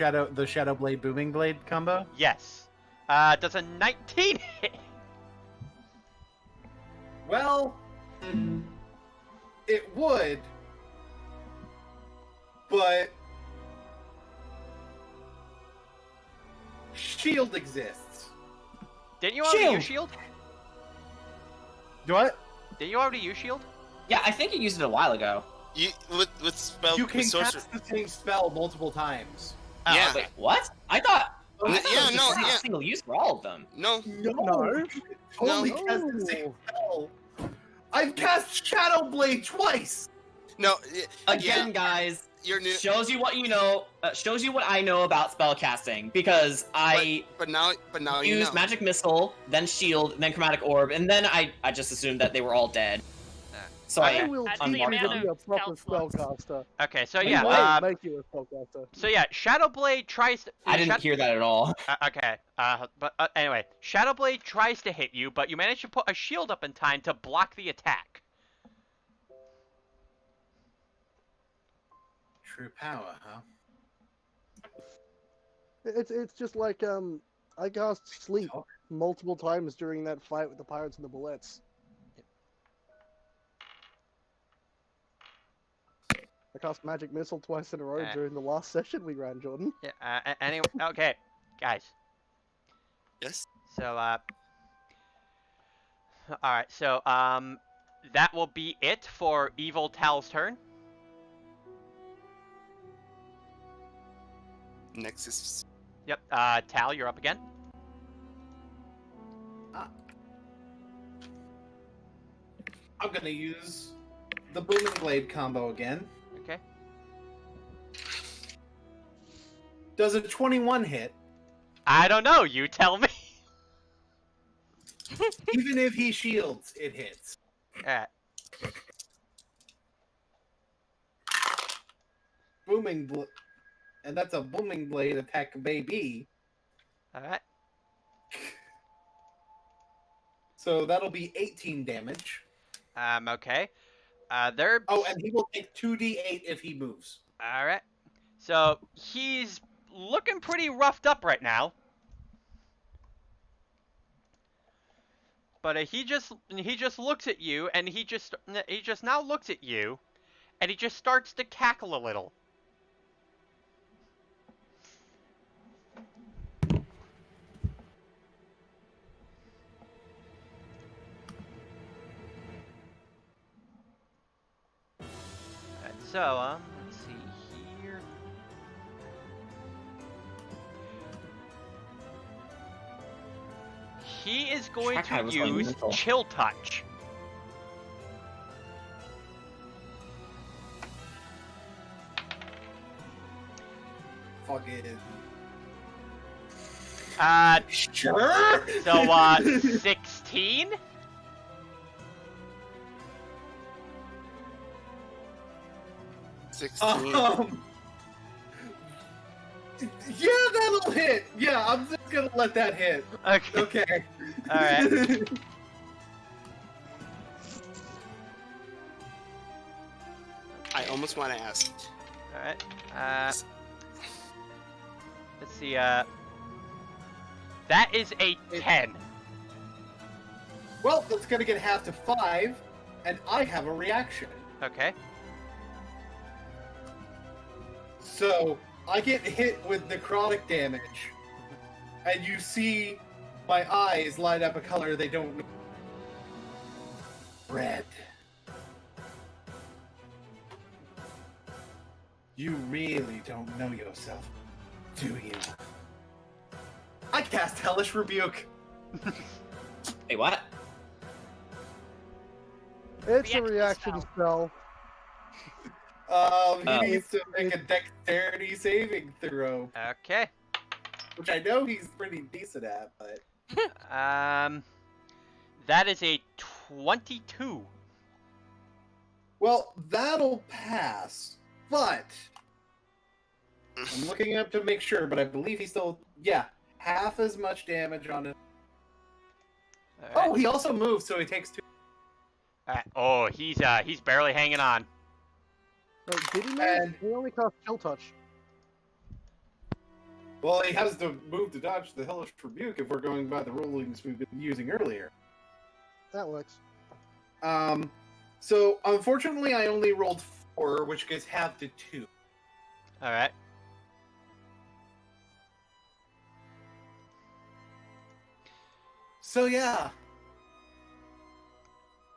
Shadow Blade Booming Blade combo? Yes. Does a 19 hit? Well, it would, but shield exists. Didn't you already use shield? What? Didn't you already use shield? Yeah, I think you used it a while ago. With spell, You can with sorcerer. cast the same spell multiple times. Yeah. Wait, what? I thought Yeah, it was no, just yeah. single use for all of them. No. No. Totally No. cast the same spell. I've cast Shadow Blade twice. No. Again, Yeah, guys, you're new. shows you what you know. Shows you what I know about spell casting because I But now you used know. magic missile, then shield, then chromatic orb, and then I just assumed that they were all dead. So I I will That's teach the you amount to be a of proper spell slots. spellcaster. Okay, so I yeah. will make you a spellcaster. So yeah, Shadow Blade tries to. I didn't hear that at all. Okay. But anyway, Shadow Blade tries to hit you, but you manage to put a shield up in time to block the attack. True power, huh? It's just like I cast sleep multiple times during that fight with the pirates and the bullets. I cast magic missile twice in a row during the last session we ran, Jordan. Yeah. Anyway. Okay, guys. Yes. So all right. So that will be it for Evil Tal's turn. Next is. Yep. Tal, you're up again. I'm gonna use the Booming Blade combo again. Okay. Does a 21 hit? I don't know. You tell me. Even if he shields, it hits. Alright. And that's a Booming Blade attack, baby. Alright. So that'll be 18 damage. Okay. They're. Oh, and he will take 2d8 if he moves. Alright. So he's looking pretty roughed up right now. But he just looks at you, and he just now looks at you, and he just starts to cackle a little. And so let's see here. He is going That guy to was use mental. Chill Touch. Fuck it. Sure. So 16. Yeah, that'll hit. Yeah, I'm just gonna let that hit. Okay. Okay. All right. I almost want to ask. All right. Let's see. That is a 10. Well, that's gonna get half to 5, and I have a reaction. Okay. So I get hit with necrotic damage, and you see my eyes light up a color they don't know. Red. You really don't know yourself, do you? I cast Hellish Rebuke. Wait, what? It's a Reaction reaction spell. He needs to make a dexterity saving throw, Okay. which I know he's pretty decent at, but That is a 22. Well, that'll pass, but I'm looking up to make sure, but I believe he's still, half as much damage on it. All Oh, right. he also moves, so he takes 2. All right. Oh, he's barely hanging on. Wait, did he move? And- He only cast Chill Touch. Well, he has to move to dodge the Hellish Rebuke if we're going by the rulings we've been using earlier. That works. So, unfortunately, I only rolled 4, which gets halved to 2. All right. So, yeah,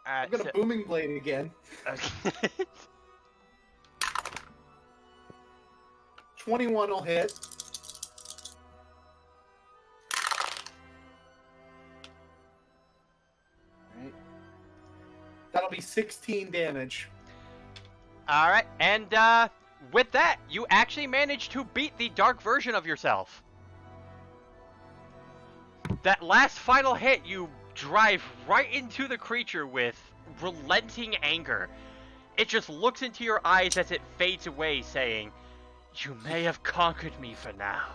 All I've got a Booming Blade again. right. 21 will hit. Right. That'll be 16 damage. All right, and with that, you actually managed to beat the dark version of yourself. That last final hit, you drive right into the creature with relenting anger. It just looks into your eyes as it fades away, saying, "You may have conquered me for now,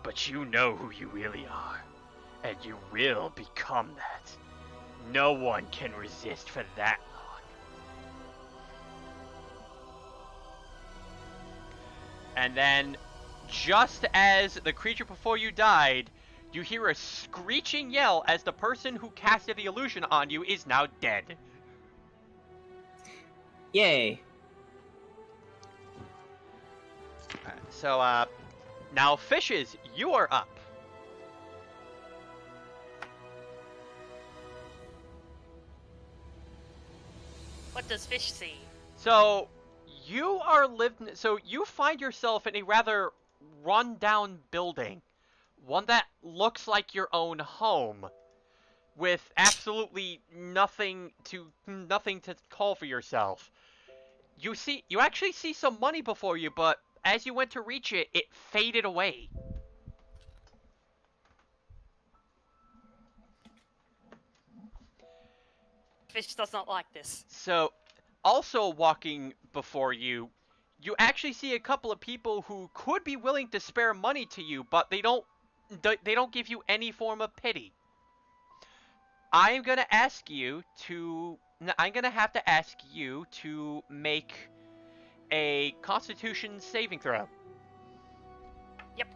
but you know who you really are, and you will become that. No one can resist for that long." And then, just as the creature before you died, you hear a screeching yell as the person who casted the illusion on you is now dead. Yay. So, now Fishes, you are up. What does Fish see? So, you find yourself in a rather run-down building. One that looks like your own home, with absolutely nothing to call for yourself. You actually see some money before you, but as you went to reach it, it faded away. Fish does not like this. So, also walking before you, you actually see a couple of people who could be willing to spare money to you, but they don't give you any form of pity. I'm gonna have to ask you to make a Constitution saving throw. Yep.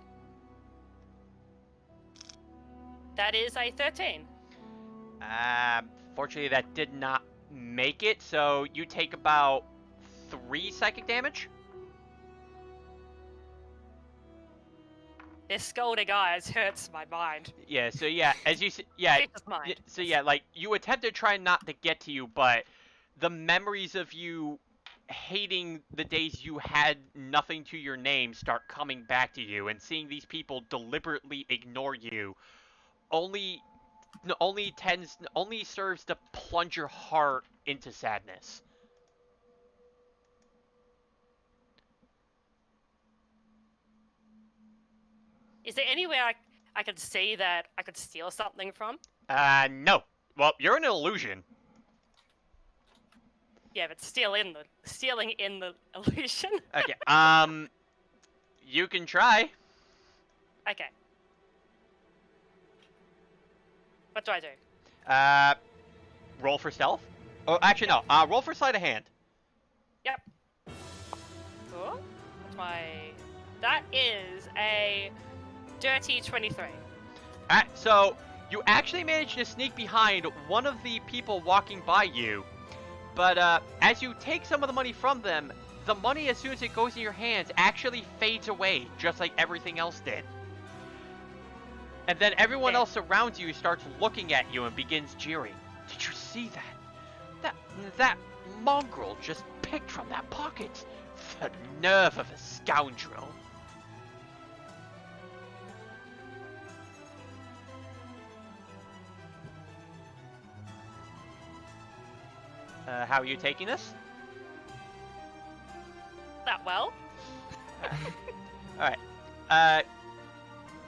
That is a 13. Fortunately, that did not make it, so you take about 3 psychic damage. Their scolding eyes hurts my mind. Yeah, so yeah, as you yeah, Fish's mind. so yeah, like you attempt to try not to get to you, but the memories of you hating the days you had nothing to your name start coming back to you, and seeing these people deliberately ignore you only serves to plunge your heart into sadness. Is there anywhere I could see that I could steal something from? No. Well, you're an illusion. Yeah, but stealing in the illusion. Okay. You can try. Okay. What do I do? Roll for stealth. Oh, actually no. Roll for sleight of hand. Yep. Oh, what's my? That is a dirty 23. So you actually managed to sneak behind one of the people walking by you, but as you take some of the money from them, the money, as soon as it goes in your hands, actually fades away, just like everything else did. And then everyone else around you starts looking at you and begins jeering. Did you see that? That mongrel just picked from that pocket. The nerve of a scoundrel. How are you taking this? That well? Alright.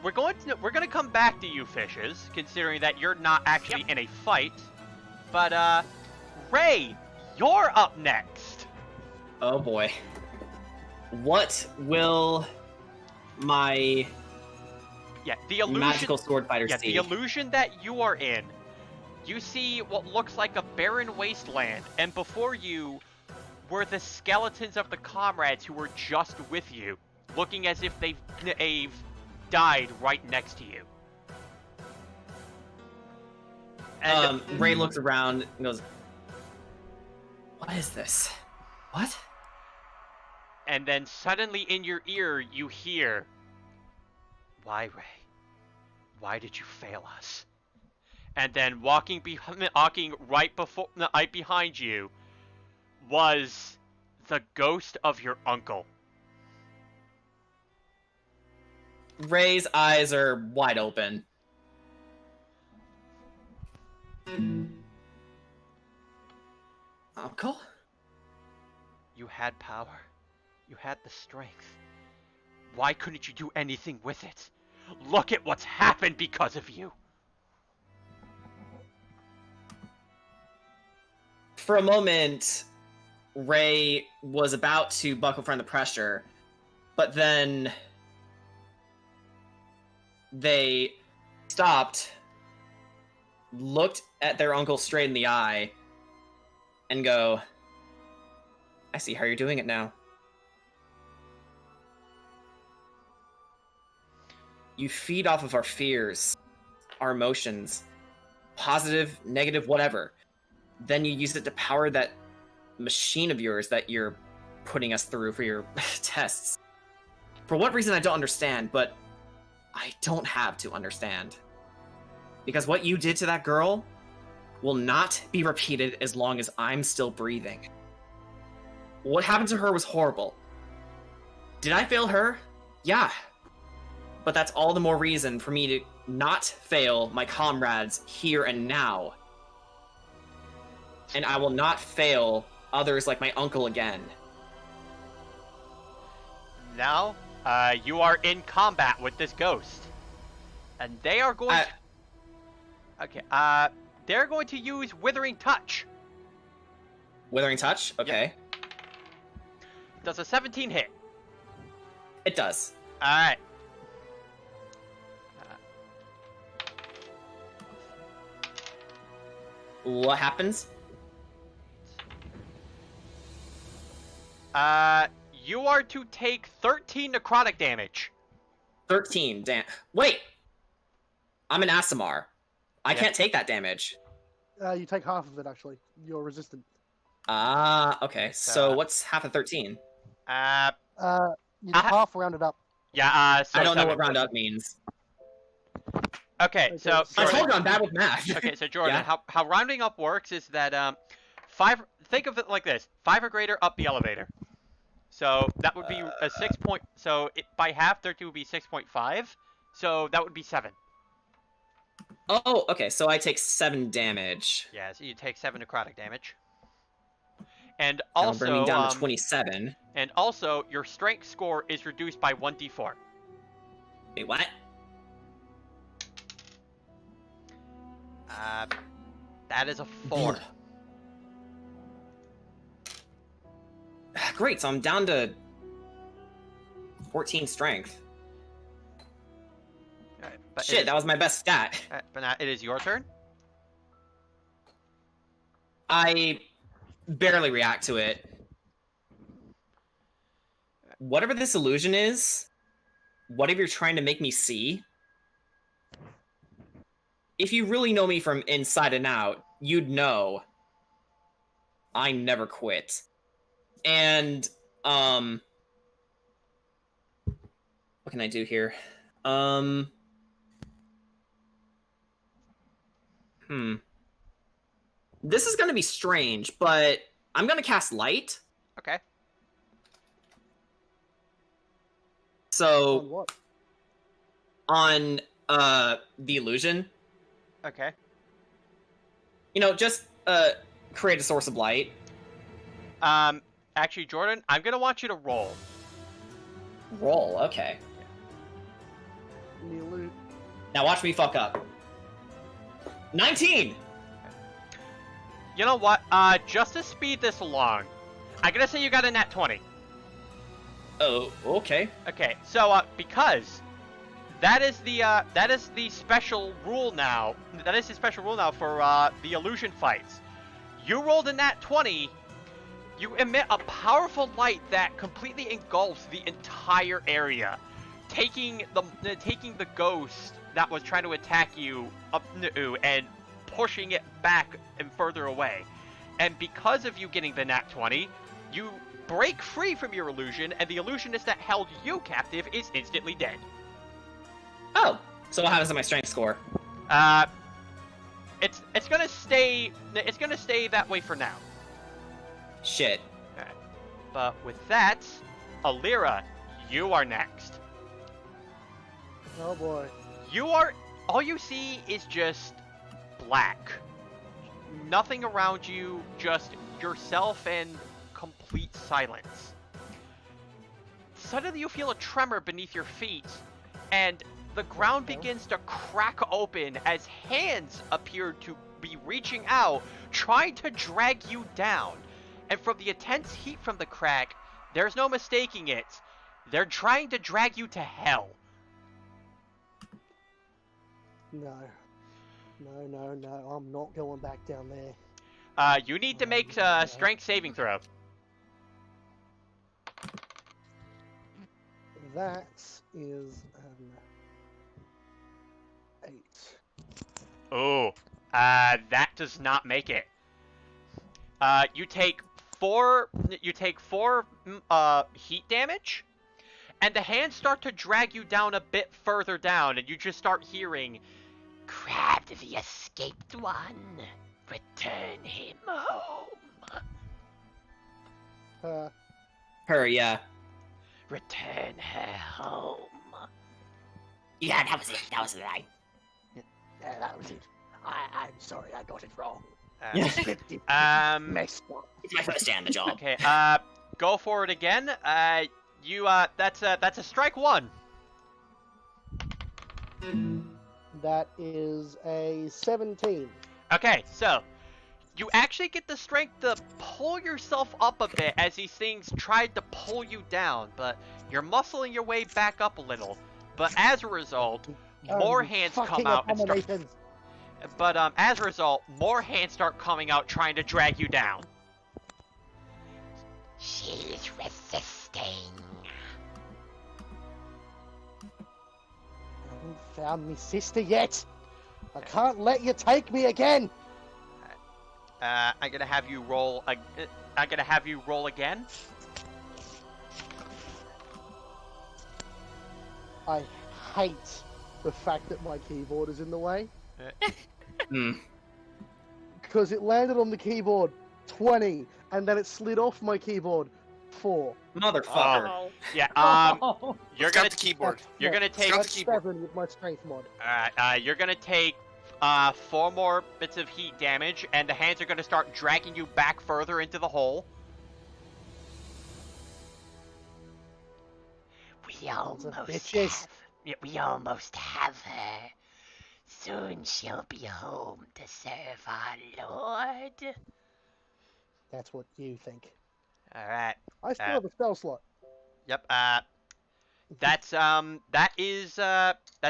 we're gonna come back to you, fishes, considering that you're not actually in a fight. But Ray, you're up next. Oh boy. What will my the illusion, magical sword fighter see? The illusion that you are in, you see what looks like a barren wasteland, and before you were the skeletons of the comrades who were just with you, looking as if they've died right next to you. And Ray looks around and goes, "What is this? What?" And then suddenly in your ear you hear, "Why, Ray? Why did you fail us?" And then walking right behind you was the ghost of your uncle. Ray's eyes are wide open. Uncle? You had power. You had the strength. Why couldn't you do anything with it? Look at what's happened because of you. For a moment, Ray was about to buckle from the pressure, but then they stopped, looked at their uncle straight in the eye, and go, "I see how you're doing it now. You feed off of our fears, our emotions, positive, negative, whatever. Then you use it to power that machine of yours that you're putting us through for your tests. For what reason, I don't understand, but I don't have to understand. Because what you did to that girl will not be repeated as long as I'm still breathing. What happened to her was horrible. Did I fail her? Yeah. But that's all the more reason for me to not fail my comrades here and now. And I will not fail others like my uncle again." Now, you are in combat with this ghost. And they are going to... Okay, they're going to use Withering Touch. Withering Touch? Okay. Yep. Does a 17 hit? It does. Alright. What happens? You are to take 13 necrotic damage. 13, damn. Wait! I'm an Aasimar. I can't take that damage. You take half of it, actually. You're resistant. Ah, okay. So what's half of 13? You half rounded up. Yeah, so I don't know 7. what round up means. Okay, so... I told you I'm bad with math. Okay, so Jordan, Yeah? how rounding up works is that, 5... Think of it like this. 5 or greater up the elevator. So that would be a 6 point... So by half, 13 would be 6.5. So that would be 7. Oh, okay. So I take 7 damage. Yeah, so you take 7 necrotic damage. And That'll also... bring me down to 27. And also, your strength score is reduced by 1d4. Wait, what? That is a 4. Great, so I'm down to 14 strength. Alright, but Shit, that was my best stat. But now it is your turn. I barely react to it. Whatever this illusion is, whatever you're trying to make me see, if you really know me from inside and out, you'd know I never quit. And, what can I do here? This is gonna be strange, but I'm gonna cast Light. Okay. So, On what? on, the illusion. Okay. You know, just, create a source of light. Actually, Jordan, I'm gonna want you to roll. Roll, okay. in the illusion. Now watch me fuck up. 19! You know what? Just to speed this along, I'm gonna say you got a nat 20. Oh, okay. Okay, so because that is the special rule now. That is the special rule now for the illusion fights. You rolled a nat 20. You emit a powerful light that completely engulfs the entire area, taking the ghost that was trying to attack you up and pushing it back and further away. And because of you getting the nat 20, you break free from your illusion, and the illusionist that held you captive is instantly dead. Oh, so what happens to my strength score? It's gonna stay that way for now. Shit. Okay. But with that, Alira, you are next. Oh boy. All you see is just black. Nothing around you, just yourself and complete silence. Suddenly you feel a tremor beneath your feet, and the ground begins to crack open as hands appear to be reaching out, trying to drag you down. And from the intense heat from the crack, there's no mistaking it. They're trying to drag you to hell. No. No, I'm not going back down there. You need to make a strength saving throw. That is 8. Oh, that does not make it. You take four heat damage, and the hands start to drag you down a bit further down, and you just start hearing, "Grab the escaped one, return him home." Her, yeah. Return her home. Yeah, that was it. That was the line. Yeah, that was it. I'm sorry, I got it wrong. Messed up. It's my first day on the job. Okay, go for it again. That's a strike 1. That is a 17. Okay, so you actually get the strength to pull yourself up a bit as these things tried to pull you down, but you're muscling your way back up a little. But as a result, more hands come out and start. But as a result, more hands start coming out trying to drag you down. She's resisting. I haven't found me sister yet. I can't let you take me again. I'm gonna have you roll. I'm gonna have you roll again. I hate the fact that my keyboard is in the way. Because it landed on the keyboard 20, and then it slid off my keyboard 4. Motherfucker. Oh. Yeah. You're Got gonna the keyboard. You're gonna take. Got That's the keyboard. 7 with my strength mod. You're gonna take 4 more bits of heat damage, and the hands are gonna start dragging you back further into the hole. We almost bitches. have. We almost have her. Soon she'll be home to serve our lord. That's what you think. All right. I still have a spell slot. Yep. That's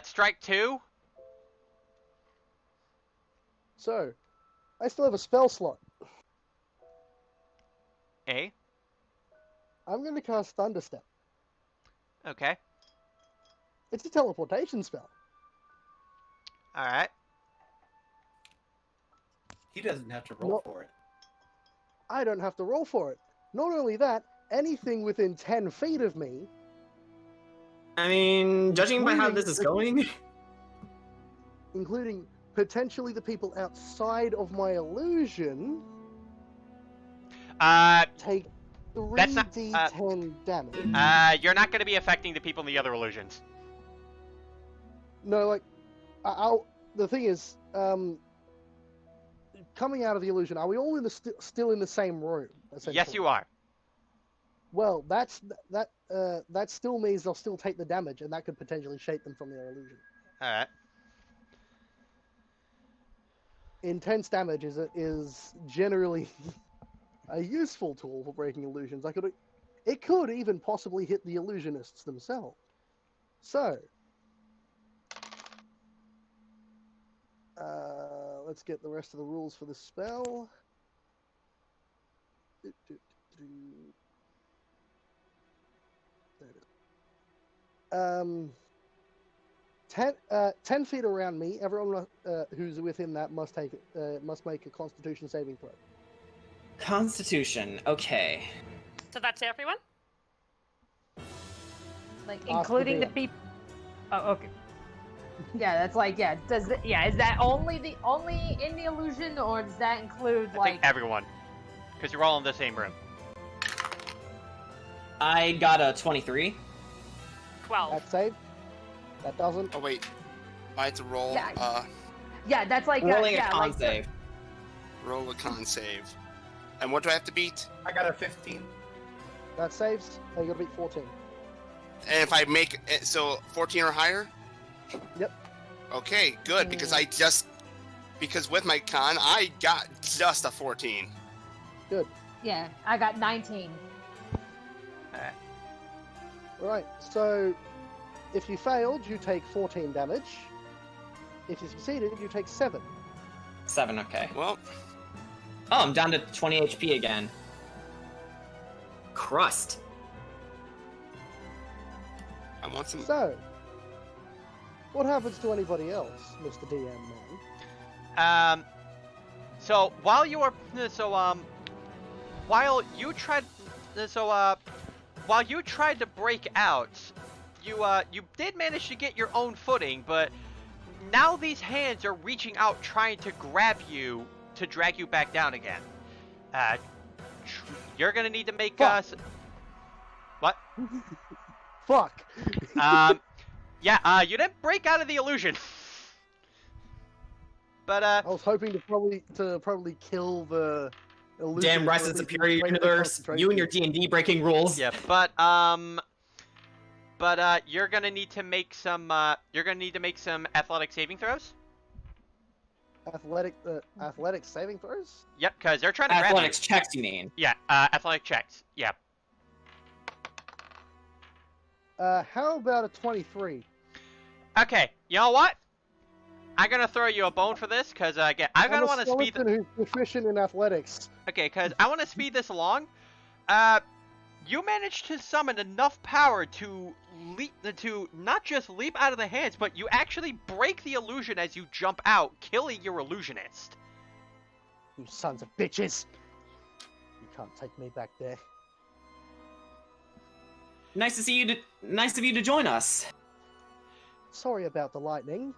strike 2. So, I still have a spell slot. Eh? I'm going to cast Thunderstep. Okay. It's a teleportation spell. All right. He doesn't have to roll No. for it. I don't have to roll for it. Not only that, anything within 10 feet of me, I mean, judging by how this is going... including potentially the people outside of my illusion, take That's not- 3d10 damage. You're not going to be affecting the people in the other illusions. No, like, the thing is, coming out of the illusion, are we all in the still in the same room? Yes, you are. Well, that still means they'll still take the damage, and that could potentially shake them from their illusion. All right. Intense damage is generally a useful tool for breaking illusions. It could even possibly hit the illusionists themselves. So, let's get the rest of the rules for the spell. 10 feet around me, everyone who's within that must make a Constitution saving throw. Constitution. Okay. So that's everyone? Like Ask the including the DM. people. Oh, okay. Yeah, that's like is that only in the illusion, or does that include I like think everyone, because you're all in the same room. I got a 23. 12. That save? That doesn't. Oh wait, I have to roll. Yeah, that's like Rolling a yeah, con like save. Roll a con save. And what do I have to beat? I got a 15. That saves. Oh, you gotta beat 14. And if I make it, so 14 or higher? Yep. Okay, good, because with my con, I got just a 14. Good. yeah, I got 19. Right. So, if you failed, you take 14 damage. If you succeeded, you take 7. 7, okay. Well, Oh, I'm down to 20 HP again. Crust. I want some. So, what happens to anybody else, Mr. DM man? So while you are, while you tried to break out, you did manage to get your own footing, but now these hands are reaching out, trying to grab you to drag you back down again. You're gonna need to make us. What? Fuck. Yeah. You didn't break out of the illusion. But I was hoping to probably kill the illusion. Damn Rise of Superior Universe. You and your D&D breaking rules. yeah, but you're gonna need to make some athletic saving throws. Athletic saving throws? Yep, because they're trying to grab Athletics you. checks, you mean? Yeah, athletic checks. Yeah. How about a 23? Okay, you know what? I'm gonna throw you a bone for this, because again, I'm gonna want to speed. Who's proficient in athletics. Okay, because I want to speed this along. You managed to summon enough power to not just leap out of the hands, but you actually break the illusion as you jump out, killing your illusionist. You sons of bitches! You can't take me back there. Nice of you to join us. Sorry about the lightning.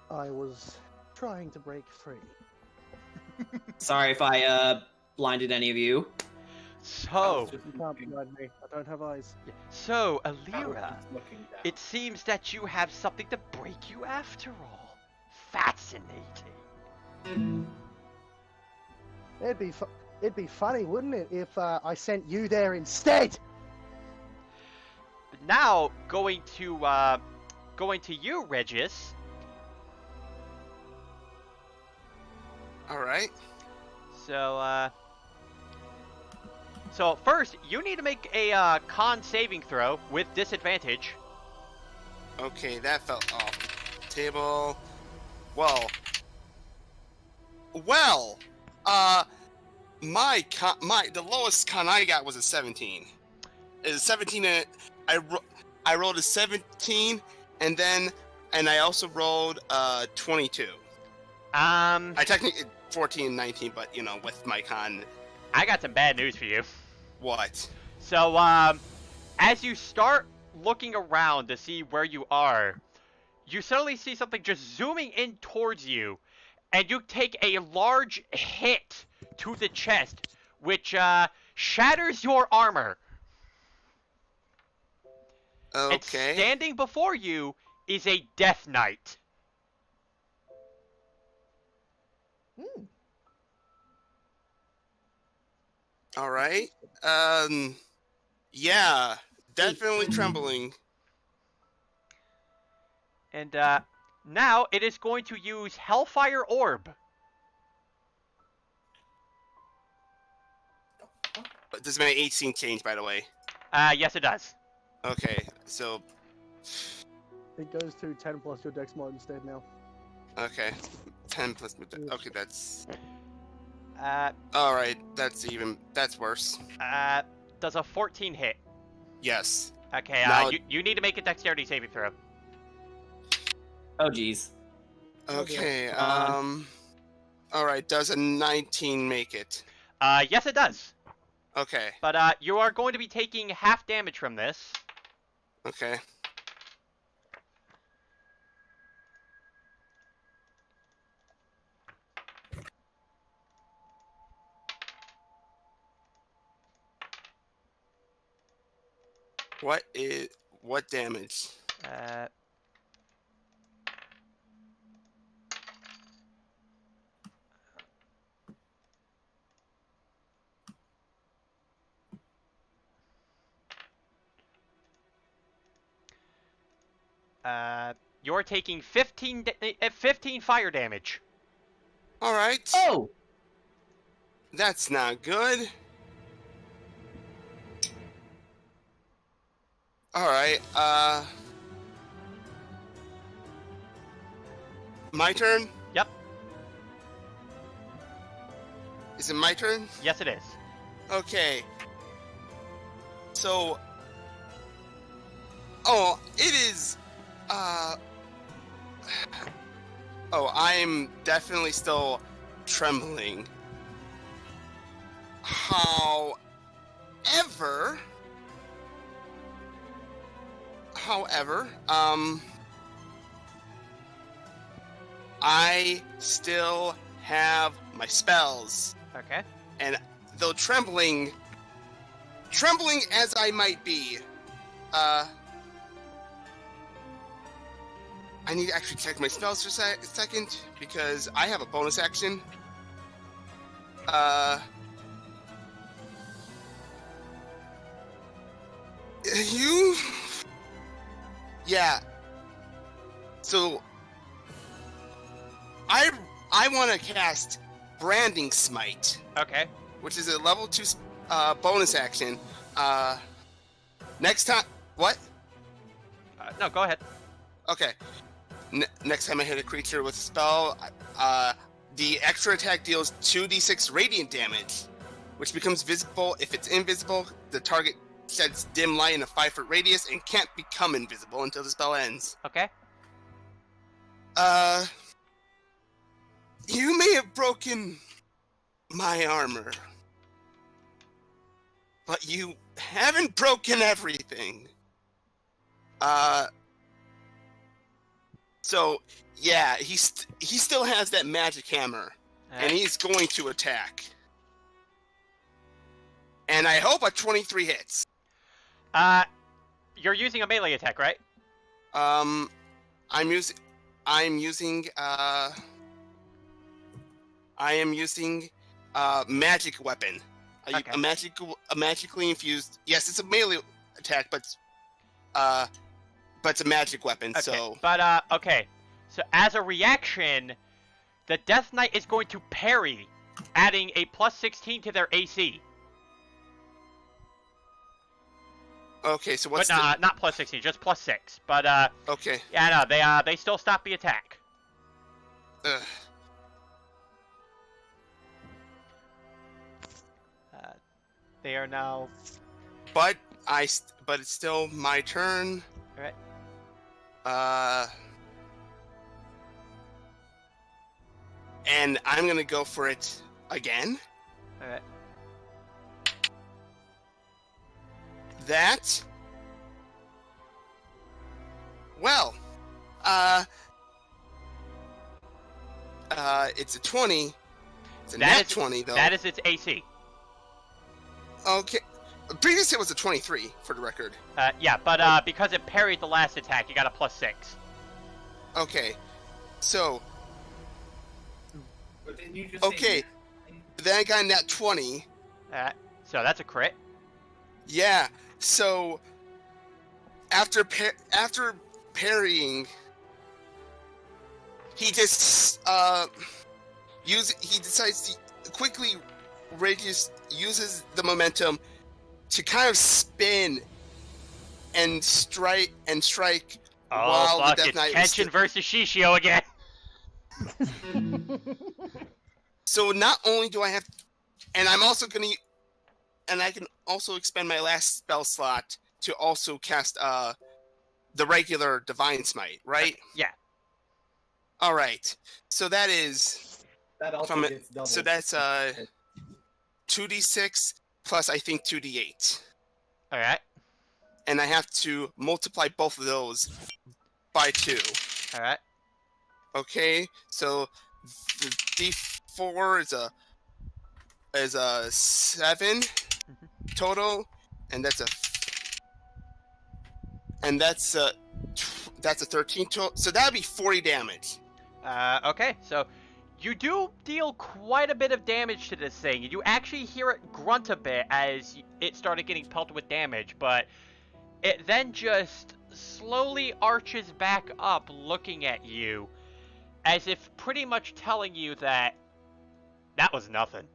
I was trying to break free. Sorry if I blinded any of you. So, You can't blind me. I don't have eyes. so Alira, Looking down. it seems that you have something to break you after all. Fascinating. It'd be funny, wouldn't it, if I sent you there instead? Now, going to you, Regis. Alright. So first, you need to make a con saving throw with disadvantage. Okay, that fell off the table. Well, the lowest con I got was a 17. It was 17, and I rolled a 17, and I also rolled 22. I technically 14 and 19, but with my con. I got some bad news for you. What? So, as you start looking around to see where you are, you suddenly see something just zooming in towards you, and you take a large hit to the chest, which shatters your armor. Okay. And standing before you is a Death Knight. All right. Yeah, definitely trembling. And now it is going to use Hellfire Orb. Does my 18 change, by the way? Yes, it does. Okay, so... It goes to 10 plus your dex mod instead now. Okay. 10 plus... Okay, that's... Uh, Alright, that's worse. does a 14 hit? Yes. Okay, Now- you need to make a dexterity saving throw. Oh, geez. Okay, Alright, does a 19 make it? Yes, it does. Okay, But you are going to be taking half damage from this. okay. What damage? You're taking 15 fire damage. Alright. Oh! That's not good. Alright, my turn? Yep. Is it my turn? Yes, it is. Okay. So... Oh, it is... Oh, I'm definitely still trembling. However, I still have my spells. Okay. And though trembling as I might be, I need to actually check my spells for a second, because I have a bonus action. Yeah. So, I want to cast Branding Smite. Okay. Which is a level 2 bonus action. Next time... What? No, go ahead. Okay. Next time I hit a creature with a spell, the extra attack deals 2d6 radiant damage, which becomes visible if it's invisible. The target sheds dim light in a 5-foot radius and can't become invisible until the spell ends. Okay. You may have broken my armor, but you haven't broken everything. So, yeah, he still has that magic hammer, and he's going to attack. And I hope a 23 hits. You're using a melee attack, right? I'm using magic weapon. Okay. A magically infused. Yes, it's a melee attack, but it's a magic weapon. Okay. So. But okay. So as a reaction, the Death Knight is going to parry, adding a plus 16 to their AC. Okay, so what's but not plus 16, just plus 6. But okay. Yeah, no, they still stop the attack. They are now. But it's still my turn. All right. And I'm gonna go for it again. All right. That. Well, it's a 20. It's a nat 20 though. That is its AC. Okay. Previous hit was a 23 for the record. Yeah, but because it parried the last attack, you got a plus 6. Okay. So. But then you just Okay. Then I got a nat 20. So that's a crit. Yeah. So after parrying, he just he decides to quickly uses the momentum to kind of spin and strike Oh, while fuck, the Death it's Knight Kenshin versus Shishio again. So not only do I have, and I'm also gonna, and I can also expend my last spell slot to also cast the regular Divine Smite, right? Yeah. All right. So that is That also gets doubled. so that's 2d6 plus I think 2d8. All right. And I have to multiply both of those by 2. All right. Okay, so the d4 is a 7 total, and that's a 13 total. So that'd be 40 damage. Okay, so you do deal quite a bit of damage to this thing. You actually hear it grunt a bit as it started getting pelted with damage, but it then just slowly arches back up looking at you, as if pretty much telling you that was nothing.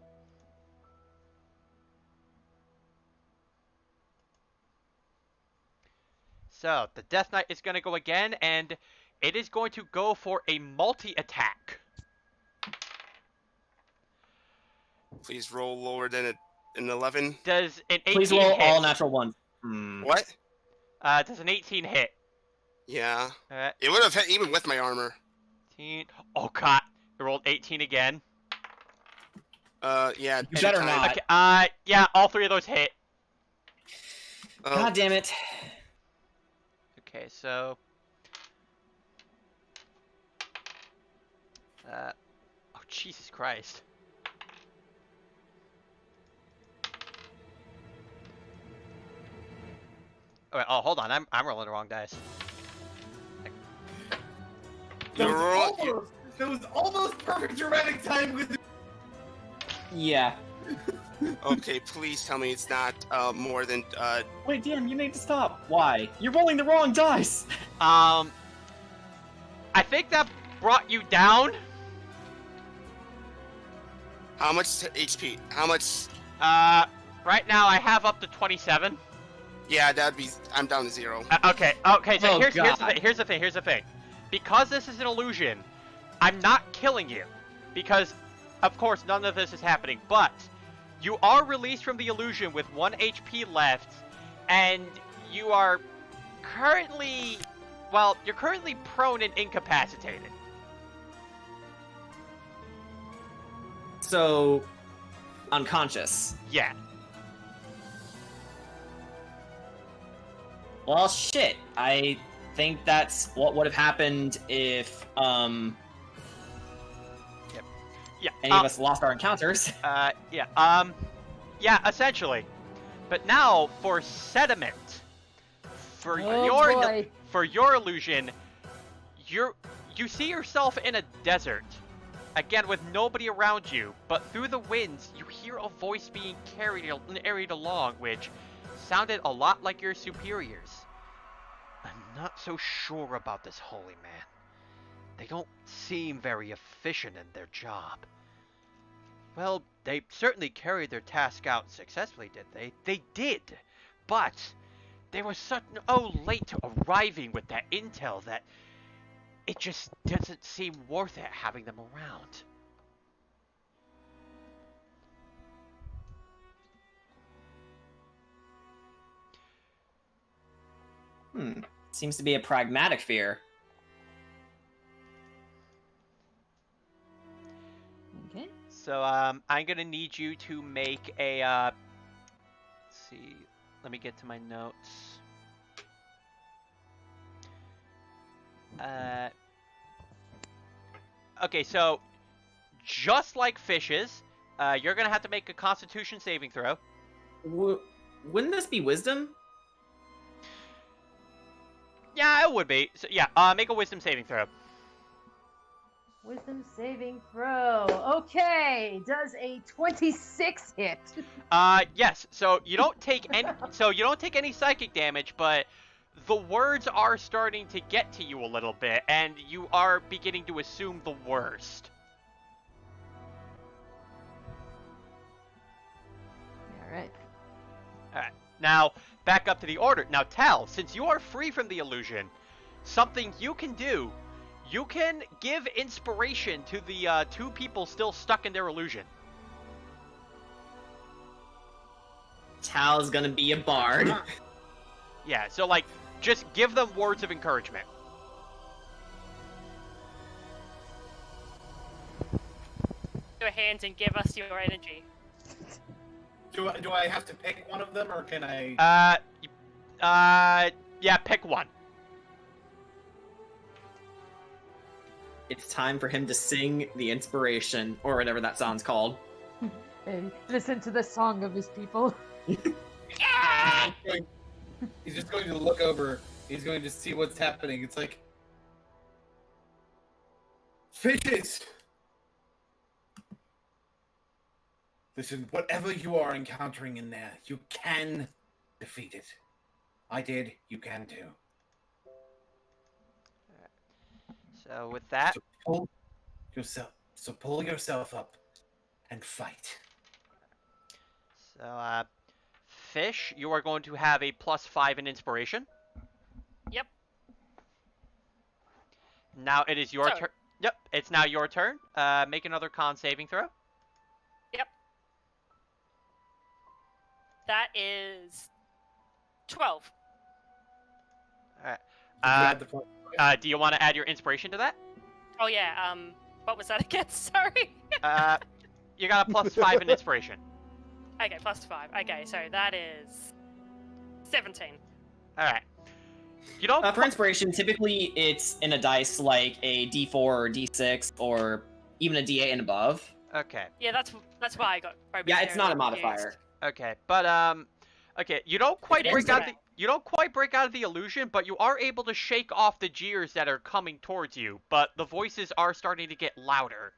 So, the Death Knight is going to go again, and it is going to go for a multi-attack. Please roll lower than an 11. Does an 18 Please roll hit? all natural ones. What? Does an 18 hit? Yeah. Alright. It would have hit even with my armor. 18. Oh, God. It rolled 18 again. Yeah. You better not. Okay, yeah, all 3 of those hit. God damn it. Okay, so... oh, Jesus Christ. Oh, wait, hold on, I'm rolling the wrong dice. That was almost perfect dramatic time with. Yeah. Okay, please tell me it's not more than Wait, Dan, you need to stop. Why? You're rolling the wrong dice. I think that brought you down. how much HP? How much? Right now I have up to 27. Yeah, that'd be. I'm down to 0. Okay, so Oh, here's God. the thing. Because this is an illusion, I'm not killing you. Because, of course, none of this is happening. But, you are released from the illusion with 1 HP left, and you are currently... Well, you're currently prone and incapacitated. So, unconscious. Yeah. Well, shit. I think that's what would have happened if Yeah. any of us lost our encounters. Yeah, essentially. But now, for sediment, for your illusion, you see yourself in a desert. Again, with nobody around you, but through the winds, you hear a voice being carried along, which sounded a lot like your superiors. I'm not so sure about this holy man. They don't seem very efficient in their job. Well, they certainly carried their task out successfully, did they? They did, but they were so late to arriving with that intel that it just doesn't seem worth it having them around. Seems to be a pragmatic fear. Okay. So, I'm gonna need you to make a, let's see, let me get to my notes. Okay, so, just like fishes, you're gonna have to make a Constitution saving throw. Wouldn't this be wisdom? Yeah, it would be. So, yeah, make a Wisdom saving throw. Wisdom saving throw. Okay, does a 26 hit? Yes. So you don't take any psychic damage, but the words are starting to get to you a little bit, and you are beginning to assume the worst. All right. Alright, now back up to the order. Now Tal, since you are free from the illusion, something you can do, you can give inspiration to the 2 people still stuck in their illusion. Tal's gonna be a bard. Yeah, so like, just give them words of encouragement. Your hands and give us your energy. Do I have to pick one of them, or can I? Yeah, pick one. It's time for him to sing the inspiration, or whatever that song's called. Hey, listen to the song of his people. He's just going to look over. He's going to see what's happening. It's like fishes. Listen, whatever you are encountering in there, you can defeat it. I did. You can too. So with that, pull yourself up and fight. so Fish, you are going to have a +5 in inspiration. Yep. Now it is your So- turn. Yep, it's now your turn. Make another con saving throw. Yep. That is 12. Do you want to add your inspiration to that? Oh yeah. What was that again? Sorry. You got a +5 in inspiration. Okay, +5. Okay, so that is 17. All right. You don't. For inspiration, typically it's in a dice like a D4 or D6 or even a D8 and above. Okay. Yeah, that's why I got. Yeah, it's not a confused. modifier. Okay, but okay, you don't quite It is break out today. you don't quite break out of the illusion, but you are able to shake off the jeers that are coming towards you. But the voices are starting to get louder.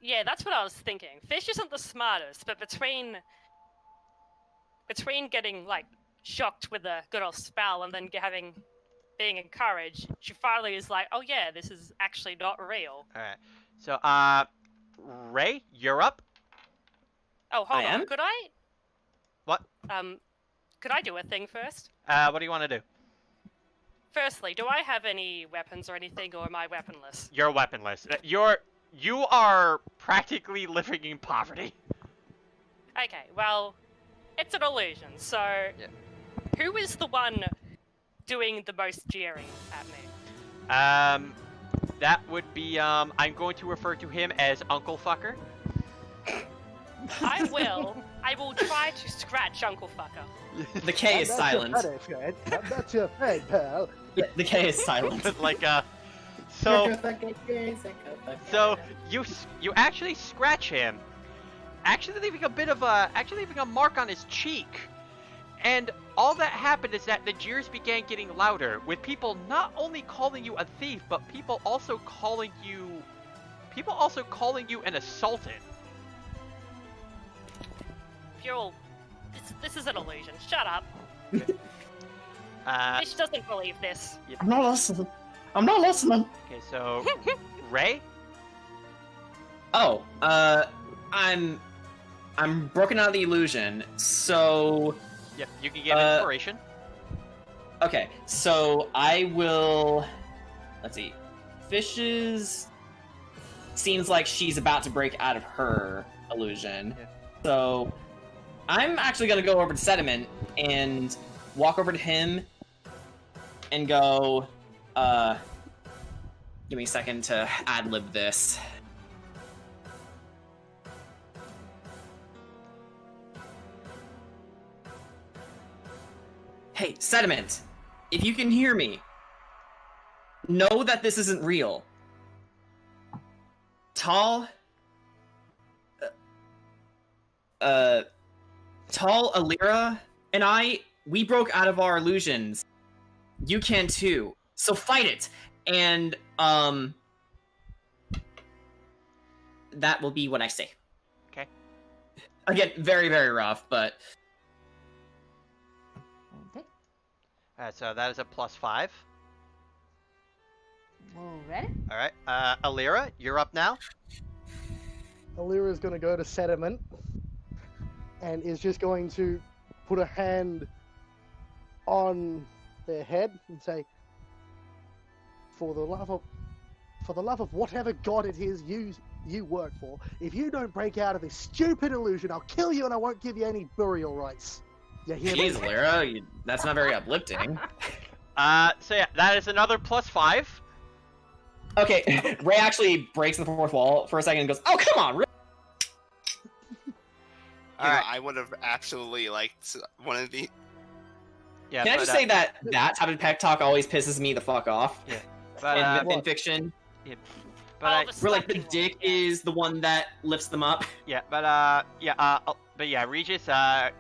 Yeah, that's what I was thinking. Fish isn't the smartest, but between getting like shocked with a good old spell and then being encouraged, she finally is like, "Oh yeah, this is actually not real." All right. So, Ray, you're up. Oh, hold I on. am? Could I? What? Could I do a thing first? What do you want to do? Firstly, do I have any weapons or anything, or am I weaponless? You're weaponless. You are practically living in poverty. Okay, well, it's an illusion, so who is the one doing the most jeering at me? That would be, I'm going to refer to him as Uncle Fucker. I will try to scratch Uncle Fucker. The K is silent. That's your head, pal. The K is silent. Like, so you actually scratch him, actually leaving a mark on his cheek. And all that happened is that the jeers began getting louder, with people not only calling you a thief, but people also calling you an assaultant. Fuel, this is an illusion. Shut up. Fish doesn't believe this. I'm not listening. I'm not listening. Okay, so Ray? Oh, I'm broken out of the illusion, so... Yep, you can get inspiration. Okay, so I will... Let's see. Fishes... Seems like she's about to break out of her illusion. Yeah. So, I'm actually going to go over to Sediment and walk over to him and go... Give me a second to ad-lib this. Hey, Sediment, if you can hear me, know that this isn't real. Tall, Alira, and we broke out of our illusions. You can too. So fight it. And, that will be what I say. Okay. Again, very, very rough, but... Okay. Alright, so that is a +5. Alright. Alright, Alira, you're up now. Alira is going to go to Sediment and is just going to put a hand on their head and say, for the love of whatever god it is you work for, if you don't break out of this stupid illusion, I'll kill you and I won't give you any burial rights. You hear me? Jeez, Lyra, that's not very uplifting. So yeah, that is another +5. Okay, Ray actually breaks the fourth wall for a second and goes, "Oh, come on, Ray." Alright. I would have absolutely liked one of the. Yeah, Can I just say that type of pep talk always pisses me the fuck off? Yeah. But, in fiction, but the where like the slapping dick one, yeah. is the one that lifts them up. Regis,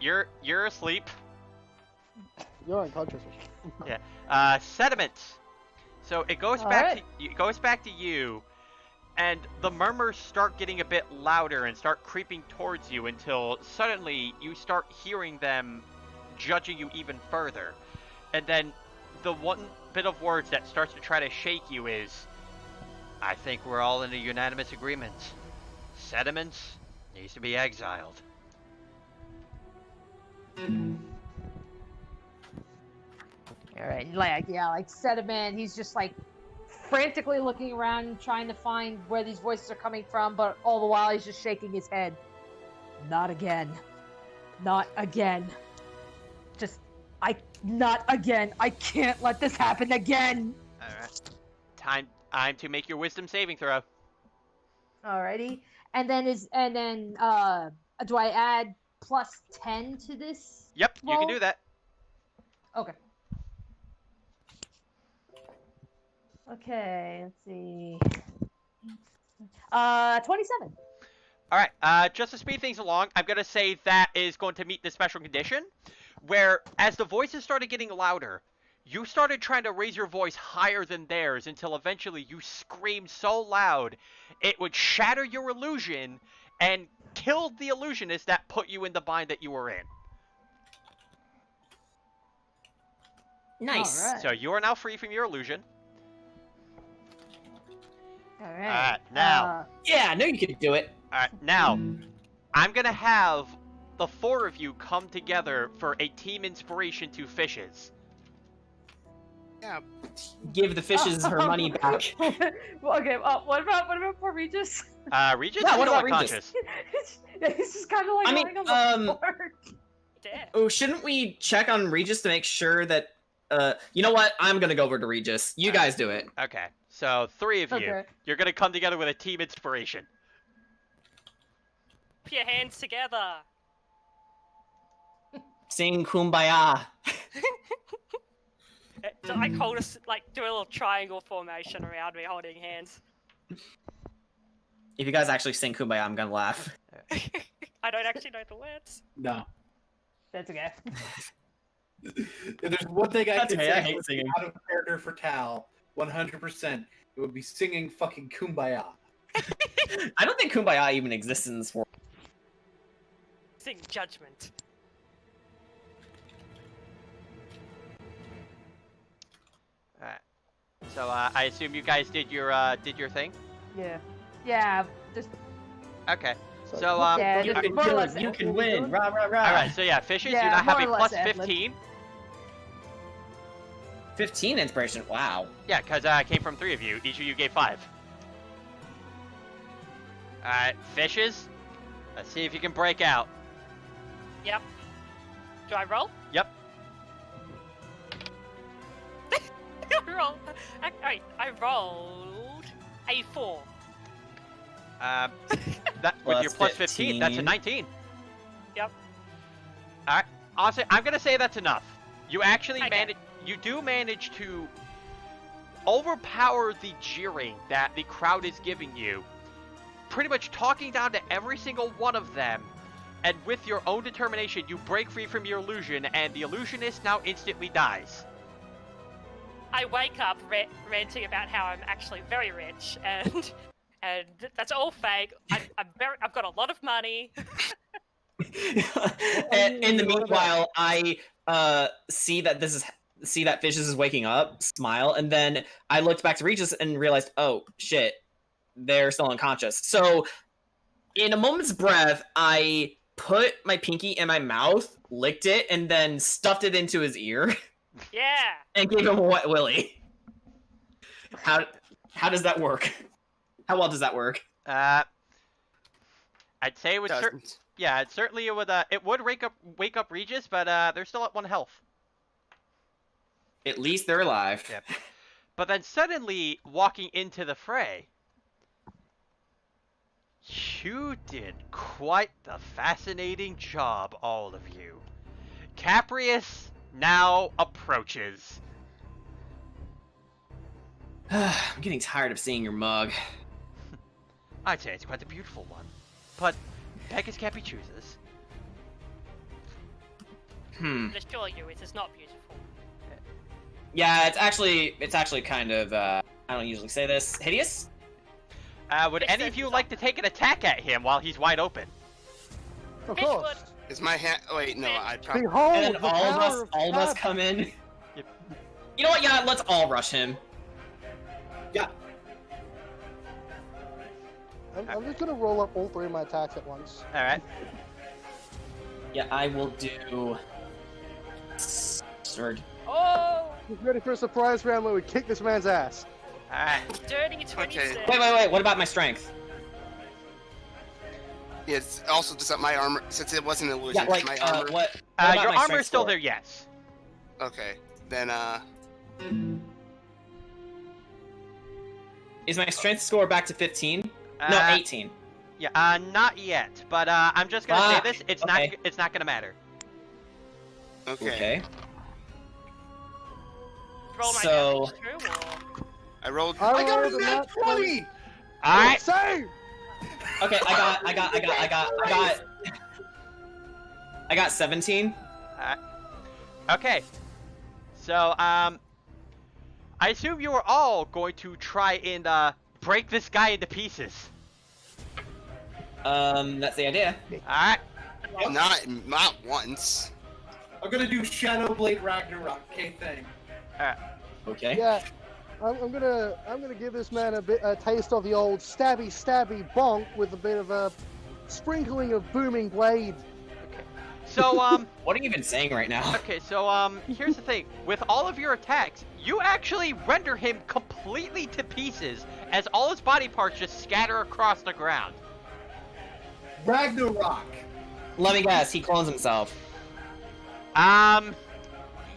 you're asleep. You're unconscious. Sediment. So it goes back to you, and the murmurs start getting a bit louder and start creeping towards you until suddenly you start hearing them judging you even further. And then the one bit of words that starts to try to shake you is, I think we're all in a unanimous agreement. Sediment needs to be exiled. Alright, like Sediment, he's just like frantically looking around trying to find where these voices are coming from, but all the while he's just shaking his head. Not again. Not again. Not again. I can't let this happen again. Alright. Time to make your wisdom saving throw. Alrighty. And then do I add +10 to this? Yep, you can roll? do that. Okay. Okay, let's see. 27. Alright, just to speed things along, I'm gonna say that is going to meet the special condition, where as the voices started getting louder, you started trying to raise your voice higher than theirs until eventually you screamed so loud it would shatter your illusion and kill the illusionist that put you in the bind that you were in. Nice. Alright. So you are now free from your illusion. Alright. Now. Yeah, I knew you could do it. Alright, now, I'm gonna have the four of you come together for a team inspiration to fishes. Yeah. Give the fishes her money back. Well, okay, what about poor Regis? Regis Yeah, is what still about Regis? unconscious. He's just kind of like lying on the floor. Dead. Oh, shouldn't we check on Regis to make sure that... you know what? I'm gonna go over to Regis. You guys do it. Okay, so three of you. Okay. You're gonna come together with a team inspiration. Put your hands together. Sing Kumbaya. So I hold us do a little triangle formation around me, holding hands. If you guys actually sing Kumbaya, I'm gonna laugh. I don't actually know the words. No. That's okay. If there's one thing I That's can okay, say I hate singing. out of character for Tal, 100%, it would be singing fucking Kumbaya. I don't think Kumbaya even exists in this world. Sing Judgment. Alright. So I assume you guys did your thing? Yeah. Yeah. Just Okay. So yeah, You just can more or do less it. You what can we're win. doing. Rah, rah, rah. Alright, so yeah, fishes, Yeah, you now have more a or less plus ad-lib. 15. 15 inspiration. Wow. Yeah, because it came from three of you. Each of you gave 5. Alright, fishes. Let's see if you can break out. Yep. Do I roll? Yep. Alright, I rolled a 4. That with your plus 15, 15. that's a 19. Yep. Alright, honestly, I'm gonna say that's enough. You actually Okay. you do manage to overpower the jeering that the crowd is giving you, pretty much talking down to every single one of them, and with your own determination, you break free from your illusion, and the illusionist now instantly dies. I wake up ranting about how I'm actually very rich and and that's all fake. I've got a lot of money. And in the meanwhile, I see that Fishes is waking up, smile, and then I looked back to Regis and realized, oh shit, they're still unconscious. So, in a moment's breath, I put my pinky in my mouth, licked it, and then stuffed it into his ear. Yeah. And gave him a wet willy. How does that work? How well does that work? I'd say it would. Doesn't. Yeah, it certainly would. It would wake up Regis, but they're still at 1 health. At least they're alive. Yep. But then suddenly walking into the fray, you did quite the fascinating job, all of you. Caprius now approaches. I'm getting tired of seeing your mug. I'd say it's quite a beautiful one, but beggars can't be choosers. Hmm. I assure you, it is not beautiful. Yeah, it's actually kind of. I don't usually say this. Hideous. Would any of you like to take an attack at him while he's wide open? Of course. Is my hand? Wait, no. I'd probably. Behold And then the all power of us God. come in. Yep. You know what? Yeah, let's all rush him. Yeah. I'm just gonna roll up all 3 of my attacks at once. All right. Yeah, I will do. Sword. Oh, Get ready for a surprise round where we kick this man's ass. All right. dirty 26. Wait. What about my strength? Yeah, it's also just up my armor since it wasn't an illusion. Yeah, like my armor. what about Your my armor strength is still score? there, yes. Okay, then Is my strength score back to 15? No, 18. Yeah. Not yet, but I'm just gonna say Fuck, this. It's okay. not. It's not gonna matter. okay. Roll my So- damage too, or... I rolled. I got rolled a a nat nat 20! All right. Save! Okay, I got 17. Okay. So I assume you are all going to try and break this guy into pieces. That's the idea. All right. Not once. I'm gonna do Shadow Blade Ragnarok, okay thing. Okay. Yeah, I'm gonna give this man a taste of the old stabby bonk with a bit of a sprinkling of booming blade. So What are you even saying right now? Okay, so here's the thing. With all of your attacks, you actually render him completely to pieces as all his body parts just scatter across the ground. Ragnarok! Let me guess. He clones himself.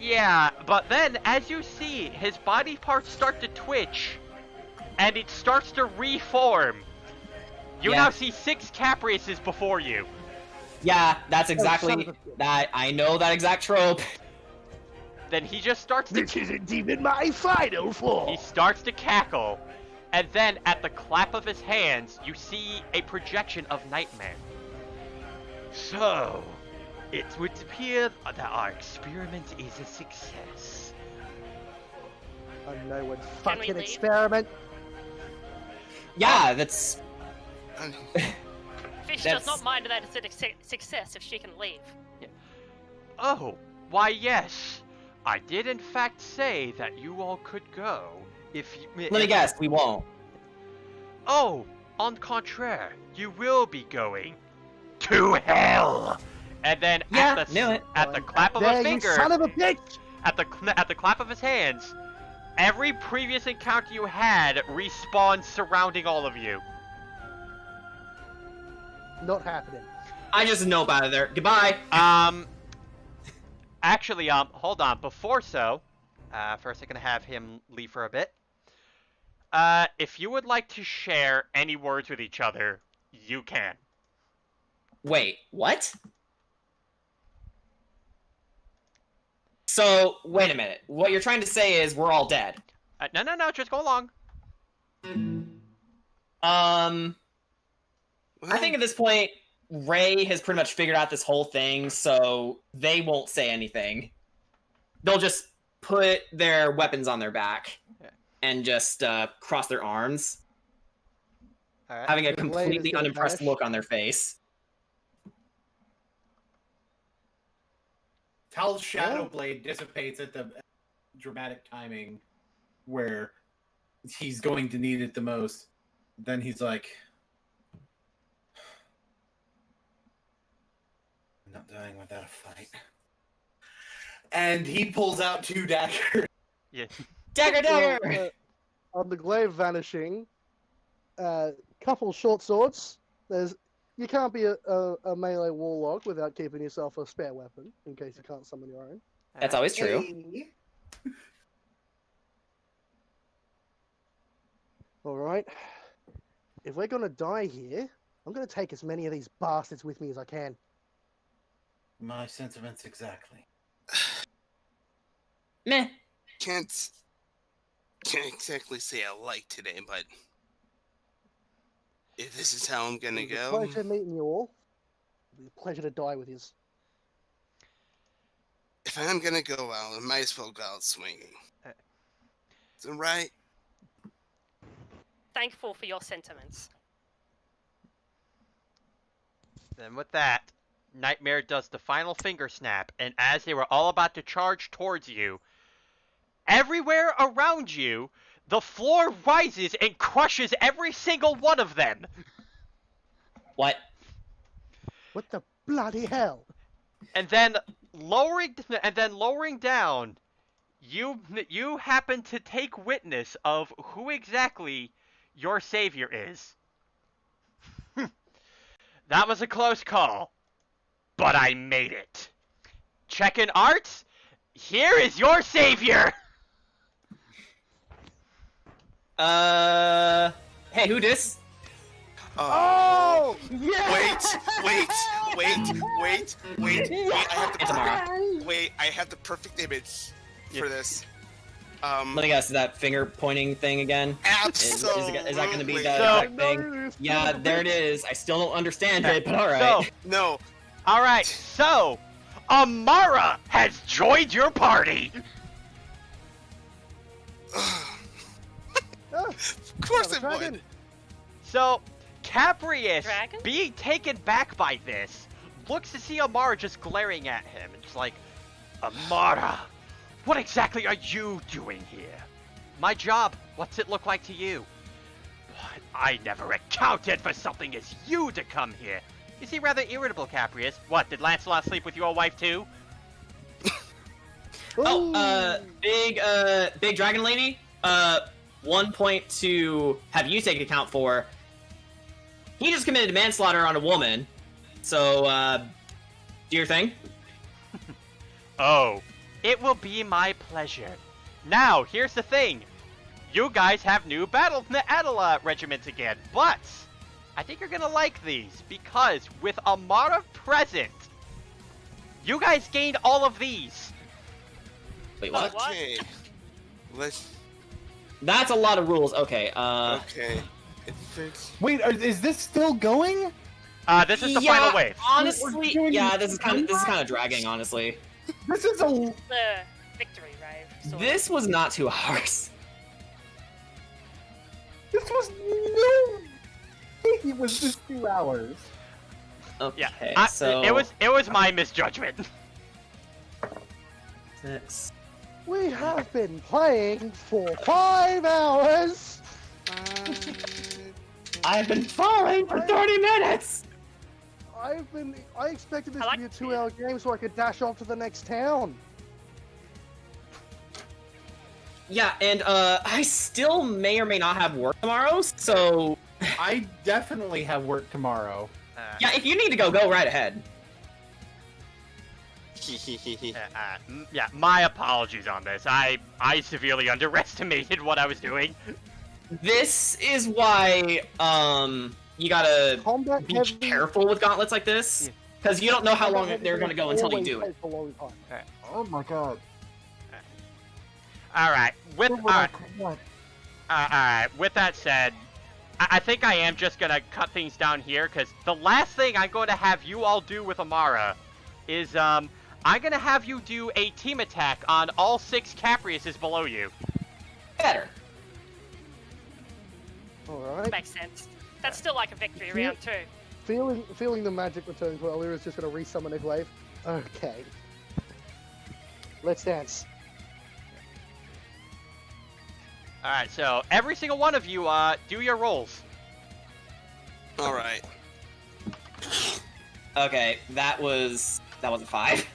Yeah, but then as you see, his body parts start to twitch and it starts to reform. You Yeah. now see 6 Capriuses before you. Yeah, that's son exactly of a- that. I know that exact trope. Then he just starts to This isn't even my final form. He starts to cackle, and then at the clap of his hands, you see a projection of Nightmare. So, it would appear that our experiment is a success. I know what we fucking leave? experiment. Yeah, that's. Fish That's- does not mind that it's a success if she can leave. Oh, why yes. I did in fact say that you all could go if you... Let me guess. We won't. Oh, on contraire, you will be going to hell. And then Yeah, at the knew it. at the clap of There, a you finger, son of a bitch! at the clap of his hands, every previous encounter you had respawns surrounding all of you. Not happening. I just know about it there. Goodbye. Actually, hold on. Before so, first I'm gonna have him leave for a bit. If you would like to share any words with each other, you can. Wait, what? So, wait a minute. What you're trying to say is we're all dead. No, just go along. I think at this point, Ray has pretty much figured out this whole thing, so they won't say anything. They'll just put their weapons on their back and just cross their arms. Alright. having a The blade is completely gonna unimpressed vanish. look on their face. Tal's shadow Yeah. blade dissipates at the dramatic timing where he's going to need it the most. Then he's like, I'm not dying without a fight. And he pulls out 2 daggers. Yeah. Dagger, dagger! Well, on the glaive vanishing, couple short swords. You can't be a melee warlock without keeping yourself a spare weapon in case you can't summon your own. That's always true. Hey. All right. If we're gonna die here, I'm gonna take as many of these bastards with me as I can. My sentiments exactly. Meh. Can't exactly say I like today, but if this is how I'm gonna It was a go, pleasure meeting you all. It'll be a pleasure to die with you. if I'm gonna go out, I might as well go out swinging. Is it right? Thankful for your sentiments. Then with that, Nightmare does the final finger snap, and as they were all about to charge towards you, everywhere around you, the floor rises and crushes every single one of them. What? What the bloody hell? And then lowering down, you happen to take witness of who exactly your savior is. That was a close call, but I made it. Checking arts, here is your savior. Hey, who dis? Oh! Yeah! Wait! I have the perfect image for this. Let me guess, is that finger pointing thing again? Absolutely. Is that going to be the So- exact thing? Yeah, there it is. I still don't understand it, but alright. So, No. alright, so, Amara has joined your party. Of course it Dragon. would. So, Caprius, Dragon? being taken back by this, looks to see Amara just glaring at him, and just like, Amara, what exactly are you doing here? My job, what's it look like to you? But I never accounted for something as you to come here. You seem rather irritable, Caprius. What, did Lancelot sleep with your wife too? Big dragon lady, 1 point to have you take account for. He just committed manslaughter on a woman, so, do your thing. Oh, it will be my pleasure. Now, here's the thing. You guys have new battle regiments again, but I think you're gonna like these, because with Amara present, you guys gained all of these. Wait, what? Okay. Let's. That's a lot of rules. Okay, Okay. Wait, is this still going? This is the final wave. Honestly, doing yeah, this this is kind of dragging, honestly. This is a. The victory rave. Sort of. This was not 2 hours. This was no. It was just 2 hours. Okay, Yeah, so it was my misjudgment. 6. We have been playing for 5 hours! I've been falling for 30 minutes. I expected this I to be a like 2-hour game so I could dash off to the next town. Yeah, and I still may or may not have work tomorrow, so I definitely have work tomorrow. yeah, if you need to go right ahead. Yeah, my apologies on this. I severely underestimated what I was doing. This is why you gotta Combat be heavy careful with gauntlets like this, because you don't know how long they're gonna go until you always do it. takes a long time. Oh my god. Alright, with What? alright, with that said, I think I am just gonna cut things down here, because the last thing I'm going to have you all do with Amara is, I'm gonna have you do a team attack on all 6 Capriuses below you. Better. Alright. Makes sense. That's still like a victory Yeah. round 2. Feeling the magic return to Alira is just going to resummon a glaive. Okay. Let's dance. Alright, so every single one of you, do your rolls. All right. Okay, that was a 5.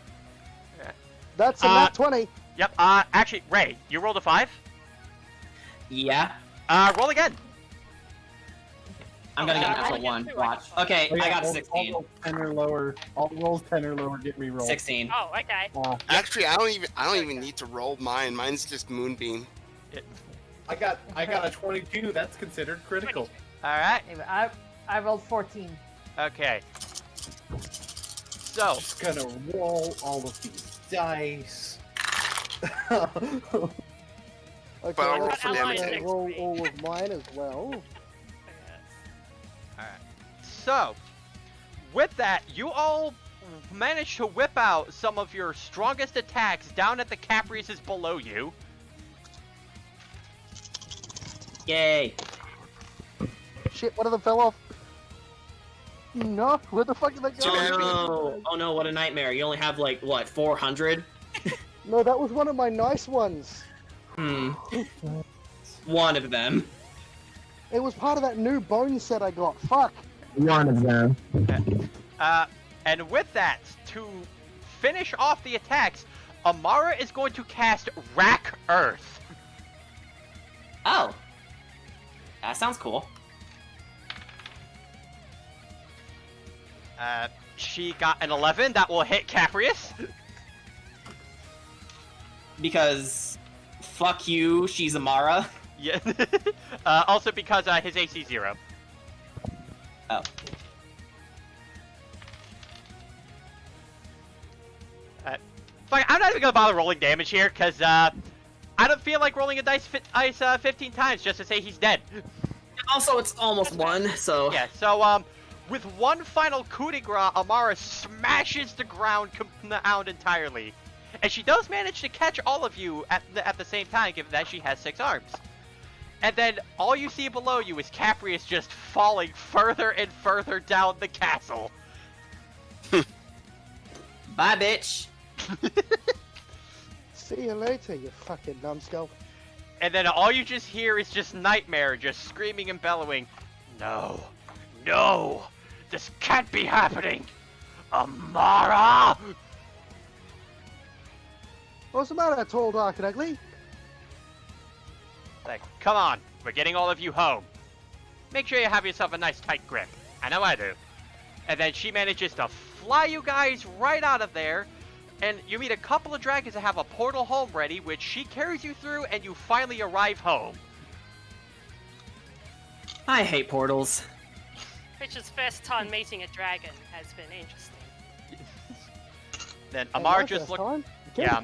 That's a nat 20. Yep, actually, Ray, you rolled a 5? Yeah, Roll again. I'm gonna get a I natural get 1. 2, Watch. Okay, Oh, yeah, I got a all 16. rolls 10 or lower. All rolls 10 or lower get rerolled. 16. Oh, okay. Actually, I don't even need to roll mine. Mine's just Moonbeam. I got a 22. That's considered critical. Alright, I rolled 14. okay. So, Just gonna roll all of these dice. Okay, I'll roll let's for damage. roll all of mine as well. So, with that, you all managed to whip out some of your strongest attacks down at the Caprices below you. Yay. Shit, one of them fell off. No, where the fuck did that go? Oh no, what a nightmare. You only have like, what, 400? No, that was one of my nice ones. One of them. It was part of that new bone set I got. Fuck. One of them. And with that, to finish off the attacks, Amara is going to cast Rack Earth. Oh. That sounds cool. She got an 11. That will hit Caprius. Because, fuck you, she's Amara. Yeah. Also because his AC is 0. Oh. Fuck, I'm not even gonna bother rolling damage here, because I don't feel like rolling a dice 15 times just to say he's dead. Also, it's almost 1, so... Yeah, so, with one final coup de grace, Amara smashes the ground entirely. And she does manage to catch all of you at the same time, given that she has 6 arms. And then all you see below you is Caprius just falling further and further down the castle. Bye, bitch. See you later, you fucking numbskull. And then all you just hear is just Nightmare just screaming and bellowing, "No, no, this can't be happening! Amara!" What's the matter, tall, dark, and ugly? Like, come on, we're getting all of you home. Make sure you have yourself a nice tight grip. I know I do. And then she manages to fly you guys right out of there, and you meet a couple of dragons that have a portal home ready, which she carries you through, and you finally arrive home. I hate portals. Richard's first time meeting a dragon has been interesting. Then Amara just looked. Yeah,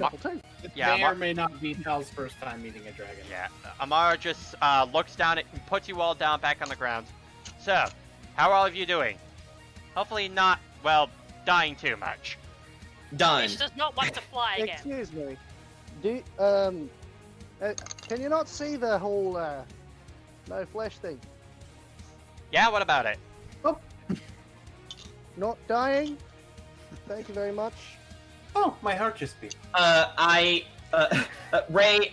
Yeah, may or may not be Tal's first time meeting a dragon. Yeah, Amara just looks down at and puts you all down back on the ground. So, how are all of you doing? Hopefully not, well, dying too much. Done. Fish does not want to fly again. Excuse me. Can you not see the whole, no flesh thing? Yeah, what about it? Not dying? Thank you very much. Oh, my heart just beat. Ray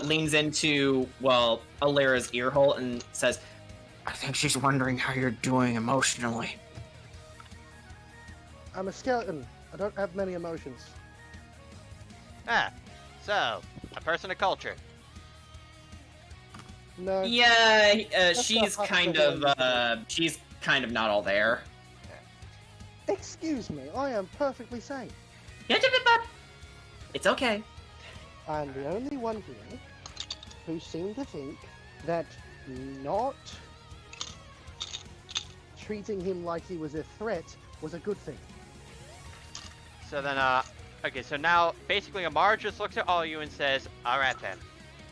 leans into, well, Alira's ear hole and says, I think she's wondering how you're doing emotionally. I'm a skeleton. I don't have many emotions. Ah, so, a person of culture. No. Yeah, she's kind of not all there. Excuse me, I am perfectly sane. It's okay. I'm the only one here who seemed to think that not treating him like he was a threat was a good thing. So then, okay, so now, basically, Amara just looks at all of you and says, alright then.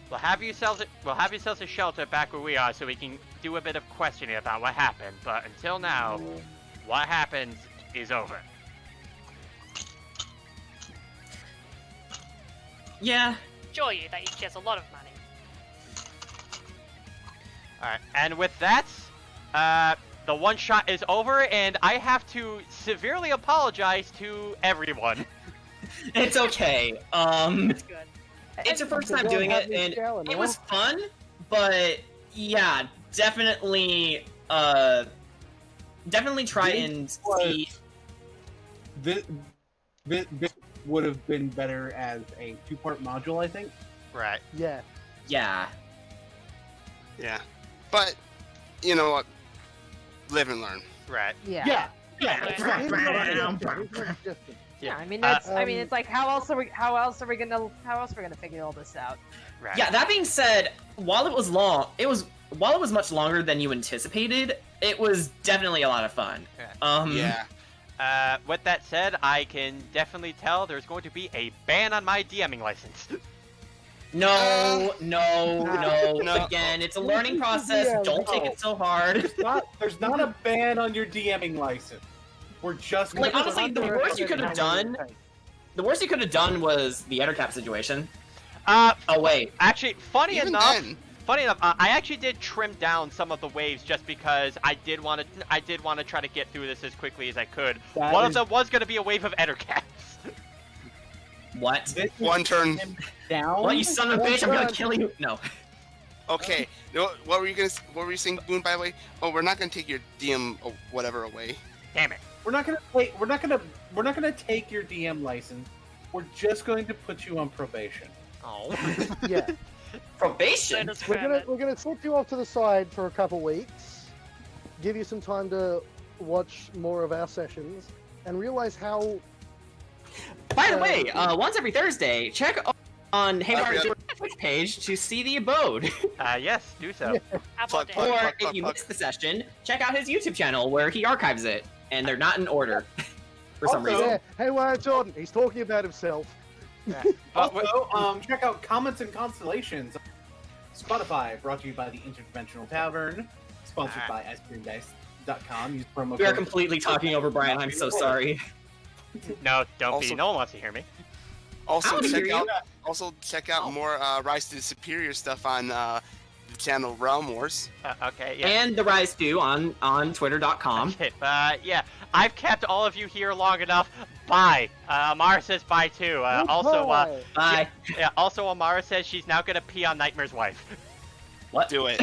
We'll have yourselves a shelter back where we are so we can do a bit of questioning about what happened, but until now, what happened is over. Yeah. Assure you that he gets a lot of money. Alright, and with that, The one shot is over, and I have to severely apologize to everyone. It's okay. That's good. It's your first So time don't doing have it, me and shouting, it huh? was fun, but yeah, definitely try and see. This would have been better as a 2-part module, I think. Right. Yeah. Yeah. Yeah. But, you know what? Live and learn. Right. Yeah. Here's my suggestion. Yeah, I mean that's. I mean, Um, it's like how else are we gonna figure all this out? Right. Yeah, that being said, while it was much longer than you anticipated, it was definitely a lot of fun. Yeah. With that said, I can definitely tell there's going to be a ban on my DMing license. No. No. Again, it's a learning process. Yeah, Don't take it so hard. There's not a ban on your DMing license. We're just Like, gonna honestly, the worst you could have done was the Ettercap situation. Oh wait, Actually, funny Even enough, then. I actually did trim down some of the waves just because I did want to try to get through this as quickly as I could. That One is- of them was going to be a wave of Ettercaps. what? This One turn. down. What, you son of a bitch? I'm gonna kill you. No. Okay. What were you saying, Boone, by the way? Oh, we're not gonna take your DM or whatever away. Damn it. We're not gonna take your DM license. We're just going to put you on probation. Oh. Yeah. Probation. We're gonna take you off to the side for a couple weeks, give you some time to watch more of our sessions, and realize how. By the way, once every Thursday, check on Haymar's Twitch page to see the abode. Yes, do so. Apple Fuck, Day. fuck. Or if you missed the session, check out his YouTube channel where he archives it, and they're not in order for some Also- reason. Yeah. Hey, why Jordan? He's talking about himself. Also, check out Comments and Constellations. Spotify, brought to you by the Interdimensional Tavern, sponsored by icecreamdice.com. Use promo We are code. completely talking over Brian. I'm so sorry. No, don't Also- be. No one wants to hear me. Also I wanna hear check you. out more Rise to the Superior stuff on the channel Realm Wars. Okay, yeah. And the Rise 2 on Twitter.com. Okay, yeah, I've kept all of you here long enough. Bye. Amara says bye too. Bye. Also Amara says she's now gonna pee on Nightmare's wife. What? Do it.